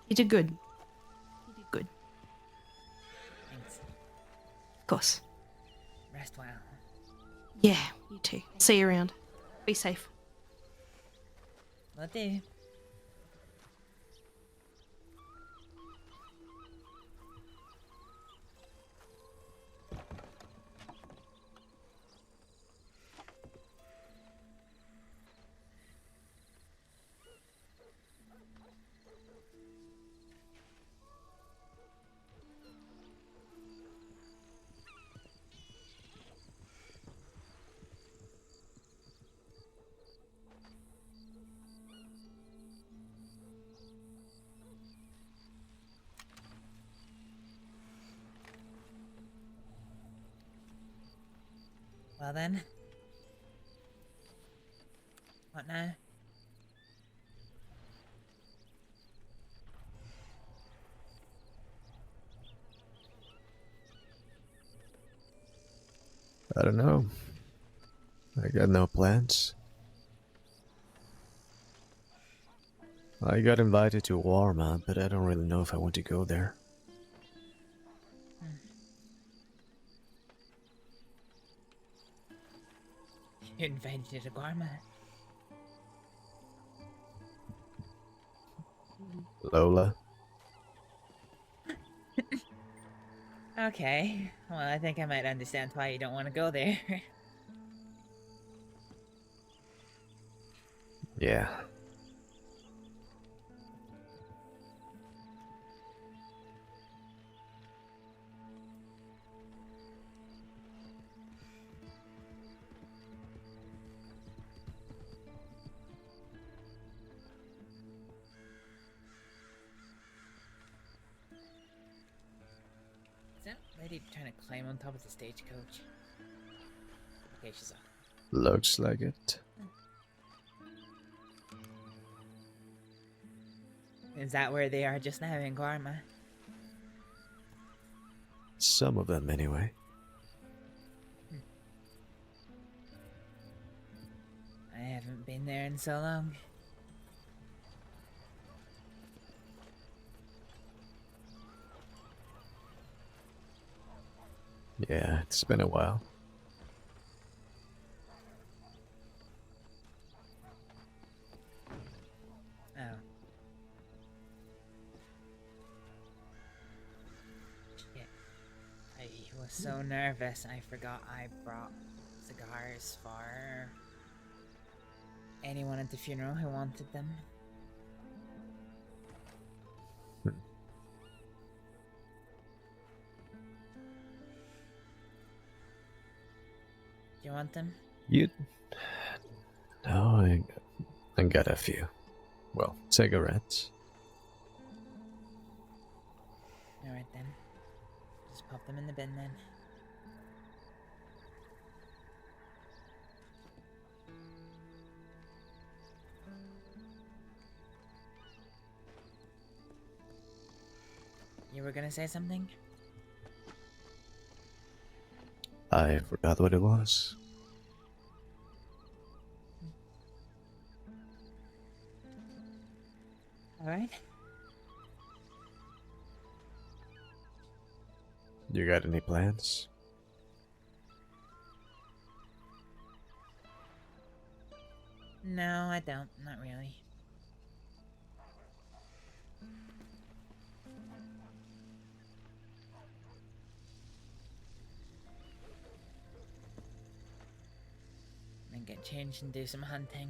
You did good. You did good. Thanks. Of course. Rest well. Yeah, you too. See you around. Be safe. Will do. Well then. What now? I don't know. I got no plans. I got invited to Warma, but I don't really know if I want to go there. You invented a Garma. Lola. Okay. Well, I think I might understand why you don't want to go there. Yeah. Is that lady trying to climb on top of the stagecoach? Okay, she's up. Looks like it. Is that where they are just now in Garma? Some of them, anyway. I haven't been there in so long. Yeah, it's been a while. Oh. Shit. I was so nervous I forgot I brought cigars for anyone at the funeral who wanted them. Do you want them? You... No, I got a few. Well, cigarettes. Alright then. Just pop them in the bin then. You were gonna say something? I forgot what it was. Alright. You got any plans? No, I don't. Not really. And get changed and do some hunting.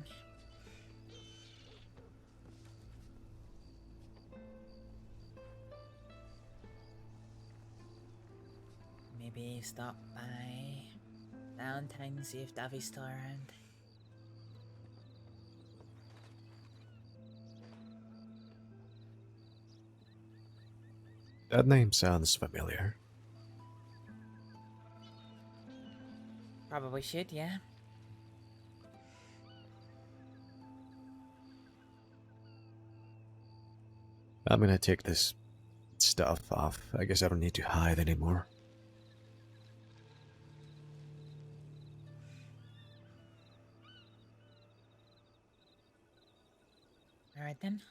Maybe stop by Valentine, see if Davi's still around. That name sounds familiar. Probably should, yeah. I'm gonna take this stuff off. I guess I don't need to hide anymore. Alright then.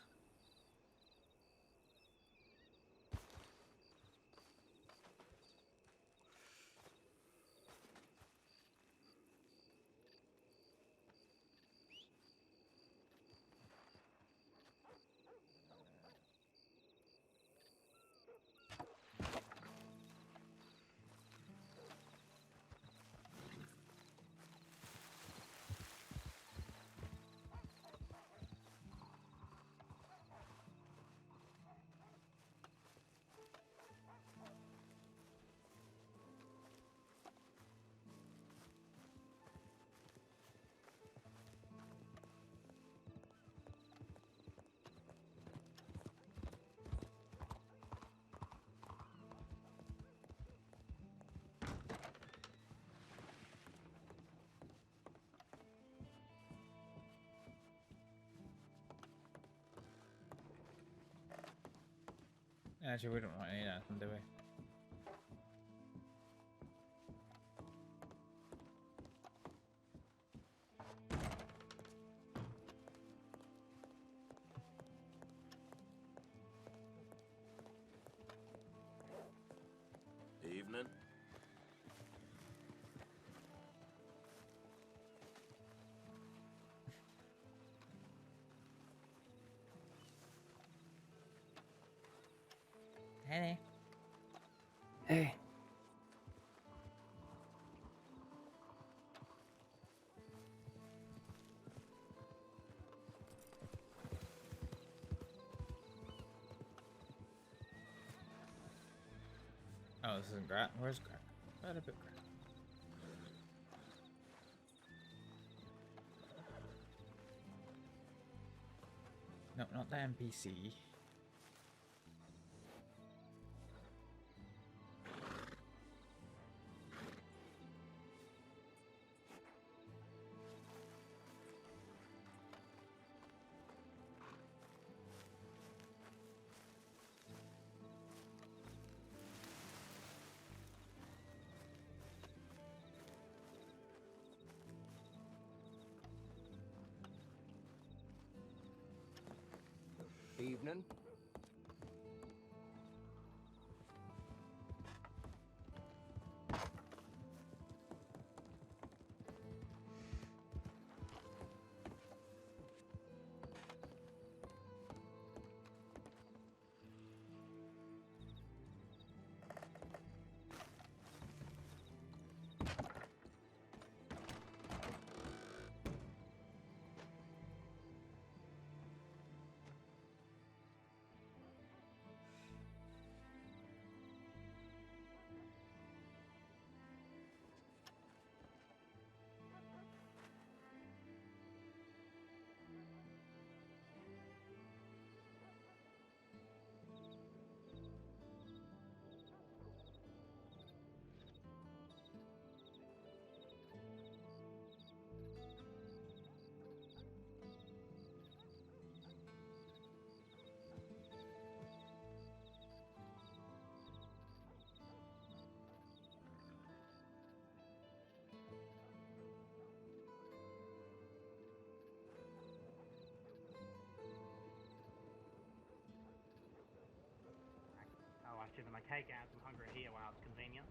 Actually, we don't want any of that, do we? Evening. Hey. Hey. Oh, this isn't Grat. Where's Grat? What a bit Grat. No, not the NPC. Evening. Oh, I shiver my cake out. I'm hungry here while it's convenient.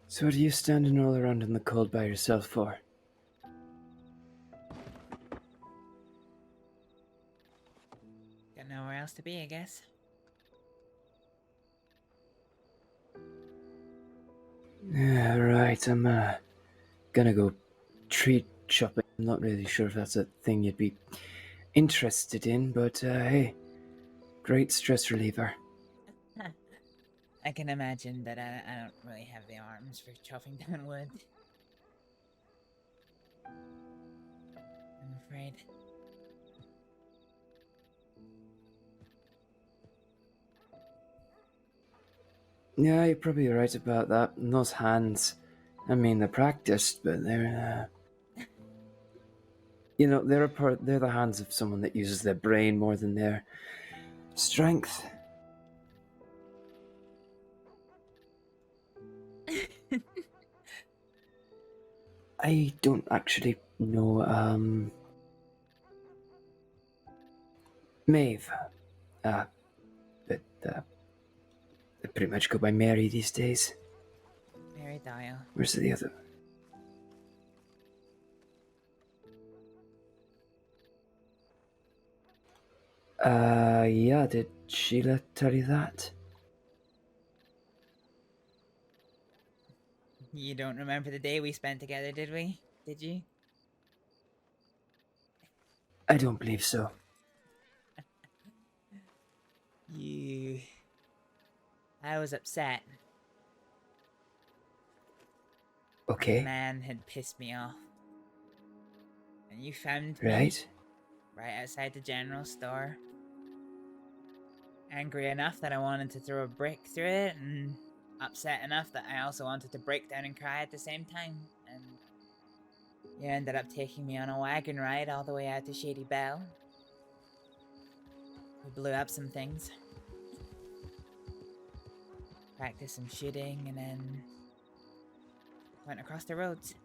So what are you standing all around in the cold by yourself for? Got nowhere else to be, I guess. Yeah, right, I'm gonna go treat shopping. I'm not really sure if that's a thing you'd be interested in, but hey, great stress reliever. I can imagine, but I don't really have the arms for chopping down wood. I'm afraid. Yeah, you're probably right about that. And those hands, I mean, they're practiced, but they're, you know, they're the hands of someone that uses their brain more than their strength. I don't actually know, Maeve. But, they pretty much go by Mary these days. Mary Dial. Where's the other? Yeah, did Sheila tell you that? You don't remember the day we spent together, did we? Did you? I don't believe so. I was upset. Okay. The man had pissed me off. And you found me. Right. Right outside the general store. Angry enough that I wanted to throw a brick through it, and upset enough that I also wanted to break down and cry at the same time. And you ended up taking me on a wagon ride all the way out to Shady Belle. We blew up some things. Practiced some shooting, and then went across the roads.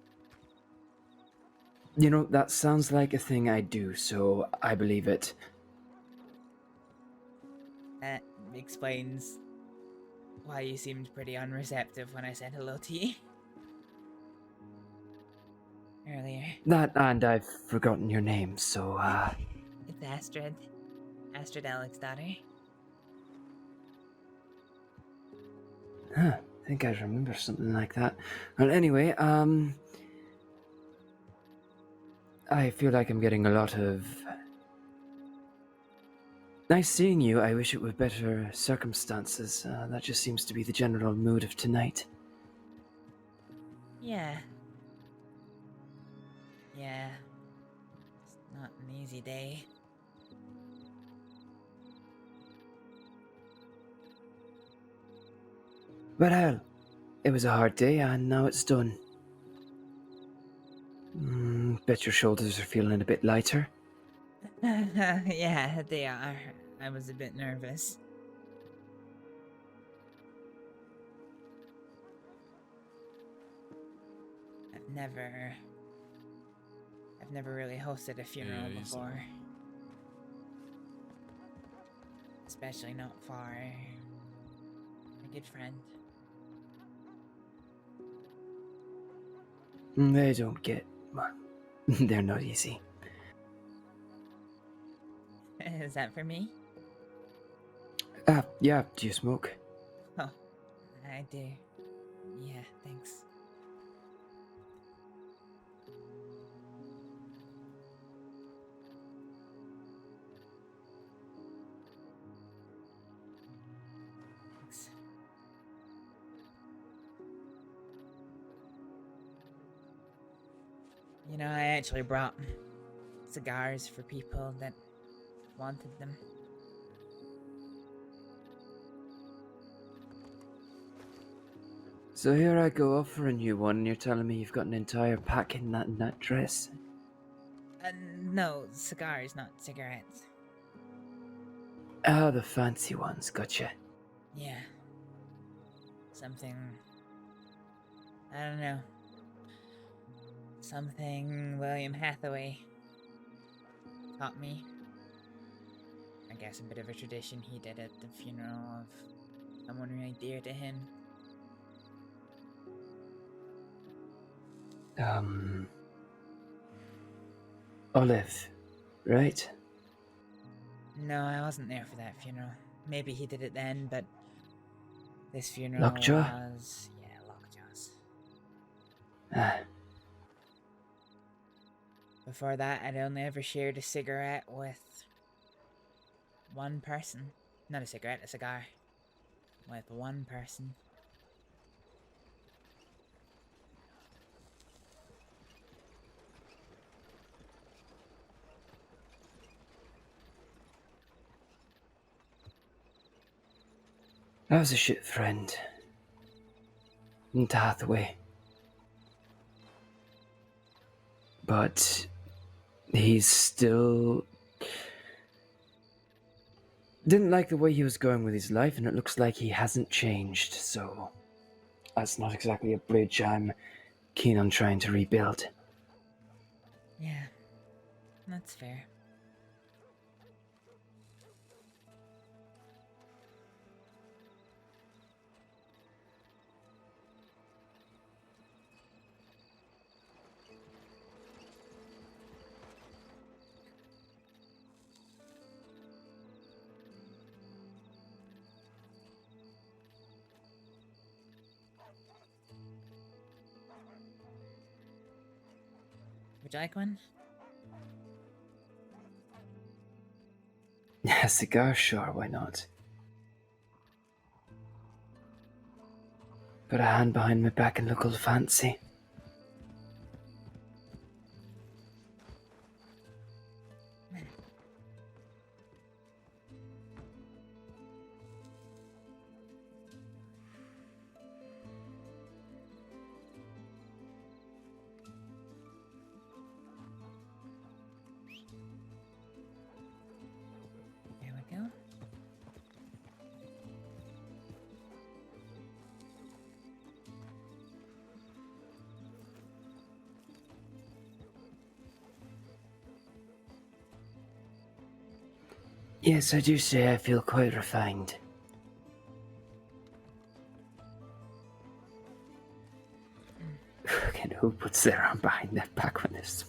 You know, that sounds like a thing I do, so I believe it. That explains why you seemed pretty unreceptive when I said hello to you earlier. That, and I've forgotten your name, so, It's Astrид. Astrid Aleksdóttir. Huh, I think I remember something like that. Well, anyway, I feel like I'm getting a lot of... Nice seeing you. I wish it were better circumstances. That just seems to be the general mood of tonight. Yeah. Yeah. It's not an easy day. But hell, it was a hard day and now it's done. Bet your shoulders are feeling a bit lighter. Yeah, they are. I was a bit nervous. I've never really hosted a funeral before. Especially not for a good friend. They don't get... They're not easy. Is that for me? Yeah, do you smoke? Oh, I do. Yeah, thanks. Thanks. You know, I actually brought cigars for people that wanted them. So here I go offering you one and you're telling me you've got an entire pack in that dress? No, cigars, not cigarettes. Ah, the fancy ones, gotcha. Yeah. Something... I don't know. Something William Hathaway taught me. I guess a bit of a tradition he did at the funeral of someone really dear to him. Olive, right? No, I wasn't there for that funeral. Maybe he did it then, but this funeral Lockjaw? was... yeah, Lockjaw's. Ah. Before that, I'd only ever shared a cigarette with one person. Not a cigarette, a cigar. With one person. That was a shit friend. To Hathaway. But he's still... didn't like the way he was going with his life, and it looks like he hasn't changed, so... that's not exactly a bridge I'm keen on trying to rebuild. Yeah, that's fair. Would you like one? A cigar? Sure, why not? Put a hand behind my back and look all fancy. There we go. Yes, I do say I feel quite refined. Again, who puts their arm behind their back when they smoke?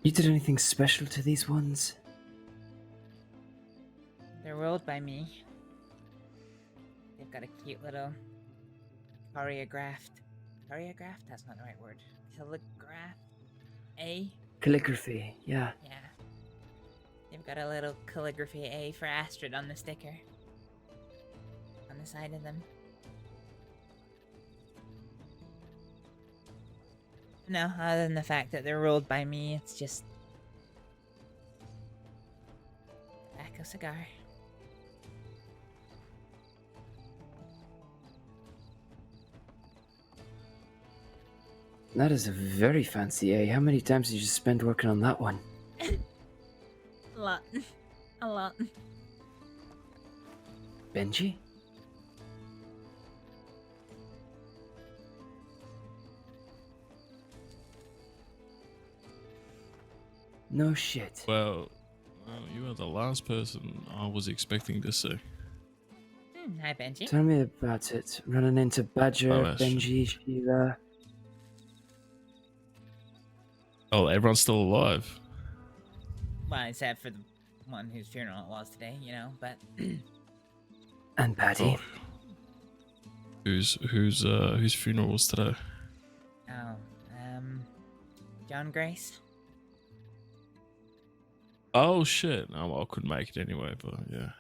You did anything special to these ones? They're rolled by me. They've got a cute little choreographed. Choreographed? That's not the right word. Calligraph? A? Calligraphy, yeah. Yeah. They've got a little calligraphy A for Astrид on the sticker. On the side of them. No, other than the fact that they're rolled by me, it's just... tobacco cigar. That is a very fancy A. How many times did you spend working on that one? A lot. A lot. Benji? No shit. Well, you are the last person I was expecting to see. Hi, Benji. Tell me about it. Running into Badger, Oh, Benji, Sheila. Oh, everyone's still alive. Well, except for the one whose funeral it was today, you know, but... And Paddy. Oh. Whose funeral was today? Oh, John Grace? Oh shit! No, well, I couldn't make it anyway, but yeah.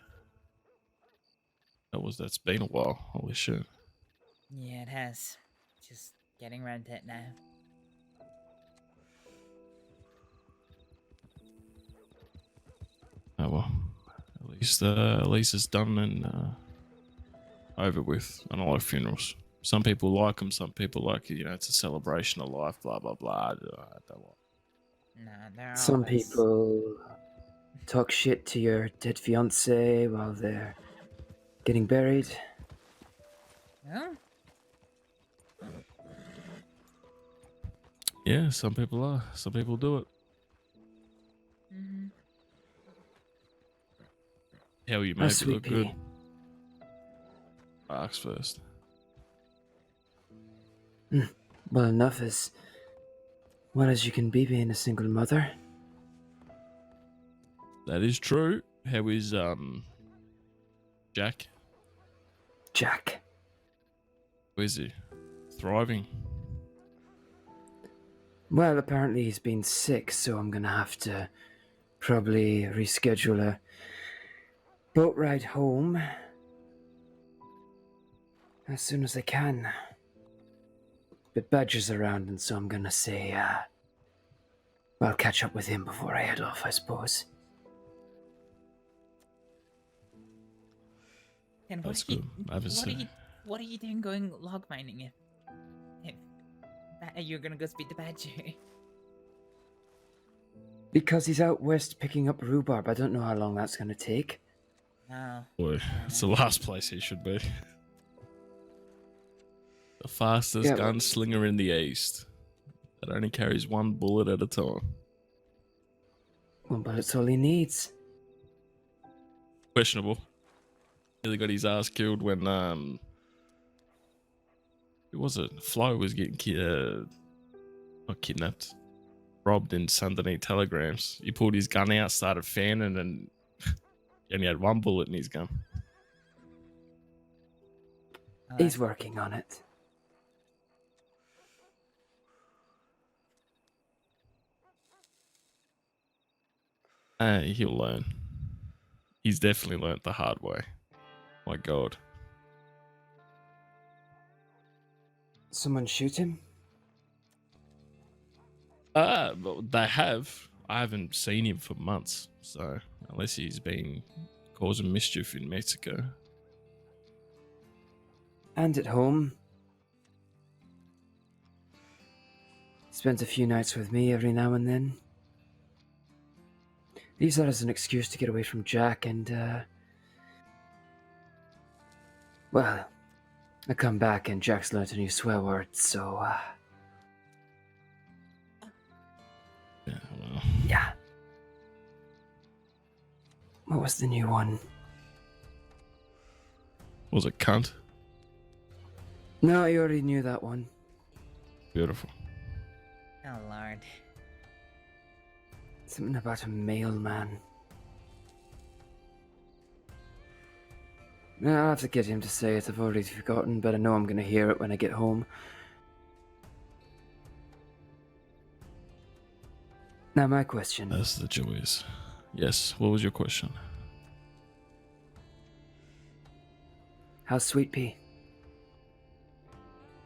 That's been a while. Holy shit. Yeah, it has. Just getting around to it now. Oh well. At least it's done and over with. I don't like funerals. Some people like them, some people like it, it's a celebration of life, blah blah blah. I don't want. No, they're Some always... people talk shit to your dead fiance while they're getting buried. Well, Yeah, some people are. Some people do it. mm-hmm. Hell, you Oh, make it sweet look pea. good. Ask first. Well, enough as well as you can be being a single mother. That is true. How is Jack? Jack. Where is he? Thriving. Well, apparently he's been sick, so I'm gonna have to probably reschedule a boat ride home as soon as I can. But Badger's around, and so I'm gonna say, I'll catch up with him before I head off, I suppose. And That's good. what are you doing going log mining if you're gonna go speak to Badger? Because he's out west picking up rhubarb. I don't know how long that's gonna take. No. Boy, it's the last place he should be. The fastest Yeah, well- gunslinger in the East. That only carries one bullet at a time. One bullet's all he needs. Questionable. Nearly got his ass killed when who was it? Flo was getting not kidnapped. Rob didn't send any telegrams. He pulled his gun out, started fanning, and he only had one bullet in his gun. He's working on it. He'll learn. He's definitely learnt the hard way. My God. Someone shoot him? Well, they have. I haven't seen him for months, so unless he's been causing mischief in Mexico. And at home. Spent a few nights with me every now and then. Use that as an excuse to get away from Jack and, well, I come back and Jack's learnt a new swear word, so, Yeah, well. Yeah. What was the new one? Was it cunt? No, you already knew that one. Beautiful. Oh, Lord. Something about a mailman. I'll have to get him to say it. I've already forgotten, but I know I'm going to hear it when I get home. Now, my question. That's the joys. Yes, what was your question? How's Sweet Pea?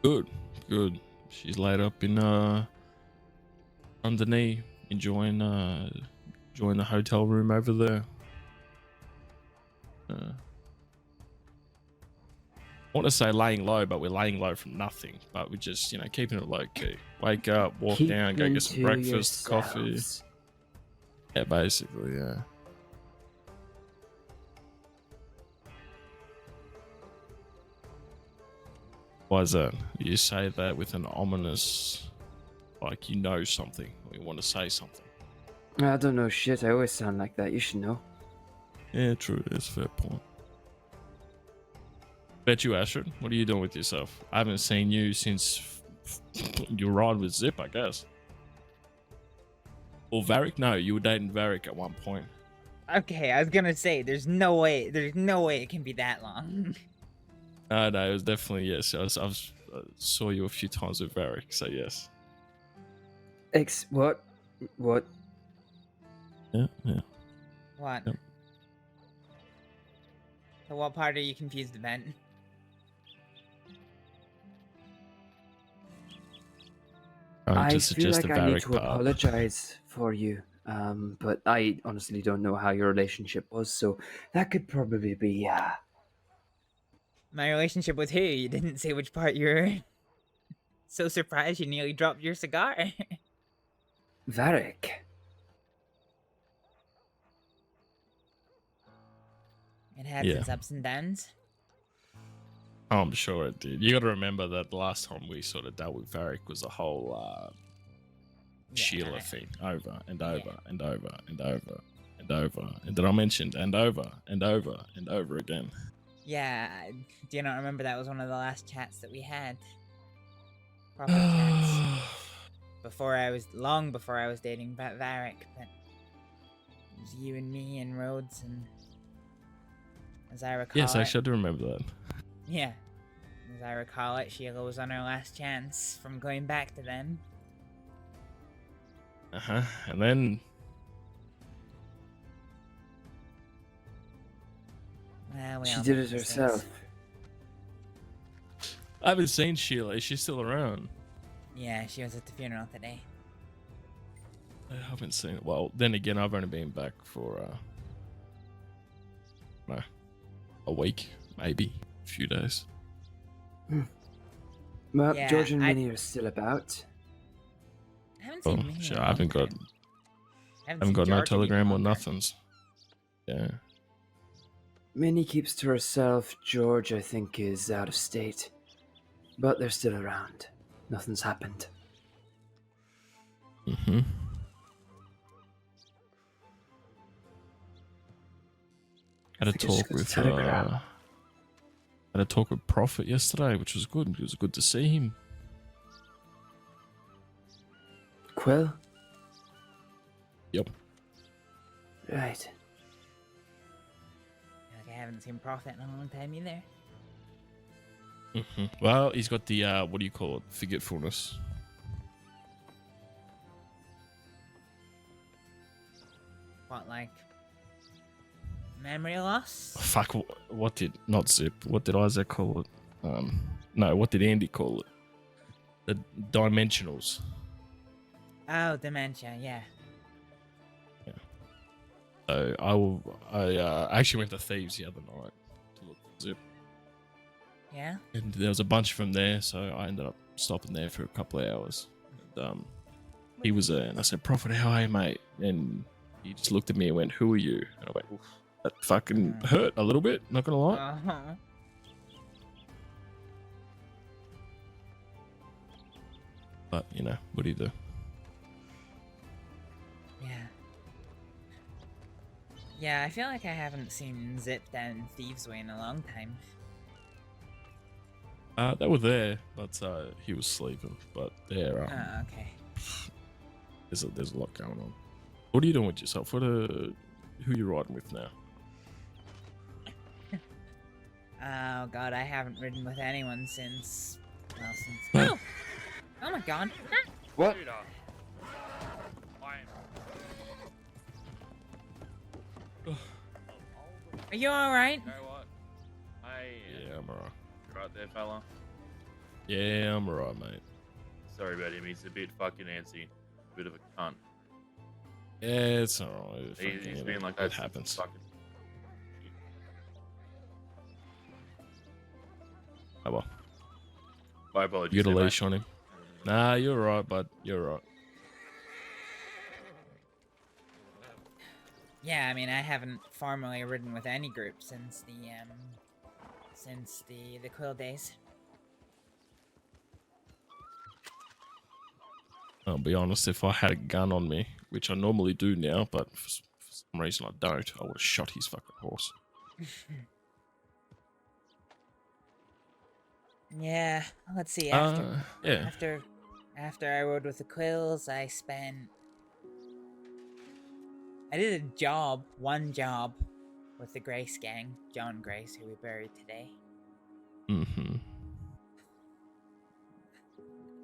Good, good. She's laid up in underneath, enjoying the hotel room over there. I want to say laying low, but we're laying low from nothing. But we're just, keeping it low key. Wake up, walk down, go get some breakfast, coffee. Yeah, basically, yeah. Why is that? You say that with an ominous, like you know something, or you want to say something. I don't know shit. I always sound like that. You should know. Yeah, true. That's a fair point. Bet you, Astrид, what are you doing with yourself? I haven't seen you since your ride with Zip, I guess. Or Varric? No, you were dating Varric at one point. Okay, I was gonna say, there's no way it can be that long. No, it was definitely, yes. I saw you a few times with Varric, so yes. What? What? Yeah. What? Yep. So what part are you confused about? I feel like I need to apologize for you, but I honestly don't know how your relationship was, so that could probably be, My relationship with who? You didn't say which part you're so surprised you nearly dropped your cigar. Varric. It had its ups and downs. Oh, I'm sure it did. You got to remember that the last time we sort of dealt with Varric was a whole Sheila thing, over and over and over and over and over, and then I mentioned and over and over and over again. Yeah, do you not remember that was one of the last chats that we had? Proper chats. Long before I was dating Varric, but it was you and me and Rhodes, and as I recall Yes, actually I do remember that. Yeah. As I recall it, Sheila was on her last chance from going back to them. And then... Well, she did it herself. I haven't seen Sheila. Is she still around? Yeah, she was at the funeral today. I haven't seen it. Well, then again, I've only been back for a week, maybe a few days. Well, Yeah, George and Minnie are still about. I haven't seen Minnie. Sure, I haven't got no telegram or nothings. Yeah. Minnie keeps to herself. George, I think, is out of state. But they're still around. Nothing's happened. Mm-hmm. Had a talk with Prophet yesterday, which was good. It was good to see him. Quill? Yep. Right. Like I haven't seen Prophet in a long time either. Well, he's got the what do you call it? Forgetfulness. What, like memory loss? Fuck. What did not Zip? What did Isaac call it? No. What did Andy call it? The dimensionals. Oh, dementia. Yeah. So I actually went to Thieves the other night to look for Zip. Yeah. And there was a bunch of them there, so I ended up stopping there for a couple of hours. And, he was there, and I said, "Prophet, how are you, mate?" And he just looked at me and went, "Who are you?" And I went, "Oof, that fucking hurt a little bit, not gonna lie." Uh-huh. But, you know, what do you do? Yeah. Yeah, I feel like I haven't seen Zip down Thieves Way in a long time. They were there, but he was sleeping. But there, Oh, okay. there's a lot going on. What are you doing with yourself? Who you riding with now? Oh god, I haven't ridden with anyone since... Well, since... Oh! Oh my god. What? Are you alright? You know what? Yeah, I'm alright. Right there, fella. Yeah, I'm alright, mate. Sorry about him. He's a bit fucking antsy. A bit of a cunt. Yeah, it's alright. He's been like that. It happens. Fucking... Oh well. My apologies. You got a there, leash mate. on him? Nah, you're right, bud. You're right. Yeah, I mean, I haven't formally ridden with any group since the Quill days. I'll be honest, if I had a gun on me, which I normally do now, but for some reason I don't, I would have shot his fucking horse. Yeah, let's see. Yeah. After I rode with the Quills, I did a job, one job, with the Grace gang, John Grace, who we buried today. Mm-hmm.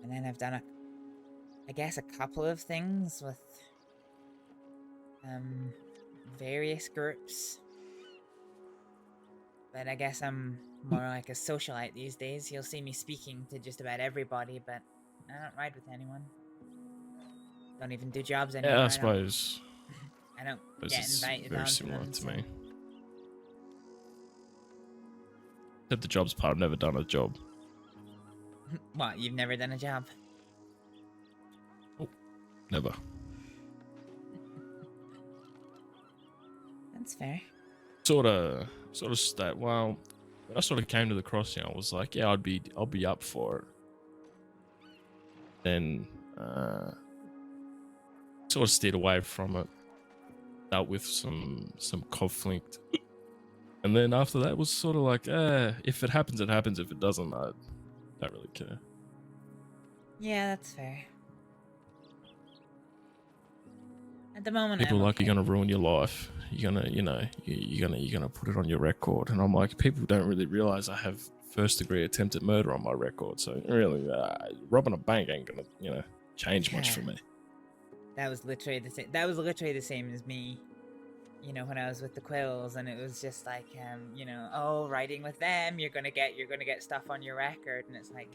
And then I've done I guess a couple of things with various groups. But I guess I'm more like a socialite these days. You'll see me speaking to just about everybody, but I don't ride with anyone. Don't even do jobs anymore. Yeah, I suppose. I don't Suppose get it's invited very onto similar them, to so- me. Except the jobs part, I've never done a job. What, you've never done a job? Never. That's fair. Sort of stat. Well, when I sort of came to the crossing, I was like, yeah, I'll be up for it. Then, sort of steered away from it. Dealt with some conflict, and then after that was sort of like, if it happens, it happens. If it doesn't, I don't really care. Yeah, that's fair. At the moment, People I'm are like, okay. you're gonna ruin your life. You're gonna put it on your record, and I'm like, people don't really realize I have first-degree attempted murder on my record. So really, robbing a bank ain't gonna change much for me. That was literally the same. That was literally the same as me. When I was with the Quills, and it was just like, oh, riding with them, you're gonna get stuff on your record, and it's like,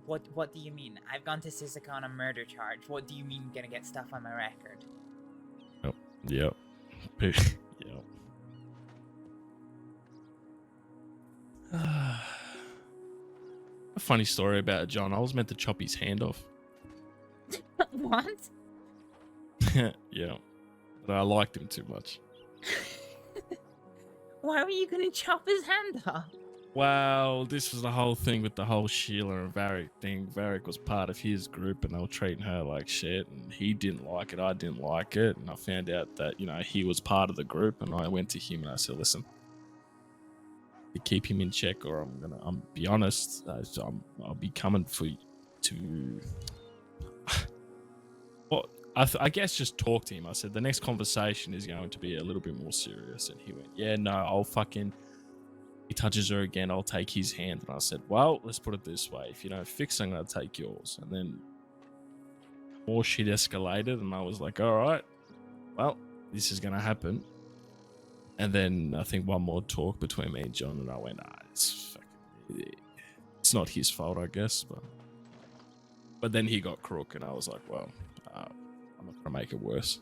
what do you mean? I've gone to Sisika on a murder charge. What do you mean gonna get stuff on my record? Yep. Yep. A funny story about John. I was meant to chop his hand off. What? Yeah. But I liked him too much. Why were you gonna chop his hand off? Well, this was the whole thing with the whole Sheila and Varric thing. Varric was part of his group and they were treating her like shit, and he didn't like it, I didn't like it, and I found out that, he was part of the group, and I went to him and I said, listen, to keep him in check, or I'm be honest, I'll be coming for you to... Well, I guess just talk to him. I said the next conversation is going to be a little bit more serious, and he went, "Yeah, no, I'll fucking." He touches her again, I'll take his hand. And I said, "Well, let's put it this way: if you don't fix, I'm gonna take yours." And then more shit escalated, and I was like, "All right, well, this is gonna happen." And then I think one more talk between me and John, and I went, it's not his fault, I guess, but then he got crook, and I was like, well, I'm not gonna make it worse.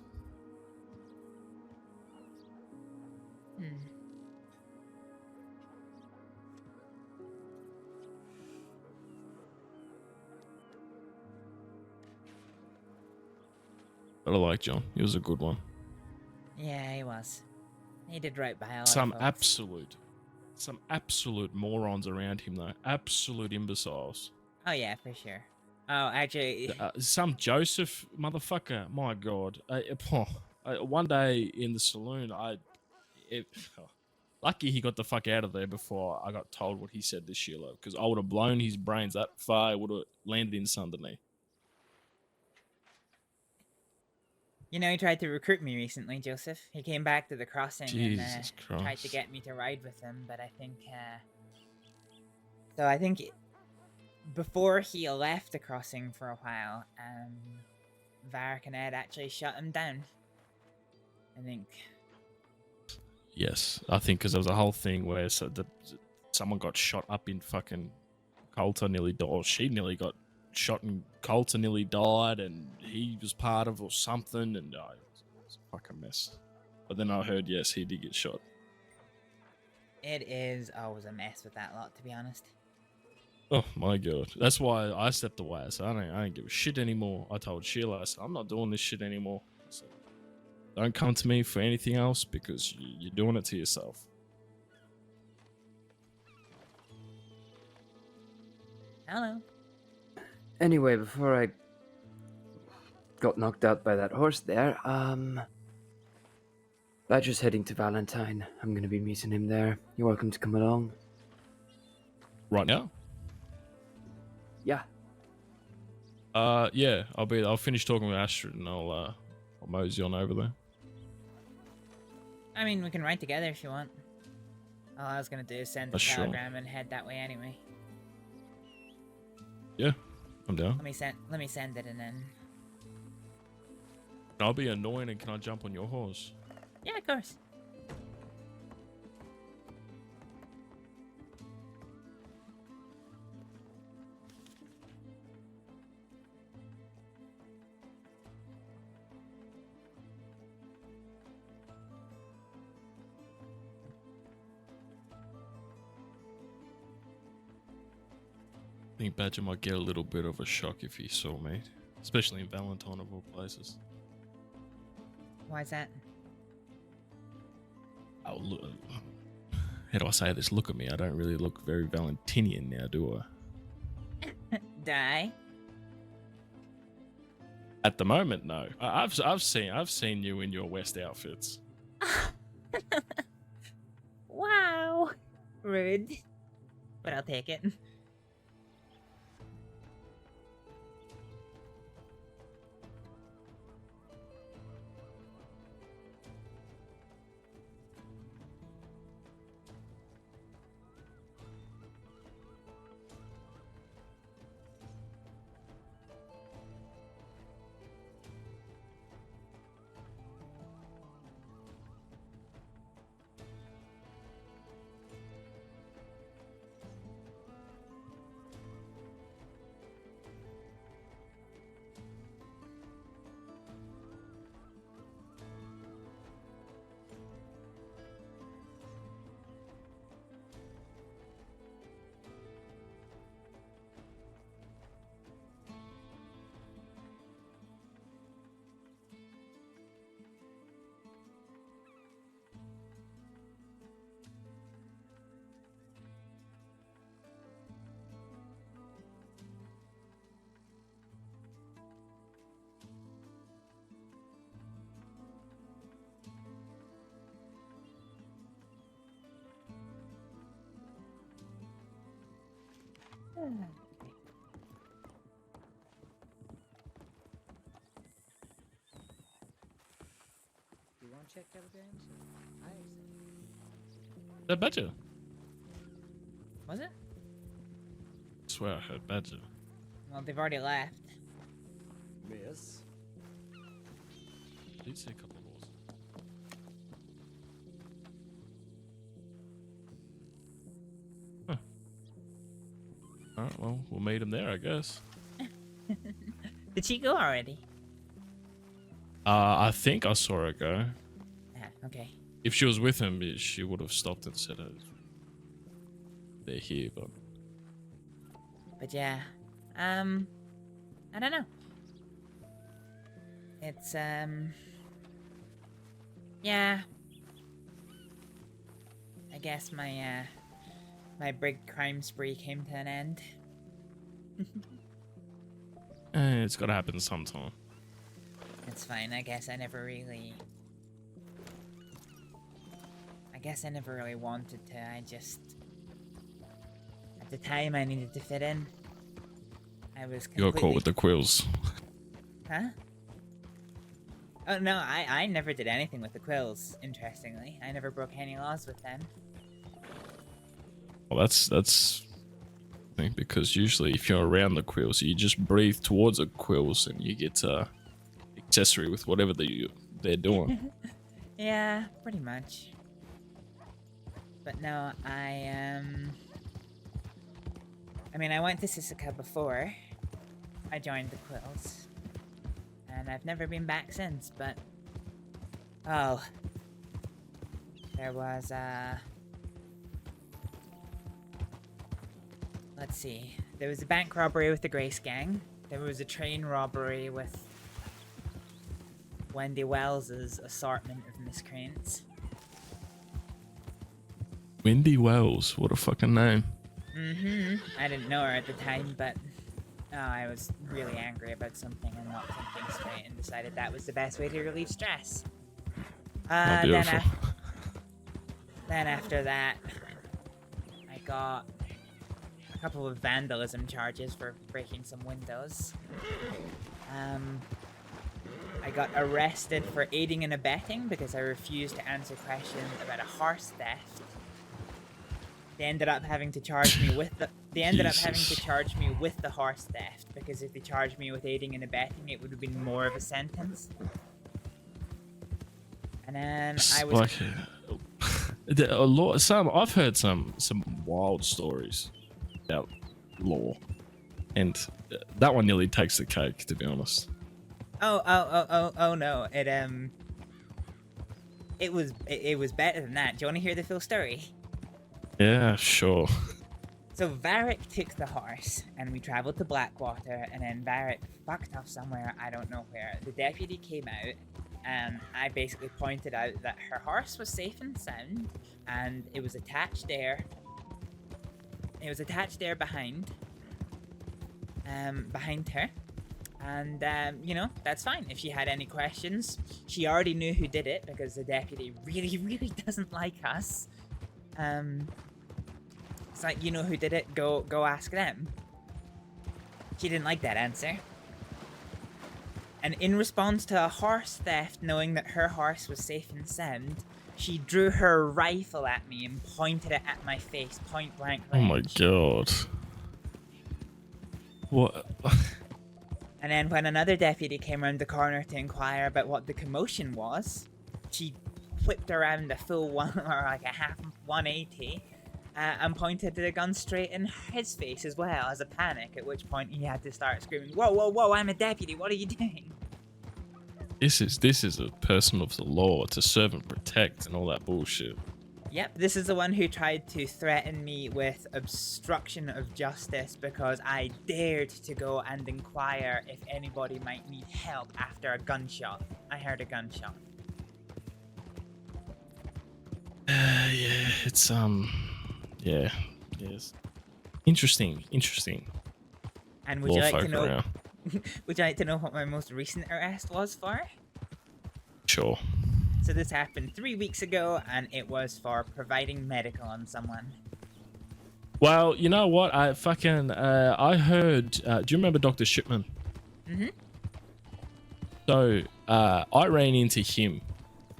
But I like John. He was a good one. Yeah, he was. He did right by all Some our folks. absolute morons around him, though. Absolute imbeciles. Oh yeah, for sure. Oh, actually, Some Joseph motherfucker. My God. One day in the saloon, lucky he got the fuck out of there before I got told what he said to Sheila, because I would have blown his brains that far. It would have landed in underneath. you know, he tried to recruit me recently, Joseph. He came back to the crossing Jesus and tried to Christ. get me to ride with him, but I think, so I think before he left the crossing for a while, Varric and Ed actually shut him down. I think. Yes, I think because there was a whole thing where someone got shot up in fucking Coulter, nearly died, or she nearly got shot in Coulter, nearly died, and he was part of or something, and it was a fucking mess. But then I heard, yes, he did get shot. It is always a mess with that lot, to be honest. Oh my God, that's why I stepped away. I said, I don't give a shit anymore. I told Sheila, I said, I'm not doing this shit anymore. I said, don't come to me for anything else because you're doing it to yourself. Hello. Anyway, before I got knocked out by that horse there, Badger's heading to Valentine. I'm gonna be meeting him there. You're welcome to come along. Right now? Yeah. Yeah, I'll finish talking with Astrid and I'll mosey on over there. I mean, we can ride together if you want. All I was gonna do is send a Sure. telegram and head that way anyway. Yeah, I'm down. Let me send it and then. I'll be annoying and can I jump on your horse? Yeah, of course. I think Badger might get a little bit of a shock if he saw me, especially in Valentine of all places. Why's that? Oh, look. How do I say this? Look at me. I don't really look very Valentinian now, do I? Die. At the moment, no. I've seen you in your West outfits. Wow. Rude. But I'll take it. check telegrams? That Badger. Was it? I swear I heard Badger. Well, they've already left. Miss. Did see a couple of horses. Huh. Alright, well, we'll meet him there, I guess. Did she go already? I think I saw her go. Yeah, okay. If she was with him, she would have stopped and said, they're here, but... But yeah, I don't know. It's, yeah. I guess my, my big crime spree came to an end. It's gotta happen sometime. It's fine, I guess I never really wanted to, I just... At the time I needed to fit in. I was completely... You got caught with the quills. Huh? Oh no, I never did anything with the quills, interestingly. I never broke any laws with them. Well, that's I think, because usually if you're around the quills, you just breathe towards the quills and you get accessory with whatever they're doing. Yeah, pretty much. But no, I mean, I went to Sisika before I joined the quills. And I've never been back since, but... Oh. There was, let's see. There was a bank robbery with the Grace Gang. There was a train robbery with Wendy Wells's assortment of miscreants. Wendy Wells, what a fucking name. Mm-hmm. I didn't know her at the time, but I was really angry about something and not thinking straight and decided that was the best way to relieve stress. Then after that, I got a couple of vandalism charges for breaking some windows. I got arrested for aiding and abetting because I refused to answer questions about a horse theft. They ended up having to charge me with the horse theft, because if they charged me with aiding and abetting, it would have been more of a sentence. And then I was like a lot. I've heard some wild stories about law, and that one nearly takes the cake, to be honest. Oh no! It was better than that. Do you want to hear the full story? Yeah, sure. So Varric took the horse, and we traveled to Blackwater, and then Varric fucked off somewhere, I don't know where. The deputy came out, and I basically pointed out that her horse was safe and sound, and it was attached there. It was attached there behind her. And, you know, that's fine. If she had any questions, she already knew who did it, because the deputy really, really doesn't like us. It's like, you know who did it, go ask them. She didn't like that answer. And in response to a horse theft, knowing that her horse was safe and sound, she drew her rifle at me and pointed it at my face, point blank range. Oh my god. What? And then when another deputy came around the corner to inquire about what the commotion was, she whipped around a full one, or like a half 180, and pointed the gun straight in his face as well, as a panic, at which point he had to start screaming, "Whoa, whoa, whoa, I'm a deputy, what are you doing?" This is a person of the law, to serve and protect and all that bullshit. Yep, this is the one who tried to threaten me with obstruction of justice because I dared to go and inquire if anybody might need help after a gunshot. I heard a gunshot. Yeah, it's yes. Interesting. And would you like to know? Would you like to know what my most recent arrest was for? Sure. So this happened 3 weeks ago, and it was for providing medical on someone. Well, you know what? I heard. Do you remember Dr. Shipman? Mm-hmm. So I ran into him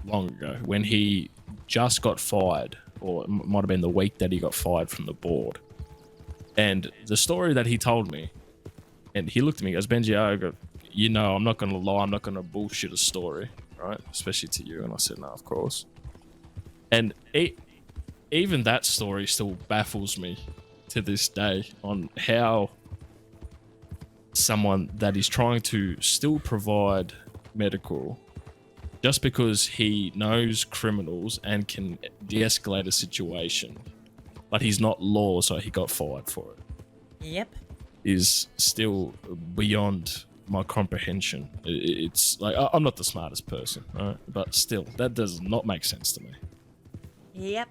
long ago when he just got fired, or it might have been the week that he got fired from the board. And the story that he told me, and he looked at me and goes, Benji, I go, you know, I'm not going to lie, I'm not going to bullshit a story, right? Especially to you. And I said, no, of course. And even that story still baffles me to this day on how someone that is trying to still provide medical just because he knows criminals and can de-escalate a situation, but he's not law, so he got fired for it. Yep. Is still beyond my comprehension. It's like, I'm not the smartest person, right? But still, that does not make sense to me. Yep.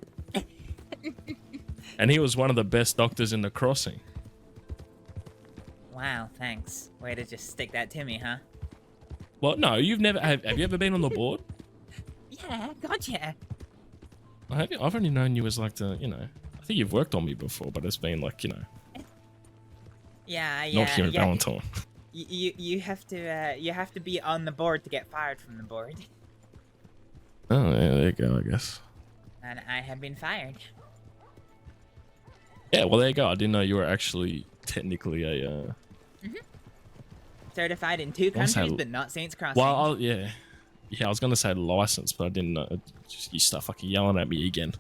And he was one of the best doctors in the crossing. Wow, thanks. Way to just stick that to me, huh? Well, no, you've never... Have you ever been on the board? Yeah, gotcha. I've only known you as like the, you know... I think you've worked on me before, but it's been like, you know... Yeah. Not here at Valentine. You have to be on the board to get fired from the board. Oh, yeah, there you go, I guess. And I have been fired. Yeah, well, there you go. I didn't know you were actually technically a... Certified in 2 countries, but not Saints Crossing. Well, yeah, I was gonna say license, but I didn't know. Just, you start fucking yelling at me again.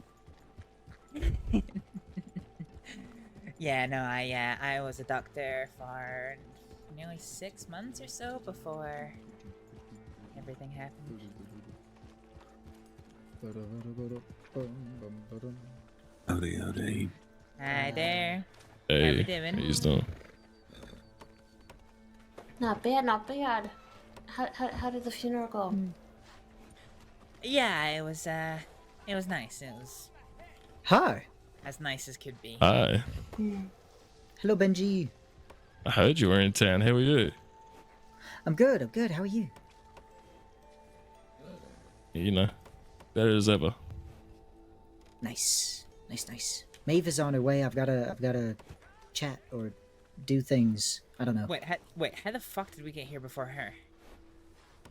Yeah, no, I was a doctor for nearly 6 months or so before everything happened. Howdy, howdy. Hi there. Hey, how you doing? How you doing? Not bad, not bad. How did the funeral go? Yeah, it was nice. It was Hi. as nice as could be. Hi. Hello, Benji. I heard you were in town. How are you? I'm good. How are you? You know, better as ever. Nice. Maeve is on her way. I've gotta chat or do things. I don't know. Wait, how the fuck did we get here before her?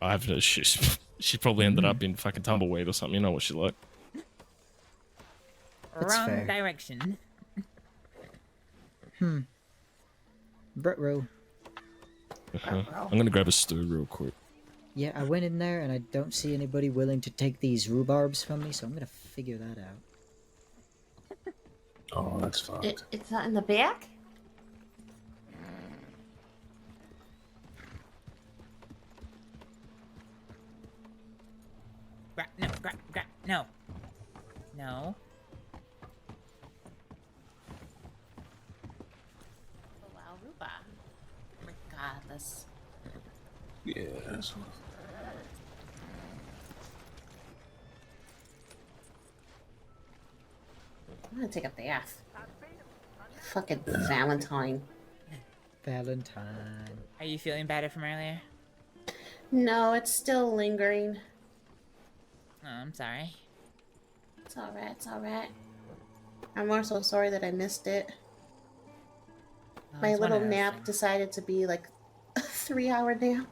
I have no. She probably ended up in fucking tumbleweed or something. You know what she's like. That's Wrong fair. direction. Brutro. I'm gonna grab a stew real quick. Yeah, I went in there and I don't see anybody willing to take these rhubarbs from me, so I'm gonna figure that out. Oh, that's fucked. It's not in the back? No. No. Wow, Ruba. Regardless. Yeah, that's I'm gonna take a bath. Fucking Valentine. Valentine. Are you feeling better from earlier? No, it's still lingering. Oh, I'm sorry. It's alright. I'm more so sorry that I missed it. My it's one little of those nap things. decided to be like a 3-hour nap.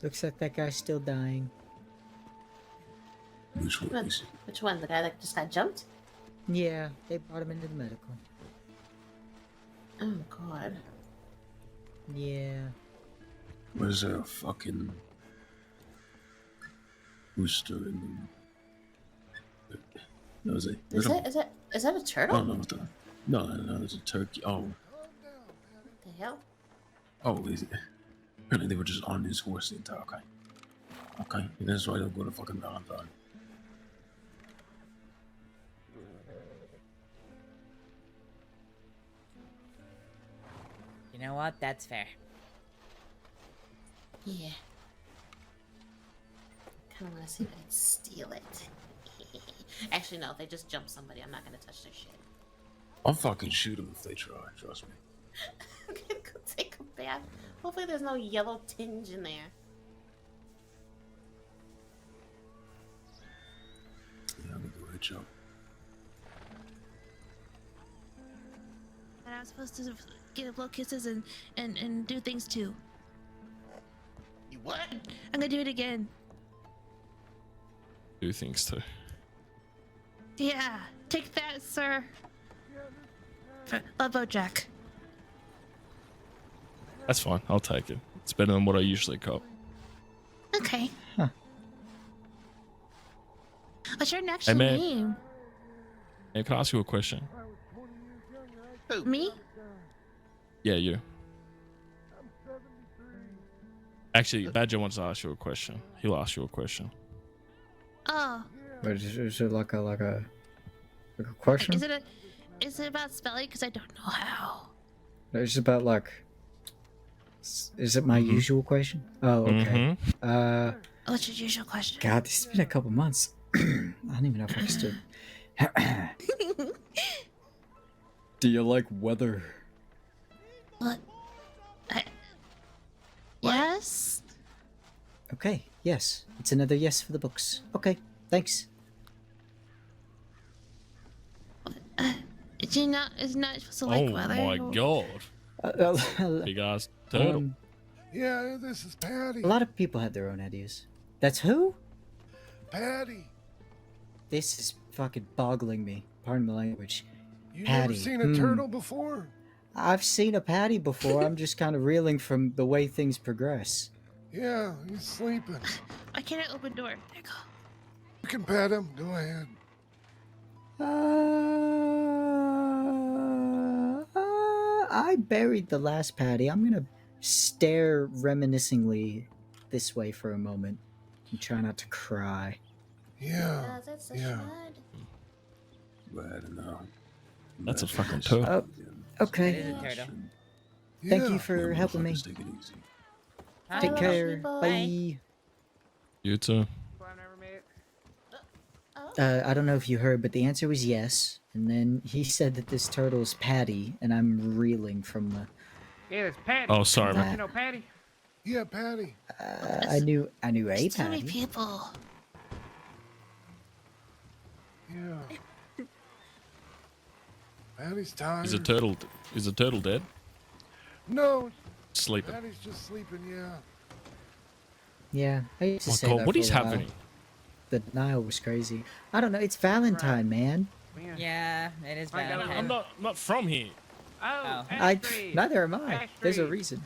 Looks like that guy's still dying. Which one? Which one? The guy that just got jumped? Yeah, they brought him into the medical. Oh god. Yeah. Was there a fucking rooster in the... No, is it? Is that a turtle? Oh, no, it's a turkey. Oh, What the hell? oh, is it? Apparently they were just on his horse the entire time. Okay, that's why I don't go to fucking Valentine. You know what? That's fair. Yeah. Kinda wanna see if I can steal it. Actually, no, if they just jump somebody, I'm not gonna touch their shit. I'll fucking shoot them if they try, trust me. I'm gonna go take a bath. Hopefully there's no yellow tinge in there. Yeah, I'm gonna go hit you. I'm supposed to give blow kisses and do things too. You what? I'm gonna do it again. Do things too. Yeah, take that, sir. Love Jack. That's fine. I'll take it. It's better than what I usually cop. Okay. Huh. What's your actual man. name? Hey, can I ask you a question? Me? Yeah, you. Actually, Badger wants to ask you a question. He'll ask you a question. Oh. But is it like a question? Is it about spelling? Because I don't know how. It's about like. Is it my usual question? Oh, okay. What's your usual question? God, this has been a couple months. I don't even know if I still. Do you like weather? What? Yes. Okay. Yes. It's another yes for the books. Okay. Thanks. Is not supposed to like weather? Oh my god. Big ass turtle. Yeah, this is Patty. A lot of people have their own ideas. That's who? Patty. This is fucking boggling me. Pardon the language. You Patty. never seen a turtle before? I've seen a patty before. I'm just kind of reeling from the way things progress. Yeah, he's sleeping. Why can't I open door? There you go. You can pet him. Go ahead. I buried the last patty. I'm gonna stare reminiscingly this way for a moment and try not to cry. Yeah. Yeah. Bad enough. That's a fucking turtle. Okay. Thank you for helping me. Take care. Bye. You too. I don't know if you heard, but the answer was yes. And then he said that this turtle is Patty, and I'm reeling from the. Yeah, it's Patty. Oh, sorry, Don't man. you know Patty? Yeah, Patty. I knew a There's too many Patty. people. Yeah. Patty's tired. Is a turtle dead? No. Sleeping. Patty's just sleeping, yeah. Yeah, I used to Oh say god, that what for is a while. happening? The Nile was crazy. I don't know. It's Valentine, man. Yeah, it is Valentine. I'm not from here. Oh, Neither am I. There's a reason.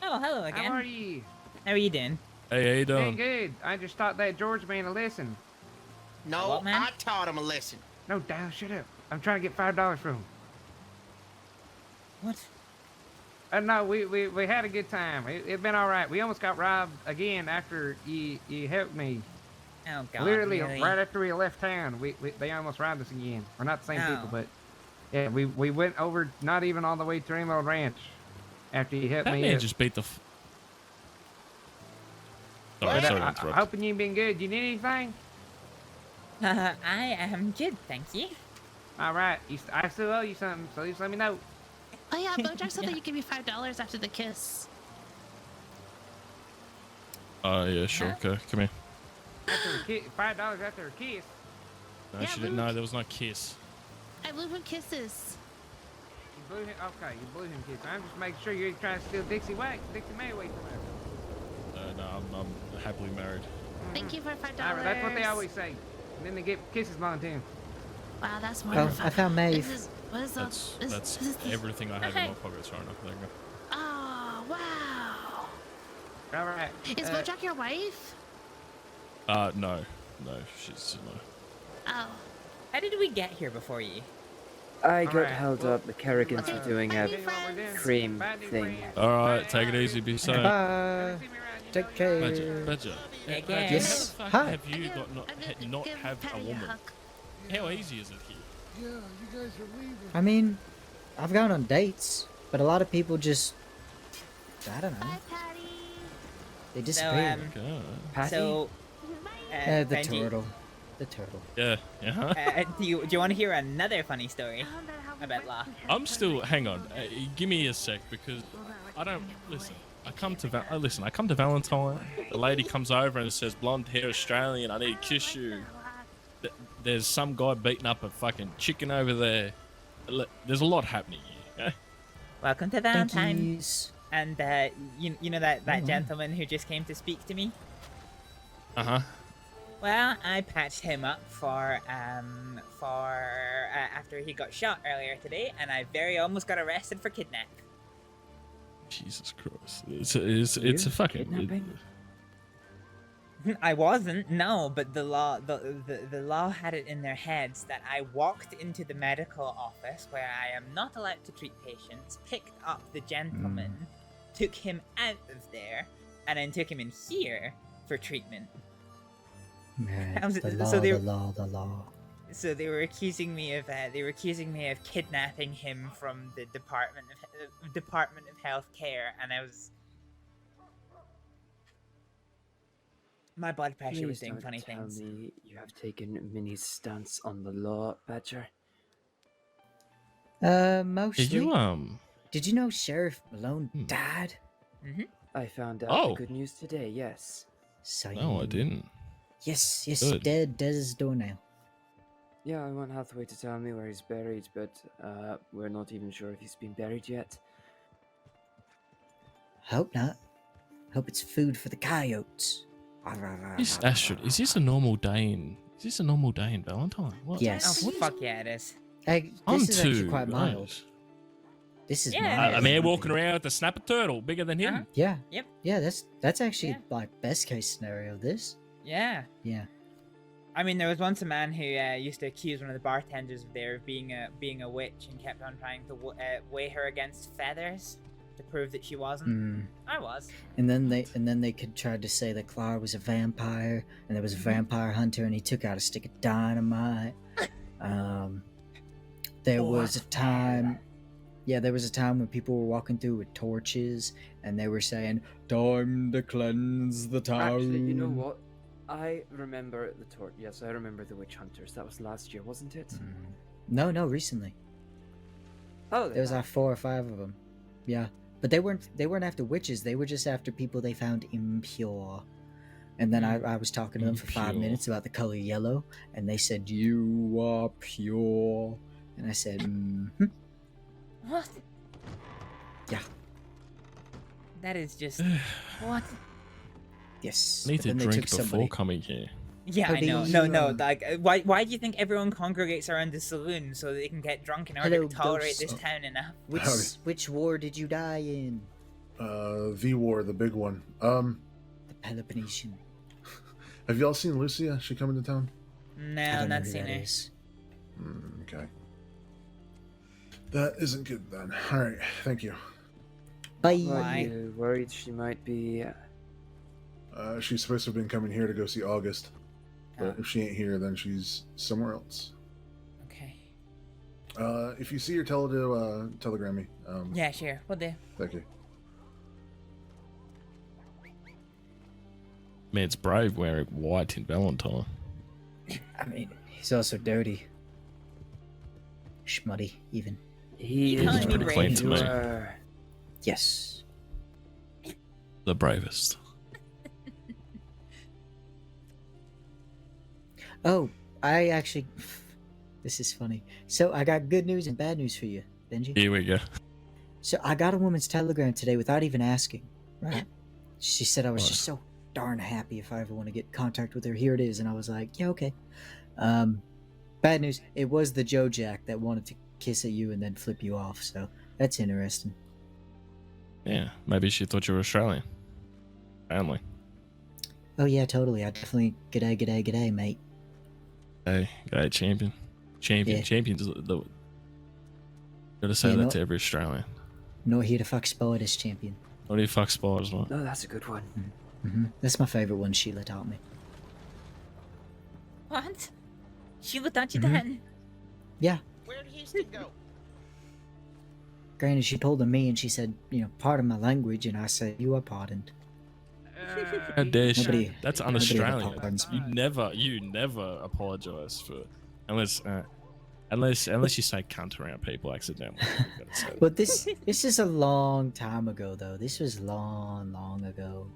Oh, hello again. How are you? How are you doing? Hey, how you Hey, doing? good. I just taught that George man a lesson. No, What, man? I taught him a lesson. No, Dal, shut up. I'm trying to get $5 from him. What? No, we had a good time. It been all right. We almost got robbed again after you helped me. Oh God! Literally, really? right after we left town, they almost robbed us again. We're not the same people, Oh. but yeah, we went over not even all the way to Emerald Ranch after you helped That me. man just beat the. Sorry, sorry to I'm interrupt. hoping you've been good. You need anything? I am good, thank you. All right. I still owe you something, so just let me know. Oh yeah, Bojack said that you give me $5 after the kiss. Yeah, sure. Okay, come here. $5 after a kiss. No, Yeah, she didn't. No, there was no kiss. I blew him kisses. You blew him. Okay, you blew him kiss. I'm just making sure you ain't trying to steal Dixie May away from us. No, I'm happily married. Thank you for $5. All right, that's what they always say. And then they get kisses long too. Wow, that's Well, wonderful. I found Maeve. What is up? That's everything I have in my pockets right now. There you go. Oh wow! All right. Is Bojack your wife? No, she's no. Oh. How did we get here before you? I got held up. The Kerrigans were doing a cream thing. All right, take it easy. Be safe. Bye. Take care. Badger. Take Badger, care. Yes. How the fuck Hi. have you got not have a woman? How easy is it here? Yeah, you guys are leaving. I mean, I've gone on dates, but a lot of people just, I don't know. They disappear. Patty? So, the Benji, turtle. The turtle. Yeah. do you want to hear another funny story about La? I'm still. Hang on. Give me a sec because I don't listen. I come to Valentine. The lady comes over and says, "Blonde hair Australian. I need to kiss you." There's some guy beating up a fucking chicken over there. There's a lot happening here. Welcome to Valentine. Thankies. And you know that gentleman who just came to speak to me? Uh-huh. Well, I patched him up for after he got shot earlier today, and I very almost got arrested for kidnap. Jesus Christ. It's a fucking... Kidnapping? I wasn't, no, but the law had it in their heads that I walked into the medical office where I am not allowed to treat patients, picked up the gentleman, took him out of there, and then took him in here for treatment. Man, How's it- the law, so they- the law, the law. So they were accusing me of kidnapping him from the Department of Health Care, and I was... My blood pressure was Please doing don't funny tell things. me you have taken Minnie's stance on the law, Badger. Mostly. Did you know Sheriff Malone died? I found out Oh. the good news today, yes. So No, I didn't. Yes, Good. dead as door now. Yeah, I want Hathaway to tell me where he's buried, but we're not even sure if he's been buried yet. Hope not. Hope it's food for the coyotes. Is Astrид, is this a normal day in Valentine? What? Yes. Oh, fuck yeah, it is. Hey, I'm this is actually too quite mild. nice. This is Yeah, mild. A man walking around with a snapper turtle bigger than him. Yeah. Yep. Yeah, that's actually like best case scenario. This. Yeah. Yeah. I mean, there was once a man who used to accuse one of the bartenders of being a witch and kept on trying to weigh her against feathers to prove that she wasn't. I was. And then they could try to say that Clara was a vampire, and there was a vampire hunter, and he took out a stick of dynamite. There was a time. Yeah, there was a time when people were walking through with torches, and they were saying, "Time to cleanse the town." Actually, you know what? I remember the torch. Yes, I remember the witch hunters. That was last year, wasn't it? No, recently. Oh, There was like 4 or 5 of them. Yeah, but they weren't after witches. They were just after people they found impure. And then I was talking to them for 5 Impure. minutes about the color yellow, and they said, "You are pure," and I said, What? Yeah. That is just what? Yes. I need but to then they drink took before somebody- coming here. Yeah, Oh, I know. they- No. Like, why do you think everyone congregates around the saloon so that they can get drunk in order Hello, to tolerate ghosts. this town enough? Which war did you die in? V War, the big one. The Peloponnesian. Have y'all seen Lucia? She coming to town? No, not seen her. Okay. That isn't good then. All right, thank you. Bye. Are you worried she might be? She's supposed to have been coming here to go see August, but if she ain't here, then she's somewhere else. Okay. If you see her, tell her to telegram me. Yeah, sure. Will do. Thank you. Man, it's brave wearing white in Valentine. I mean, he's also dirty. Schmutty, even. He He's pretty clean to me. Yes. The bravest. Oh, I actually. This is funny. So I got good news and bad news for you, Benji. Here we go. So I got a woman's telegram today without even asking. Right? She said I was just so darn happy if I ever want to get in contact with her. Here it is, and I was like, yeah, okay. Bad news. It was the Joe Jack that wanted to kiss at you and then flip you off. So that's interesting. Yeah, maybe she thought you were Australian. Apparently. Oh yeah, totally. I definitely g'day, mate. Hey, champion. Yeah. Champion's the. Gotta say Yeah, that no- to every Australian. Not here to fuck spiders, champion. What do you fuck spiders, mate? No, that's a good one. That's my favorite one. Sheila taught me. What? Sheila taught you Mhm. that? Yeah. Where'd Houston go? Granted, she told me and she said, pardon my language, and I said, you are pardoned. How dare she? Nobody- That's nobody ever un-Australian. pardons You never apologize for unless you say cunt around people accidentally. You gotta say that. But this is a long time ago, though. This was long ago.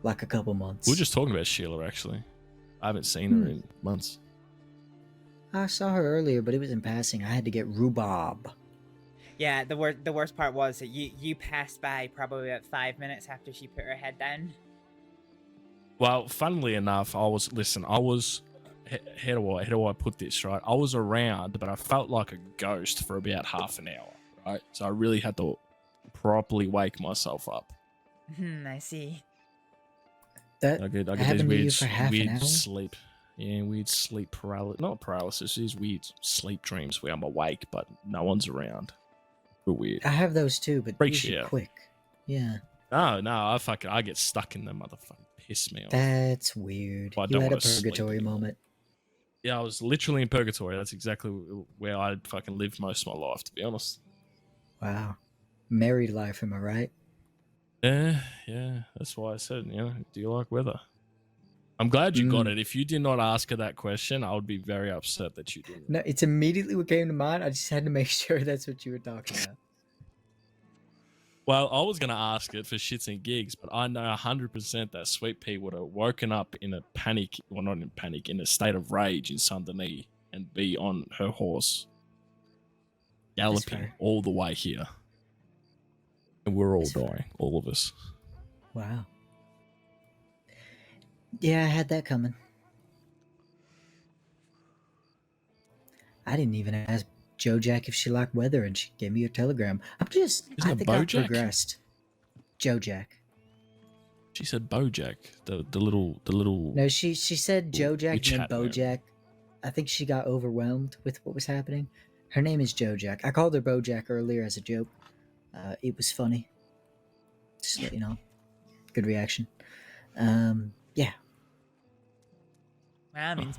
Like a couple months. We were just talking about Sheila actually. I haven't seen her in months. I saw her earlier, but it was in passing. I had to get rhubarb. Yeah, the worst part was that you passed by probably about 5 minutes after she put her head down. Well, funnily enough, how do I put this, right? I was around, but I felt like a ghost for about half an hour, right? So I really had to properly wake myself up. I see. That I get happened to you these for half an weird hour? sleep. Yeah, weird sleep paralysis. Not paralysis, these weird sleep dreams where I'm awake, but no one's around. Real weird. I have those too, but Freaks usually you out. quick. Yeah. No, I get stuck in them, motherfucker. Piss me off. That's weird. Well, I You don't had a wanna sleep purgatory moment. Yeah, I was literally in purgatory. That's exactly where I fucking lived most of my life, to be honest. Wow. Married life, am I right? Yeah. That's why I said, do you like weather? I'm glad you got it. If you did not ask her that question, I would be very upset that you didn't. No, it's immediately what came to mind. I just had to make sure that's what you were talking about. Well, I was going to ask it for shits and gigs, but I know 100% that Sweet Pea would have woken up in a panic, well, not in panic, in a state of rage in Saint Denis and be on her horse, galloping all the way here. And we're all dying, all of us. Wow. Yeah, I had that coming. I didn't even ask Joe Jack if she liked weather, and she gave me a telegram. I think I progressed. Joe Jack. She said Bojack, the little. No, she said Joe Jack witch and then hat man. Bojack. I think she got overwhelmed with what was happening. Her name is Joe Jack. I called her Bojack earlier as a joke. It was funny. Just to let you know. Good reaction. Yeah. Well, I mean,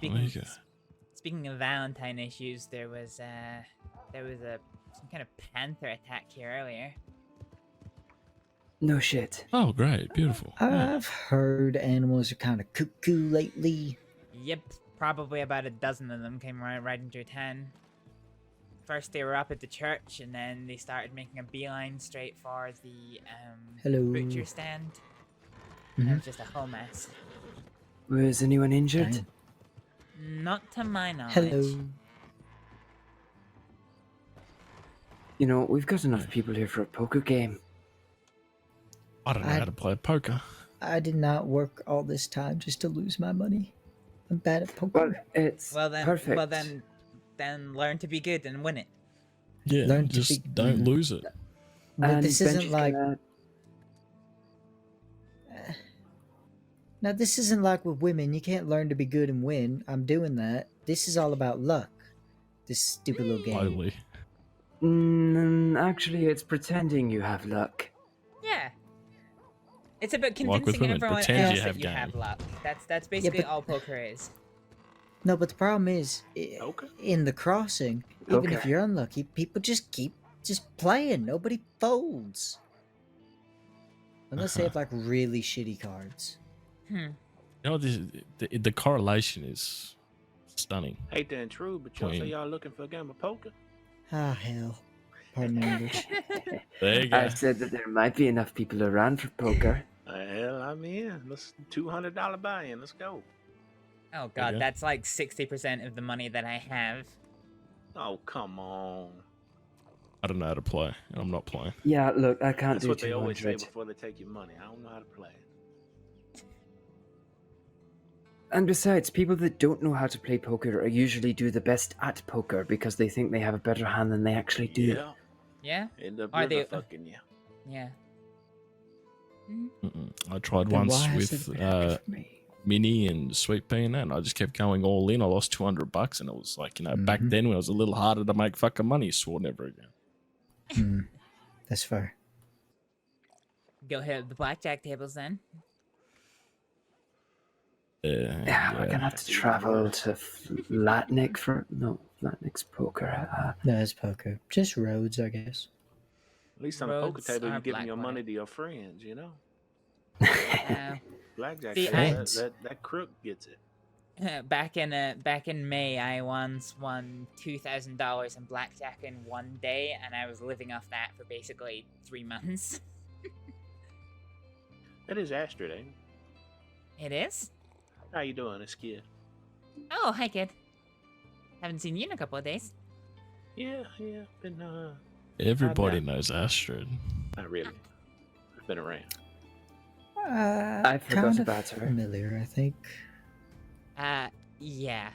speaking of Valentine issues, there was some kind of panther attack here earlier. No shit. Oh, great. Beautiful. I've heard animals are kind of cuckoo lately. Yep, probably about a dozen of them came right into town. First they were up at the church, and then they started making a beeline straight for the Hello. butcher stand. And it was just a whole mess. Was anyone injured? Not to my knowledge. Hello. You know, we've got enough people here for a poker game. I don't know how to play poker. I did not work all this time just to lose my money. I'm bad at poker. Well then, perfect. Well then learn to be good and win it. Yeah, Learn to just be- don't lose it. But this isn't like... Now, this isn't like with women. You can't learn to be good and win. I'm doing that. This is all about luck. This stupid little game. Totally. Actually, it's pretending you have luck. Yeah. It's about Like with convincing women, everyone pretend else you that have you have game. luck. That's basically but- all poker is. No, but the problem is, in the crossing, even if Okay. you're unlucky, people just keep playing. Nobody folds. Unless they have, like, really shitty cards. You know, the correlation is stunning. Hate to intrude, but y'all say Clean. y'all looking for a game of poker? Ah, hell. Pardon my English. There you go. I said that there might be enough people around for poker. Hell, I'm in. Let's $200 buy-in. Let's go. Oh god, Okay. that's like 60% of the money that I have. Oh, come on. I don't know how to play, and I'm not playing. Yeah, look, I can't That's do what they always say 200. before they take your money. I don't know how to play it. And besides, people that don't know how to play poker are usually do the best at poker because they think they have a better hand than they actually do. Yeah. Yeah? End up Are they- fucking you. Yeah. I tried Then once why has with it been happening for me? Minnie and Sweet Pea and that, and I just kept going all in. I lost $200, and it was like, back then when it was a little harder to make fucking money, swore never again. That's fair. Go hit the blackjack tables then. Yeah, we're gonna have to travel to Flatnick for... No, Flatnick's poker. No, it's poker. Just roads, I guess. At least on a poker Roads table, are you're giving black your money. money to your friends, you know? Uh, Blackjack, See, that crook gets it. back in May, I once won $2,000 in blackjack in one day, and I was living off that for basically 3 months. That is Astrid, ain't it? It is? How you doing, this kid? Oh, hi, kid. Haven't seen you in a couple of days. Yeah, been Everybody knows Astrид. Not really. I've been around. I forgot kind of about her. familiar, I think. Yeah.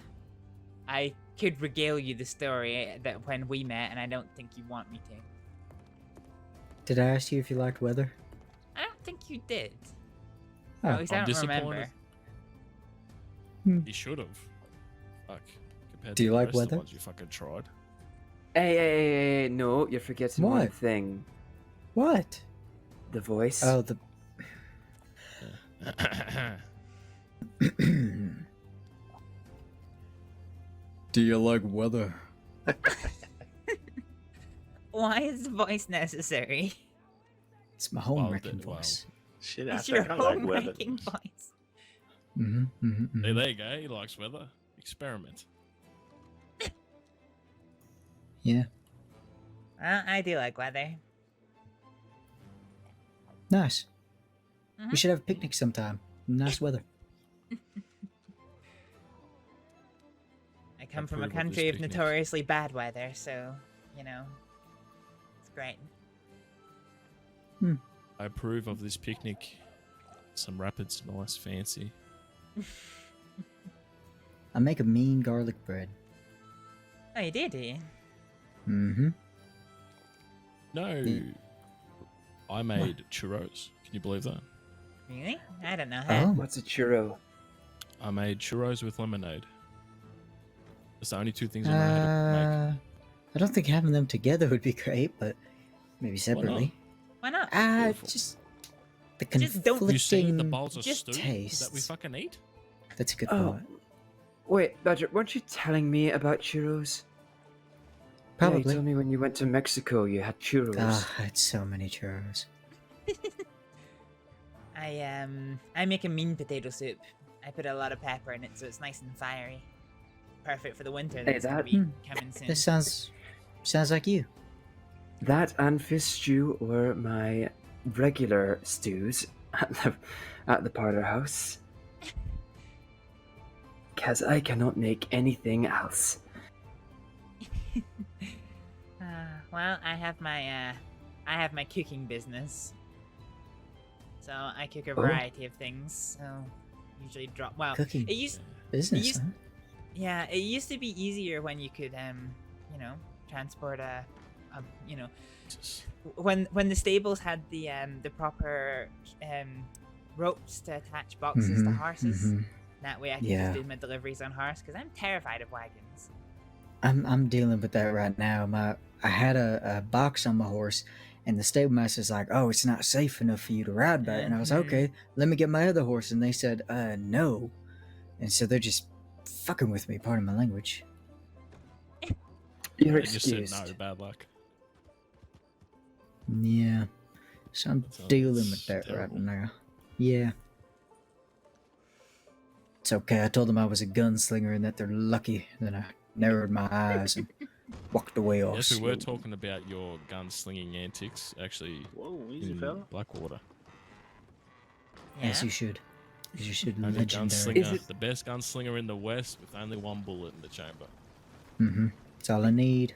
I could regale you the story that when we met, and I don't think you want me to. Did I ask you if you liked weather? I don't think you did. Oh. At least I I'm don't remember. disappointed. You should have. Fuck. Compared Do to you the like rest of the weather? ones you fucking tried. Hey, no, you're forgetting one What? thing. What? The voice. Oh, the. Do you like weather? Why is the voice necessary? It's my home wrecking voice. Shit, It's your home wrecking voice. Hey, there you go. He likes weather. Experiment. Yeah. Well, I do like weather. Nice. We should have a picnic sometime. Nice weather. I come from a approve of country this of picnic. notoriously bad weather, so, you know, it's great. I approve of this picnic. Some rapids, nice, fancy. I make a mean garlic bread. Oh, you did, do you? Mm-hmm. No. I made churros. Can you believe that? Really? I don't know Oh. how. What's a churro? I made churros with lemonade. That's the only two things I know how to make. I don't think having them together would be great, but maybe separately. Why not? Just the Just don't- You see the conflicting bowls of stew tastes. that we fucking eat? That's a good Oh. point. Wait, Badger, weren't you telling me about churros? Yeah, Probably. you told me when you went to Mexico you had churros. I had so many churros. I make a mean potato soup. I put a lot of pepper in it, so it's nice and fiery. Perfect for the winter Hey, that's gonna that- be coming soon. This sounds like you. That and fish stew were my regular stews at the Parlor House. Because I cannot make anything else. Well, I have my cooking business. So I cook a Oh. variety of things. So usually drop. Well, Cooking it used. business, huh? Yeah, it used to be easier when you could, you know, transport you know, when the stables had the proper ropes to attach boxes to Mhm, horses. mhm. That way I can Yeah. just do my deliveries on horse because I'm terrified of wagons. I'm dealing with that right now. I had a box on my horse, and the stable master's like, "Oh, it's not safe enough for you to ride by it." And I was Mhm. okay. Let me get my other horse, and they said, no. And so they're just fucking with me. Pardon my language. You're They just said excused. no, bad luck. Yeah. So I'm Sounds dealing with that terrible. right now. Yeah. It's okay. I told them I was a gunslinger and that they're lucky. Then I narrowed my eyes and walked away all Yes, we were slow. talking about your gunslinging antics, actually. Whoa, easy, in fella. Blackwater. As you should. As you should. Only Legendary. gunslinger, the best gunslinger in the West with only one bullet in the chamber. Mm-hmm. That's all I need.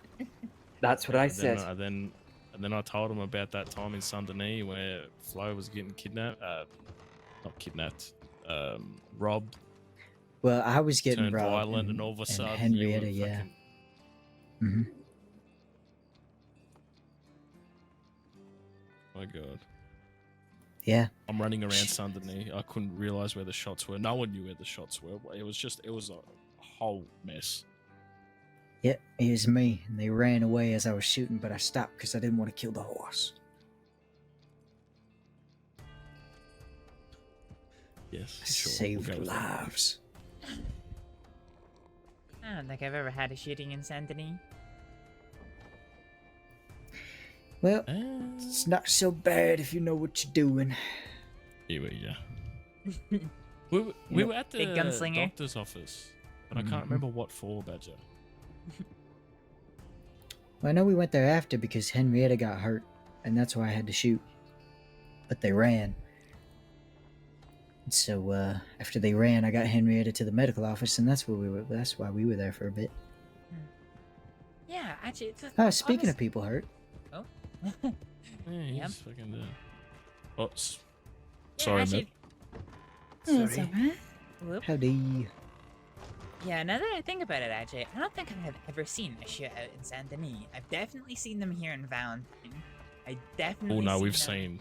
That's what I And said. then I told him about that time in Saint Denis where Flo was getting kidnapped. Not kidnapped. Robbed. Well, I was getting turned robbed. violent, and all of a sudden you Henrietta, were yeah. fucking- Mm-hmm. My God. Yeah. I'm running around Saint Denis. I couldn't realize where the shots were. No one knew where the shots were. It was a whole mess. Yep, it was me. And they ran away as I was shooting, but I stopped because I didn't want to kill the horse. Yes, I sure. saved we'll go with that. lives. I don't think I've ever had a shooting in Saint Denis. Well, it's not so bad if you know what you're doing. Here we go. We were at the Big gunslinger. doctor's office, but I Mhm. can't remember what for, Badger. Well, I know we went there after because Henrietta got hurt, and that's why I had to shoot. But they ran. And so after they ran, I got Henrietta to the medical office, and that's where we were. That's why we were there for a bit. Yeah, actually, it's Oh, speaking of people hurt. Oh. Yeah, he's Yep. fucking dead. Oh, Yeah, sorry, actually, man. It's alright. Whoop. Howdy. Yeah, now that I think about it, actually, I don't think I have ever seen a shootout in Saint Denis. I've definitely seen them here in Valentine. I definitely. Oh no, we've them... seen.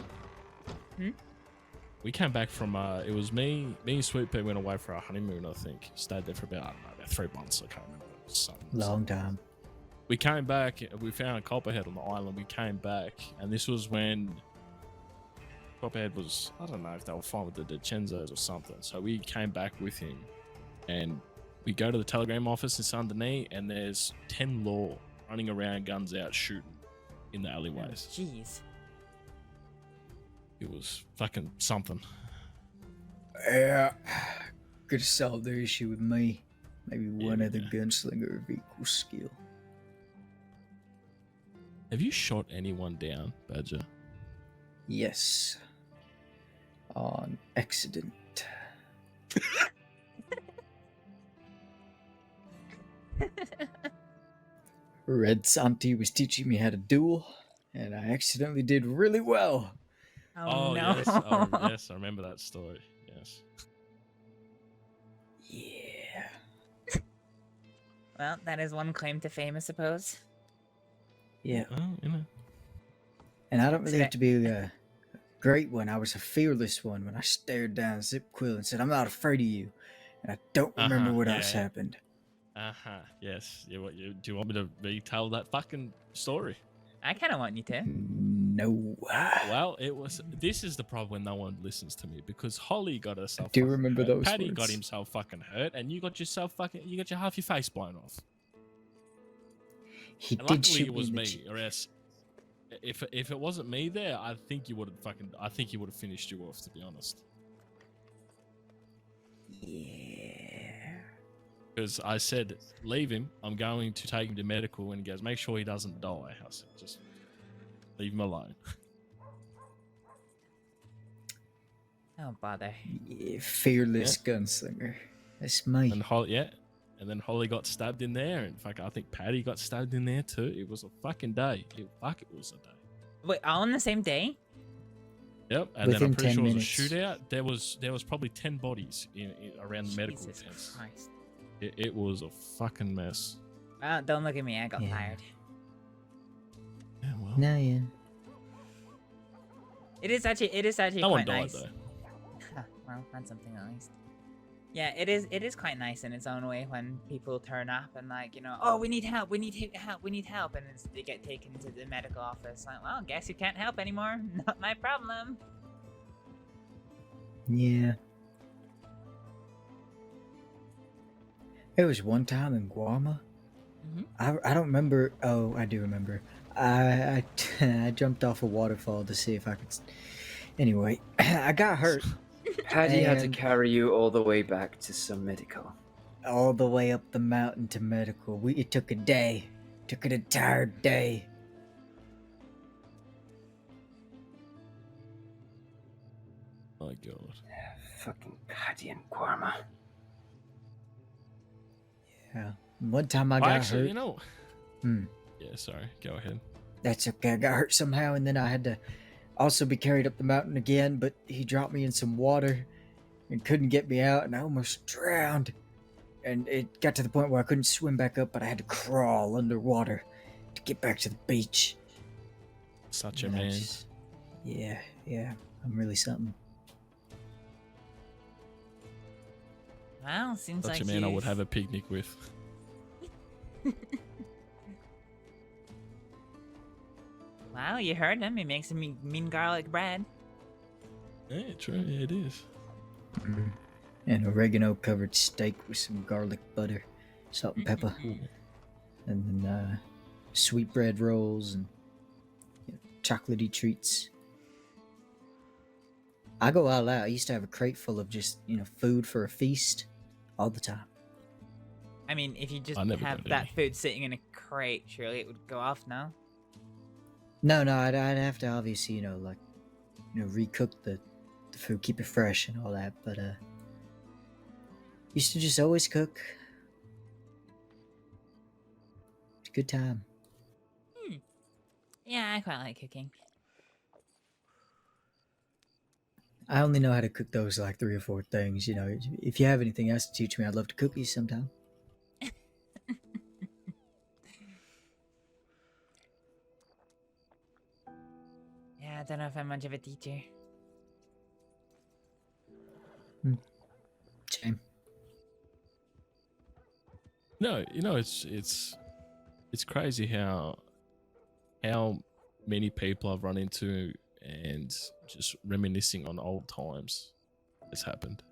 Hmm? We came back from it was me and Sweet Pea went away for our honeymoon, I think. Stayed there for about, I don't know, about 3 months, I can't remember. Long time. We came back, we found a copperhead on the island, we came back, and this was when Copperhead was, I don't know if they were fine with the DeCenzos or something, so we came back with him, and we go to the telegram office in Saint Denis, and there's 10 law running around, guns out, shooting in the alleyways. Jeez. It was fucking something. Yeah. Could have solved their issue with me. Maybe one other gunslinger of equal skill. Have you shot anyone down, Badger? Yes. On accident. Red Santi was teaching me how to duel, and I accidentally did really well. Oh, no. Yes, yes, I remember that story. Yes. Yeah. Well, that is one claim to fame, I suppose. Yeah. Oh, you know. And I don't really have to be a great one. I was a fearless one when I stared down Zip Quill and said, "I'm not afraid of you." And I don't remember what else happened. Yes. Do you want me to retell that fucking story? I kind of want you to. No. Well, this is the problem when no one listens to me, because Holly got herself. Do you remember hurt, those Paddy words? got himself fucking hurt, and you got your half your face blown off. He And did luckily shoot it was me. me, or else if it wasn't me there, I think he would have finished you off, to be honest. Yeah. Because I said, leave him. I'm going to take him to medical, and he goes, make sure he doesn't die. I said, just leave him alone. Don't bother. Yeah, fearless gunslinger. That's me. And and then Holly got stabbed in there, and I think Paddy got stabbed in there too. It was a fucking day. It was a day. Wait, all on the same day? Yep, and then I'm Within pretty 10 sure minutes. it was a shootout. There was probably 10 bodies around the medical Jesus fence. Christ. It was a fucking mess. Well, don't look at me. I got fired. Yeah, well. No, yeah. It is actually No one quite died nice. though. Well, that's something at least. Yeah, it is quite nice in its own way when people turn up and oh, we need help, we need help, and they get taken to the medical office. Like, well, guess you can't help anymore. Not my problem. Yeah. There was one time in Guarma. I don't remember. Oh, I do remember. I jumped off a waterfall to see if I could. Anyway, I got hurt. Paddy had to And carry you all the way back to some medical. all the way up the mountain to medical. It took a day. Took an entire day. My God. Fucking Paddy and Guarma. Yeah. One time I Well, got actually, hurt. you know. Hmm. Yeah, sorry. Go ahead. That's okay. I got hurt somehow, and then I had to also be carried up the mountain again, but he dropped me in some water and couldn't get me out, and I almost drowned. And it got to the point where I couldn't swim back up, but I had to crawl underwater to get back to the beach. Such a And I man. just- yeah, I'm really something. Well, seems Such like a man I would you've- have a picnic with. Wow, you heard him. He makes a mean garlic bread. Yeah, true. Yeah, it is. And oregano covered steak with some garlic butter, salt and pepper. And then sweetbread rolls and chocolatey treats. I go all out. I used to have a crate full of just, food for a feast all the time. I mean, if you just I never have got that any. food sitting in a crate, surely it would go off now. No, I'd have to obviously, recook the food, keep it fresh and all that, but used to just always cook. Good time. Yeah, I quite like cooking. I only know how to cook those like 3 or 4 things. You know, if you have anything else to teach me, I'd love to cook you sometime. Yeah, I don't know if I'm much of a teacher. Shame. No, you know, it's crazy how many people I've run into and just reminiscing on old times has happened.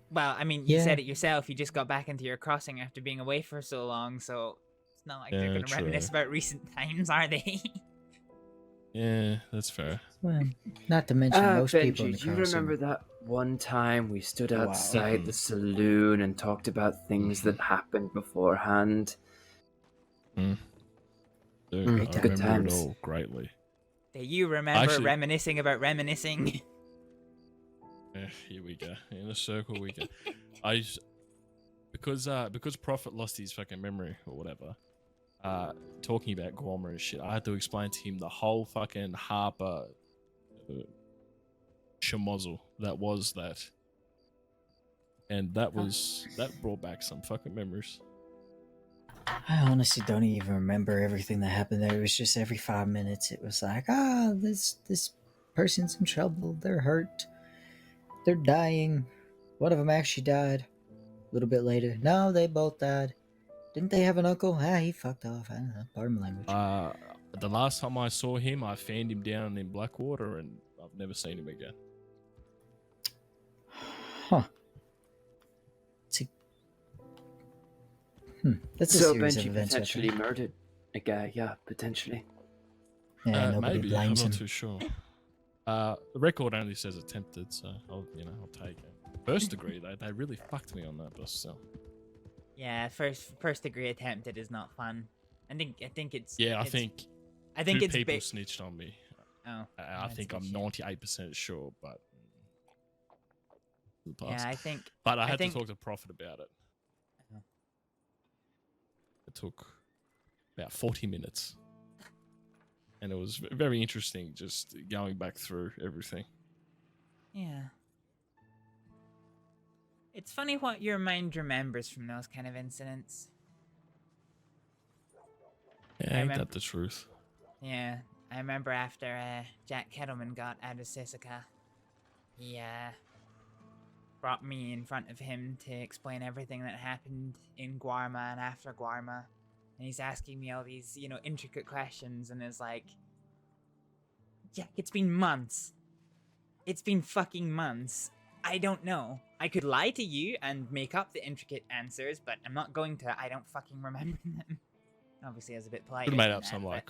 Well, I mean, you Yeah. said it yourself. You just got back into your crossing after being away for so long, so it's not like they're Yeah, going to reminisce true. about recent times, are they? Yeah, that's fair. Well, not to mention most people in Benji, the do you crossing. remember that one time we stood Wow. outside the saloon and talked about things that happened beforehand? Dude, Great I good remember times. it all greatly. Do you remember Actually- reminiscing about reminiscing? Here we go. In a circle we go. Because Prophet lost his fucking memory or whatever, talking about Guarma and shit, I had to explain to him the whole fucking Harper schmozzle that was that. And that brought back some fucking memories. I honestly don't even remember everything that happened there. It was just every 5 minutes, it was like, this person's in trouble. They're hurt. They're dying. One of them actually died. A little bit later, no, they both died. Didn't they have an uncle? He fucked off. I don't know. Pardon my language. The last time I saw him, I fanned him down in Blackwater, and I've never seen him again. Huh. That's a So series of Benji events. I potentially think. murdered a guy, yeah, potentially. Yeah, nobody Maybe, blames I'm him. not too sure. The record only says attempted, so I'll take it. First degree, they really fucked me on that, but still. Yeah, first degree attempted is not fun. I think it's. Yeah, I it's- think I think two it's people big. snitched on me. Oh, I that's think good I'm shit. 98% sure, but Yeah, I think. But I I had think- to talk to Prophet about it. Oh. It took about 40 minutes, and it was very interesting just going back through everything. Yeah. It's funny what your mind remembers from those kind of incidents. Yeah, I ain't remem- that the truth? Yeah, I remember after Jack Kettleman got out of Sisika, he brought me in front of him to explain everything that happened in Guarma and after Guarma. And he's asking me all these, intricate questions, and it's like, Jack, it's been months. It's been fucking months. I don't know. I could lie to you and make up the intricate answers, but I'm not going to. I don't fucking remember them. Obviously, I was a bit polite. Could have made up some like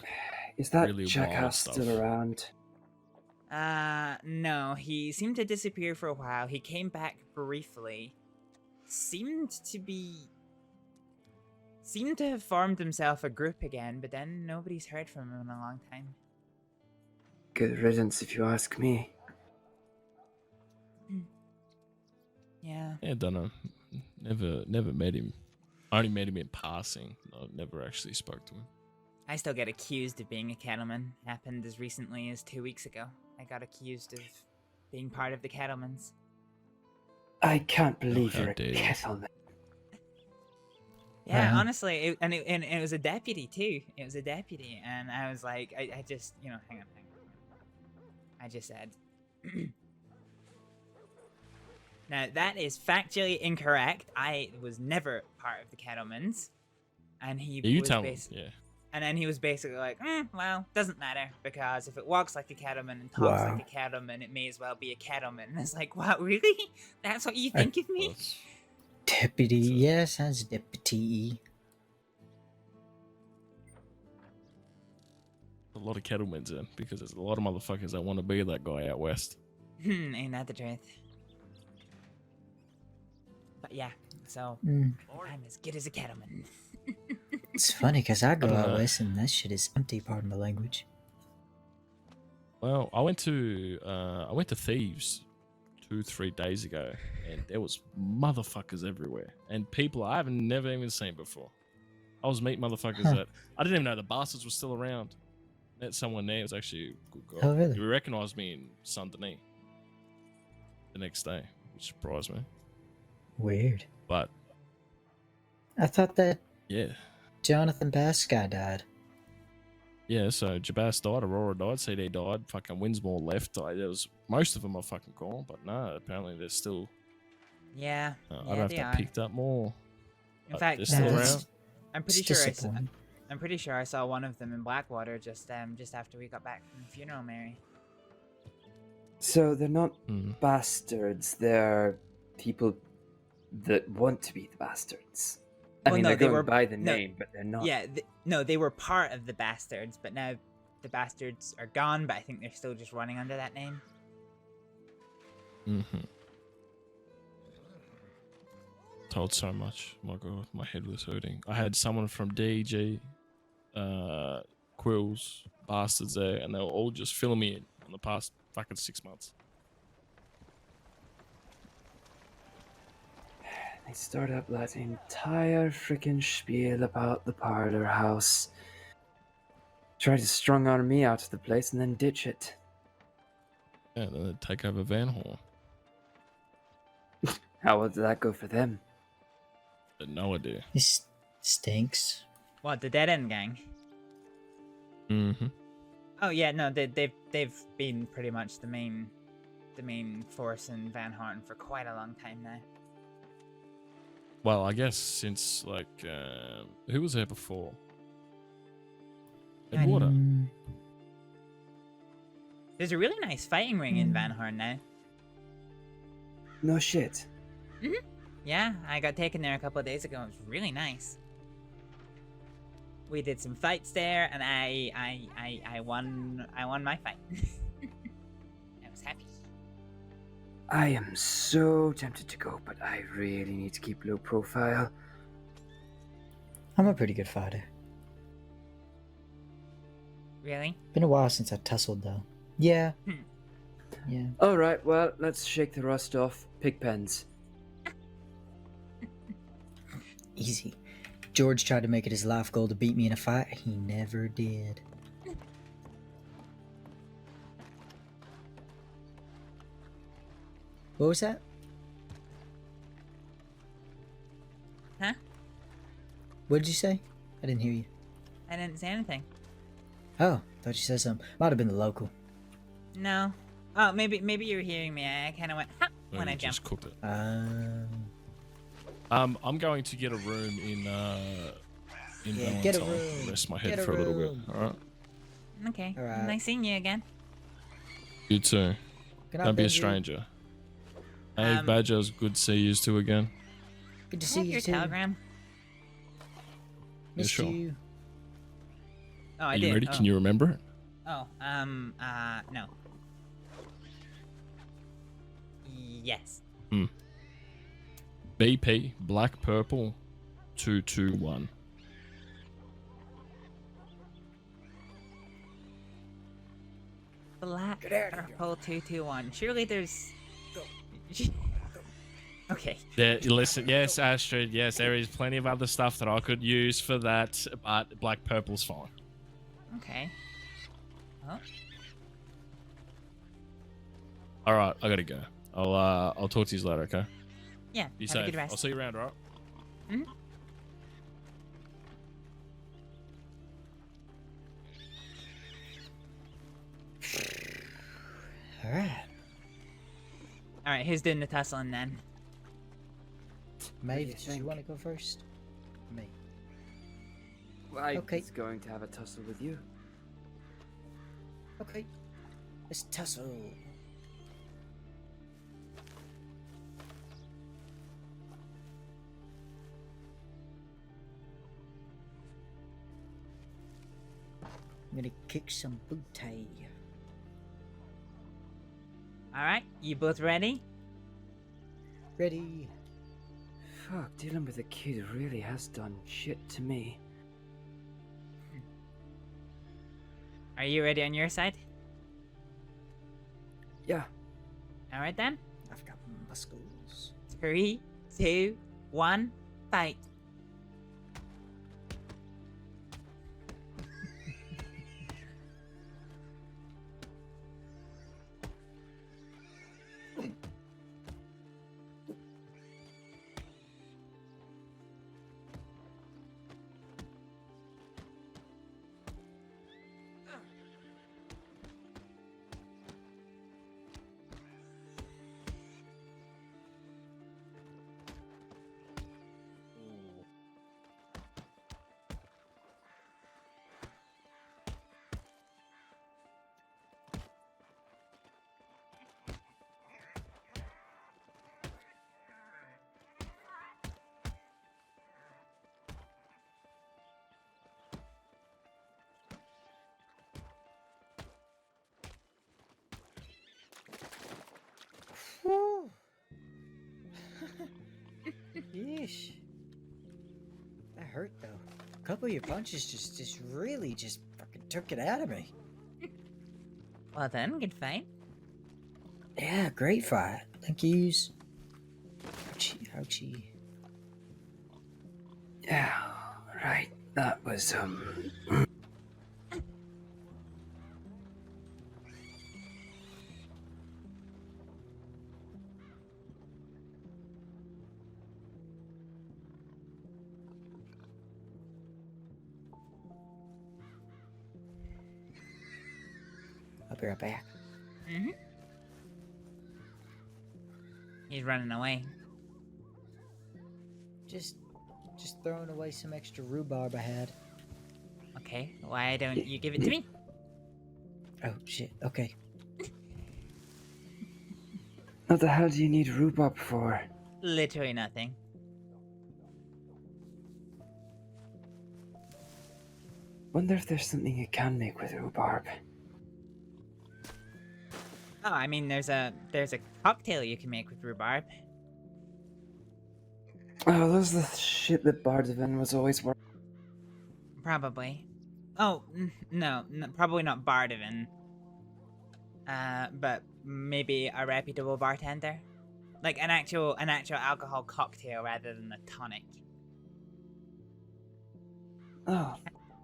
Is that really wild jackass stuff. still around? No, he seemed to disappear for a while. He came back briefly. Seemed to have formed himself a group again, but then nobody's heard from him in a long time. Good riddance, if you ask me. Yeah. Yeah, don't know. Never met him. I only met him in passing. I never actually spoke to him. I still get accused of being a cattleman. Happened as recently as 2 weeks ago. I got accused of being part of the cattlemans. I can't believe how you're a dare you. kettleman. Yeah, honestly, it was a deputy too. It was a deputy, and I was like, I just, hang on. I just said. Now that is factually incorrect. I was never part of the cattlemans, and he Yeah, you was tell him. basi- Yeah. And then he was basically like, well, doesn't matter, because if it walks like a cattleman and talks Wow. like a cattleman, it may as well be a cattleman. And it's like, what, really? That's what you think of me? Deputy, yeah, sounds deputy. A lot of kettlemen's in because there's a lot of motherfuckers that want to be that guy out west. Ain't that the truth? But yeah, so Mm. I'm as good as a cattleman. It's funny because I go I don't out know. west and that shit is empty. Pardon my language. Well, I went to Thieves 2-3 days ago, and there was motherfuckers everywhere, and people I haven't never even seen before. I was meeting motherfuckers that I didn't even know the bastards were still around. Met someone there. It was actually a good guy. Oh, really? He recognized me in Saint Denis the next day, which surprised me. Weird. But I thought that yeah, Jonathan Bass guy died. yeah. So Jabas died, Aurora died, CD died, fucking Winsmore left. There was most of them are fucking gone, but no, apparently they're still. Yeah. I yeah, don't know if they picked up more. In fact, they're still around. I'm pretty sure I saw one of them in Blackwater just after we got back from the funeral, Mary. So they're not bastards. They're people that want to be the bastards. I mean, they're going by the name, but they're not. Yeah, no, they were part of the bastards, but now the bastards are gone. But I think they're still just running under that name. Mm-hmm. Told so much. My God, my head was hurting. I had someone from DG, Quills, bastards there, and they were all just filling me in on the past fucking 6 months. They start up that entire freaking spiel about the parlor house. Try to strong arm me out of the place and then ditch it. Yeah, then they'd take over Van Horn. How did that go for them? No idea. He stinks. What, the Dead End Gang? Mm-hmm. Oh yeah, no, they've been pretty much the main force in Van Horn for quite a long time now. Well, I guess since like who was there before? Edwater. There's a really nice fighting ring in Van Horn now. No shit. Mhm. Yeah, I got taken there a couple of days ago. It was really nice. We did some fights there, and I won my fight. I was happy. I am so tempted to go, but I really need to keep low profile. I'm a pretty good fighter. Really? Been a while since I tussled, though. Yeah. Yeah. Alright, well, let's shake the rust off. Pigpens. Easy. George tried to make it his life goal to beat me in a fight. He never did. What was that? Huh? What did you say? I didn't hear you. I didn't say anything. Oh, thought you said something. Might have been the local. No. Oh, maybe you were hearing me. I kind of went ha! When I just jumped. cooked it. I'm going to get a room in Valentine. get a room. Rest my head for a little bit. All right. Okay. All right. Nice seeing you again. You too. Good night, Don't be a Benji. stranger. Hey, Badger's good to see you two again. Good to I see have you your too. telegram. Missed sure. you. Oh, I Are did. you ready? Oh. Can you remember it? Oh, no. Yes. BP Black Purple 221. Black Purple 221. Surely there's. Okay. Yeah, listen, yes, Astrид, yes, there is plenty of other stuff that I could use for that, but Black Purple's fine. Okay. Oh. All right, I gotta go. I'll talk to you later, okay? Yeah. Be have a safe. good rest. I'll see you around, all right? Mhm. All right. All right. Who's doing the tussling then? Maeve, do you want to go first? Me. Well, I Okay. was going to have a tussle with you. Okay. Let's tussle. I'm gonna kick some booty. All right. You both ready? Ready. Fuck, dealing with a kid really has done shit to me. Are you ready on your side? Yeah. All right then. I've schools. 3, 2, 1, fight. Whew. Yeesh. That hurt though. A couple of your punches just really just fucking took it out of me. Well then, good fight. Yeah, great fight. Thank yous. Ouchie, ouchie. Yeah, right. That was, I'll be right back. Mm-hmm. He's running away. Just throwing away some extra rhubarb I had. Okay, why don't you give it to me? Oh shit, okay. What the hell do you need rhubarb for? Literally nothing. Wonder if there's something you can make with rhubarb. Oh, I mean, there's a cocktail you can make with rhubarb. Oh, those are the shit that Bardavin was always working. Probably. Oh, no, probably not Bardavin. But maybe a reputable bartender, like an actual alcohol cocktail rather than a tonic. Oh.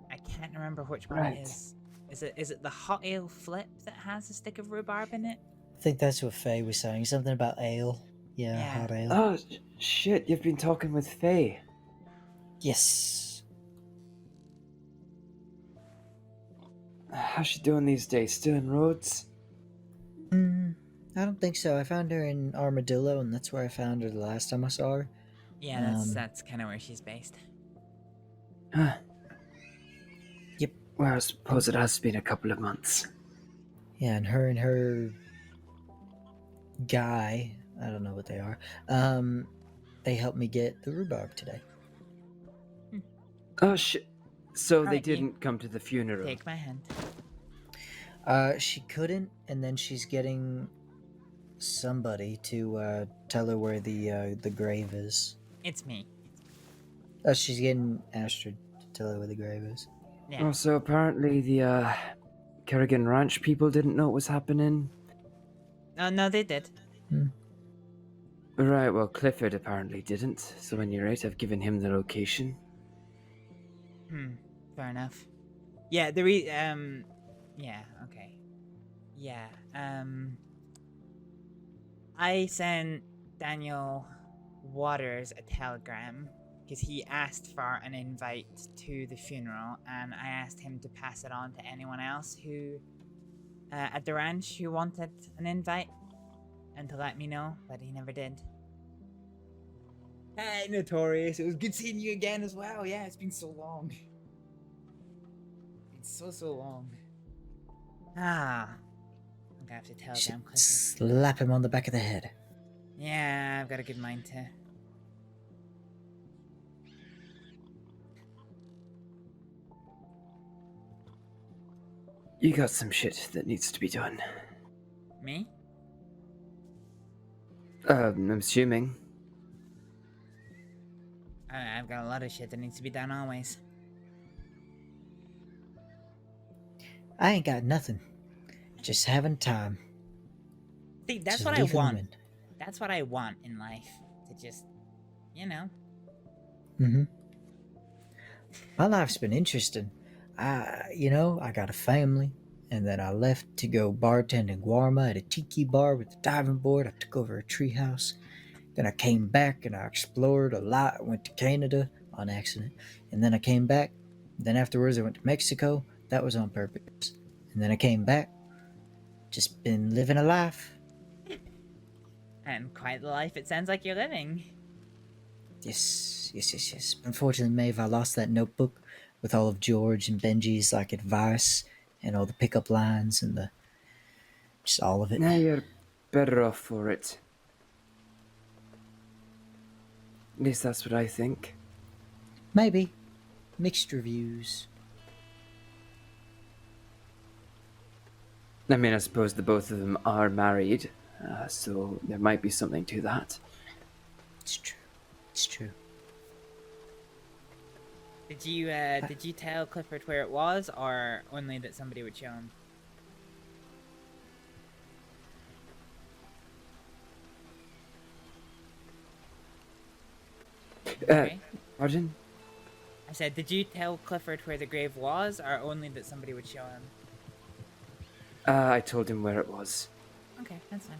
I can't remember which one it is. Is it the hot ale flip that has a stick of rhubarb in it? I think that's what Faye was saying. Something about ale. Yeah, hot ale. Oh, shit, you've been talking with Faye. Yes. How's she doing these days? Still in Rhodes? I don't think so. I found her in Armadillo, and that's where I found her the last time I saw her. Yeah, that's kind of where she's based. Huh. Yep. Well, I suppose it has been a couple of months. Yeah, and her guy, I don't know what they are, they helped me get the rhubarb today. Oh, shit. So they Alright, didn't come to the funeral. Take my hand. She couldn't, and then she's getting somebody to tell her where the grave is. It's me. She's getting Astrid to tell her where the grave is. Yeah. Oh, so apparently the Kerrigan Ranch people didn't know what was happening. Oh, no, they did. Right, well, Clifford apparently didn't. So when you're right, I've given him the location. Fair enough. Yeah, yeah, okay. Yeah, I sent Daniel Waters a telegram because he asked for an invite to the funeral, and I asked him to pass it on to anyone else who, at the ranch, who wanted an invite, and to let me know, but he never did. Hey, Notorious, it was good seeing you again as well. Yeah, it's been so long. It's been so long. I'm gonna have to tell them. Slap him on the back of the head. Yeah, I've got a good mind to. You got some shit that needs to be done. Me? I'm assuming. I've got a lot of shit that needs to be done always. I ain't got nothing. Just having time. See, that's Just what I leave him want. in. that's what I want in life. To just, you know. Mm-hmm. My life's been interesting. I got a family, and then I left to go bartend in Guarma at a tiki bar with a diving board. I took over a treehouse. Then I came back and I explored a lot. I went to Canada on accident, and then I came back. Then afterwards, I went to Mexico. That was on purpose. And then I came back. Just been living a life. And quite the life it sounds like you're living. Yes. Unfortunately, Maeve, I lost that notebook with all of George and Benji's advice and all the pickup lines and just all of it. Now you're better off for it. At least that's what I think. Maybe. Mixed reviews. I mean, I suppose the both of them are married, so there might be something to that. It's true. Did you tell Clifford where it was, or only that somebody would show him? Pardon? I said, did you tell Clifford where the grave was, or only that somebody would show him? I told him where it was. Okay, that's fine.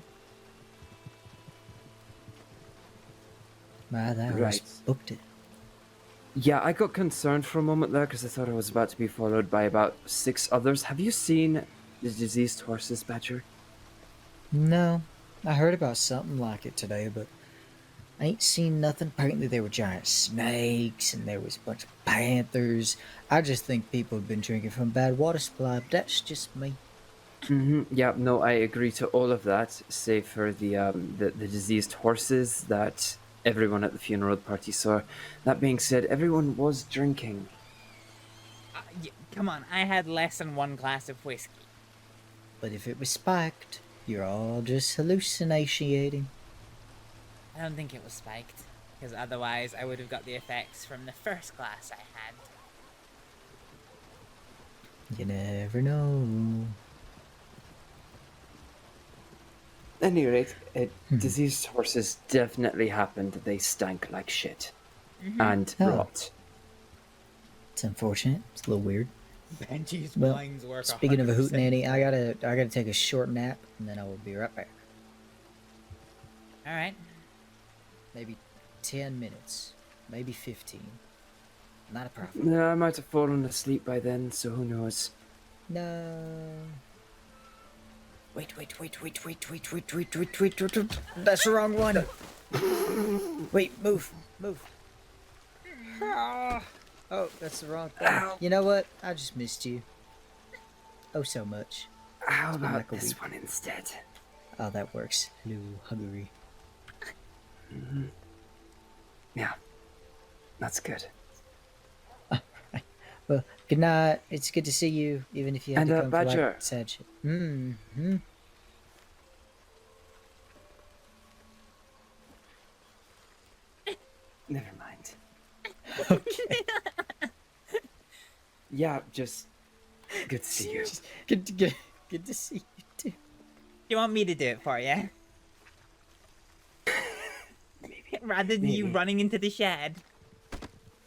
Wow, that was booked it. Yeah, I got concerned for a moment there because I thought I was about to be followed by about 6 others. Have you seen the diseased horses, Badger? No, I heard about something like it today, but I ain't seen nothing. Apparently there were giant snakes and there was a bunch of panthers. I just think people have been drinking from bad water supply, but that's just me. Yeah, no, I agree to all of that, save for the diseased horses that everyone at the funeral party saw. That being said, everyone was drinking. Come on, I had less than 1 glass of whiskey. But if it was spiked, you're all just hallucinating. I don't think it was spiked, because otherwise I would have got the effects from the first glass I had. You never know. At any rate, diseased horses definitely happened. They stank like shit. And rot. It's unfortunate. It's a little weird. Benji's Well, minds work. speaking of a 100%. hootenanny, I gotta take a short nap, and then I will be right back. All right. Maybe 10 minutes, maybe 15. Not a problem. No, I might have fallen asleep by then, so who knows? No. Wait. That's the wrong one. Wait, move. Oh, that's the wrong thing. You know what? I just missed you. Oh, so much. How It's been about like a this week. one instead? Oh, that works. Hello, Huggery. Yeah, that's good. Well, good night. It's good to see you, even if you had And, to come for Badger. like sad shit. Mm-hmm. Never mind. Okay. Yeah, just good to see you. Good to see you too. You want me to do it for you? Rather than you Maybe. running into the shed.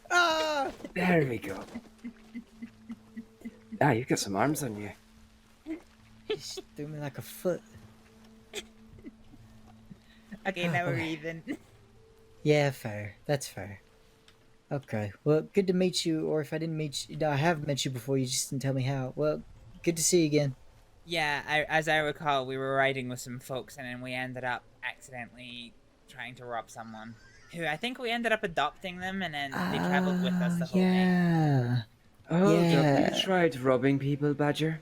Ah! There we go. Ah, you've got some arms on you. Just threw me like a foot. Okay, now we're even. Yeah, fair. That's fair. Okay. Well, good to meet you. Or if I didn't meet you, no, I have met you before. You just didn't tell me how. Well, good to see you again. Yeah, as I recall, we were riding with some folks, and then we ended up accidentally trying to rob someone. Who I think we ended up adopting them, and then they traveled with us the whole way. Yeah. Hold Yeah. up, you tried robbing people, Badger?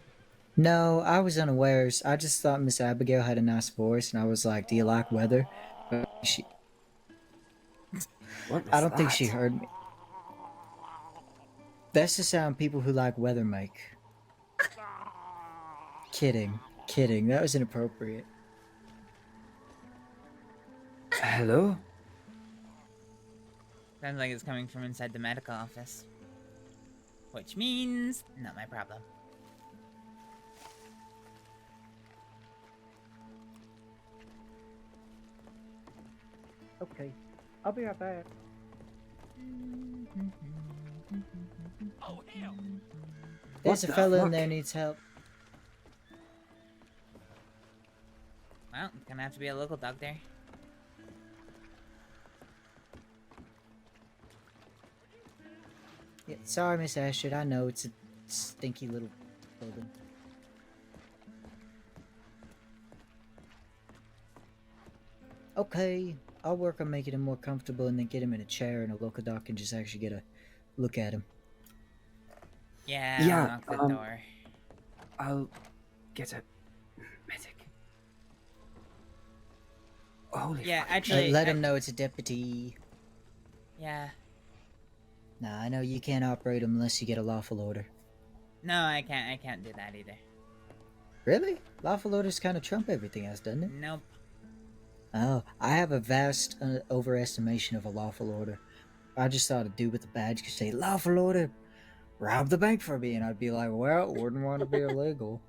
No, I was unawares. I just thought Miss Abigail had a nice voice, and I was like, "Do you like weather?" But What I was don't think she that? heard me. That's the sound people who like weather make. Kidding. That was inappropriate. Hello? Sounds like it's coming from inside the medical office. Which means, not my problem. Okay. I'll be right back. Oh, hell! There's a the fella in fuck? there needs help. Well, it's gonna have to be a local doctor. Yeah, sorry, Miss Astrид. I know it's a stinky little building. Okay, I'll work on making him more comfortable and then get him in a chair and a local doc can just actually get a look at him. Yeah, Yeah, I'll knock the door. I'll get a medic. Holy Yeah, fucking actually, Let him know it's a deputy. Yeah. Nah, I know you can't operate him unless you get a lawful order. No, I can't do that either. Really? Lawful orders kind of trump everything else, doesn't it? Nope. Oh, I have a vast overestimation of a lawful order. I just thought a dude with a badge could say, lawful order, rob the bank for me, and I'd be like, well, wouldn't want to be illegal.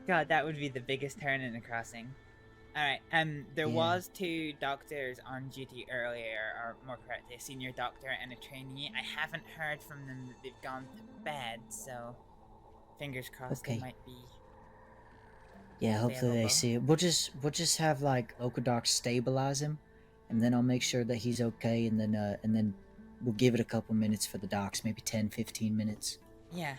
God, that would be the biggest turn in the crossing. Alright, there Yeah. was 2 doctors on duty earlier, or more correctly, a senior doctor and a trainee. I haven't heard from them that they've gone to bed, so fingers crossed they Okay. might be. Yeah, hopefully they available. see it. We'll just have like Okadoc stabilize him, and then I'll make sure that he's okay, and then we'll give it a couple minutes for the docs, maybe 10-15 minutes. Yeah.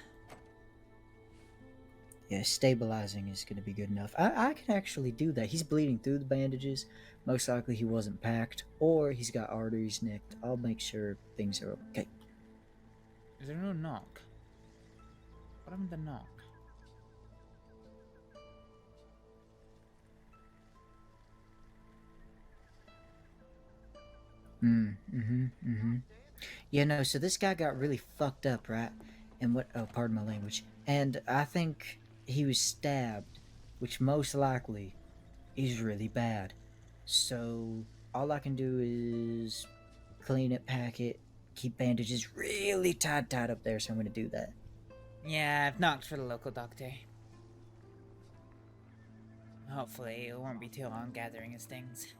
Yeah, stabilizing is going to be good enough. I can actually do that. He's bleeding through the bandages. Most likely he wasn't packed, or he's got arteries nicked. I'll make sure things are okay. Is there no knock? What happened to the knock? Yeah, no, so this guy got really fucked up, right? And what, oh, pardon my language. And I think he was stabbed, which most likely is really bad. So all I can do is clean it, pack it, keep bandages really tied up there, so I'm gonna do that. Yeah, I've knocked for the local doctor. Hopefully, it won't be too long gathering his things.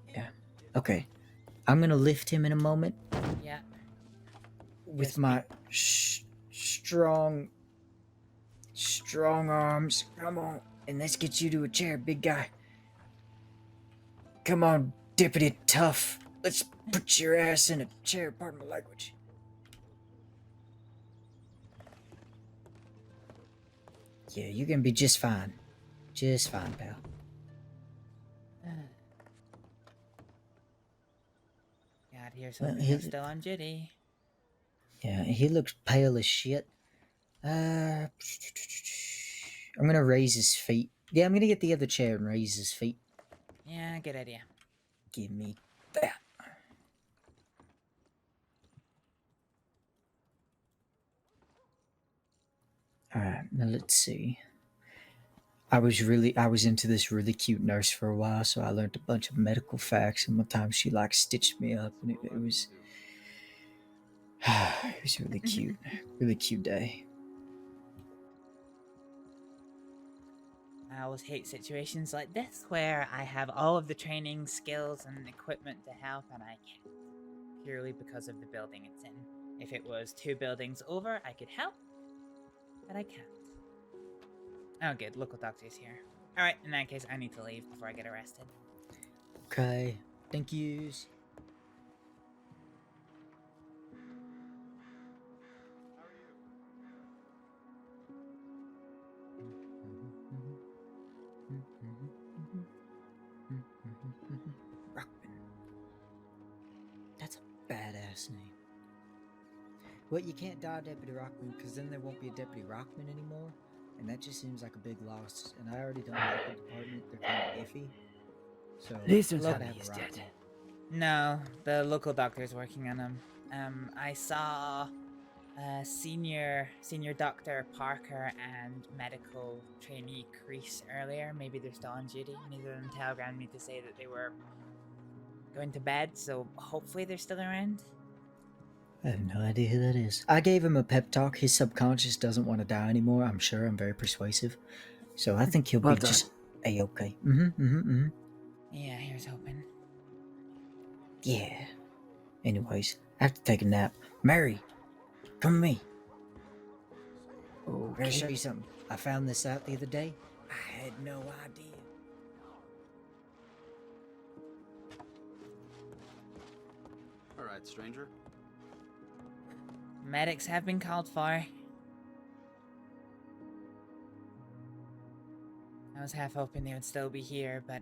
Yeah. Okay. I'm gonna lift him in a moment Yeah. with my strong arms. Come on. And let's get you to a chair, big guy. Come on, Deputy Tough. Let's put your ass in a chair, pardon my language. Yeah, you're gonna be just fine. Just fine, pal. God, here's Well, hoping he's still on duty. Yeah, he looks pale as shit. I'm gonna raise his feet. Yeah, I'm gonna get the other chair and raise his feet. Yeah, good idea. Give me that. Alright, now let's see. I was into this really cute nurse for a while, so I learned a bunch of medical facts, and one time she like stitched me up, and it was it was really cute. Really cute day. I always hate situations like this where I have all of the training, skills, and equipment to help, and I can't. Purely because of the building it's in. If it was 2 buildings over, I could help, but I can't. Oh good, local doctor's here. Alright, in that case, I need to leave before I get arrested. Okay, thank yous. That's a badass name. Well, you can't die Deputy Rockman, because then there won't be a Deputy Rockman anymore, and that just seems like a big loss, and I already don't like the department, they're kind of iffy. So, Please don't gotta tell me have a he's Rockman. dead. No, the local doctor's working on him. I saw senior Dr. Parker and medical trainee Crease earlier. Maybe they're still on duty. Neither of them telegrammed me to say that they were going to bed, so hopefully they're still around. I have no idea who that is. I gave him a pep talk. His subconscious doesn't want to die anymore. I'm sure I'm very persuasive. So I think he'll Well be done. just A-okay. Yeah, here's hoping. Yeah. Anyways, I have to take a nap. Mary, come with me. I'm gonna show you something. I found this out the other day. I had no idea. All right, stranger. Medics have been called for. I was half hoping they would still be here, but I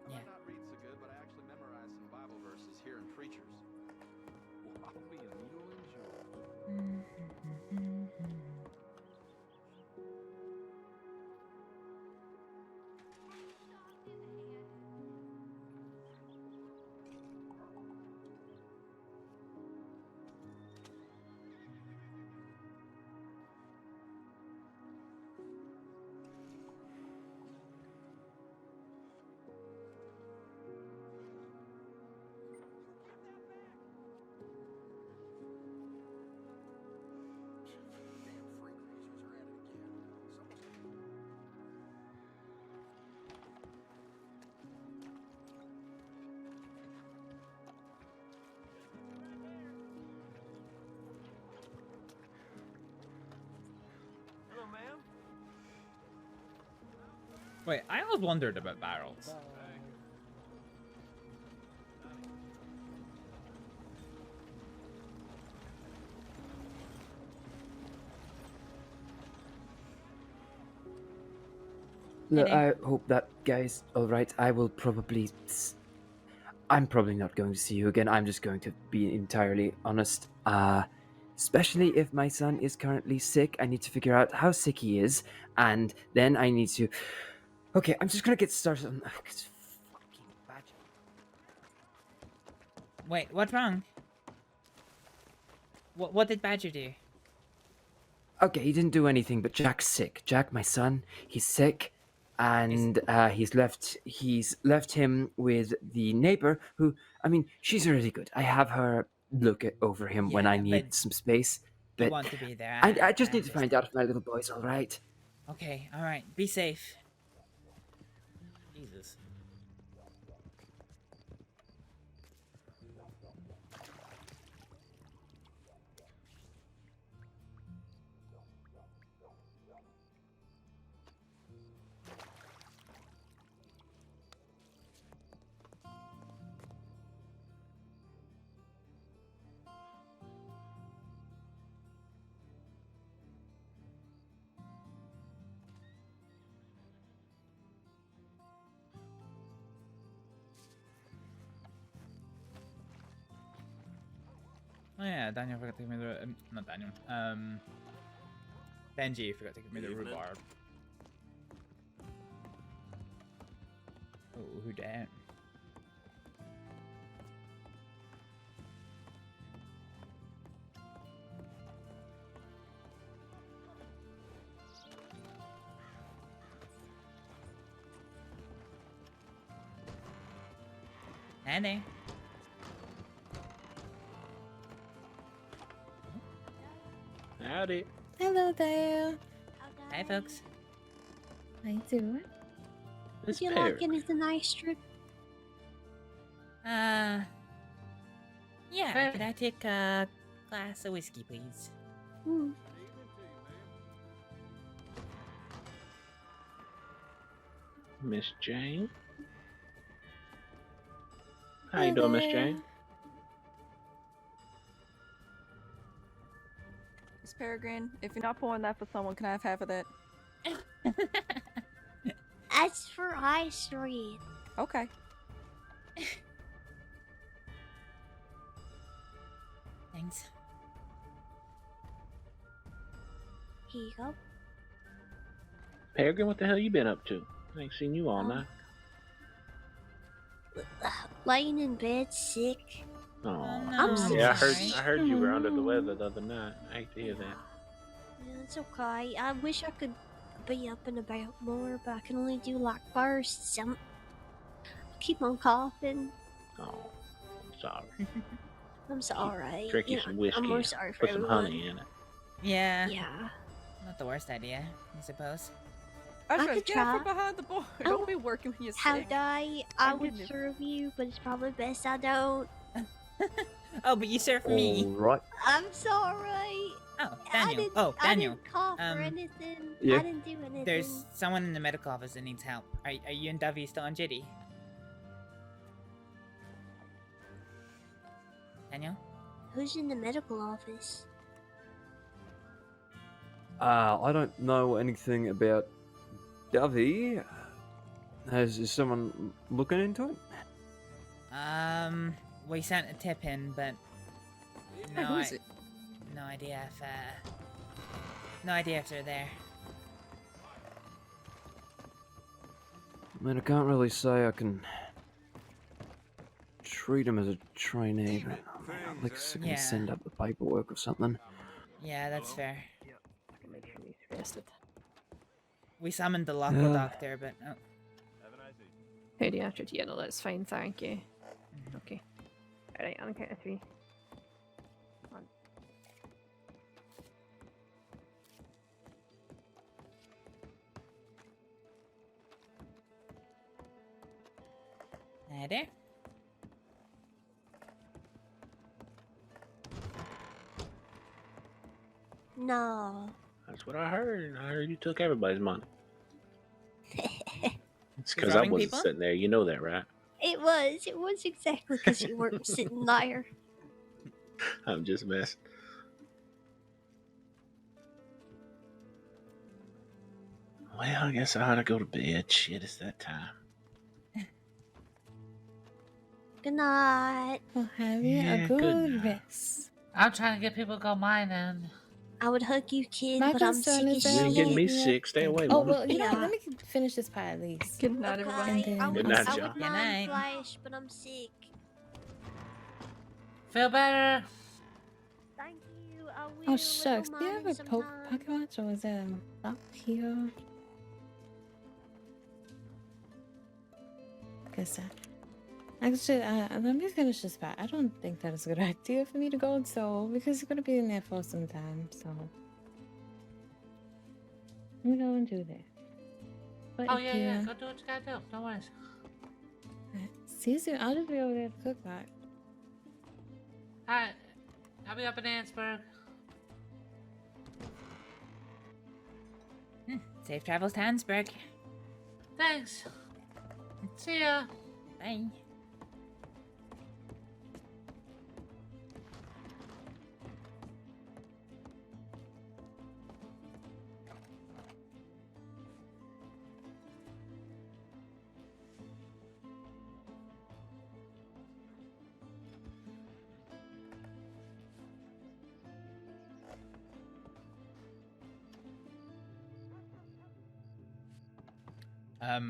might not read so good, but I actually memorized some Bible verses here in preachers. Well, I'll be a mule and joy. Wait, I always wondered about barrels. Look, I hope that guy's alright. I will probably... I'm probably not going to see you again. I'm just going to be entirely honest. Especially if my son is currently sick. I need to figure out how sick he is. And then I need to... Okay, I'm just gonna get started on... wait, what's wrong? What did Badger do? Okay, he didn't do anything, but Jack's sick. Jack, my son, he's sick. And he's left him with the neighbor who, I mean, she's really good. I have her look over him when I need some space. You But want to be there. I just need to find out if my little boy's all right. Okay, all right. Be safe. Jesus. Oh yeah, Daniel forgot to give me the not Daniel. Benji forgot to give me the rhubarb. Oh, who dat? Andy. Howdy. Hello there. Hi, folks. How you doing? It's Would you like anything extra? Yeah, could I take a glass of whiskey, please? Miss Jane. How you doing, Miss Jane? Miss Peregrine, if you're not pouring that for someone, can I have half of that? That's for Astrið. Okay. Thanks. Here you go. Peregrine, what the hell you been up to? I ain't seen you all night. Laying in bed sick. Oh, I'm so yeah, I sorry. heard you were under the weather the other night. I hate to hear that. Yeah, it's okay. I wish I could be up and about more, but I can only do like bursts. I keep on coughing. Oh, I'm sorry. I'm sorry. Drink you some whiskey. I'm more sorry for Put some everyone. honey in it. Yeah. Yeah. Not the worst idea, I suppose. Astrid, could get out from try. behind the bar. Don't be working when you're How sick. I My would goodness. serve you, but it's probably best I don't. Oh, but you serve me. Alright. I'm sorry. Oh, Daniel. I Daniel. didn't cough or anything. Yeah. I didn't do anything. There's someone in the medical office that needs help. Are you and Dovey still on Jitty? Daniel? Who's in the medical office? I don't know anything about Dovey. Is someone looking into it? We sent a tip in, but Hey, who is it? no idea if they're there. I mean, I can't really say I can treat him as a trainee, but I mean, at least I can Yeah. send up the paperwork or something. Yeah, that's fair. Make sure he's rested. We summoned the local doctor, but oh. Pediatric, yeah, no, that's fine, thank you. Okay. Alright, on the count of 3. 1. There. No. That's what I heard. I heard you took everybody's money. It's because I robbing wasn't people? sitting there. You know that, right? It was exactly because you weren't sitting there. I'm just messing. Well, I guess I ought to go to bed. Shit, it's that time. Good night. Well, have Yeah, a good good night. rest. I'm trying to get people to go mining. I would hug you, kid, My but I'm concern sick is as that You ain't shit. getting me sick. Stay away, Oh, woman. well, you know what? Yeah. Let me finish this pie at least. Good night, everybody. And then Good I'll night, see- I y'all. would Good night. non-flash, but I'm sick. Feel better? Thank you. I will. Oh, shucks. We'll Do you have mine a sometime. pocket watch or was that up here? Guess that. Actually, let me finish this part. I don't think that is a good idea for me to go so because you're gonna be in there for some time. So let me go and do that. But Oh, if yeah, you, yeah. Go do what you gotta do. No worries. see you soon. I'll just be over there at the cook pot. Alright. I'll be up in Ansburg. Safe travels to Hansburg. Thanks. See ya. Bye.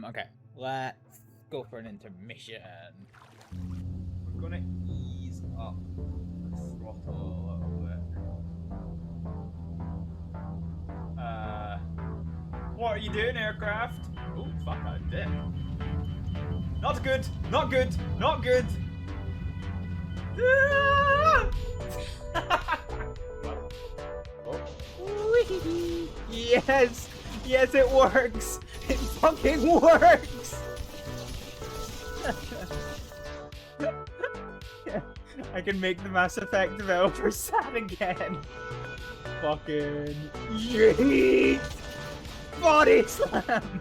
Okay, let's go for an intermission. We're gonna ease up the throttle a little bit. What are you doing, aircraft? Oh, fuck, I did. Not good, not good, not good! Yes! Yes, it works! It fucking works! I can make the Mass Effect developer sad again. Fucking yeet! Body slam!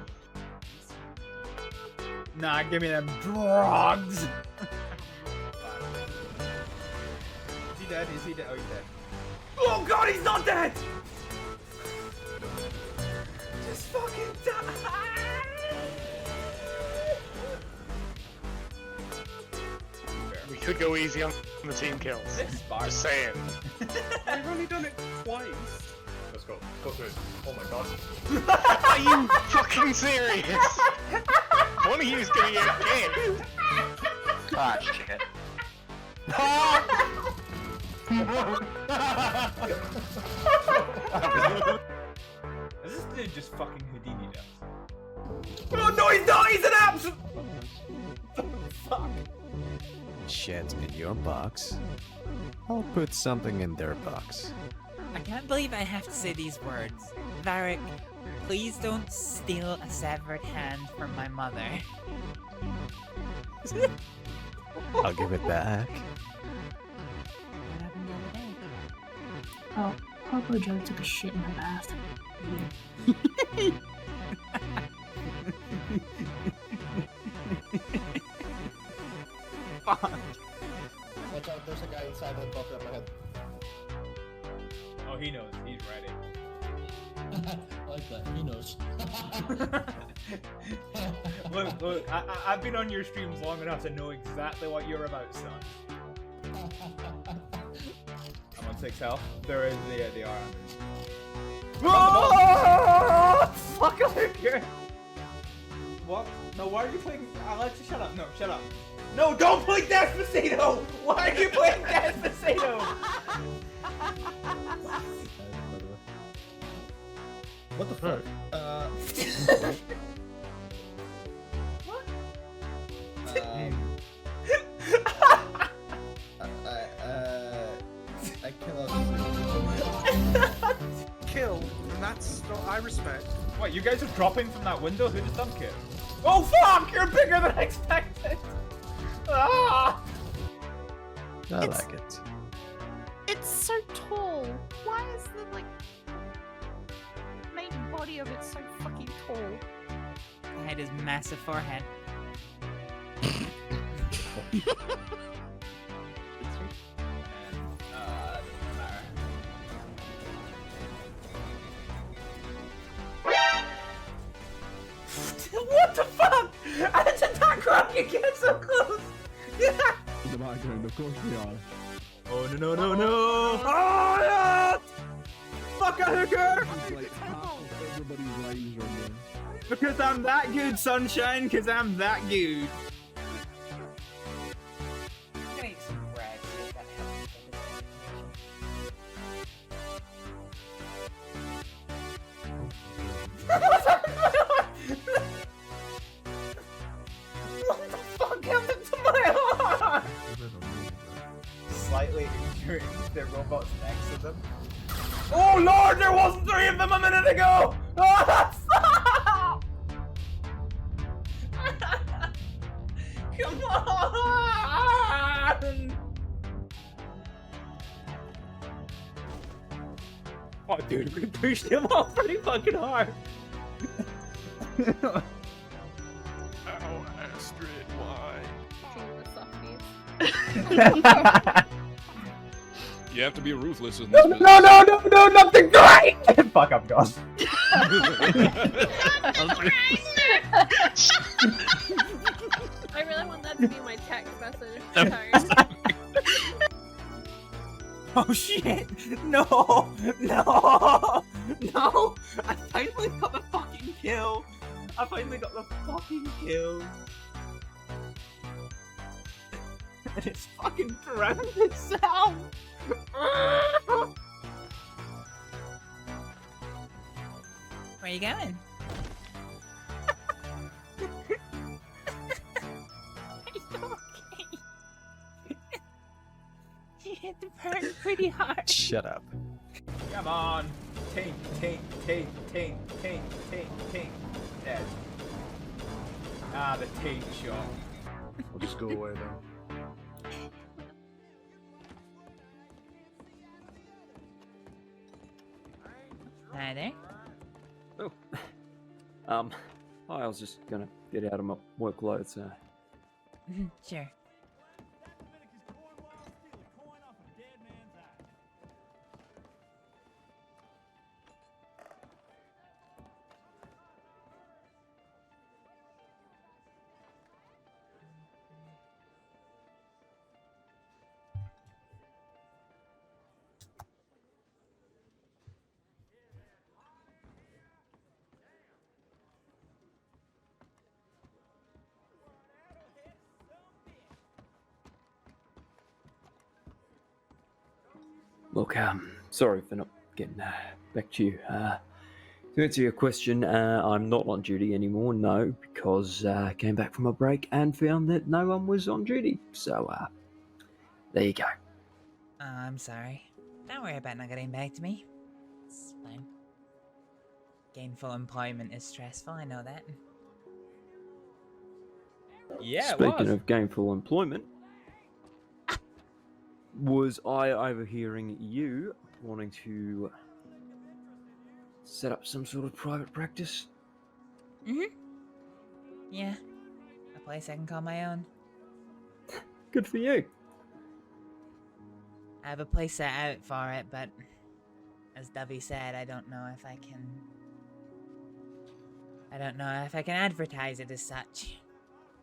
Nah, give me them drugs! Is he dead? Is he dead? Oh, he's dead. Oh god, he's not dead! Just fucking die! We could go easy on the team kills. Just saying. I've only done it twice. Let's go. Go through it. Oh my god. Are you fucking serious? One of you is gonna get killed. Ah, shit. Is this dude just fucking Houdini us? Oh no, he's not! He's an abs! Fuck. Shit in your box. I'll put something in their box. I can't believe I have to say these words. Varric, please don't steal a severed hand from my mother. I'll give it back. What happened the other day? Oh, Popo Joe took a shit in the bath. Fuck. Watch out, there's a guy inside that popped up ahead. Oh, he knows. He's ready. I like that. He knows. Look, I've been on your streams long enough to know exactly what you're about, son. I'm on 6 health. There is the R under. Oh! Fuck Alexa! What? No, why are you playing? Alexa, shut up. No, shut up. No, don't play Despacito! Why are you playing Despacito? What the fuck? What? I cannot. Kill, and that's what I respect. What, you guys are dropping from that window? Who just dumped it? Oh fuck! You're bigger than I expected! Ah! I like it. It's so tall. Why is the main body of it so fucking tall? The head is massive forehead. What the fuck? It's attack rock! You get so close! In the background, of course we are. Oh no no no no! Oh yeah! Fuck a hooker! Like half of everybody's lines right there. Because I'm that good, sunshine. Because I'm that good. I'm gonna eat some bread, see if that helps with What the fuck happened to my arm? Slightly injuring the robots next to them. Oh lord, there wasn't 3 of them a minute ago! Oh, stop! Come on! Oh dude, we pushed him off pretty fucking hard. Oh, Astrid, why? You have to be ruthless in this business. No, nothing great! Fuck, I'm gone. I really want that to be my text message. Sorry. Oh shit! No! I finally got the fucking kill! And it's fucking drowned itself! Where you going? You hit the bird pretty hard. Shut up. Come on! Tink. Dead. Ah, the taint shot. I'll just go away then. Hi there. Oh. I was just gonna get out of my workload, so. Sure. Look, sorry for not getting back to you. To answer your question, I'm not on duty anymore, no, because I came back from a break and found that no one was on duty. So, there you go. I'm sorry. Don't worry about not getting back to me. It's fine. gainful employment is stressful, I know that. Yeah, Speaking of gainful employment, was I overhearing you wanting to set up some sort of private practice? Yeah, a place I can call my own. Good for you. I have a place set out for it, but as Dovey said, I don't know if I can advertise it as such.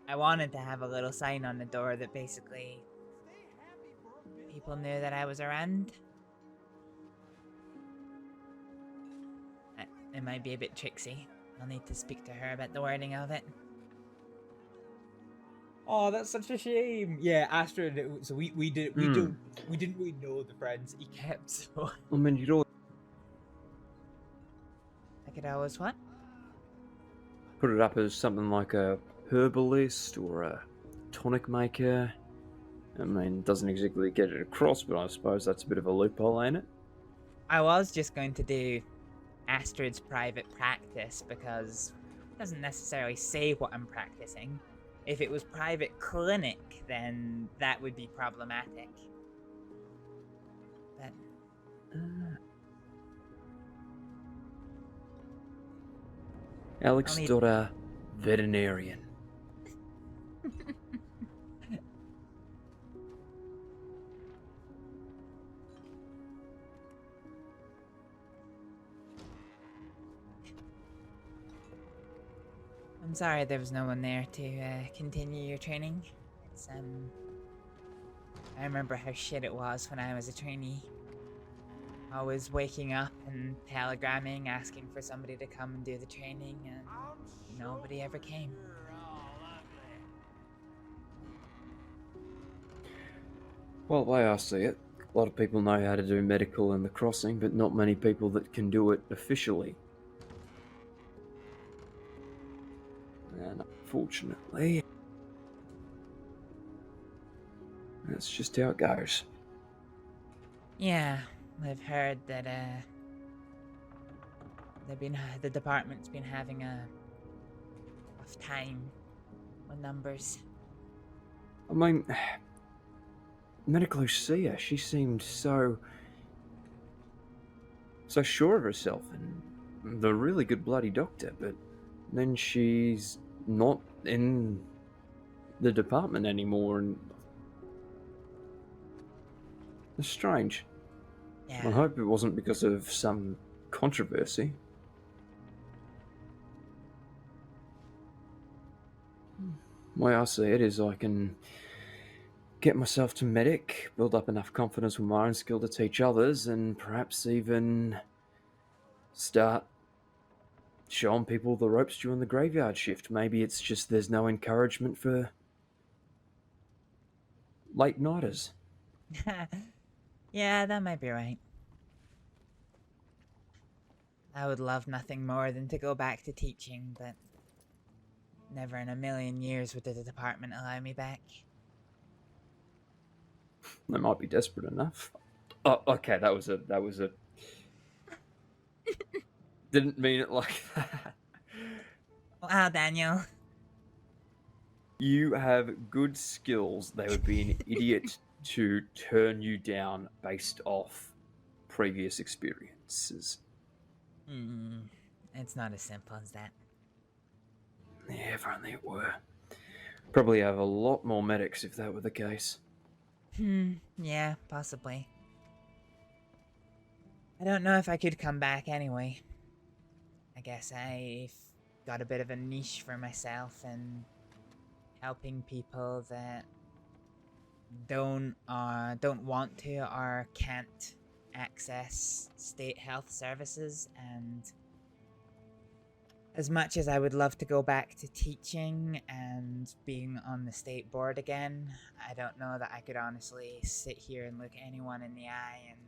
I wanted to have a little sign on the door that basically people knew that I was around. It might be a bit tricksy. I'll need to speak to her about the wording of it. Oh, that's such a shame. Yeah, Astrid. So we didn't really know the friends he kept. So I mean, you'd always I could always what? put it up as something like a herbalist or a tonic maker. I mean, it doesn't exactly get it across, but I suppose that's a bit of a loophole, ain't it? I was just going to do Astrid's private practice because it doesn't necessarily say what I'm practicing. If it was private clinic, then that would be problematic. But Aleksdóttir, veterinarian. I'm sorry there was no one there to continue your training. It's I remember how shit it was when I was a trainee. Always waking up and telegramming, asking for somebody to come and do the training, and nobody ever came. Well, the way I see it, a lot of people know how to do medical in the crossing, but not many people that can do it officially. And unfortunately, that's just how it goes. Yeah, I've heard that the department's been having a rough time with numbers. I mean, Medical Lucia, she seemed so sure of herself and the really good bloody doctor, but then she's not in the department anymore, and it's strange. Yeah. I hope it wasn't because of some controversy. The way I see it is I can get myself to medic, build up enough confidence with my own skill to teach others, and perhaps even start showing people the ropes during the graveyard shift. Maybe it's just there's no encouragement for late nighters. Yeah, that might be right. I would love nothing more than to go back to teaching, but never in a million years would the department allow me back. They might be desperate enough. Oh, okay, that was a didn't mean it like that. Wow, Daniel. You have good skills. They would be an idiot to turn you down based off previous experiences. It's not as simple as that. Yeah, if only it were. Probably have a lot more medics if that were the case. Yeah, possibly. I don't know if I could come back anyway. I guess I've got a bit of a niche for myself in helping people that don't want to or can't access state health services, and as much as I would love to go back to teaching and being on the state board again, I don't know that I could honestly sit here and look anyone in the eye and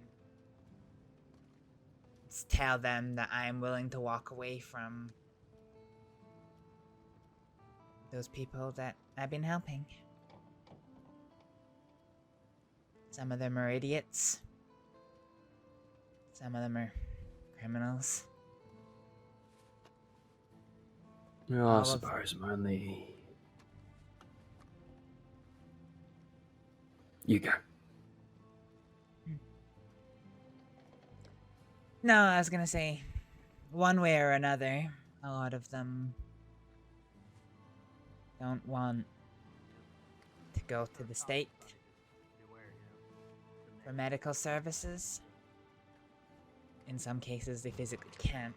tell them that I'm willing to walk away from those people that I've been helping. Some of them are idiots. Some of them are criminals. Oh, All I of- suppose I'm only. You go. No, I was gonna say, one way or another, a lot of them don't want to go to the state for medical services. In some cases, they physically can't.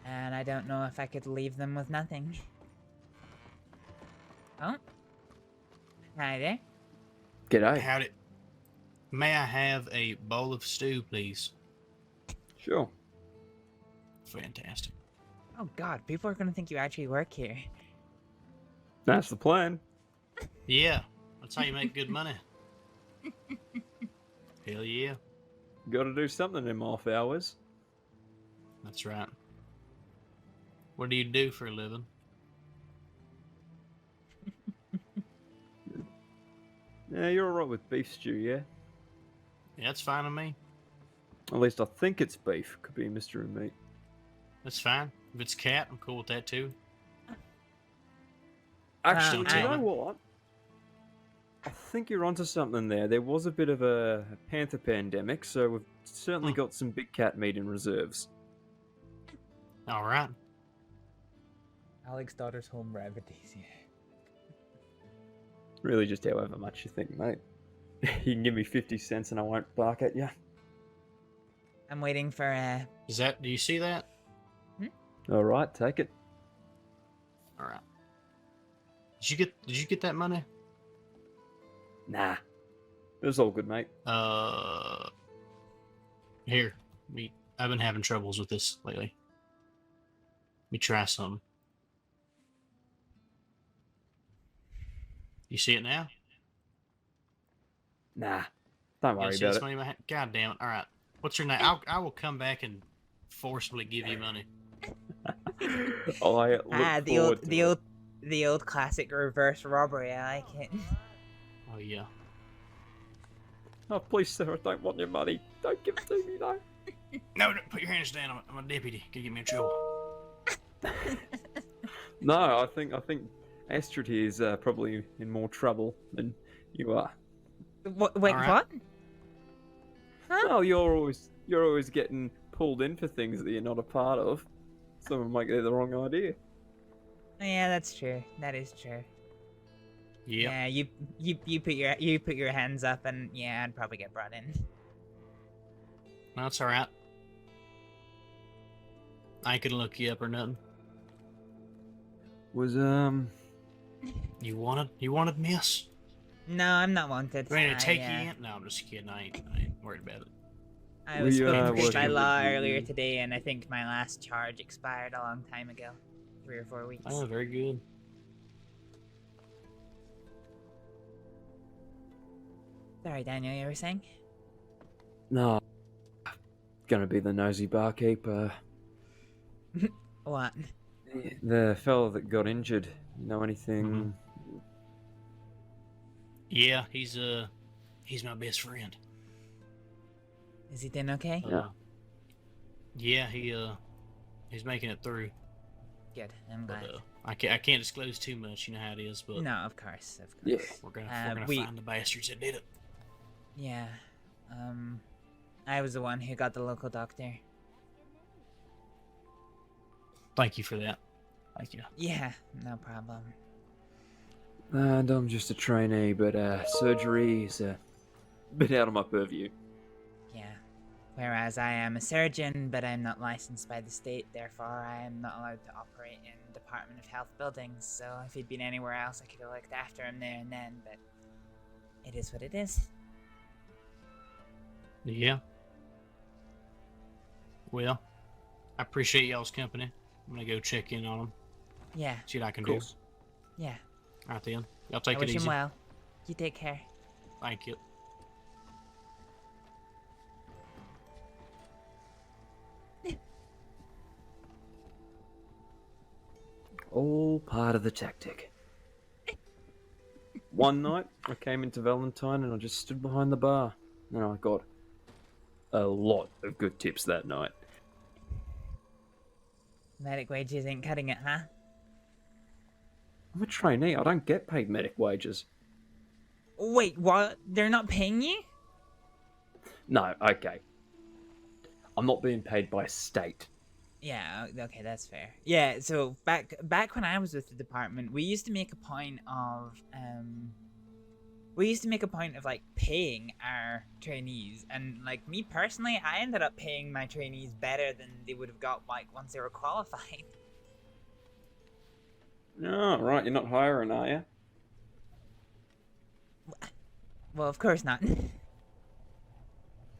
And I don't know if I could leave them with nothing. Oh. Hi there. G'day. Howdy. May I have a bowl of stew, please? Sure. Fantastic. Oh god, people are gonna think you actually work here. That's the plan. Yeah, that's how you make good money. Hell yeah. Gotta do something in off hours. That's right. What do you do for a living? Yeah, you're alright with beef stew, yeah? Yeah, that's fine with me. At least I think it's beef. Could be mystery meat. That's fine. If it's cat, I'm cool with that too. Actually, Don't you tell know me. what? I think you're onto something there. There was a bit of a panther pandemic, so we've certainly got some big cat meat in reserves. All right. Aleksdóttir's home remedies. Yeah. Really, just however much you think, mate. You can give me 50 cents and I won't bark at you. I'm waiting for Is that? Do you see that? All right, take it. All right. Did you get that money? Nah. It was all good, mate. Here. I've been having troubles with this lately. Let me try something. You see it now? Nah. Don't worry See about this it. money in my hand? God damn it. All right. What's your name? I will come back and forcibly give you money. I look the old classic reverse robbery. I like it. Oh, yeah. Oh, please, sir, I don't want your money. Don't give it to me, no. No, put your hands down. I'm a deputy. Could get me in trouble. No, I think Astrид here is probably in more trouble than you are. Wait, what? Well, you're always getting pulled in for things that you're not a part of. Someone might get the wrong idea. Yeah, that's true. That is true. Yeah. Yeah, you put your hands up, and yeah, I'd probably get brought in. No, it's all right. I ain't gonna look you up or nothing. Was You wanted miss? No, I'm not wanted. Ready to take you in? No, I'm just kidding. I ain't worried about it. I was put in working by with law the- earlier today, and I think my last charge expired a long time ago. 3 or 4 weeks. Oh, very good. Sorry, Daniel, you were saying? no, gonna be the nosy barkeep. What? The fellow that got injured. You know anything? Yeah, he's my best friend. Is he doing okay? Yeah, he's making it through. Good. I'm glad. I can't disclose too much. You know how it is, but No, of course, of course. yeah, we're gonna we- find the bastards that did it. Yeah. I was the one who got the local doctor. Thank you for that. Thank you. Yeah, no problem. And I'm just a trainee, but surgery is a bit out of my purview. Yeah. Whereas I am a surgeon, but I'm not licensed by the state, therefore I am not allowed to operate in Department of Health buildings, so if he'd been anywhere else, I could have looked after him there and then, but it is what it is. Yeah. Well, I appreciate y'all's company. I'm gonna go check in on them. Yeah. See what I can Cool. do. Yeah. All right then. Y'all take I it wish easy. him well. You take care. Thank you. All part of the tactic. One night, I came into Valentine and I just stood behind the bar. And I got a lot of good tips that night. Medic wages ain't cutting it, huh? I'm a trainee. I don't get paid medic wages. Wait, what? They're not paying you? No, okay. I'm not being paid by state. Yeah, okay, that's fair. Yeah, so back when I was with the department, we used to make a point of like paying our trainees, and like me personally, I ended up paying my trainees better than they would have got like once they were qualified. Oh, right, you're not hiring, are you? Well, of course not.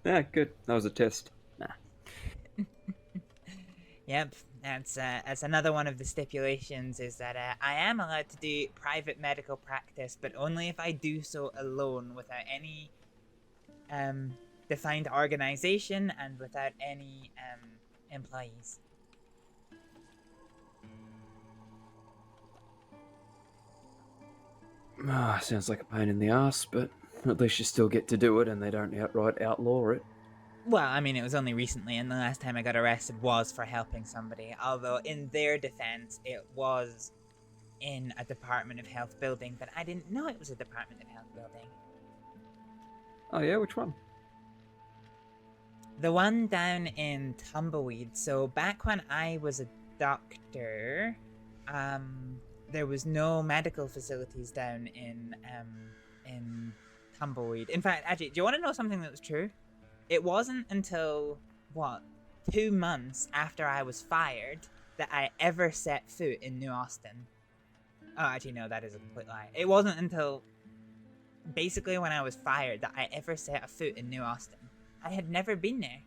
Yeah, good. That was a test. Nah. Yep, that's another one of the stipulations, is that I am allowed to do private medical practice, but only if I do so alone, without any defined organization and without any employees. Ah, sounds like a pain in the ass, but at least you still get to do it and they don't outright outlaw it. Well, I mean, it was only recently, and the last time I got arrested was for helping somebody, although in their defense, it was in a Department of Health building, but I didn't know it was a Department of Health building. Oh yeah, which one? The one down in Tumbleweed. So back when I was a doctor, there was no medical facilities down in Tumbleweed. In fact, actually, do you want to know something that was true? It wasn't until, what, 2 months after I was fired that I ever set foot in New Austin. Oh, actually, no, that is a complete lie. It wasn't until basically when I was fired that I ever set a foot in New Austin. I had never been there.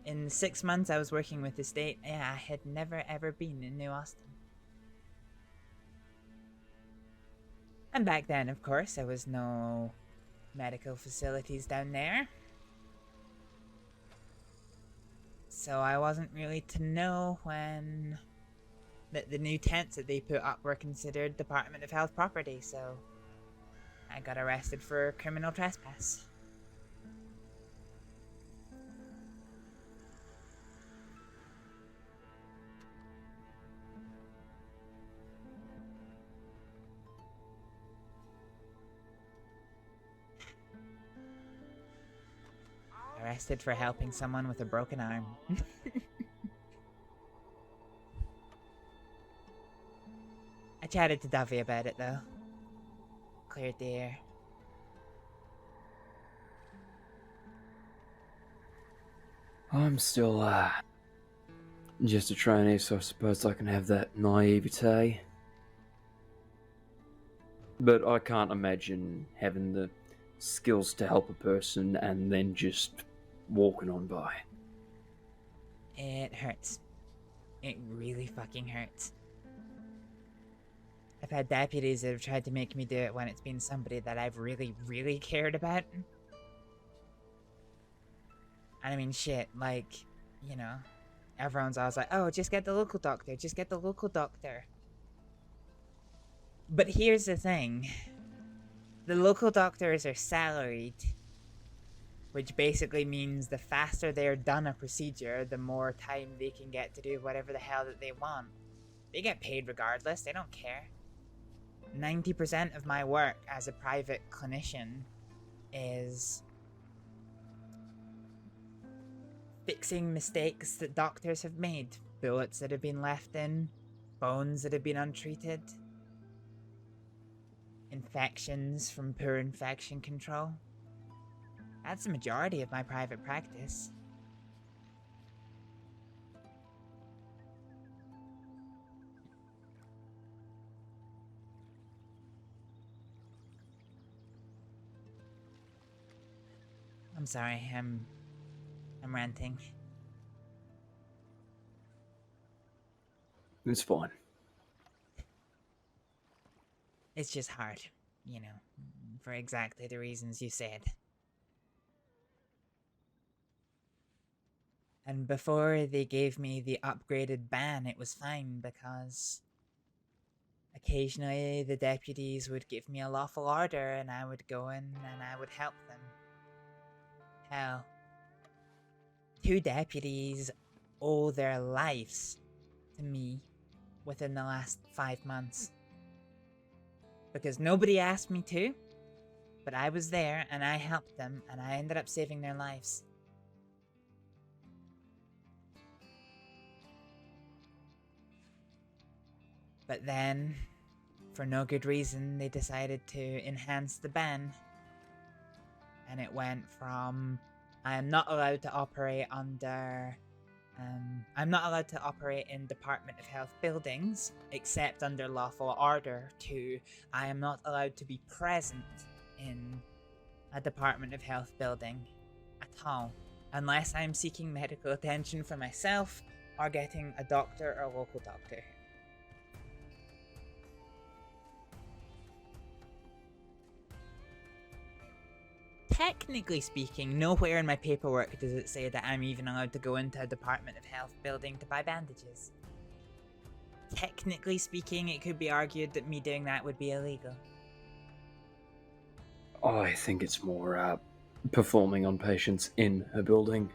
In the 6 months I was working with the state, yeah, I had never ever been in New Austin. And back then, of course, there was no medical facilities down there. So I wasn't really to know when that the new tents that they put up were considered Department of Health property, so I got arrested for criminal trespass. Arrested for helping someone with a broken arm. I chatted to Duffy about it though. Cleared the air. I'm still, just a trainee, so I suppose I can have that naivete. But I can't imagine having the skills to help a person and then just walking on by. It hurts. It really fucking hurts. I've had deputies that have tried to make me do it when it's been somebody that I've really, really cared about. And I mean, shit, like, you know, everyone's always like, oh, just get the local doctor, just get the local doctor. But here's the thing. The local doctors are salaried, which basically means the faster they're done a procedure, the more time they can get to do whatever the hell that they want. They get paid regardless, they don't care. 90% of my work as a private clinician is fixing mistakes that doctors have made. Bullets that have been left in, bones that have been untreated, infections from poor infection control. That's the majority of my private practice. I'm sorry, I'm ranting. It's fine. It's just hard, you know, for exactly the reasons you said. And before they gave me the upgraded ban, it was fine because occasionally the deputies would give me a lawful order and I would go in and I would help them. Hell, 2 deputies owe their lives to me within the last 5 months. Because nobody asked me to, but I was there and I helped them and I ended up saving their lives. But then, for no good reason, they decided to enhance the ban. And it went from, I am not allowed to operate under, I'm not allowed to operate in Department of Health buildings, except under lawful order, to, I am not allowed to be present in a Department of Health building at all, unless I'm seeking medical attention for myself or getting a doctor or a local doctor. Technically speaking, nowhere in my paperwork does it say that I'm even allowed to go into a Department of Health building to buy bandages. Technically speaking, it could be argued that me doing that would be illegal. I think it's more performing on patients in a building.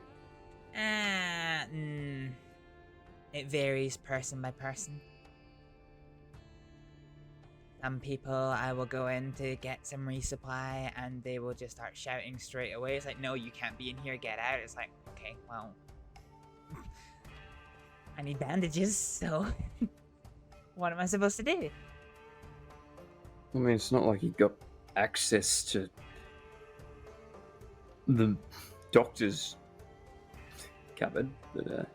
It varies person by person. Some people, I will go in to get some resupply and they will just start shouting straight away. It's like, no, you can't be in here, get out. It's like, okay, well, I need bandages, so what am I supposed to do? I mean, it's not like you got access to the doctor's cupboard, but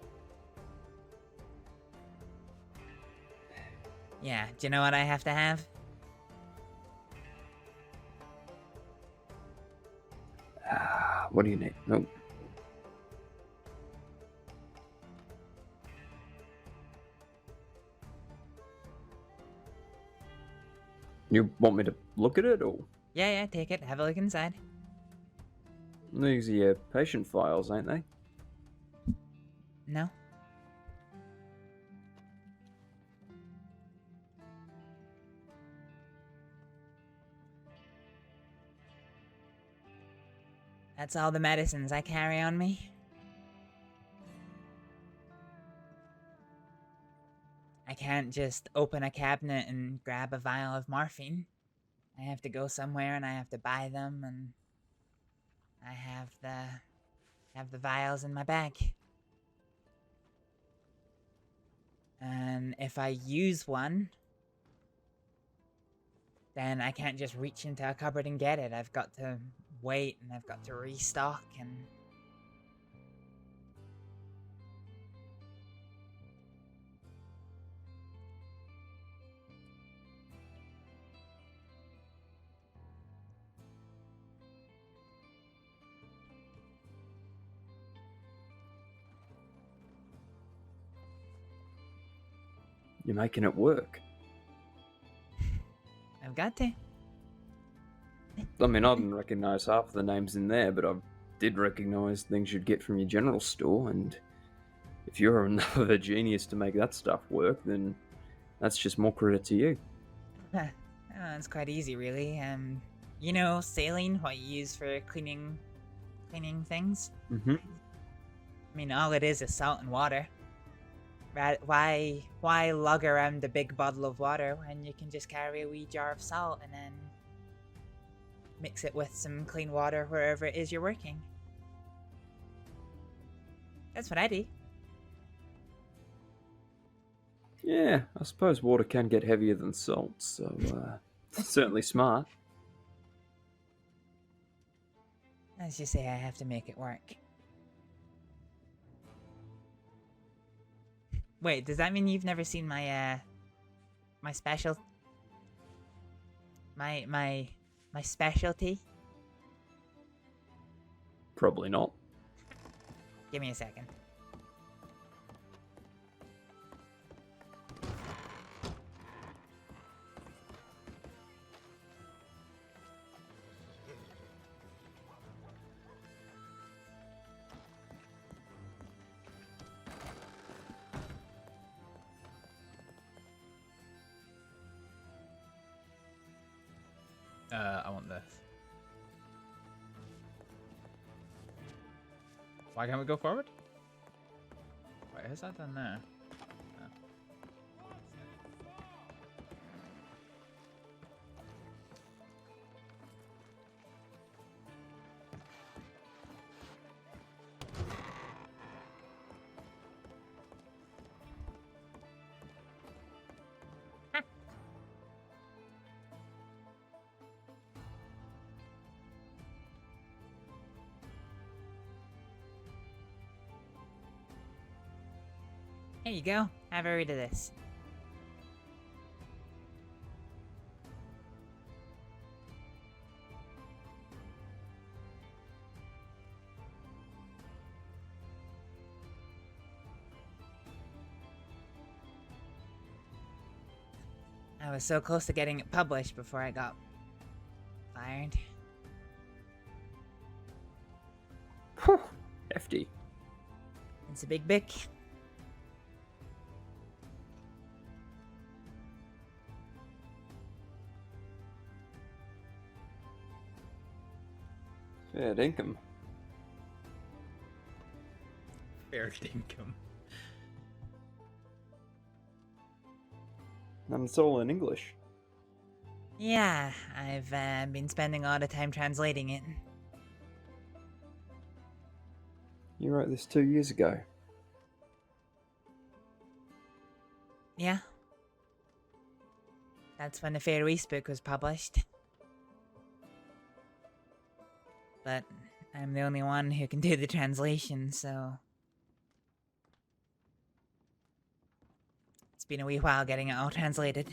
yeah, do you know what I have to have? What do you need? Nope. You want me to look at it, or? Yeah, take it. Have a look inside. These are your patient files, ain't they? No. That's all the medicines I carry on me. I can't just open a cabinet and grab a vial of morphine. I have to go somewhere and I have to buy them, and I have the vials in my bag. And if I use one, then I can't just reach into a cupboard and get it. I've got to wait and I've got to restock and... You're making it work. I've got to. I mean, I didn't recognise half of the names in there, but I did recognise things you'd get from your general store, and if you're enough of a genius to make that stuff work, then that's just more credit to you. It's quite easy, really. You know, saline, what you use for cleaning things? Mm-hmm. I mean, all it is salt and water. Why lug around a big bottle of water when you can just carry a wee jar of salt and then mix it with some clean water wherever it is you're working? That's what I do. Yeah, I suppose water can get heavier than salt, so certainly smart. As you say, I have to make it work. Wait, does that mean you've never seen my my special... My specialty? Probably not. Give me a second. I want this. Why can't we go forward? Wait, who's that done there? Here you go. Have a read of this. I was so close to getting it published before I got fired. Hefty. It's a big bick. Fair dinkum. Fair dinkum. And it's all in English. Yeah, I've been spending a lot of time translating it. You wrote this 2 years ago. Yeah. That's when the Fair East book was published. But I'm the only one who can do the translation, so... It's been a wee while getting it all translated.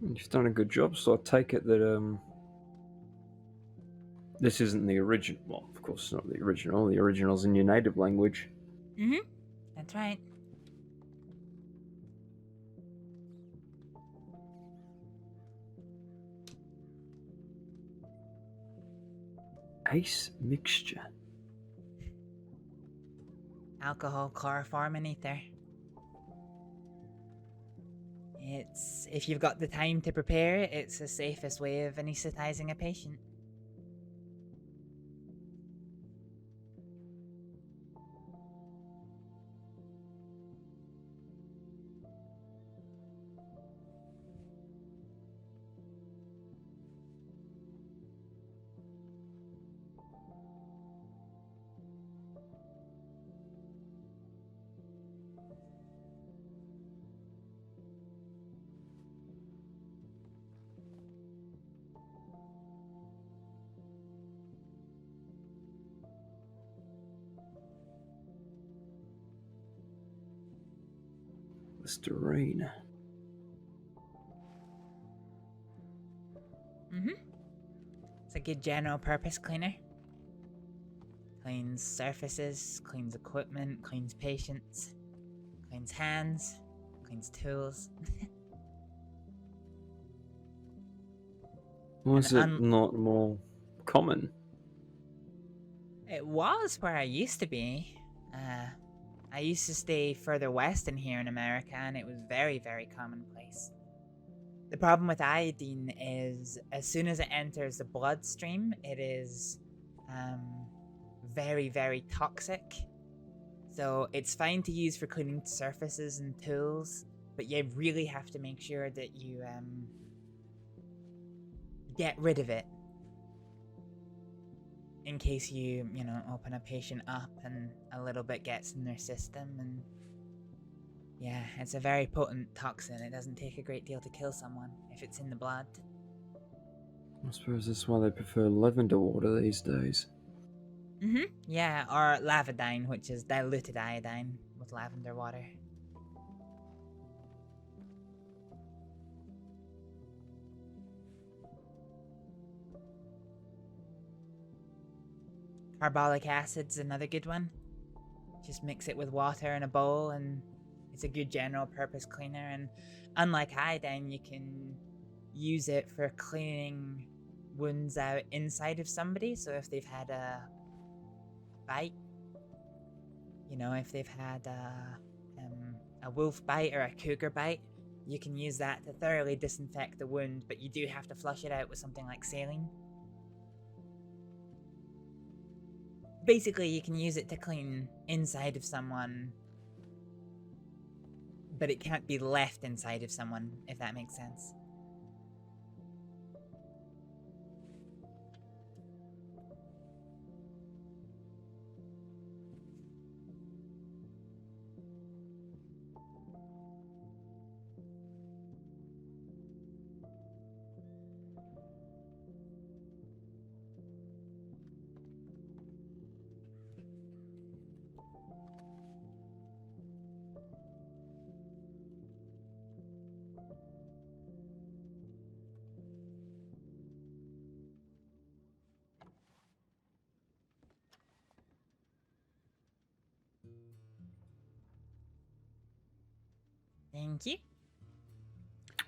You've done a good job, so I take it that this isn't the original. Well, of course, it's not the original. The original's in your native language. Mm-hmm. That's right. Ace mixture. Alcohol, chloroform, and ether. It's, if you've got the time to prepare it, it's the safest way of anesthetizing a patient. Listerine. Mm-hmm. It's a good general purpose cleaner. Cleans surfaces, cleans equipment, cleans patients, cleans hands, cleans tools. Why is it not more common? It was where I used to be. I used to stay further west in here in America, and it was very, very commonplace. The problem with iodine is, as soon as it enters the bloodstream, it is very, very toxic. So it's fine to use for cleaning surfaces and tools, but you really have to make sure that you get rid of it. In case you know, open a patient up and a little bit gets in their system, and yeah, it's a very potent toxin. It doesn't take a great deal to kill someone if it's in the blood. I suppose that's why they prefer lavender water these days. Mm-hmm. Yeah, or lavidine, which is diluted iodine with lavender water. Carbolic acid's another good one. Just mix it with water in a bowl, and it's a good general purpose cleaner. And unlike iodine, you can use it for cleaning wounds out inside of somebody. So if they've had a bite, you know, if they've had a wolf bite or a cougar bite, you can use that to thoroughly disinfect the wound, but you do have to flush it out with something like saline. Basically, you can use it to clean inside of someone, but it can't be left inside of someone, if that makes sense. Thank you.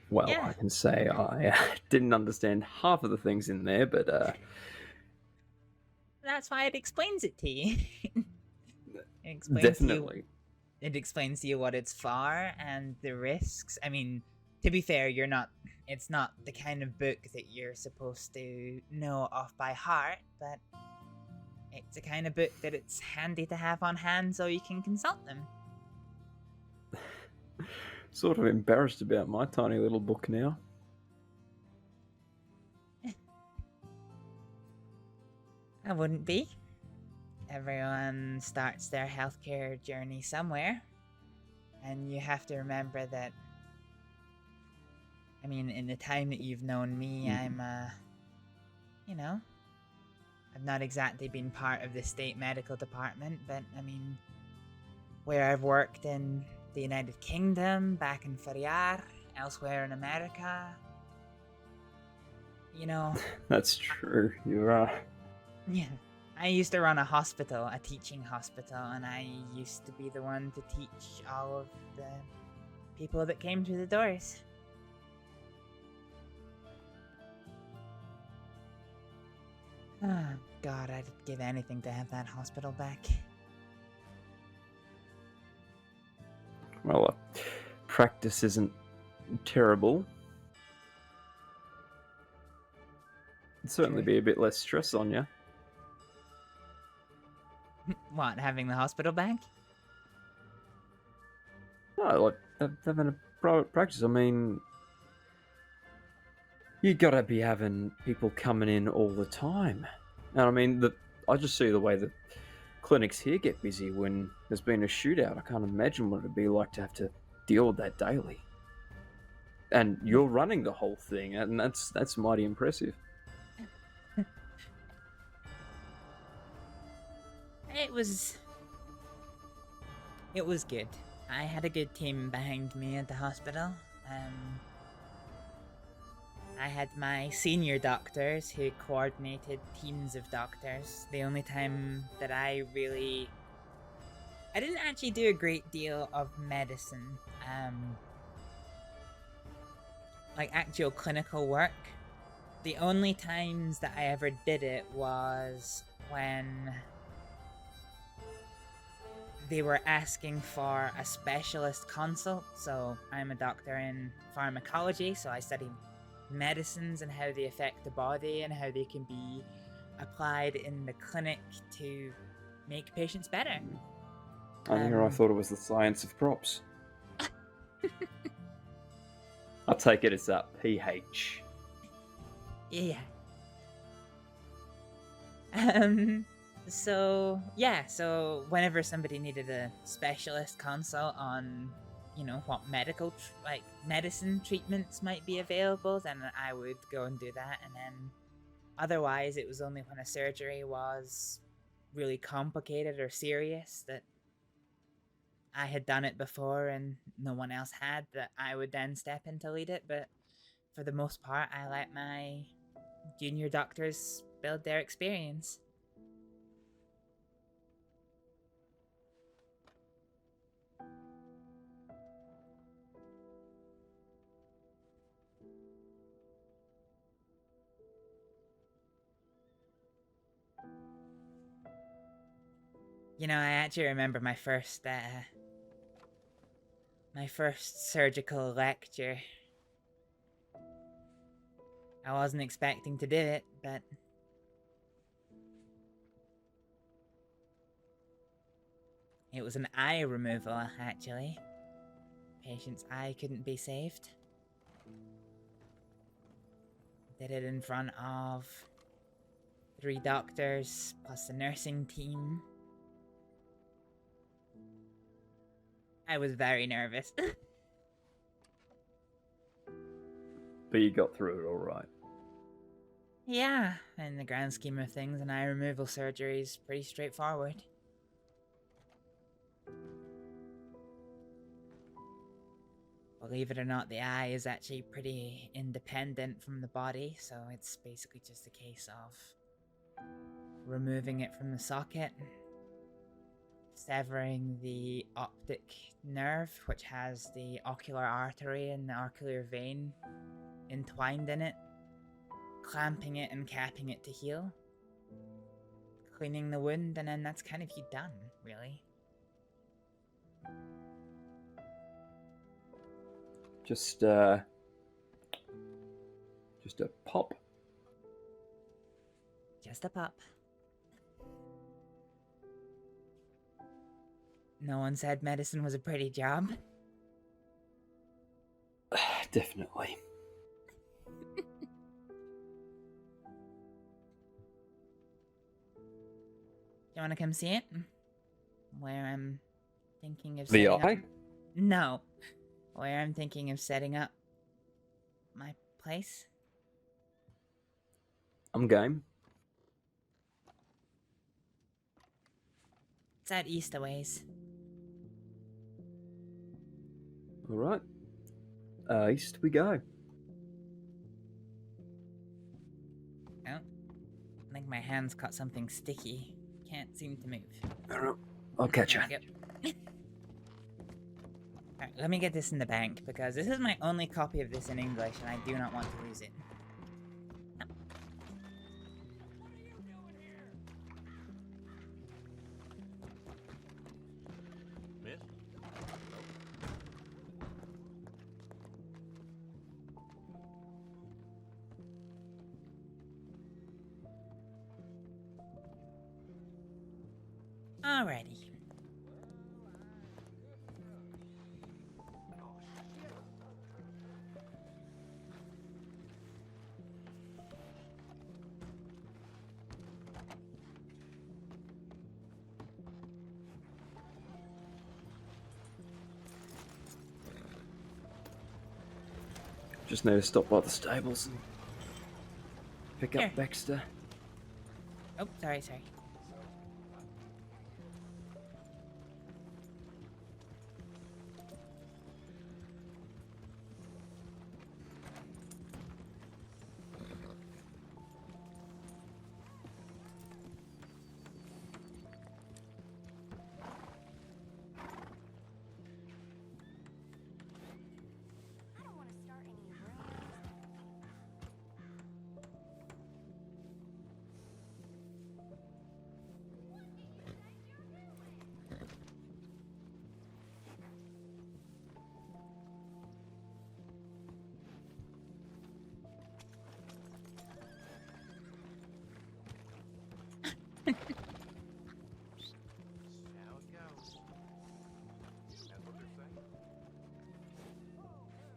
Well, Yeah. I can say I didn't understand half of the things in there, but That's why it explains it to you. It explains definitely. It explains to you what it's for and the risks. I mean, to be fair, it's not the kind of book that you're supposed to know off by heart, but it's a kind of book that it's handy to have on hand so you can consult them. Sort of embarrassed about my tiny little book now. I wouldn't be. Everyone starts their healthcare journey somewhere. And you have to remember that, I mean, in the time that you've known me, I'm, you know, I've not exactly been part of the state medical department, but, I mean, where I've worked in the United Kingdom, back in Ferriar, elsewhere in America, you know... That's true, you're right. Yeah. I used to run a hospital, a teaching hospital, and I used to be the one to teach all of the people that came through the doors. Oh, God, I'd give anything to have that hospital back. Well, practice isn't terrible. It'd certainly be a bit less stress on you. What, having the hospital back? No, like having a private practice. I mean, you gotta be having people coming in all the time. And I mean, I just see the way that clinics here get busy when there's been a shootout. I can't imagine what it'd be like to have to deal with that daily. And you're running the whole thing, and that's mighty impressive. It was good. I had a good team behind me at the hospital. I had my senior doctors who coordinated teams of doctors. The only time that I didn't actually do a great deal of medicine. Like actual clinical work. The only times that I ever did it was when they were asking for a specialist consult. So I'm a doctor in pharmacology, so I study medicines and how they affect the body and how they can be applied in the clinic to make patients better. And here I thought it was the science of props. I'll take it as a PH. Yeah. So whenever somebody needed a specialist consult on, you know, what medicine treatments might be available, then I would go and do that. And then otherwise it was only when a surgery was really complicated or serious that I had done it before and no one else had, that I would then step in to lead it. But for the most part, I let my junior doctors build their experience. You know, I actually remember my first surgical lecture. I wasn't expecting to do it, but it was an eye removal, actually. Patient's eye couldn't be saved. Did it in front of 3 doctors plus the nursing team. I was very nervous. But you got through it all right. Yeah, in the grand scheme of things, an eye removal surgery is pretty straightforward. Believe it or not, the eye is actually pretty independent from the body, so it's basically just a case of removing it from the socket, severing the optic nerve, which has the ocular artery and the ocular vein entwined in it, clamping it and capping it to heal, cleaning the wound, and then that's kind of you done, really. Just a pop. Just a pop. No one said medicine was a pretty job. Definitely. You want to come see it? Where I'm thinking of The setting eye? up... No. Where I'm thinking of setting up my place. I'm game. It's at east a ways. All right. East we go. Oh. I think my hand's caught something sticky. Can't seem to move. I'll catch you. Alright, let me get this in the bank, because this is my only copy of this in English, and I do not want to lose it. Miss? Alrighty. Just need to stop by the stables and pick Here. up Baxter. Oh, sorry.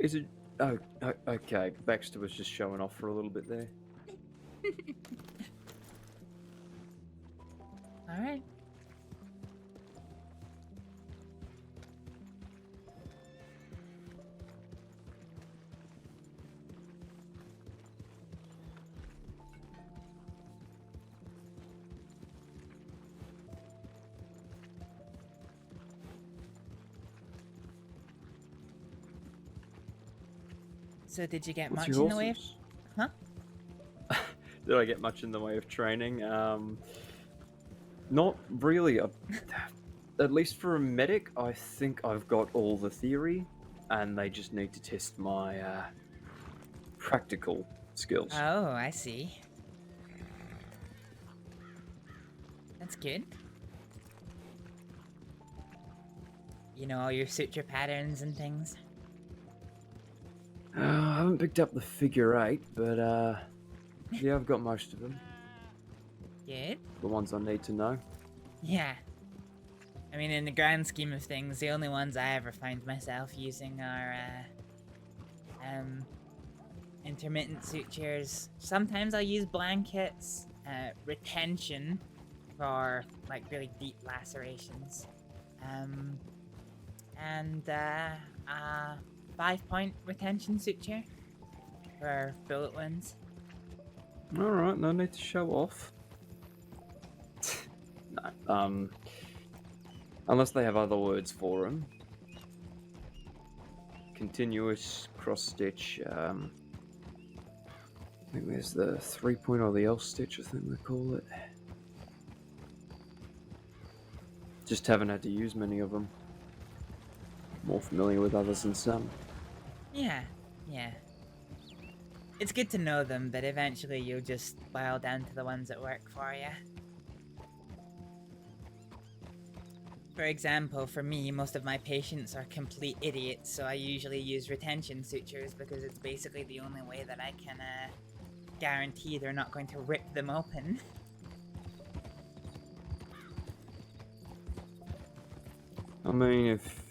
Is it? Oh, okay. Baxter was just showing off for a little bit there. Alright. So did you get What's much your in the way of... horses? Huh? Did I get much in the way of training? Not really. At least for a medic, I think I've got all the theory, and they just need to test my practical skills. Oh, I see. That's good. You know, all your suture patterns and things? I haven't picked up the figure 8, but yeah, I've got most of them. Good. The ones I need to know. Yeah. I mean, in the grand scheme of things, the only ones I ever find myself using are, intermittent sutures. Sometimes I'll use blankets, retention for, like, really deep lacerations. And, 5-point retention suture for bullet wounds. Alright, no need to show off. No, unless they have other words for them. Continuous cross-stitch, I think there's the 3-point or the L-stitch, I think they call it. Just haven't had to use many of them. More familiar with others than some. Yeah. It's good to know them, but eventually you'll just boil down to the ones that work for you. For example, for me, most of my patients are complete idiots, so I usually use retention sutures because it's basically the only way that I can guarantee they're not going to rip them open. I mean, if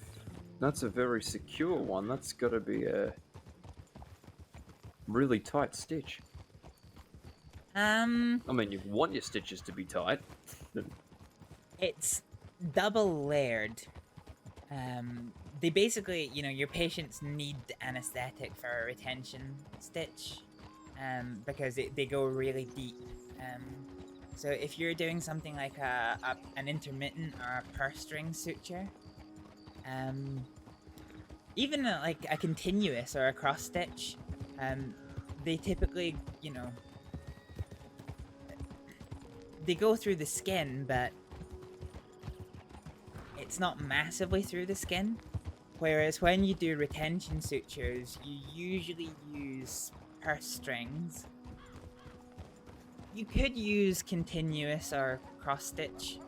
that's a very secure one, that's got to be a really tight stitch. I mean, you want your stitches to be tight. It's double layered. They basically, you know, your patients need anesthetic for a retention stitch, because they go really deep. So if you're doing something like an intermittent or a purse string suture, even like a continuous or a cross stitch, they typically, you know, they go through the skin, but it's not massively through the skin. Whereas when you do retention sutures, you usually use purse strings. You could use continuous or cross stitch,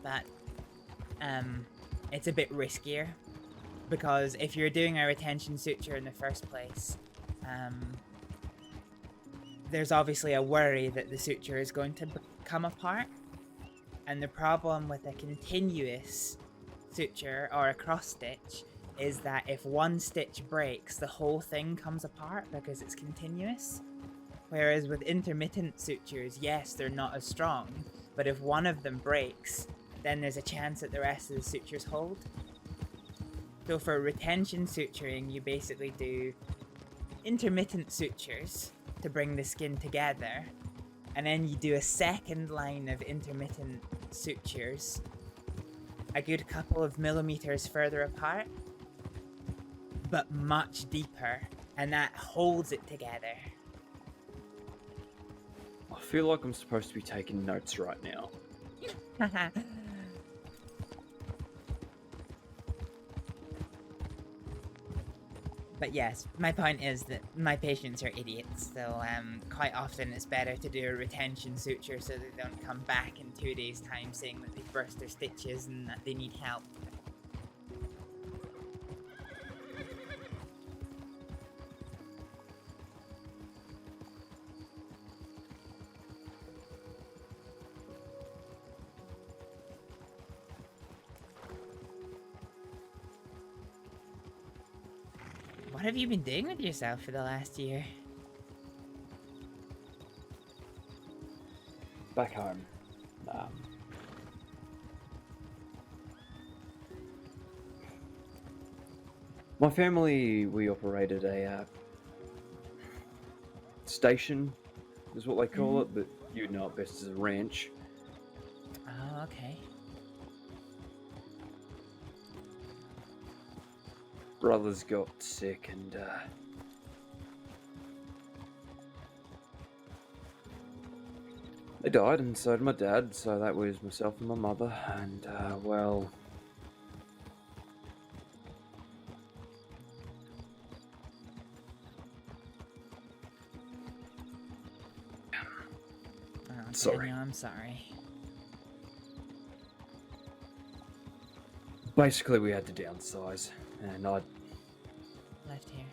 but it's a bit riskier, because if you're doing a retention suture in the first place, there's obviously a worry that the suture is going to come apart. And the problem with a continuous suture or a cross stitch is that if one stitch breaks, the whole thing comes apart because it's continuous. Whereas with intermittent sutures, yes, they're not as strong, but if one of them breaks, then there's a chance that the rest of the sutures hold. So for retention suturing, you basically do intermittent sutures to bring the skin together, and then you do a second line of intermittent sutures a good couple of millimeters further apart, but much deeper, and that holds it together. I feel like I'm supposed to be taking notes right now. But yes, my point is that my patients are idiots, so quite often it's better to do a retention suture so they don't come back in 2 days' time saying that they burst their stitches and that they need help. What have you been doing with yourself for the last year? Back home. My family, we operated a station, is what they call it, but you'd know it best as a ranch. Oh, okay. Brothers got sick and they died, and so did my dad, so that was myself and my mother, and well, Sorry. I'm sorry. Basically, we had to downsize, and I Left here.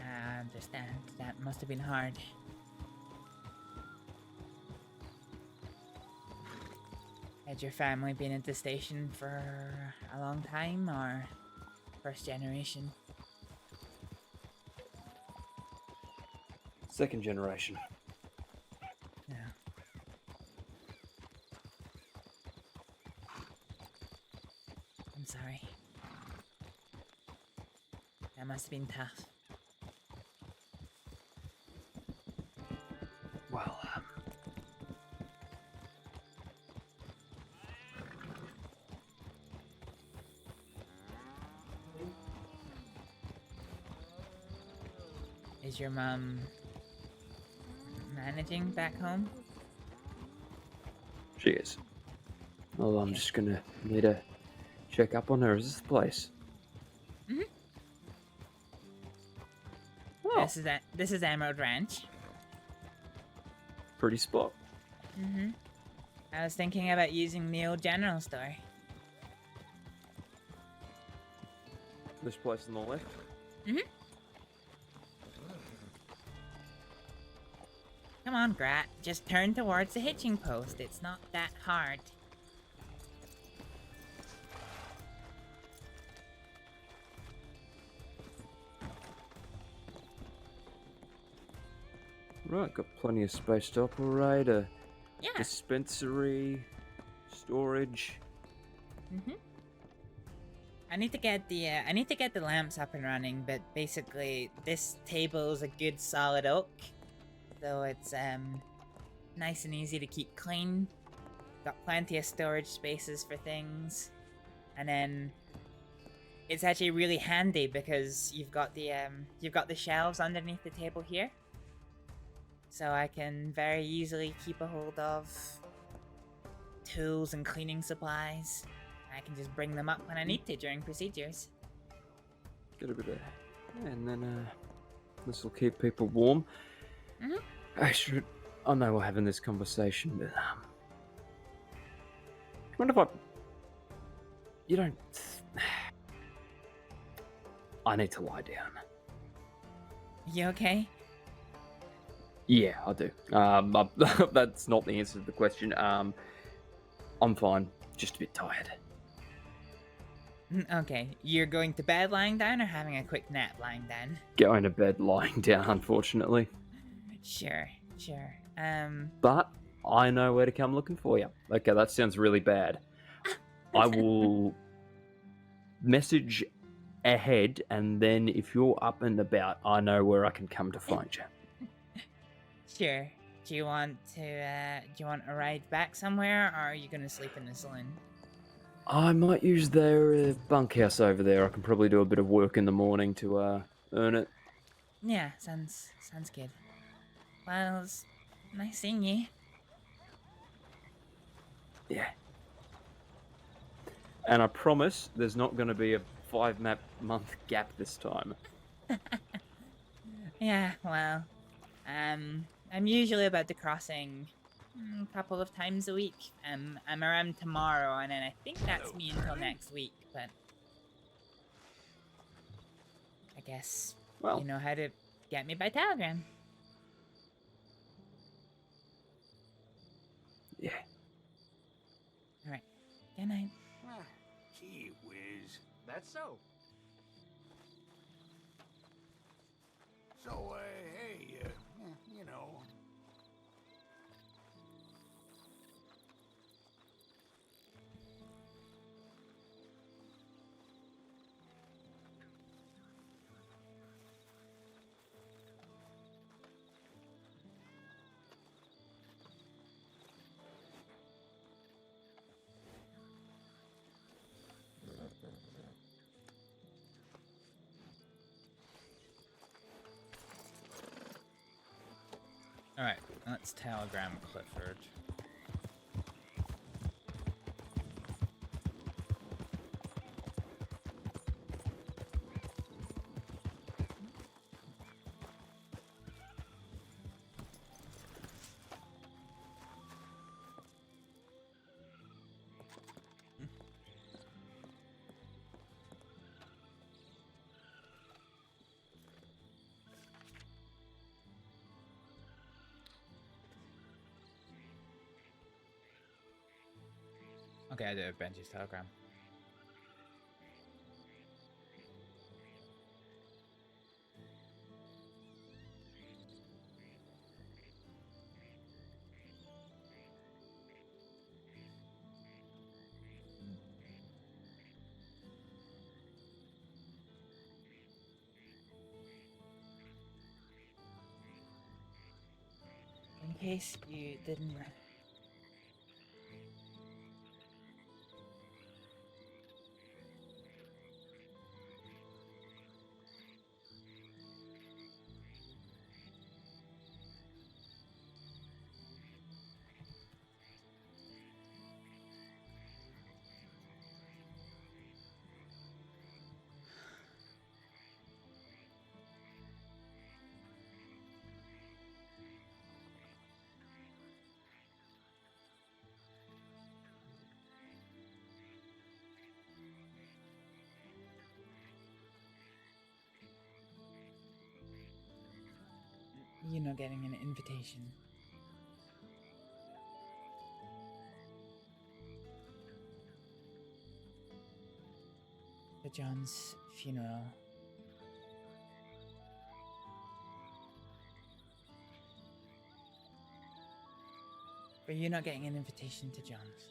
I understand. That must have been hard. Had your family been at the station for a long time, or first generation? second generation. Yeah. I'm sorry. That must have been tough. Well, Is your mom managing back home? she is. Well, I'm just gonna need to check up on her. Is this the place? Mm-hmm. Oh. This is Emerald Ranch. Pretty spot. Mm-hmm. I was thinking about using the old general store. This place on the left? Mm-hmm. Come on, Grat. Just turn towards the hitching post. It's not that hard. Right, got plenty of space to operate. A Yeah. dispensary, storage. Mm-hmm. I need to get the lamps up and running, but basically this table is a good solid oak, so it's nice and easy to keep clean. Got plenty of storage spaces for things, and then it's actually really handy because you've got the shelves underneath the table here, so I can very easily keep a hold of tools and cleaning supplies. I can just bring them up when I need to during procedures. Get a bit of, and then this will keep people warm. Mm-hmm. Actually, I know we're having this conversation, but what if you don't? I need to lie down. You okay? Yeah, I do. That's not the answer to the question. I'm fine, just a bit tired. Okay, you're going to bed lying down or having a quick nap lying down? Going to bed lying down, unfortunately. Sure. But I know where to come looking for you. Okay, that sounds really bad. I will message ahead, and then if you're up and about, I know where I can come to find you. Sure. Do you want a ride back somewhere, or are you gonna sleep in the saloon? I might use their bunkhouse over there. I can probably do a bit of work in the morning to earn it. Yeah, sounds good. Well, it's nice seeing you. Yeah. And I promise there's not going to be a 5-month gap this time. Yeah, well, I'm usually about the crossing a couple of times a week. I'm around tomorrow, and then I think that's me until next week, but I guess you know how to get me by telegram. Yeah. Alright, good night. Gee whiz. That's so. So, hey, you know. Alright, let's telegram Clifford. Okay, I do have Benji's telegram. In case you didn't. You know, getting an invitation. To John's funeral. For you not getting an invitation to John's.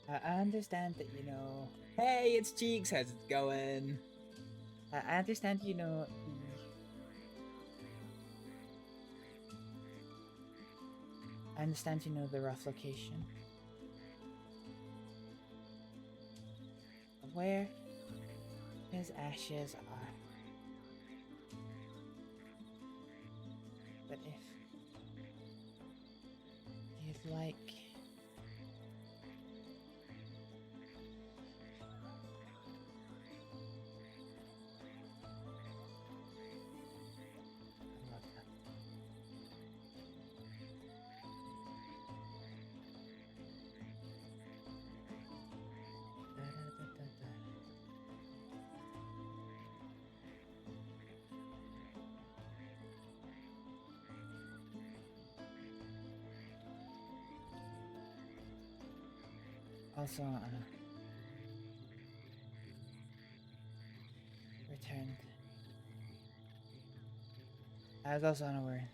I understand that, you know... Hey, it's Cheeks! How's it going? I understand, you know... I understand, you know, the rough location. Where his ashes are. But if you'd like... Also, returned. I was also unaware.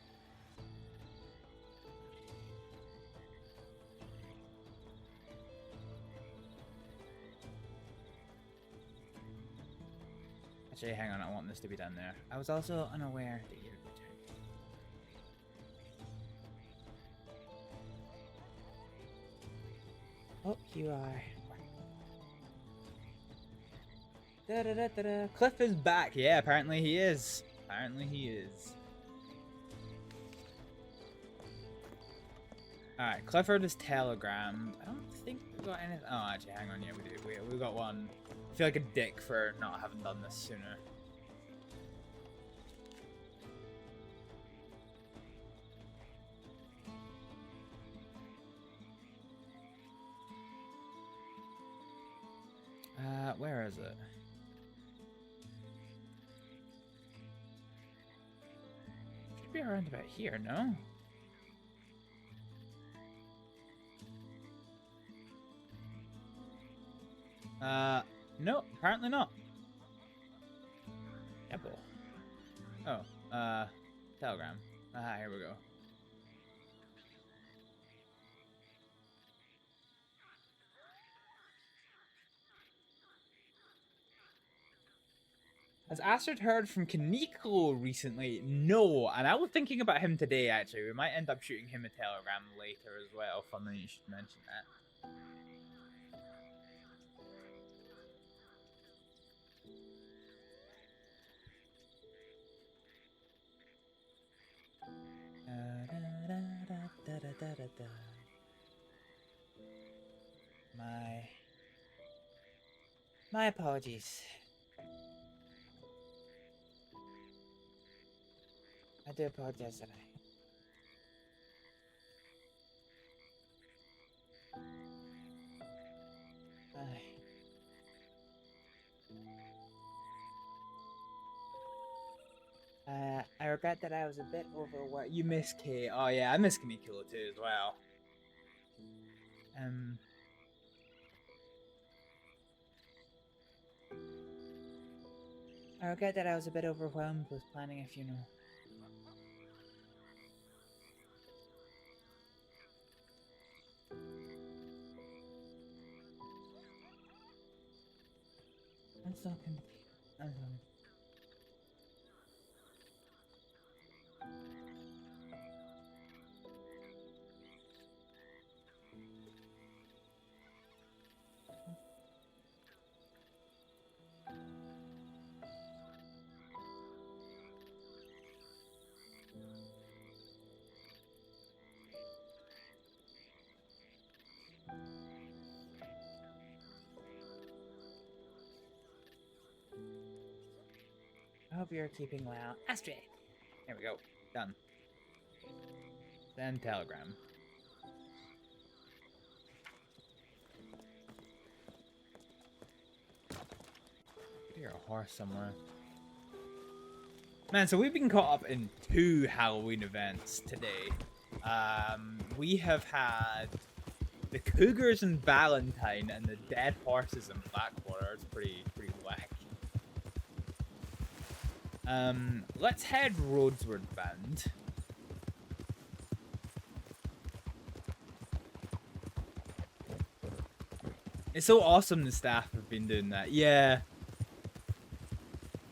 Actually, hang on, I want this to be done there. I was also unaware that you had returned. Oh, you are. Da da da da da. Cliff is back. Yeah, apparently he is. Apparently he is. Alright, Cliff heard his telegram. I don't think we got anything. Oh, actually, hang on. Yeah, we do. We got one. I feel like a dick for not having done this sooner. Where is it? Should be around about here, no? No, apparently not. Apple. Oh, Telegram. Here we go. Has Astrид heard from Kaneko recently? No, and I was thinking about him today, actually. We might end up shooting him a telegram later as well. Funny you should mention that. My apologies. I do apologize that I regret that I was a bit overworked. You miss Kate. Oh yeah, I miss Kamikula too as well. I regret that I was a bit overwhelmed with planning a funeral. I'm still confused. I hope you're keeping well. Astrид! There we go. Done. Then telegram. I hear a horse somewhere. Man, so we've been caught up in 2 Halloween events today. We have had the Cougars in Valentine and the Dead Horses in Blackwater. It's pretty whack. Let's head roadsward bound. It's so awesome the staff have been doing that. Yeah.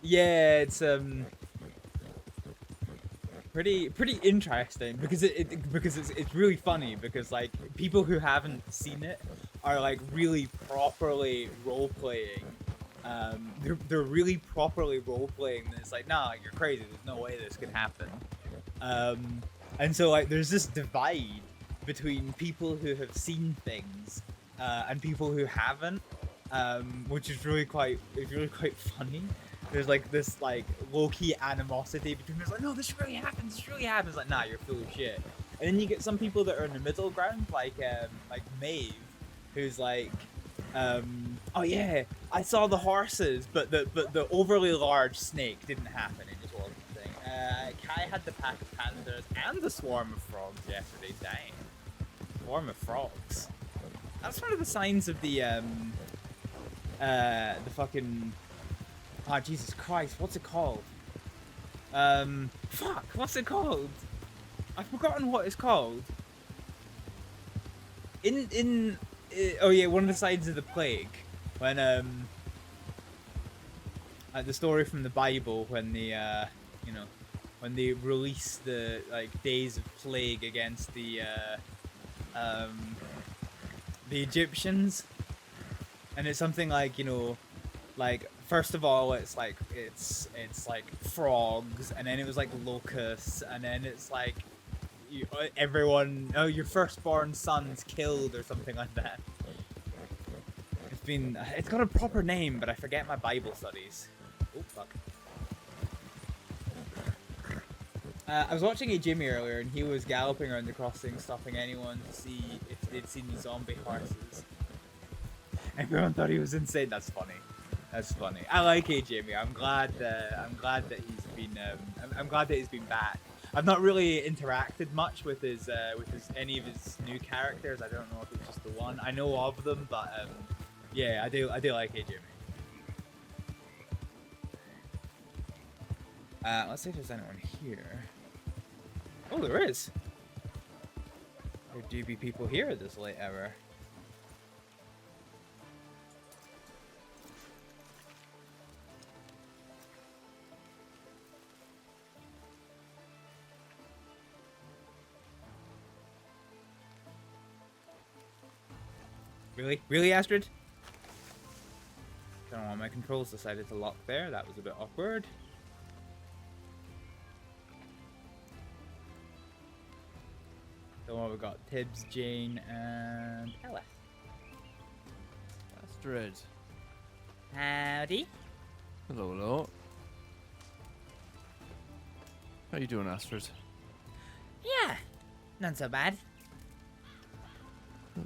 Yeah, it's pretty interesting because it's really funny because like people who haven't seen it are like really properly role playing. They're really properly role-playing this. Like, nah, you're crazy. There's no way this can happen. And so, like, there's this divide between people who have seen things and people who haven't, which is really quite funny. There's like this like low-key animosity between them. It's like, no, this really happens. This really happens. Like, nah, you're full of shit. And then you get some people that are in the middle ground, like Maeve, who's like. Oh yeah, I saw the horses, but the overly large snake didn't happen. It just wasn't a thing. Kai had the pack of panthers and the swarm of frogs yesterday. Dang, swarm of frogs. That's one of the signs of the fucking. Oh Jesus Christ, what's it called? Fuck, what's it called? I've forgotten what it's called. Oh yeah, one of the signs of the plague, when the story from the Bible when the when they release the like days of plague against the Egyptians, and it's something like like first of all it's like frogs, and then it was like locusts, and then it's like. Your firstborn son's killed or something like that. It's got a proper name, but I forget my Bible studies. Oh fuck. I was watching a Jimmy earlier, and he was galloping around the crossing, stopping anyone to see if they'd seen the zombie horses. Everyone thought he was insane. That's funny. That's funny. I like Jamie. I'm glad that he's been. I'm glad that he's been back. I've not really interacted much with his any of his new characters. I don't know if it's just the one. I know of them, but yeah, I do like Jamie. Let's see if there's anyone here. Oh, there is. There do be people here at this late hour. Really, Astrид? Don't know why my controls decided to lock there. That was a bit awkward. So we got Tibbs, Jane, and Ella. Astrид. Howdy. Hello, hello. How you doing, Astrid? Yeah, not so bad.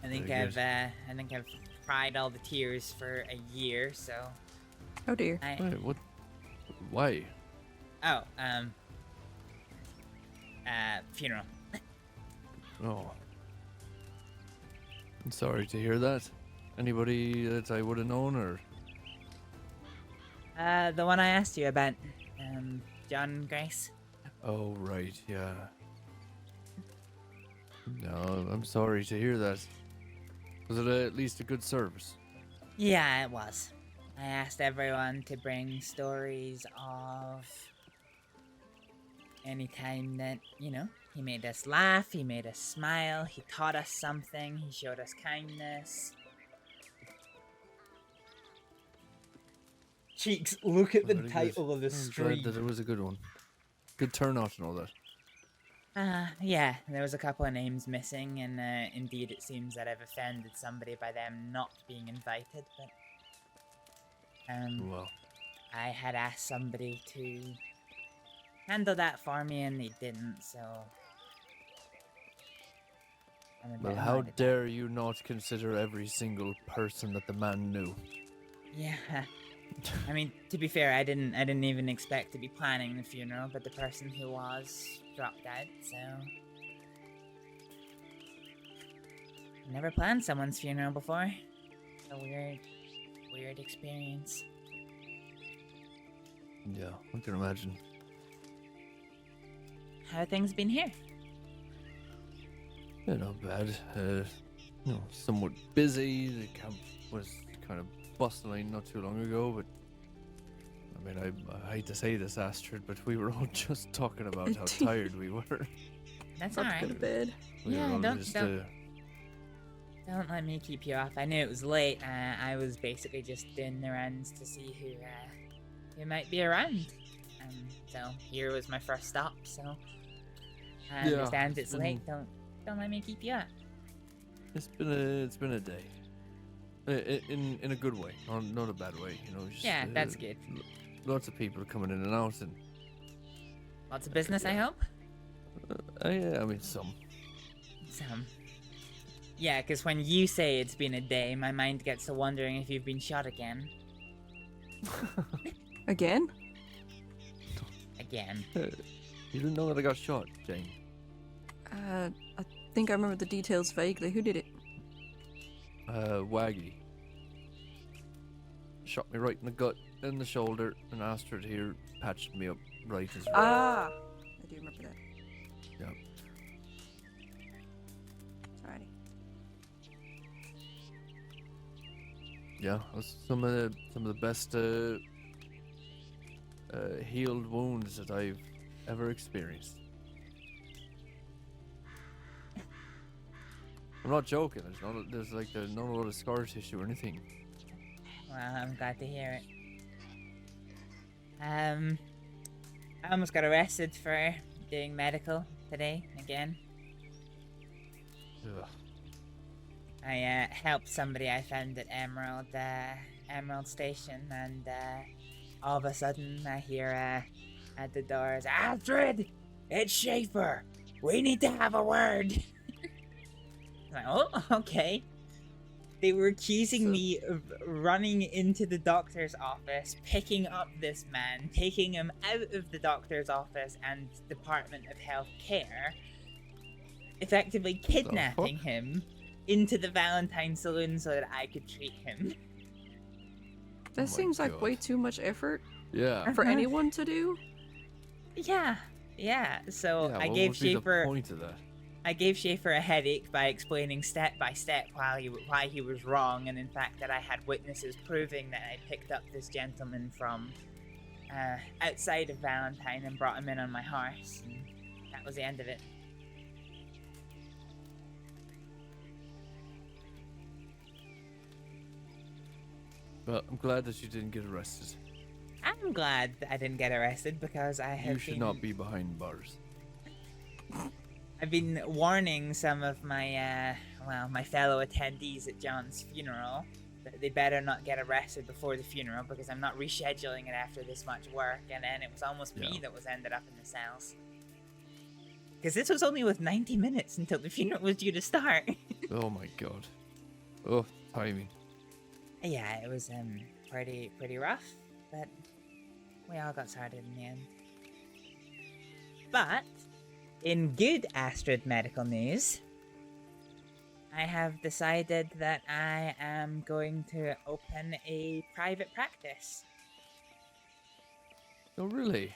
I think I've cried all the tears for a year, so. Oh dear. Wait, what? Why? Oh, funeral. Oh. I'm sorry to hear that. Anybody that I would have known, or? The one I asked you about, John Grace. Oh, right, yeah. No, I'm sorry to hear that. Was it at least a good service? Yeah, it was. I asked everyone to bring stories of any time that, you know, he made us laugh, he made us smile, he taught us something, he showed us kindness. Cheeks, look at the Very title good. of the I'm stream. glad that it was a good one. Good turnout and all that. Yeah, there was a couple of names missing, and indeed it seems that I've offended somebody by them not being invited, but well, I had asked somebody to handle that for me, and they didn't, so I'm a bit well, how annoyed at dare you not consider every single person that the man knew? that. Yeah, I mean, to be fair, I didn't even expect to be planning the funeral, but the person who was dropped out, so never planned someone's funeral before. A weird experience. Yeah, I can imagine. How have things been here? Yeah, not bad. Somewhat busy. The camp was kind of bustling not too long ago, but I mean, I hate to say this, Astrид, but we were all just talking about how tired we were. That's Up to alright. bed. Yeah, don't let me keep you off. I knew it was late. I was basically just doing the rounds to see who might be around. So here was my first stop. So I understand it's late. Don't let me keep you up. It's been a day. In a good way, not a bad way, you know. Just, Yeah, that's good. Lots of people coming in and out, and Lots of business, I hope. yeah, I mean some. Some. Yeah, because when you say it's been a day, my mind gets to wondering if you've been shot again. Again? Again. You didn't know that I got shot, Jane? I think I remember the details vaguely. Who did it? Waggy. Shot me right in the gut, in the shoulder, and Astrид here patched me up right as well. Ah! I do remember that. Yeah. Alrighty. Yeah, that's some of the best healed wounds that I've ever experienced. I'm not joking. There's not a lot of scar tissue or anything. Well, I'm glad to hear it. I almost got arrested for doing medical today again. Ugh. I helped somebody I found at Emerald Station, and all of a sudden I hear at the doors, Astrid, it's Schaefer. We need to have a word. I'm like, oh, okay. They were accusing me of running into the doctor's office, picking up this man, taking him out of the doctor's office and Department of Health Care, effectively kidnapping him into the Valentine Saloon so that I could treat him. That seems like way too much effort. Yeah. For anyone to do. Yeah. So Yeah, I what gave would be the Schaefer. point of that? I gave Schaefer a headache by explaining step by step why he was wrong, and in fact that I had witnesses proving that I picked up this gentleman from outside of Valentine and brought him in on my horse. And that was the end of it. Well, I'm glad that you didn't get arrested. I'm glad that I didn't get arrested because I have You should not be behind bars. I've been warning some of my, my fellow attendees at John's funeral that they better not get arrested before the funeral because I'm not rescheduling it after this much work, and then it was almost me that was ended up in the cells. Because this was only with 90 minutes until the funeral was due to start. Oh my god. Oh, timing. Yeah, it was pretty rough, but we all got started in the end. But in good Astrид medical news, I have decided that I am going to open a private practice. Oh, really?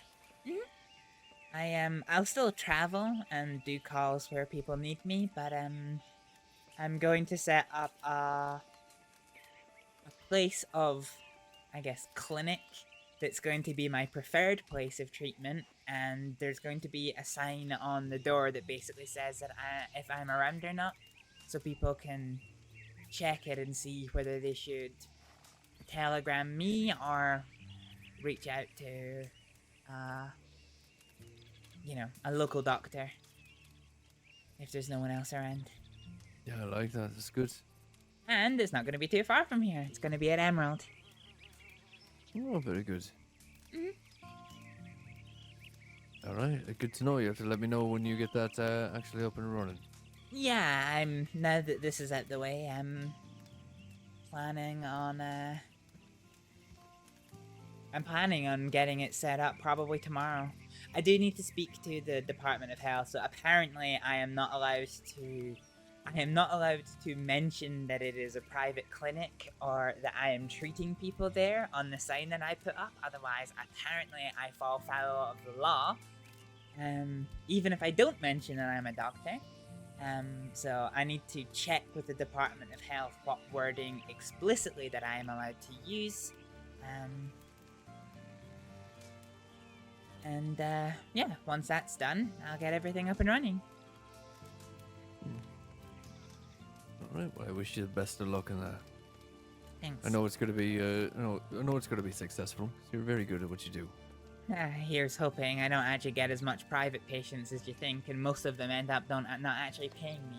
Mm-hmm. I'll still travel and do calls where people need me, but I'm going to set up a place of, I guess, clinic that's going to be my preferred place of treatment, and there's going to be a sign on the door that basically says that if I'm around or not, so people can check it and see whether they should telegram me or reach out to, a local doctor if there's no one else around. Yeah, I like that. That's good. And it's not going to be too far from here. It's going to be at Emerald. Oh, very good. Mm-hmm. All right, good to know. You have to let me know when you get that actually up and running. Yeah, now that this is out the way, I'm planning on getting it set up probably tomorrow. I do need to speak to the Department of Health, so apparently I am not allowed to mention that it is a private clinic or that I am treating people there on the sign that I put up. Otherwise, apparently I fall foul of the law. Even if I don't mention that I'm a doctor. So I need to check with the Department of Health what wording explicitly that I am allowed to use. Once that's done, I'll get everything up and running. Alright, well, I wish you the best of luck in that. Thanks. I know it's gonna be I know it's gonna be successful. You're very good at what you do. Here's hoping. I don't actually get as much private patients as you think, and most of them end up not actually paying me.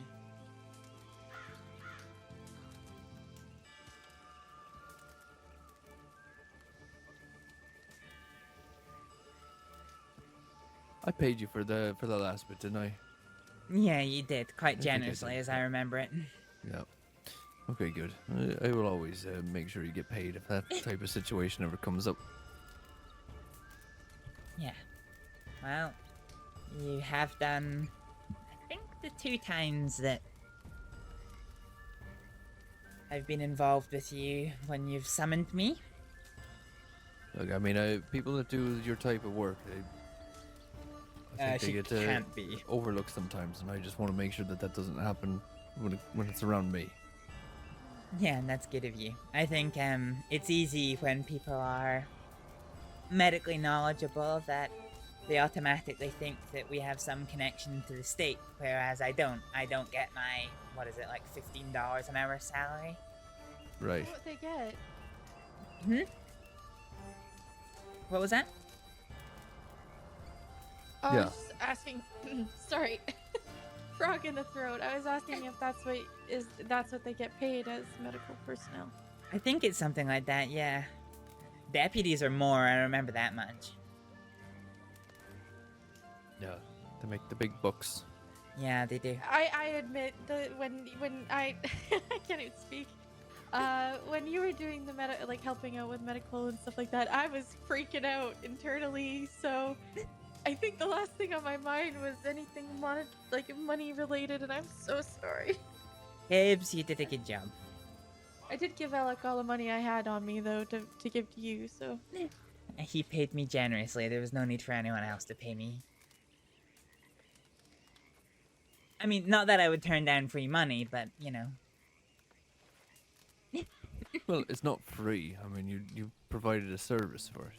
I paid you for the last bit, didn't I? Yeah, you did, quite I think I generously, did. as I remember it. Yeah. Okay, good. I will always make sure you get paid if that type of situation ever comes up. Yeah. Well, you have done, I think, the 2 times that I've been involved with you when you've summoned me. Look, I mean, people that do your type of work, I think they get can't be overlooked sometimes, and I just want to make sure that that doesn't happen when it's around me. Yeah, and that's good of you. I think it's easy when people are medically knowledgeable that they automatically think that we have some connection to the state, whereas I don't. I don't get my, like $15 an hour salary? Right. What they get? What was that? I Yeah. was just asking. Sorry, frog in the throat. I was asking if that's what they get paid as medical personnel. I think it's something like that, yeah. Deputies are more, I remember that much. Yeah, they make the big bucks. Yeah, they do. I admit that when I I can't even speak. When you were doing the like helping out with medical and stuff like that, I was freaking out internally. So I think the last thing on my mind was anything money related, and I'm so sorry. Hibbs, you did a good job. I did give Alec all the money I had on me though to give to you. So He paid me generously. There was no need for anyone else to pay me. I mean, not that I would turn down free money, but you know. Well, it's not free. I mean, you provided a service for it.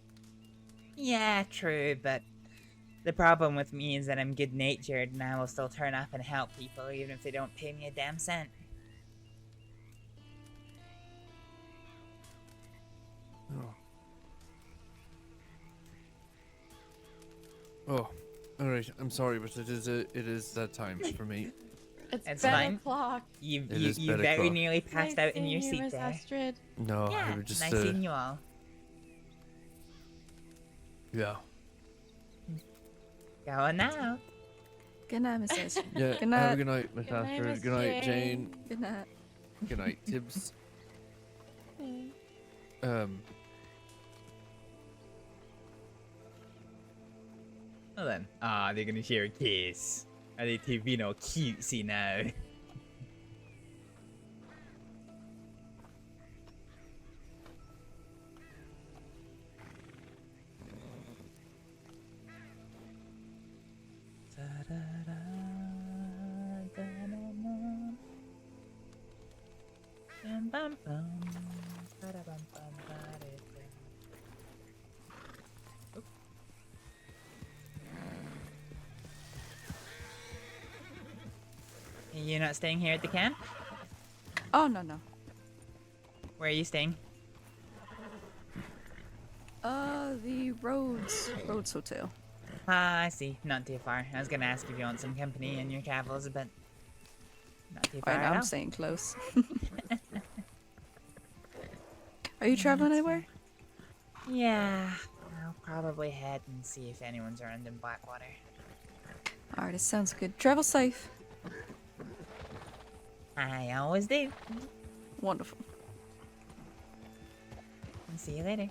Yeah, true, but the problem with me is that I'm good-natured and I will still turn up and help people even if they don't pay me a damn cent. Oh, all right. I'm sorry, but it is that time for me. it's fine. o'clock. You It is very o'clock. nearly passed out in your seat Miss there. Astrид. No, Yeah, I would just. nice seeing you all. Yeah. Go on now. Good night, Miss Astrид. Yeah. Good night. Have a good night, Miss Good night, Astrид. Miss Good night, Jane. Jane. Good night. Good night, Tibbs. Well then, they're gonna share a kiss. Are they two being all cutesy now? You're not staying here at the camp? Oh, no. Where are you staying? The Rhodes Hotel. Ah, I see. Not too far. I was gonna ask if you want some company in your travels, but not too far Right at now, I'm all. staying close. Are you traveling anywhere? Yeah, I'll probably head and see if anyone's around in Blackwater. Alright, it sounds good. Travel safe. I always do. Wonderful. And see you later.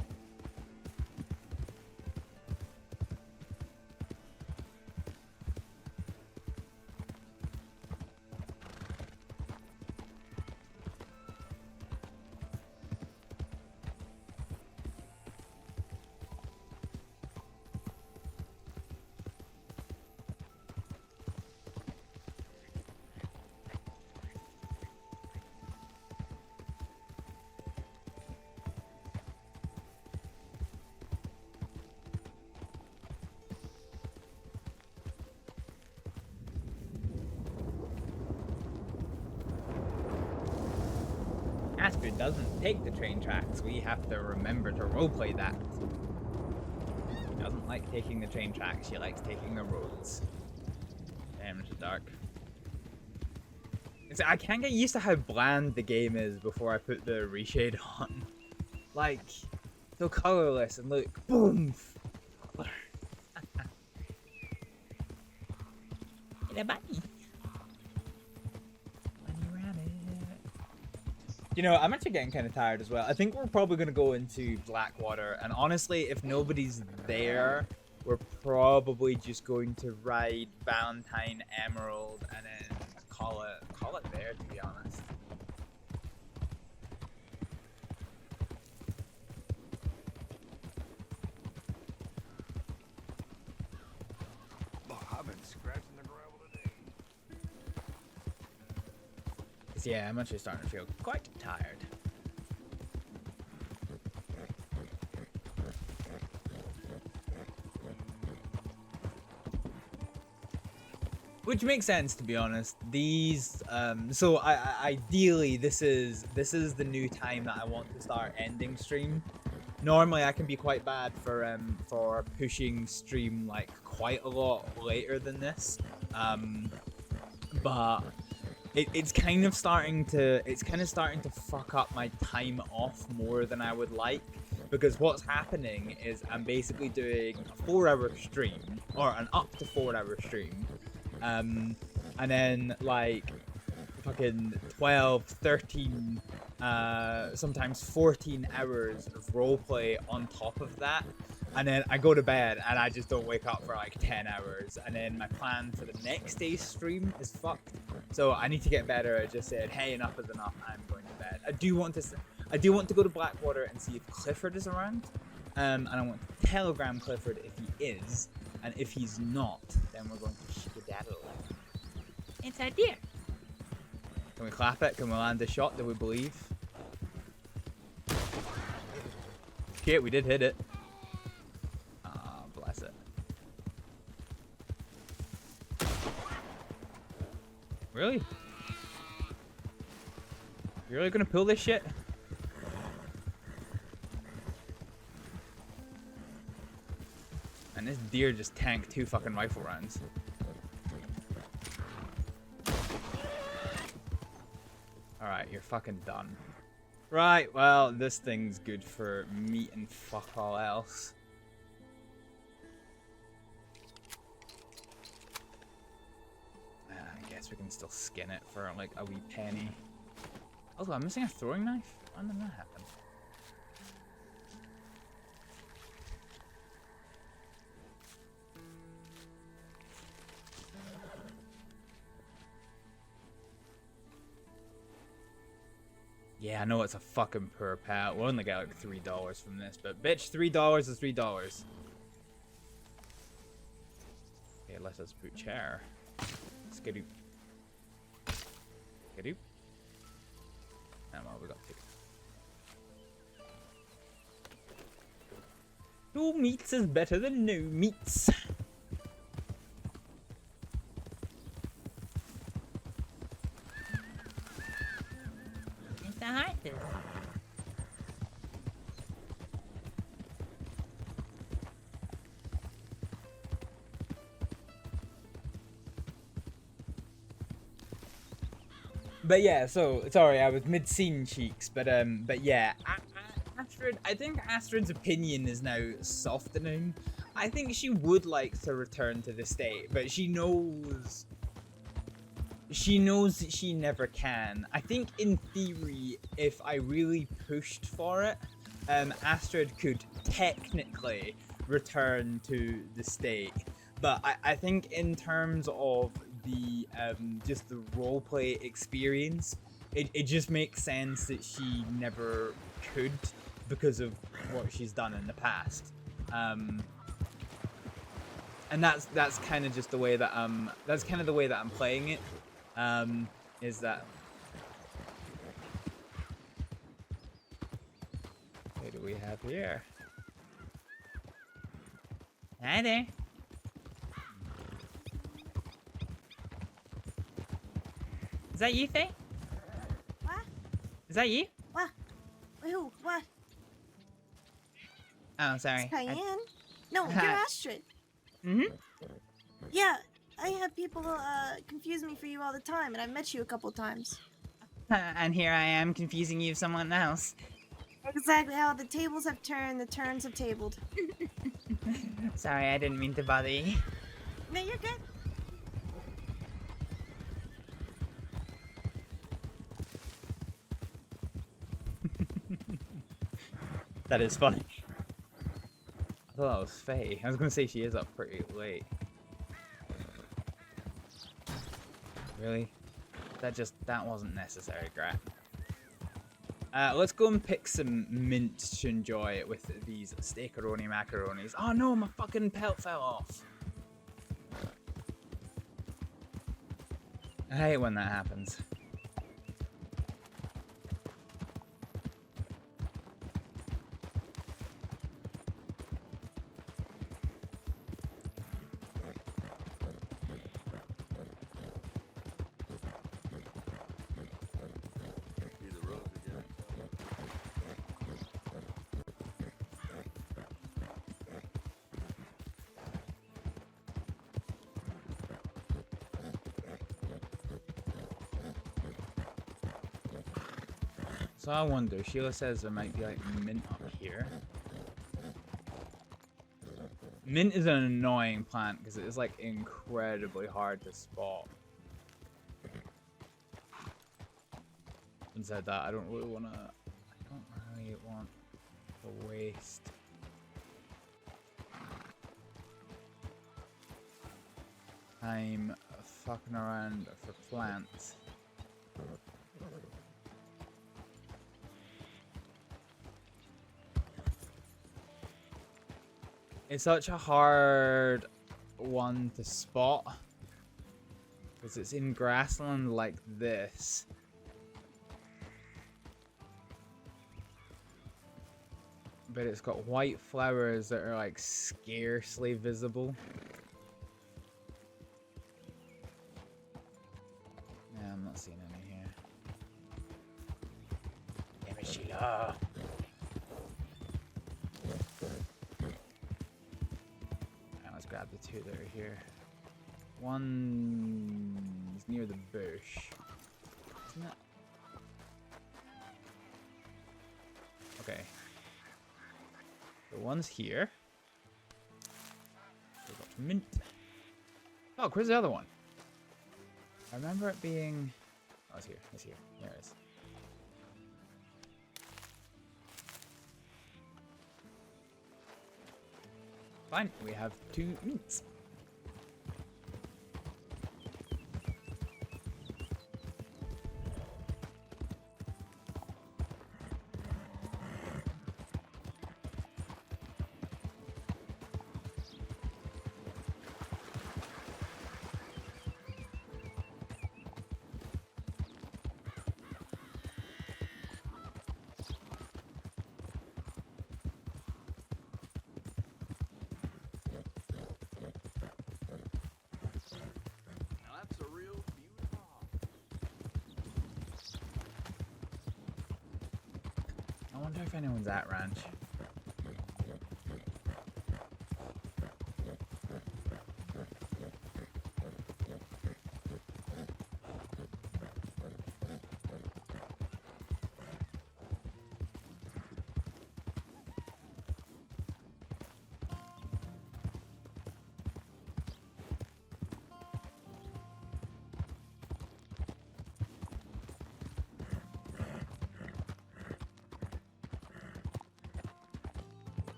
Astrид doesn't take the train tracks. We have to remember to roleplay that. She doesn't like taking the train tracks. She likes taking the roads. Damn, it's dark. I can't get used to how bland the game is before I put the reshade on. Like, so colorless and look, boom. Get a bunny. You know, I'm actually getting kind of tired as well. I think we're probably going to go into Blackwater, and honestly, if nobody's there, we're probably just going to ride Valentine, Emerald, and then call it there, to be honest. I've been scratching the gravel today. 'Cause, yeah, I'm actually starting to feel quite tired. Which makes sense, to be honest. These, so ideally, this is the new time that I want to start ending stream. Normally, I can be quite bad for pushing stream like quite a lot later than this, but it's kind of starting to fuck up my time off more than I would like. Because what's happening is I'm basically doing a 4-hour stream, or an up to 4-hour stream. And then, like, fucking 12, 13, sometimes 14 hours of roleplay on top of that. And then I go to bed and I just don't wake up for like 10 hours. And then my plan for the next day's stream is fucked. So I need to get better at just saying, hey, enough is enough, I'm going to bed. I do want to go to Blackwater and see if Clifford is around. And I want to telegram Clifford if he is. And if he's not, then we're going to skedaddle. It's our deer. Can we clap it? Can we land a shot? Do we believe? Okay, we did hit it. Ah, bless it. Really? You're really gonna pull this shit? And this deer just tanked 2 fucking rifle rounds. Alright, you're fucking done. Right, well, this thing's good for meat and fuck all else. I guess we can still skin it for like a wee penny. Also, I'm missing a throwing knife? When did that happen? Yeah, I know it's a fucking poor pal. We'll only get like $3 from this, but bitch, $3 is $3. Okay, let us put chair. Skidoo. Skidoo. And well, we got 2. 2 meats is better than no meats. It's a heart food. But yeah, so sorry, I was mid-scene cheeks, but yeah, Astrид. I think Astrid's opinion is now softening. I think she would like to return to the state, but she knows that she never can. I think in theory, if I really pushed for it, Astrид could technically return to the state. But I think in terms of the just the roleplay experience, it just makes sense that she never could because of what she's done in the past. And that's kind of just the way that I'm playing it. Is that what do we have here? Hi there. Is that you, Faye? What? Is that you? What? Who? What? Oh, sorry. It's Cayenne? No, you're Astrид. Mm-hmm. Yeah, I have people confuse me for you all the time, and I've met you a couple times. And here I am confusing you with someone else. Exactly how the tables have turned, the turns have tabled. Sorry, I didn't mean to bother you. No, you're good. That is funny. I thought that was Faye. I was gonna say she is up pretty late. Really? That wasn't necessary, Grat. Let's go and pick some mint to enjoy with these steakaroni macaronis. Oh no, my fucking pelt fell off. I hate when that happens. So I wonder, Sheila says there might be like mint up here. Mint is an annoying plant because it is like incredibly hard to spot. Having said that, I don't really want to waste time fucking around for plants. It's such a hard one to spot because it's in grassland like this. But it's got white flowers that are like scarcely visible. Yeah, I'm not seeing any here. Damn it, Sheila. Alright, let's grab the two that are here. One's near the bush. Isn't it? Okay. The one's here. We got mint. Oh, where's the other one? I remember it being... Oh, it's here. It's here. There it is. Fine. We have 2 mints. I wonder if anyone's at ranch.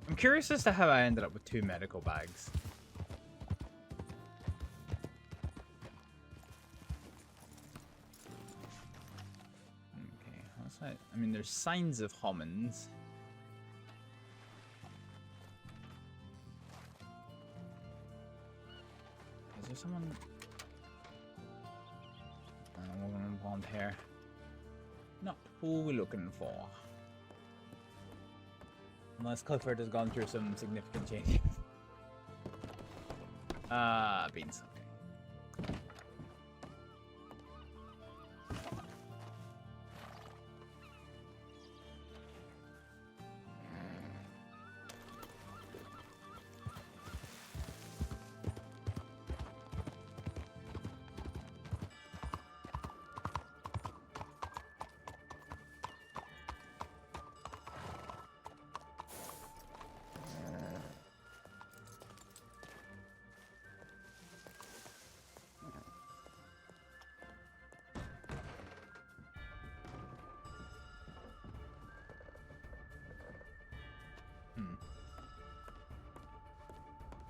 I'm curious as to how I ended up with 2 medical bags. Okay, what's that? I mean, there's signs of homins. Is there someone? A woman with blonde hair. Not who we're looking for. Unless Clifford has gone through some significant changes. Beans. Okay.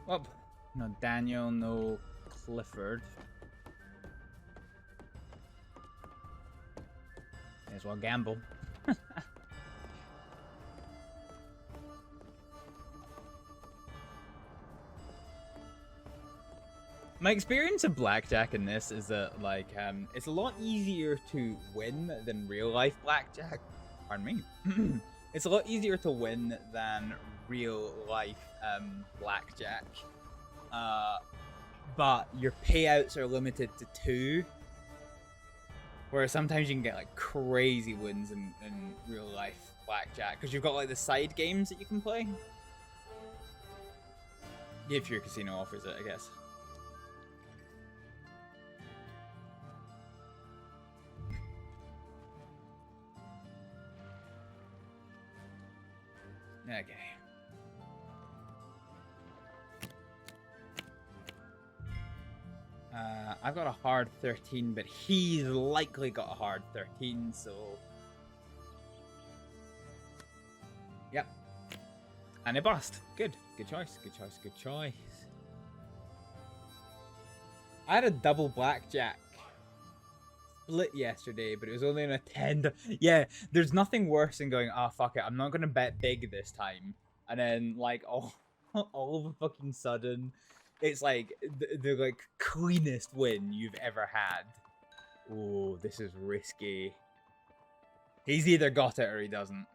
Well, no Daniel, no Clifford. May as well gamble. My experience of blackjack in this is that, like, it's a lot easier to win than real life blackjack. Pardon me. It's a lot easier to win than real life blackjack. But your payouts are limited to 2. Whereas sometimes you can get like crazy wins in real life blackjack. Because you've got like the side games that you can play. If your casino offers it, I guess. Okay. I've got a hard 13, but he's likely got a hard 13, so... Yep. And a bust. Good. Good choice. Good choice. Good choice. I had a double blackjack split yesterday, but it was only on a 10. Yeah, there's nothing worse than going, oh, fuck it, I'm not going to bet big this time. And then, like, all of a fucking sudden, it's like the like cleanest win you've ever had. Oh, this is risky. He's either got it or he doesn't.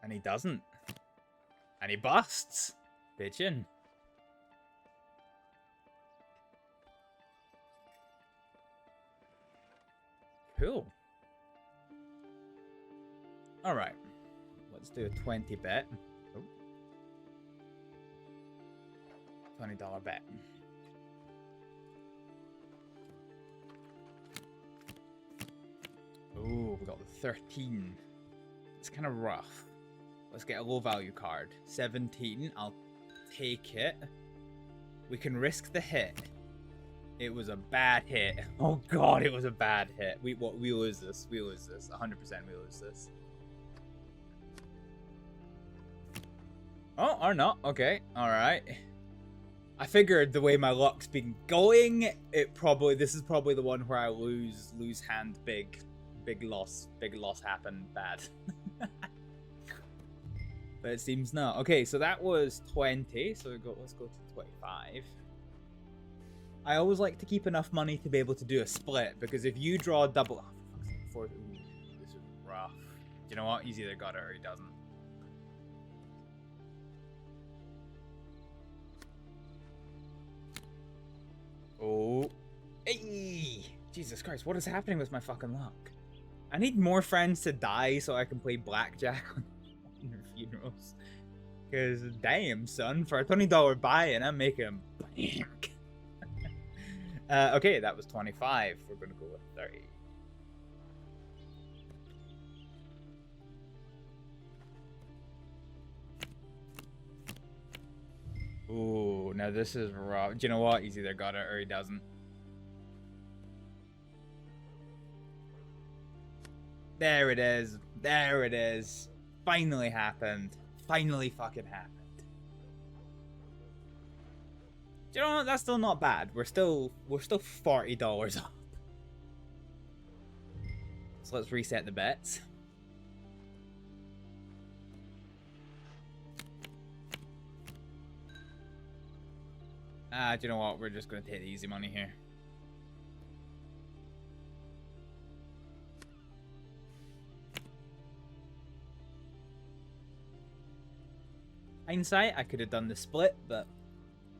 And he doesn't. And he busts. Bitchin'. Cool. Alright. Let's do a 20 bet. Oh. $20 bet. Ooh, we got the 13. It's kind of rough. Let's get a low value card. 17. I'll take it. We can risk the hit. It was a bad hit. Oh god, it was a bad hit. We lose this. We lose this. 100% we lose this. Oh, or not. Okay. Alright. I figured the way my luck's been going, this is probably the one where I lose hand big. Big loss happened bad. But it seems not. Okay, so that was 20. So let's go to 25. I always like to keep enough money to be able to do a split, because if you draw a double... Oh, this is rough. Do you know what? He's either got it or he doesn't. Oh. Hey! Jesus Christ, what is happening with my fucking luck? I need more friends to die so I can play blackjack on their funerals. Because, damn, son, for a $20 buy-in, I'm making bank. Okay, that was 25. We're going to go with 30. Ooh, now this is rough. Do you know what? He's either got it or he doesn't. There it is. There it is. Finally happened. Finally fucking happened. Do you know what? That's still not bad. We're still $40 up. So let's reset the bets. Do you know what? We're just gonna take the easy money here. Hindsight, I could have done the split, but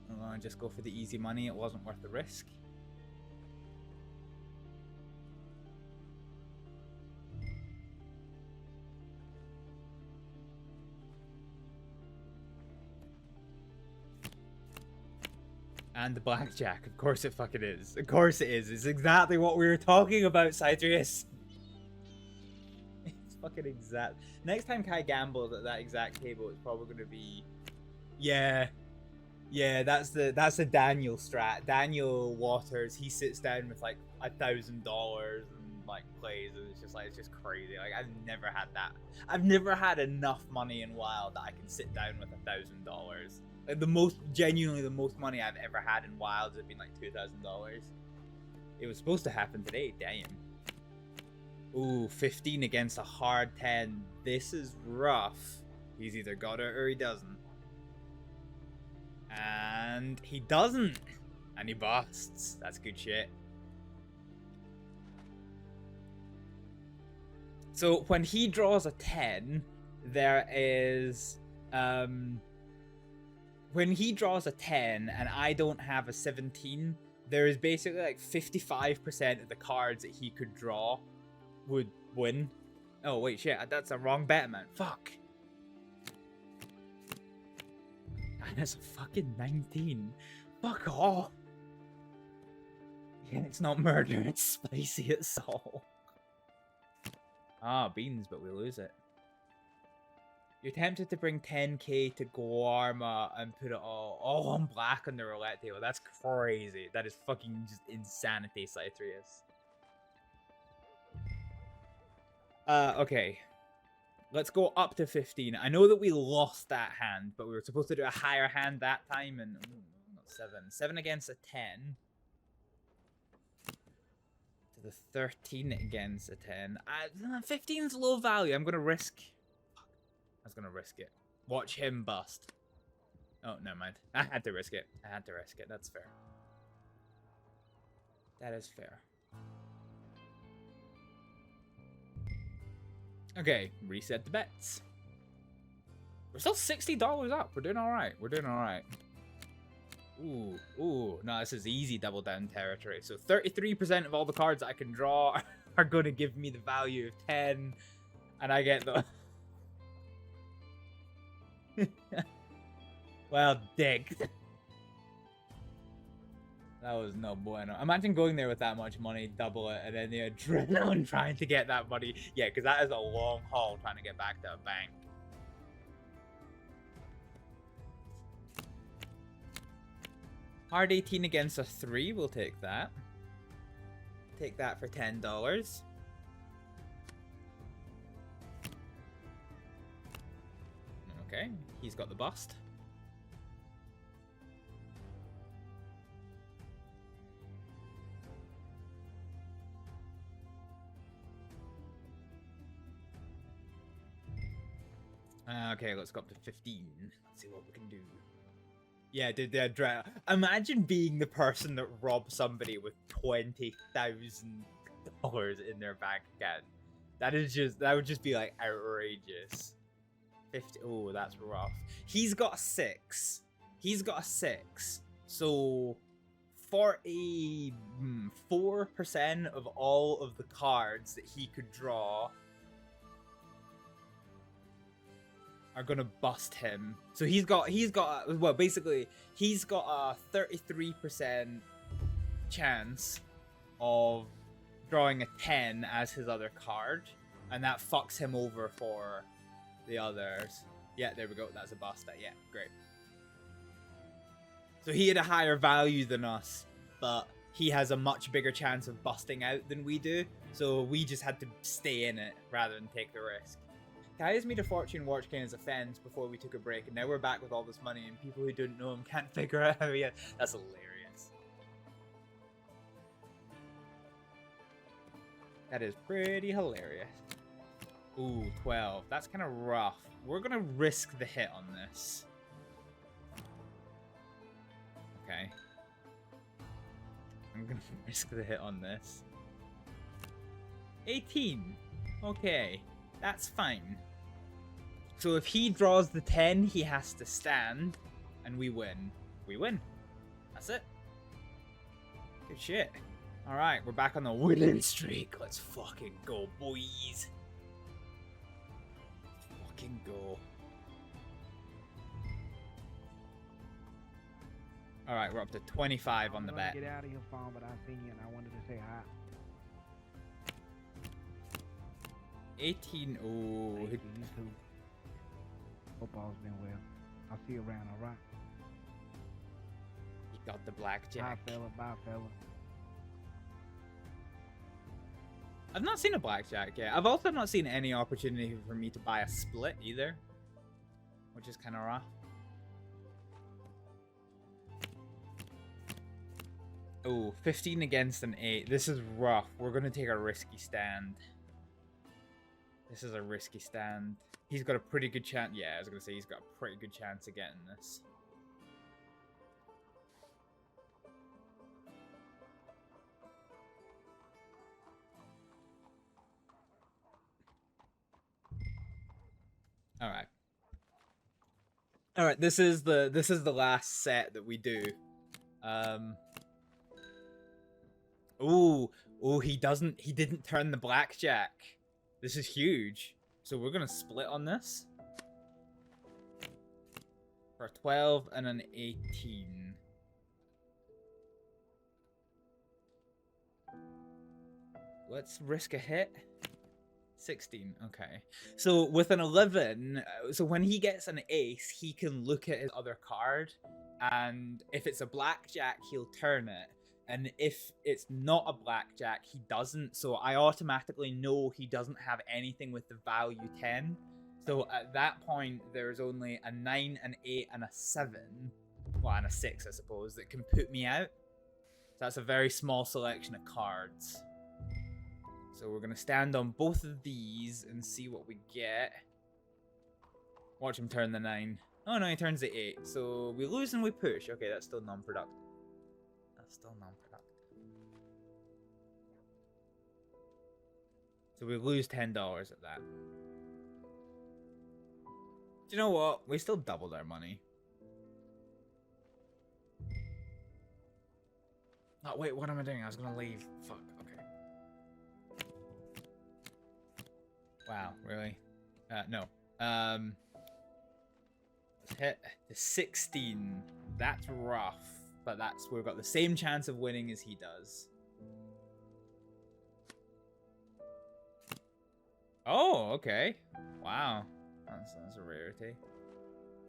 I'm gonna just go for the easy money. It wasn't worth the risk. And the blackjack. Of course it fucking is. Of course it is. It's exactly what we were talking about, Cydrius. It's fucking exact. Next time Kai gambles at that exact table, it's probably going to be... Yeah. Yeah, that's the Daniel strat. Daniel Waters, he sits down with like $1,000 and like plays, and it's just crazy. Like, I've never had that. I've never had enough money in Wild that I can sit down with $1,000. Like, genuinely the most money I've ever had in Wilds has been like $2,000. It was supposed to happen today, damn. Ooh, 15 against a hard 10. This is rough. He's either got it or he doesn't. And he doesn't. And he busts. That's good shit. So when he draws a 10, there is... when he draws a 10 and I don't have a 17, there is basically like 55% of the cards that he could draw would win. Oh, wait, shit. That's a wrong bet, man. Fuck. And it's a fucking 19. Fuck off. Yeah, it's not murder. It's spicy as all. Ah, beans, but we lose it. You're tempted to bring 10k to Guarma and put it all on black on the roulette table. That's crazy. That is fucking just insanity, Cytrius. Okay. Let's go up to 15. I know that we lost that hand, but we were supposed to do a higher hand that time, and not 7. 7 against a 10. To the 13 against a 10. 15's low value. I'm gonna risk. I was gonna risk it. Watch him bust. Oh, never mind. I had to risk it. I had to risk it. That's fair. That is fair. Okay, reset the bets. We're still $60 up. We're doing alright. We're doing alright. Ooh. No, this is easy double down territory. So 33% of all the cards I can draw are going to give me the value of 10. And I get the... Well, dick. That was no bueno. Imagine going there with that much money, double it, and then the adrenaline trying to get that money. Yeah, because that is a long haul trying to get back to a bank. Hard 18 against a 3. We'll take that. Take that for $10. Okay, he's got the bust. Okay, let's go up to 15. Let's see what we can do. Yeah, dude, imagine being the person that robbed somebody with $20,000 in their bank account. That would just be like outrageous. 50. Oh, that's rough. He's got a 6. So 44% of all of the cards that he could draw are gonna bust him. So he's got well, basically he's got a 33% chance of drawing a 10 as his other card, and that fucks him over for the others. Yeah, there we go. That's a bust. Yeah, great. So he had a higher value than us, but he has a much bigger chance of busting out than we do. So we just had to stay in it rather than take the risk. Guys made a fortune watching his offense before we took a break, and now we're back with all this money, and people who didn't know him can't figure out how he... That's hilarious. That is pretty hilarious. Ooh, 12. That's kind of rough. We're gonna risk the hit on this. Okay. I'm gonna risk the hit on this. 18. Okay. That's fine. So if he draws the 10, he has to stand, and we win. We win. That's it. Good shit. Alright, we're back on the winning streak. Let's fucking go, boys. Fucking go. Alright, we're up to 25 on the bet. Get out of your phone, but I seen you and I wanted to say hi. 18. Oh, you too. Hope all's been well. I'll see you around, alright? He got the blackjack. Bye, fella. I've not seen a blackjack yet. I've also not seen any opportunity for me to buy a split either, which is kind of rough. Oh, 15 against an 8. This is rough. We're going to take a risky stand. This is a risky stand. He's got a pretty good chance. Yeah, I was going to say he's got a pretty good chance of getting this. All right, this is the last set that we do. Oh, he didn't turn the blackjack. This is huge. So we're gonna split on this. For a 12 and an 18. Let's risk a hit. 16. Okay. So with an 11, so when he gets an ace, he can look at his other card, and if it's a blackjack, he'll turn it. And if it's not a blackjack, he doesn't. So I automatically know he doesn't have anything with the value 10. So at that point, there's only a 9, an 8, and a 7. Well, and a 6, I suppose, that can put me out. So that's a very small selection of cards. So we're going to stand on both of these and see what we get. Watch him turn the 9. Oh no, he turns the 8. So we lose and we push. Okay, that's still non-productive. That's still non-productive. So we lose $10 at that. Do you know what? We still doubled our money. Oh, wait, what am I doing? I was gonna leave. Fuck, okay. Wow, really? No. Let's hit the 16. That's rough, but we've got the same chance of winning as he does. Oh, okay. Wow. That's a rarity.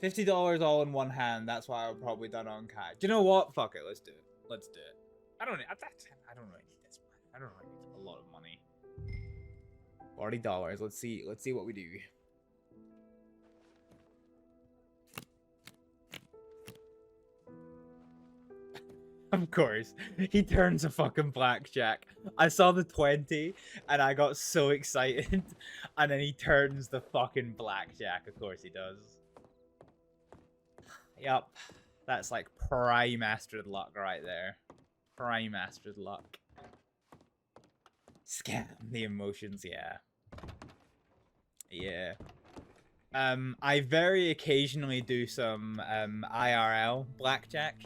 $50 all in one hand. That's why I've probably done on cash. Do you know what? Fuck it. Let's do it. Let's do it. I don't really need this money. I don't really need a lot of money. $40. Let's see what we do. Of course, he turns a fucking blackjack. I saw the 20 and I got so excited, and then he turns the fucking blackjack. Of course he does. Yup, that's like prime Astrид luck right there. Prime Astrid luck. Scam the emotions, yeah. Yeah. I very occasionally do some IRL blackjack,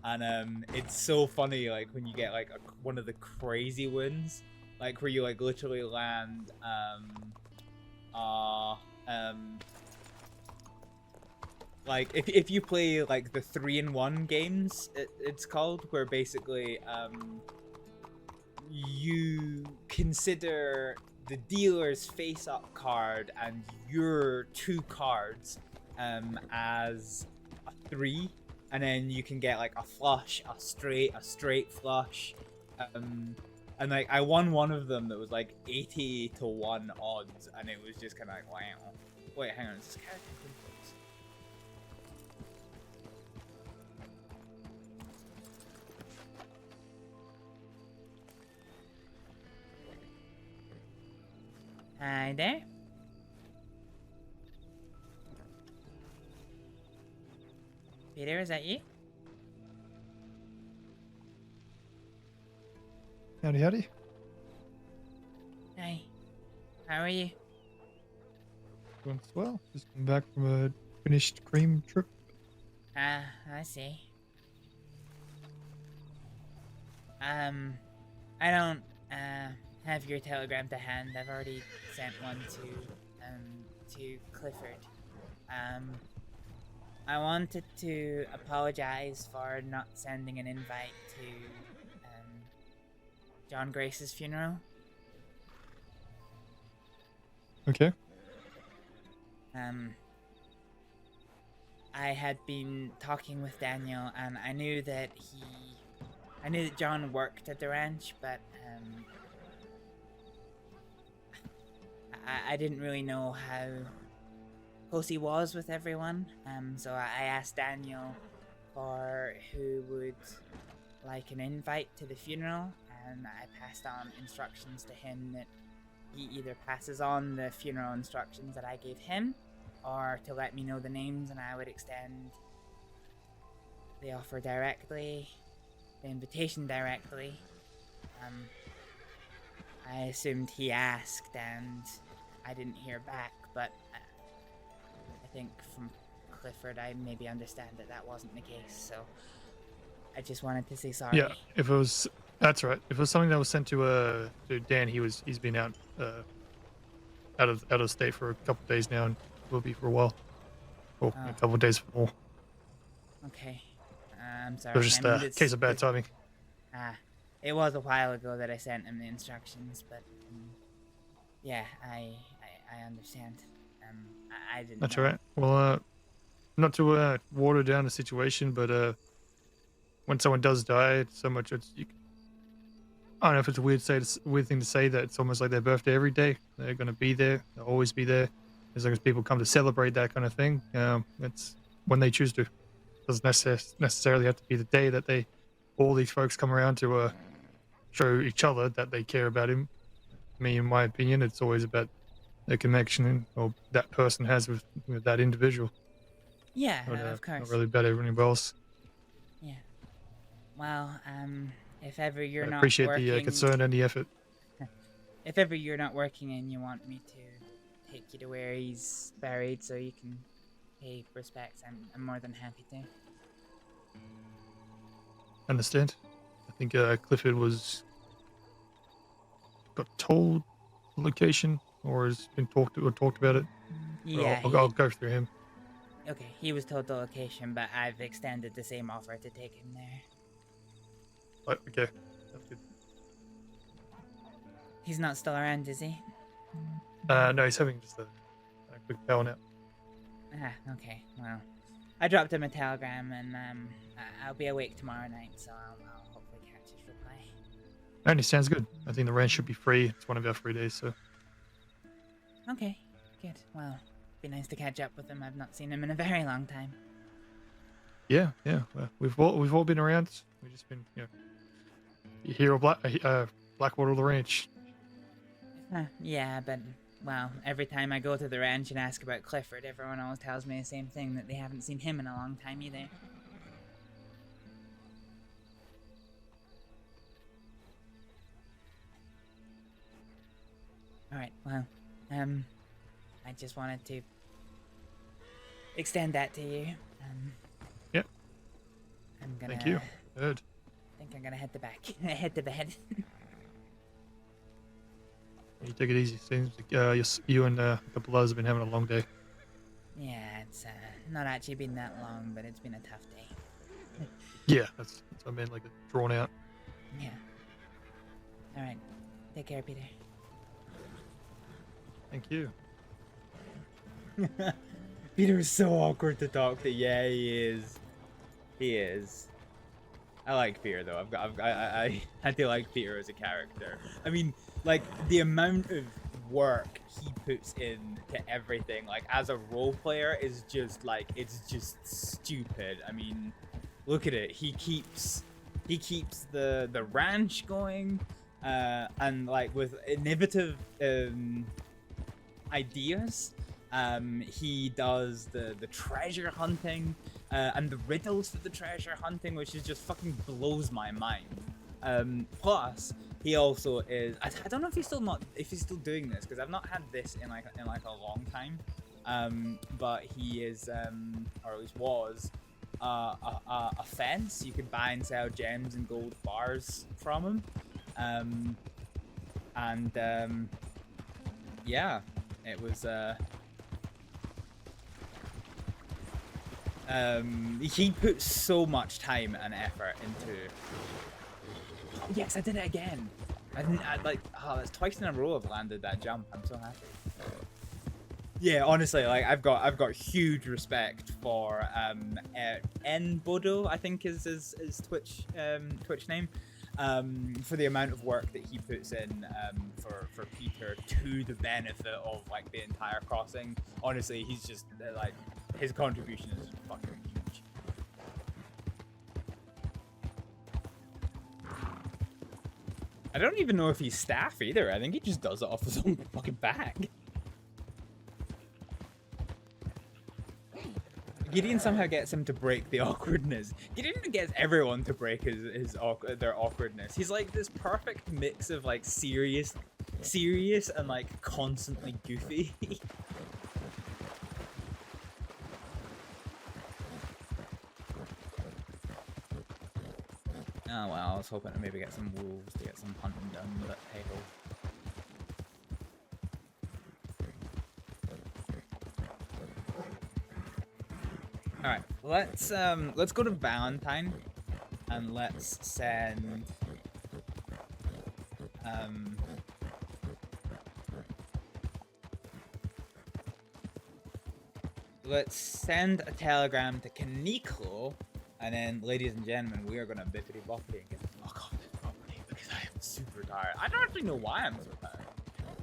and it's so funny, like when you get like one of the crazy wins, like where you like literally land like if you play like the 3-in-1 games, it's called, where basically you consider the dealer's face-up card and your 2 cards as a 3, and then you can get like a flush, a straight flush, and like I won one of them that was like 80-1 odds, and it was just kind of like, wow. Wait, hang on, is this character complete? Hi there. Peter, is that you? Howdy, howdy. Hi. How are you? Doing swell. Just came back from a finished cream trip. Ah, I see. I don't have your telegram to hand. I've already sent one to Clifford. I wanted to apologize for not sending an invite to John Grace's funeral. Okay. I had been talking with Daniel, and I knew that John worked at the ranch, but I didn't really know how close he was with everyone. So I asked Daniel for who would like an invite to the funeral, and I passed on instructions to him that he either passes on the funeral instructions that I gave him, or to let me know the names, and I would extend the offer directly, the invitation directly. I assumed he asked, and I didn't hear back, but I think from Clifford I maybe understand that that wasn't the case, so I just wanted to say sorry. Yeah, if it was, that's right. If it was something that was sent to Dan, he's been out of state for a couple of days now, and will be for a while. A couple of days more. Okay. I'm sorry. It was just a case of bad timing. It was a while ago that I sent him the instructions, but Yeah, I understand. I didn't. That's know. all right. Well, not to water down the situation, but when someone does die, it's so much. I don't know if it's a weird thing to say that it's almost like their birthday every day. They're going to be there. They'll always be there. As long as people come to celebrate that kind of thing, it's when they choose to. Doesn't necessarily have to be the day that all these folks come around to show each other that they care about him. Me, in my opinion, it's always about the connection or that person has with that individual. Yeah, Not, of course. Not really about everyone else. Yeah. Well, if ever you're I not appreciate working, the concern and the effort. if ever you're not working and you want me to take you to where he's buried so you can pay respects, I'm more than happy to. Understand. I think Clifford got told the location or has been talked about it. Yeah, I'll go through him. Okay, he was told the location, but I've extended the same offer to take him there. Okay, that's good. He's not still around, is he? No, he's having just a quick power nap. Okay, well, I dropped him a telegram, and I'll be awake tomorrow night, so I'll hopefully catch his reply. Only sounds good. I think the ranch should be free. It's one of our free days, so. Okay, good. Well, be nice to catch up with him. I've not seen him in a very long time. Yeah. Well, we've all been around. We've just been, here Blackwater the ranch. Yeah, but well, every time I go to the ranch and ask about Clifford, everyone always tells me the same thing, that they haven't seen him in a long time either. Alright, well, I just wanted to extend that to you. Yep. I'm gonna, Thank you. Good. I think I'm gonna head to bed. You take it easy. Seems like you and a couple others have been having a long day. Yeah, it's not actually been that long, but it's been a tough day. Yeah, that's what I meant, like drawn out. Yeah. Alright. Take care, Peter. Thank you. Peter is so awkward to talk to. Yeah, he is. He is. I like Peter though. I do like Peter as a character. I mean, like the amount of work he puts in to everything, like as a role player, is just like it's just stupid. I mean, look at it. He keeps the ranch going, and like with innovative ideas. He does the treasure hunting and the riddles for the treasure hunting, which is just fucking blows my mind. Plus, he also is. I don't know if he's still doing this, because I've not had this in like a long time. But he is, or at least was, a fence. You could buy and sell gems and gold bars from him. Yeah, it was. He put so much time and effort into. Oh, yes, I did it again. That's twice in a row I've landed that jump. I'm so happy. Yeah, honestly, like I've got huge respect for Bodo, I think is his Twitch name. For the amount of work that he puts in for Peter to the benefit of like the entire crossing. Honestly, he's just like his contribution is fucking huge. I don't even know if he's staff either. I think he just does it off his own fucking back. Gideon somehow gets him to break the awkwardness. Gideon gets everyone to break their awkwardness. He's like this perfect mix of like serious and like constantly goofy. Oh well, I was hoping to maybe get some wolves to get some hunting done, but hey ho. Alright, let's go to Valentine and let's send let's send a telegram to Kaneko, and then, ladies and gentlemen, we are gonna bippity boppity and get the fuck off this property because I am super tired. I don't actually know why I'm so tired.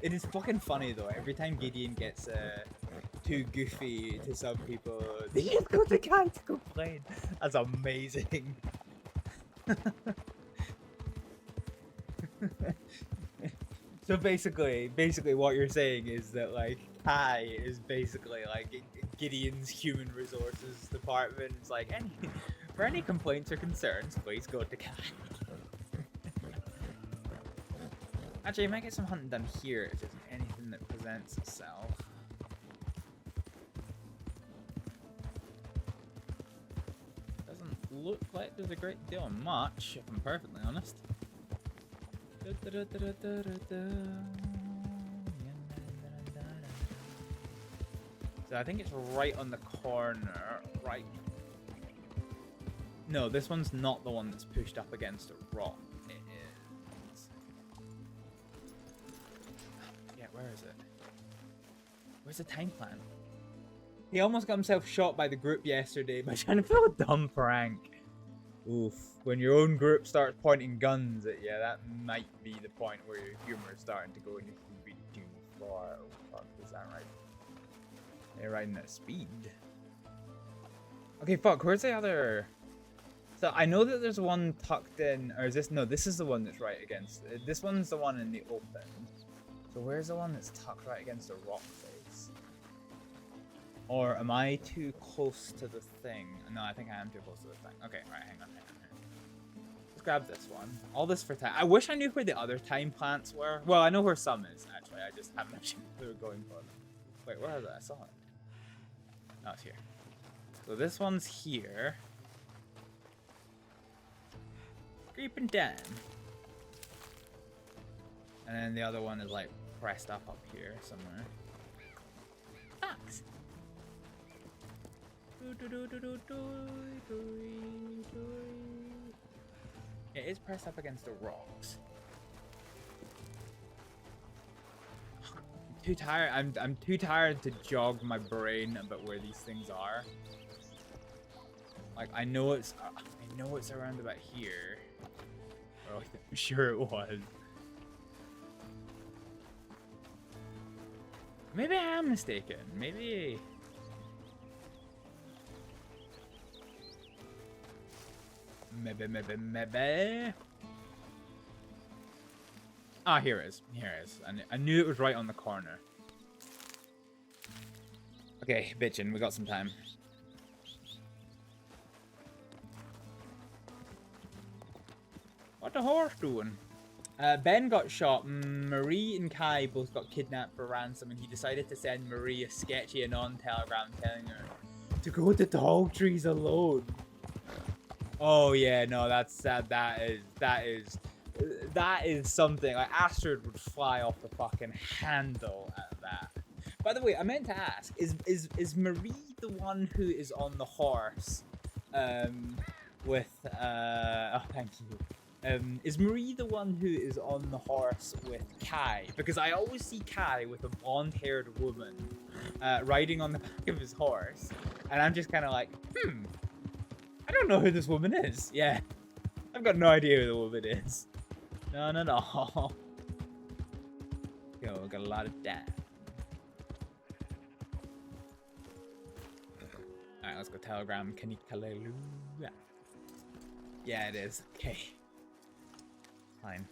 It is fucking funny though. Every time Gideon gets too goofy to some people, they just go to Kai to complain. That's amazing. So basically what you're saying is that like Kai is basically like Gideon's human resources department. It's like for any complaints or concerns, please go to Kai. Actually, I might get some hunting done here if there's anything that presents itself. Doesn't look like there's a great deal of much, if I'm perfectly honest. So I think it's right on the corner, right? No, this one's not the one that's pushed up against a rock. It is. Yeah, where is it? Where's the time plan? He almost got himself shot by the group yesterday by trying to pull a dumb prank. Oof. When your own group starts pointing guns at you, that might be the point where your humor is starting to go and you can be too far. Oh, fuck, is that right? They're riding at speed. Okay, fuck, where's the other... So I know that there's one tucked in, or is this... No, this is the one that's right against... This one's the one in the open. So where's the one that's tucked right against the rock face? Or am I too close to the thing? No, I think I am too close to the thing. Okay, right, hang on. Let's grab this one. All this for time. I wish I knew where the other time plants were. Well, I know where some is, actually. I just haven't actually they were going for them. Wait, where is it? I saw it. No, it's here. So this one's here. Creeping down. And then the other one is like pressed up here somewhere. Fox! It is pressed up against the rocks. I'm too tired. I'm too tired to jog my brain about where these things are. Like I know it's around about here. Or I'm sure it was. Maybe I am mistaken. Maybe. Maybe. Ah, here it is. Here it is. I knew it was right on the corner. Okay, bitchin', we got some time. What the horse doing? Ben got shot. Marie and Kai both got kidnapped for ransom, and he decided to send Marie a sketchy anon telegram telling her to go to dog trees alone. Oh yeah, no, that's sad. That is something. Like Astrид would fly off the fucking handle at that. By the way, I meant to ask: is Marie the one who is on the horse? With oh, thank you. Is Marie the one who is on the horse with Kai? Because I always see Kai with a blonde-haired woman riding on the back of his horse, and I'm just kind of like, I don't know who this woman is. Yeah, I've got no idea who the woman is. No. Yo, got a lot of that. Alright, let's go telegram Kanikalelu. Yeah, it is. Okay. Fine.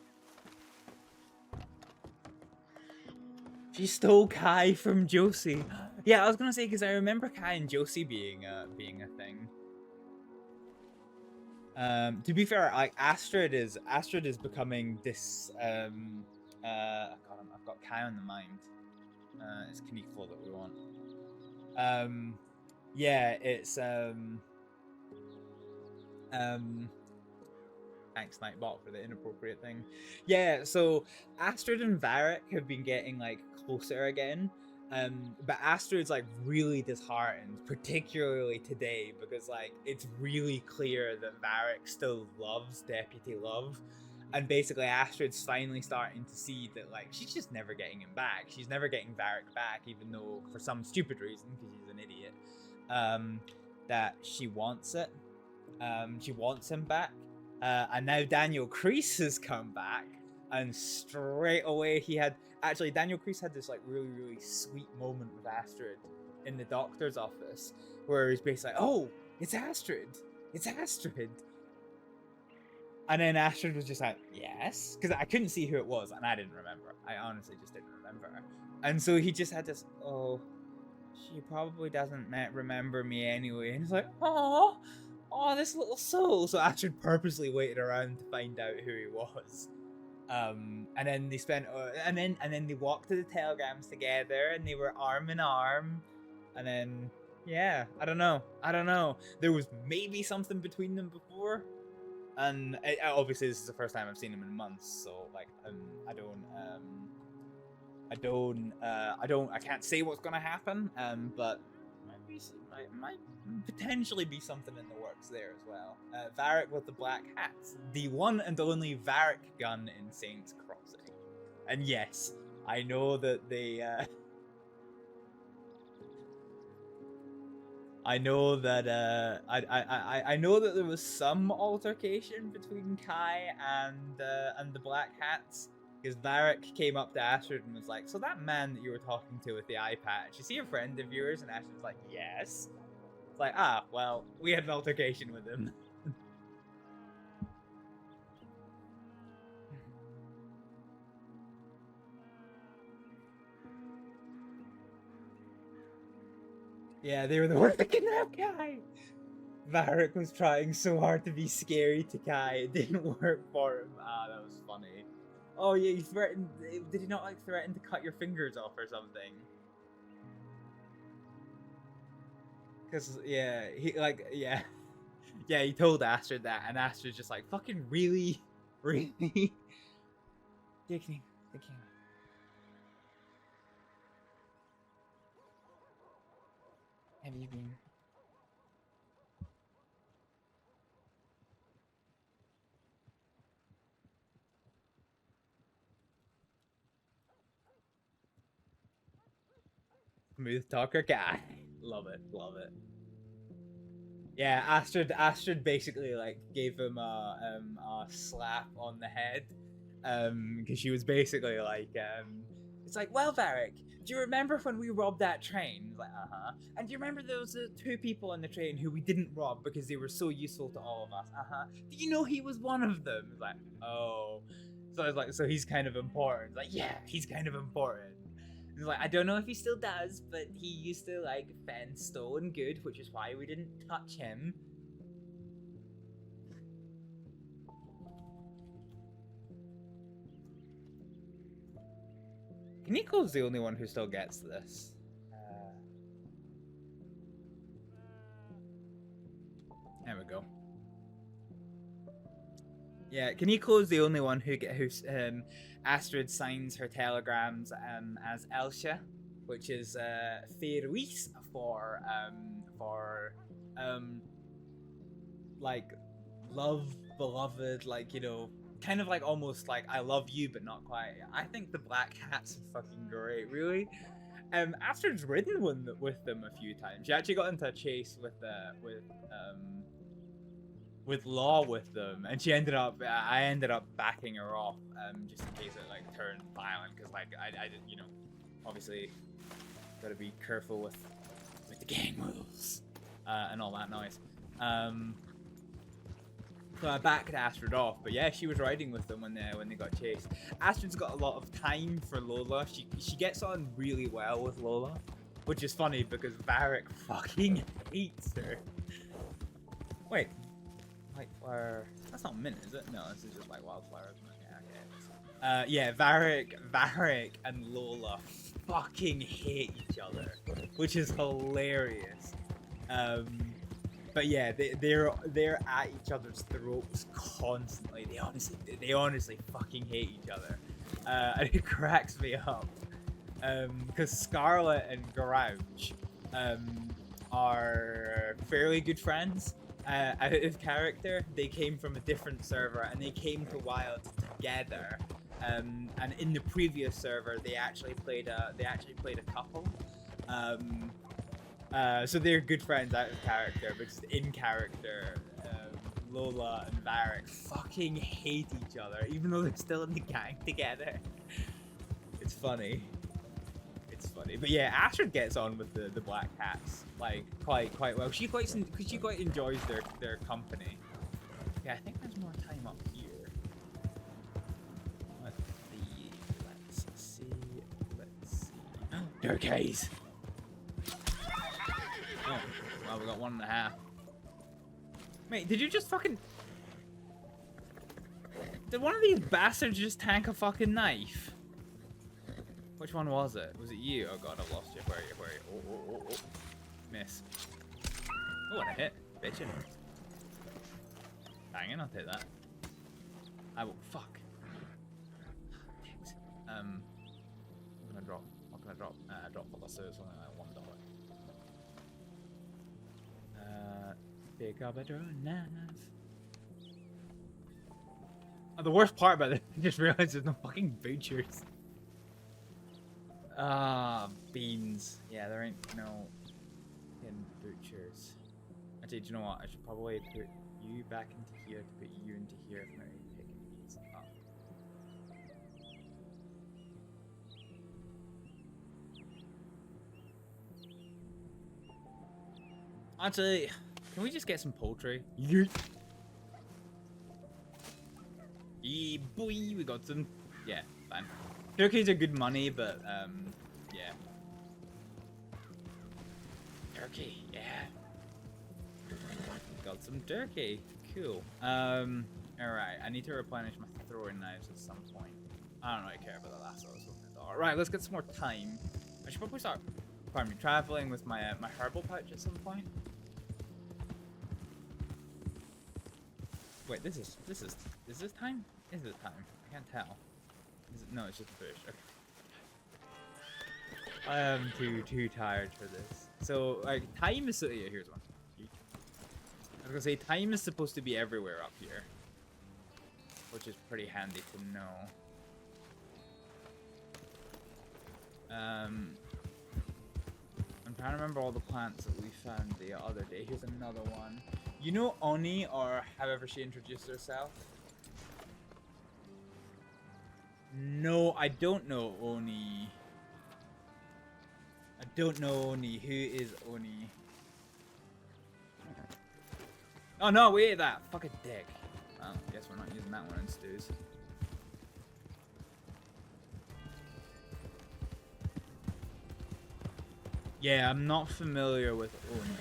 She stole Kai from Josie. Yeah, I was gonna say because I remember Kai and Josie being a thing. To be fair, like Astrid is becoming this. God, I've got Kai on the mind. It's Kaneko that we want. Yeah, it's thanks Nightbot for the inappropriate thing. Yeah, so Astrid and Varric have been getting like closer again. But Astrid's like really disheartened, particularly today, because like it's really clear that Varric still loves Deputy Love, and basically Astrid's finally starting to see that like she's just never getting him back. She's never getting Varric back, even though for some stupid reason, because he's an idiot, that she wants it. She wants him back. And now Daniel Kreese has come back, and straight away Daniel Kreese had this like really, really sweet moment with Astrид in the doctor's office, where he's basically like, "Oh, it's Astrid. It's Astrid." And then Astrid was just like, "Yes," because I couldn't see who it was, and I didn't remember. I honestly just didn't remember. And so he just had this, "Oh, she probably doesn't remember me anyway." And he's like, "Oh, this little soul." So Astrid purposely waited around to find out who he was. And then they spent, and then they walked to the telegrams together, and they were arm in arm. And then, yeah, I don't know. There was maybe something between them before. And obviously this is the first time I've seen him in months, so like I can't say what's gonna happen, but might potentially be something in the works there as well. Varric with the black hats, the one and only Varric gun in Saints Crossing, and yes, I know that they. I know that I know that there was some altercation between Kai and the Black Hats, because Varric came up to Astrид and was like, "So that man that you were talking to with the eye patch, is he a friend of yours?" And Astrid's like, "Yes." It's like, well, we had an altercation with him. Yeah, they were the ones that kidnapped Kai. Varric was trying so hard to be scary to Kai, it didn't work for him. That was funny. Oh yeah, he threatened. Did he not like threaten to cut your fingers off or something? Cause yeah, he told Astrid that, and Astrid's just like, "Fucking really, really." Dickney. Have you been? Smooth talker guy. Love it. Yeah, Astrid basically like gave him a slap on the head, because she was basically like, it's like, "Well, Varric, do you remember when we robbed that train?" He's like, "Uh-huh." "And do you remember those two people on the train who we didn't rob because they were so useful to all of us?" "Uh-huh." "Do you know he was one of them?" He's like, "Oh." So I was like, "So he's kind of important." He's like, "Yeah, he's kind of important." He's like, "I don't know if he still does, but he used to like fend stolen good, which is why we didn't touch him." Kaniko's the only one who still gets this. There we go. Yeah, Kaniko is the only one who Astrid signs her telegrams as Elsha, which is Fairwies for like love, beloved, like, you know, kind of like almost like I love you but not quite. I think the Black Hats are fucking great, really. Astrid's ridden with them a few times. She actually got into a chase with Law with them, and I ended up backing her off, just in case it like turned violent, because like I you know, obviously gotta be careful with the gang rules and all that noise. So I backed Astrid off, but yeah, she was riding with them when they got chased. Astrid's got a lot of time for Lola. She gets on really well with Lola, which is funny because Varric fucking hates her. Wait. Whiteflower. That's not mint, is it? No, this is just like wildflower, isn't it? Yeah, okay. Yeah, Varric and Lola fucking hate each other, which is hilarious. But yeah, they're at each other's throats constantly. They honestly fucking hate each other, and it cracks me up. Because Scarlet and Grouch are fairly good friends. Out of character, they came from a different server and they came to Wild together. And in the previous server, they actually played a couple. So they're good friends out of character, but just in character, Lola and Varric fucking hate each other, even though they're still in the gang together. It's funny. It's funny. But yeah, Astrид gets on with the Black Cats like quite well. She quite enjoys their company. Yeah, I think there's more time up here. Let's see. Durkeys. Oh, well, we got 1.5. Mate, did you just fucking... Did one of these bastards just tank a fucking knife? Which one was it? Was it you? Oh god, I've lost you. Where are you? Where are you? Oh. Miss. Oh, and a hit. Bitchin'. Dang it, I'll take that. I will... Fuck. I'm gonna drop... What can I drop? Drop for the service, something like $1. Pick up a knife. Oh, the worst part about it, I just realized there's no fucking butchers. Beans. Yeah, there ain't no fucking butchers. Actually, do you know what? I should probably put you back into here to put you into here if I'm picking these up. Actually, can we just get some poultry? Yeet. Yeah, boy, we got some. Yeah, fine. Turkeys are good money, but yeah. Turkey, yeah. Got some turkey. Cool. Alright, I need to replenish my throwing knives at some point. I don't really care about the last one. Alright, let's get some more time. I should probably start, pardon me, traveling with my my herbal pouch at some point. Wait, is this time? Is this time? I can't tell. No, it's just a bush. Okay. I am too tired for this. So, like, time is... Yeah, here's one. I was gonna say, time is supposed to be everywhere up here. Which is pretty handy to know. I'm trying to remember all the plants that we found the other day. Here's another one. You know Oni, or however she introduced herself? No, I don't know Oni. I don't know Oni. Who is Oni? Oh no, we ate that. Fucking dick. Well, I guess we're not using that one in stews. Yeah, I'm not familiar with Oni.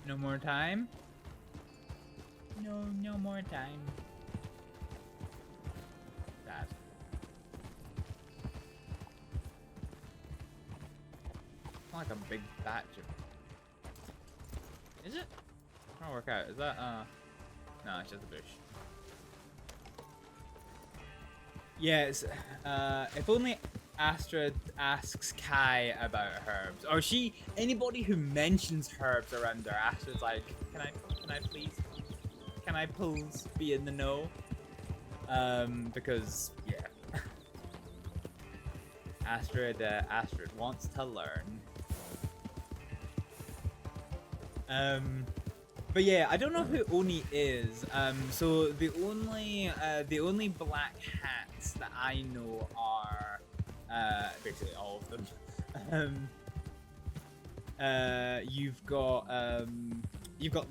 No more time? No more time. That. It's not like a big batch of... Is it? I'm trying to work out. Is that, no, it's just a bush. Yes, if only Astrид asks Kai about herbs, or anybody who mentions herbs around there, Astrid's like, can I please be in the know? Because yeah, Astrid wants to learn. But yeah, I don't know who Oni is. So the only black hats that I know are basically all of them. You've got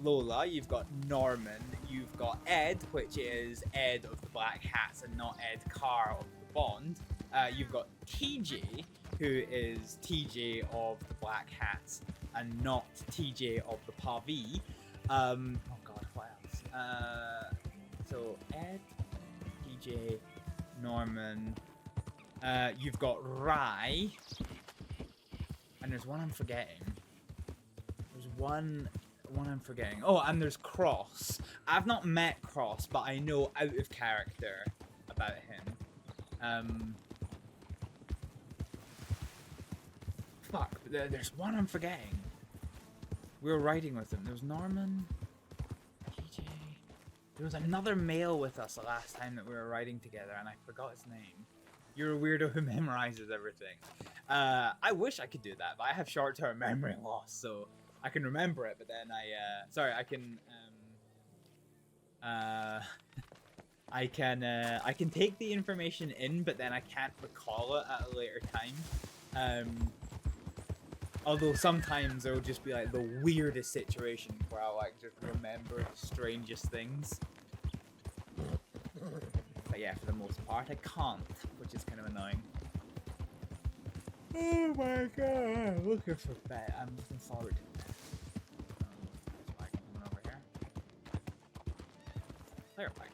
Lola, you've got Norman, you've got Ed, which is Ed of the Black Hats and not Ed Carr of the Bond. You've got TJ, who is TJ of the Black Hats and not TJ of the Pavi. Oh god, what else? So Ed, TJ, Norman. You've got Rai, and there's one I'm forgetting. There's one one I'm forgetting. Oh, and there's Cross. I've not met Cross, but I know out of character about him. Fuck, there's one I'm forgetting. We were riding with him. There was Norman, TJ. There was another male with us the last time that we were riding together, and I forgot his name. You're a weirdo who memorizes everything. I wish I could do that, but I have short-term memory loss, so I can remember it, but then I can take the information in, but then I can't recall it at a later time. Although sometimes there will just be like the weirdest situations where I'll like just remember the strangest things. But yeah, for the most part, I can't, which is kind of annoying. Oh my god, I'm looking for bed. I'm looking forward to bed. Over here. Player packet.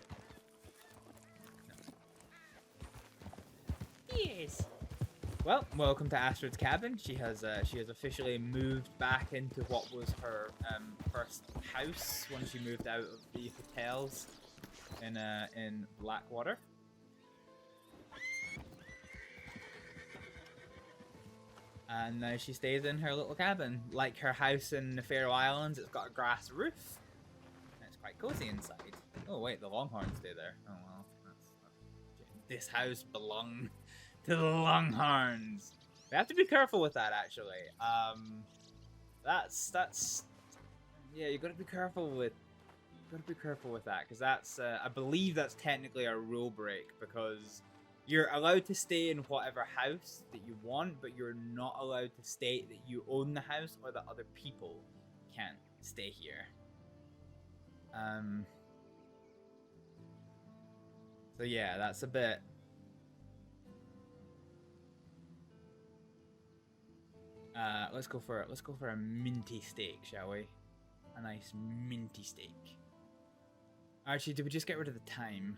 Yes. Well, welcome to Astrid's cabin. She has officially moved back into what was her first house when she moved out of the hotels in Blackwater. And now she stays in her little cabin. Like her house in the Faroe Islands, it's got a grass roof. And it's quite cozy inside. Oh wait, the Longhorns stay there. Oh well, this house belongs to the Longhorns. We have to be careful with that, actually. That's yeah, you gotta be careful with that, because that's I believe that's technically a rule break, because you're allowed to stay in whatever house that you want, but you're not allowed to state that you own the house or that other people can't stay here. So yeah, that's a bit. Let's go for a minty steak, shall we? A nice minty steak. Actually, did we just get rid of the time?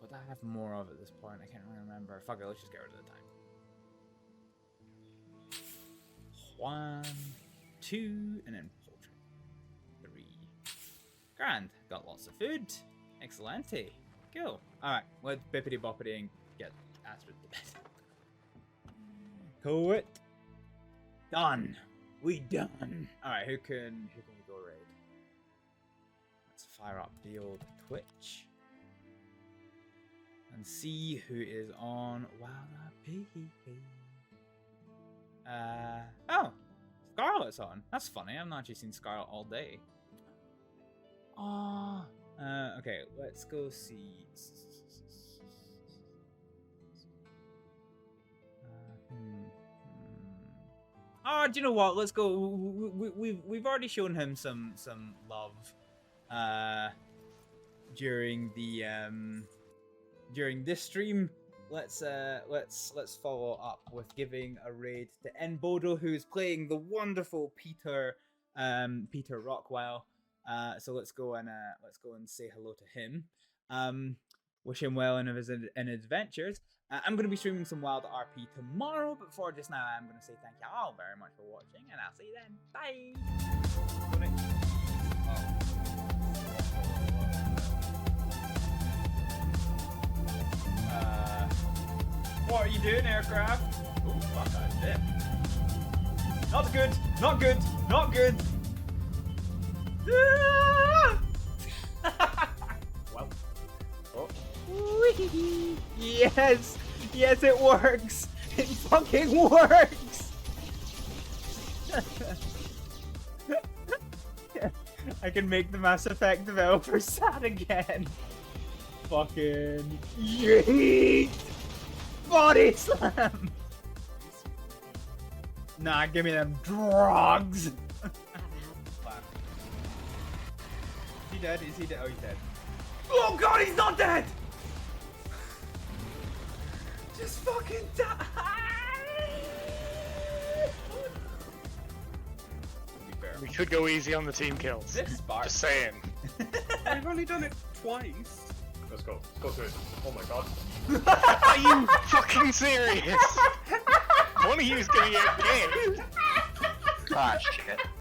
Would I have more of at this point? I can't really remember. Fuck it, let's just get rid of the time. 1, 2, and then poultry. 3. Grand. Got lots of food. Excellente. Cool. Alright, let's bippity boppity and get Astrid to bed. Cool it. Done. We done. Alright, who can we go raid? Let's fire up the old Twitch. And see who is on WildRP. Oh, Scarlet's on. That's funny. I've not actually seen Scarlet all day. Oh, okay. Let's go see. Oh, do you know what? Let's go. We've already shown him some love. During this stream, let's follow up with giving a raid to Nbodo, who's playing the wonderful Peter Rockwell. So let's go and say hello to him. Wish him well in his adventures. I'm going to be streaming some WildRP tomorrow, but for just now, I'm going to say thank you all very much for watching, and I'll see you then. Bye. What are you doing, aircraft? Oh, fuck, I did. Not good. Not good. Not good. Well. Oh. Yes. Yes, it works. It fucking works. I can make the Mass Effect developer sad again. Fucking yeet! Body slam! Nah, give me them drugs! Is he dead? Is he dead? Oh, he's dead. Oh god, he's not dead! Just fucking die! We could go easy on the team kills. Just saying. I've only done it twice. Let's go. Let's go through it. Oh my god. Are you fucking serious? One of you is gonna get killed. Ah, shit.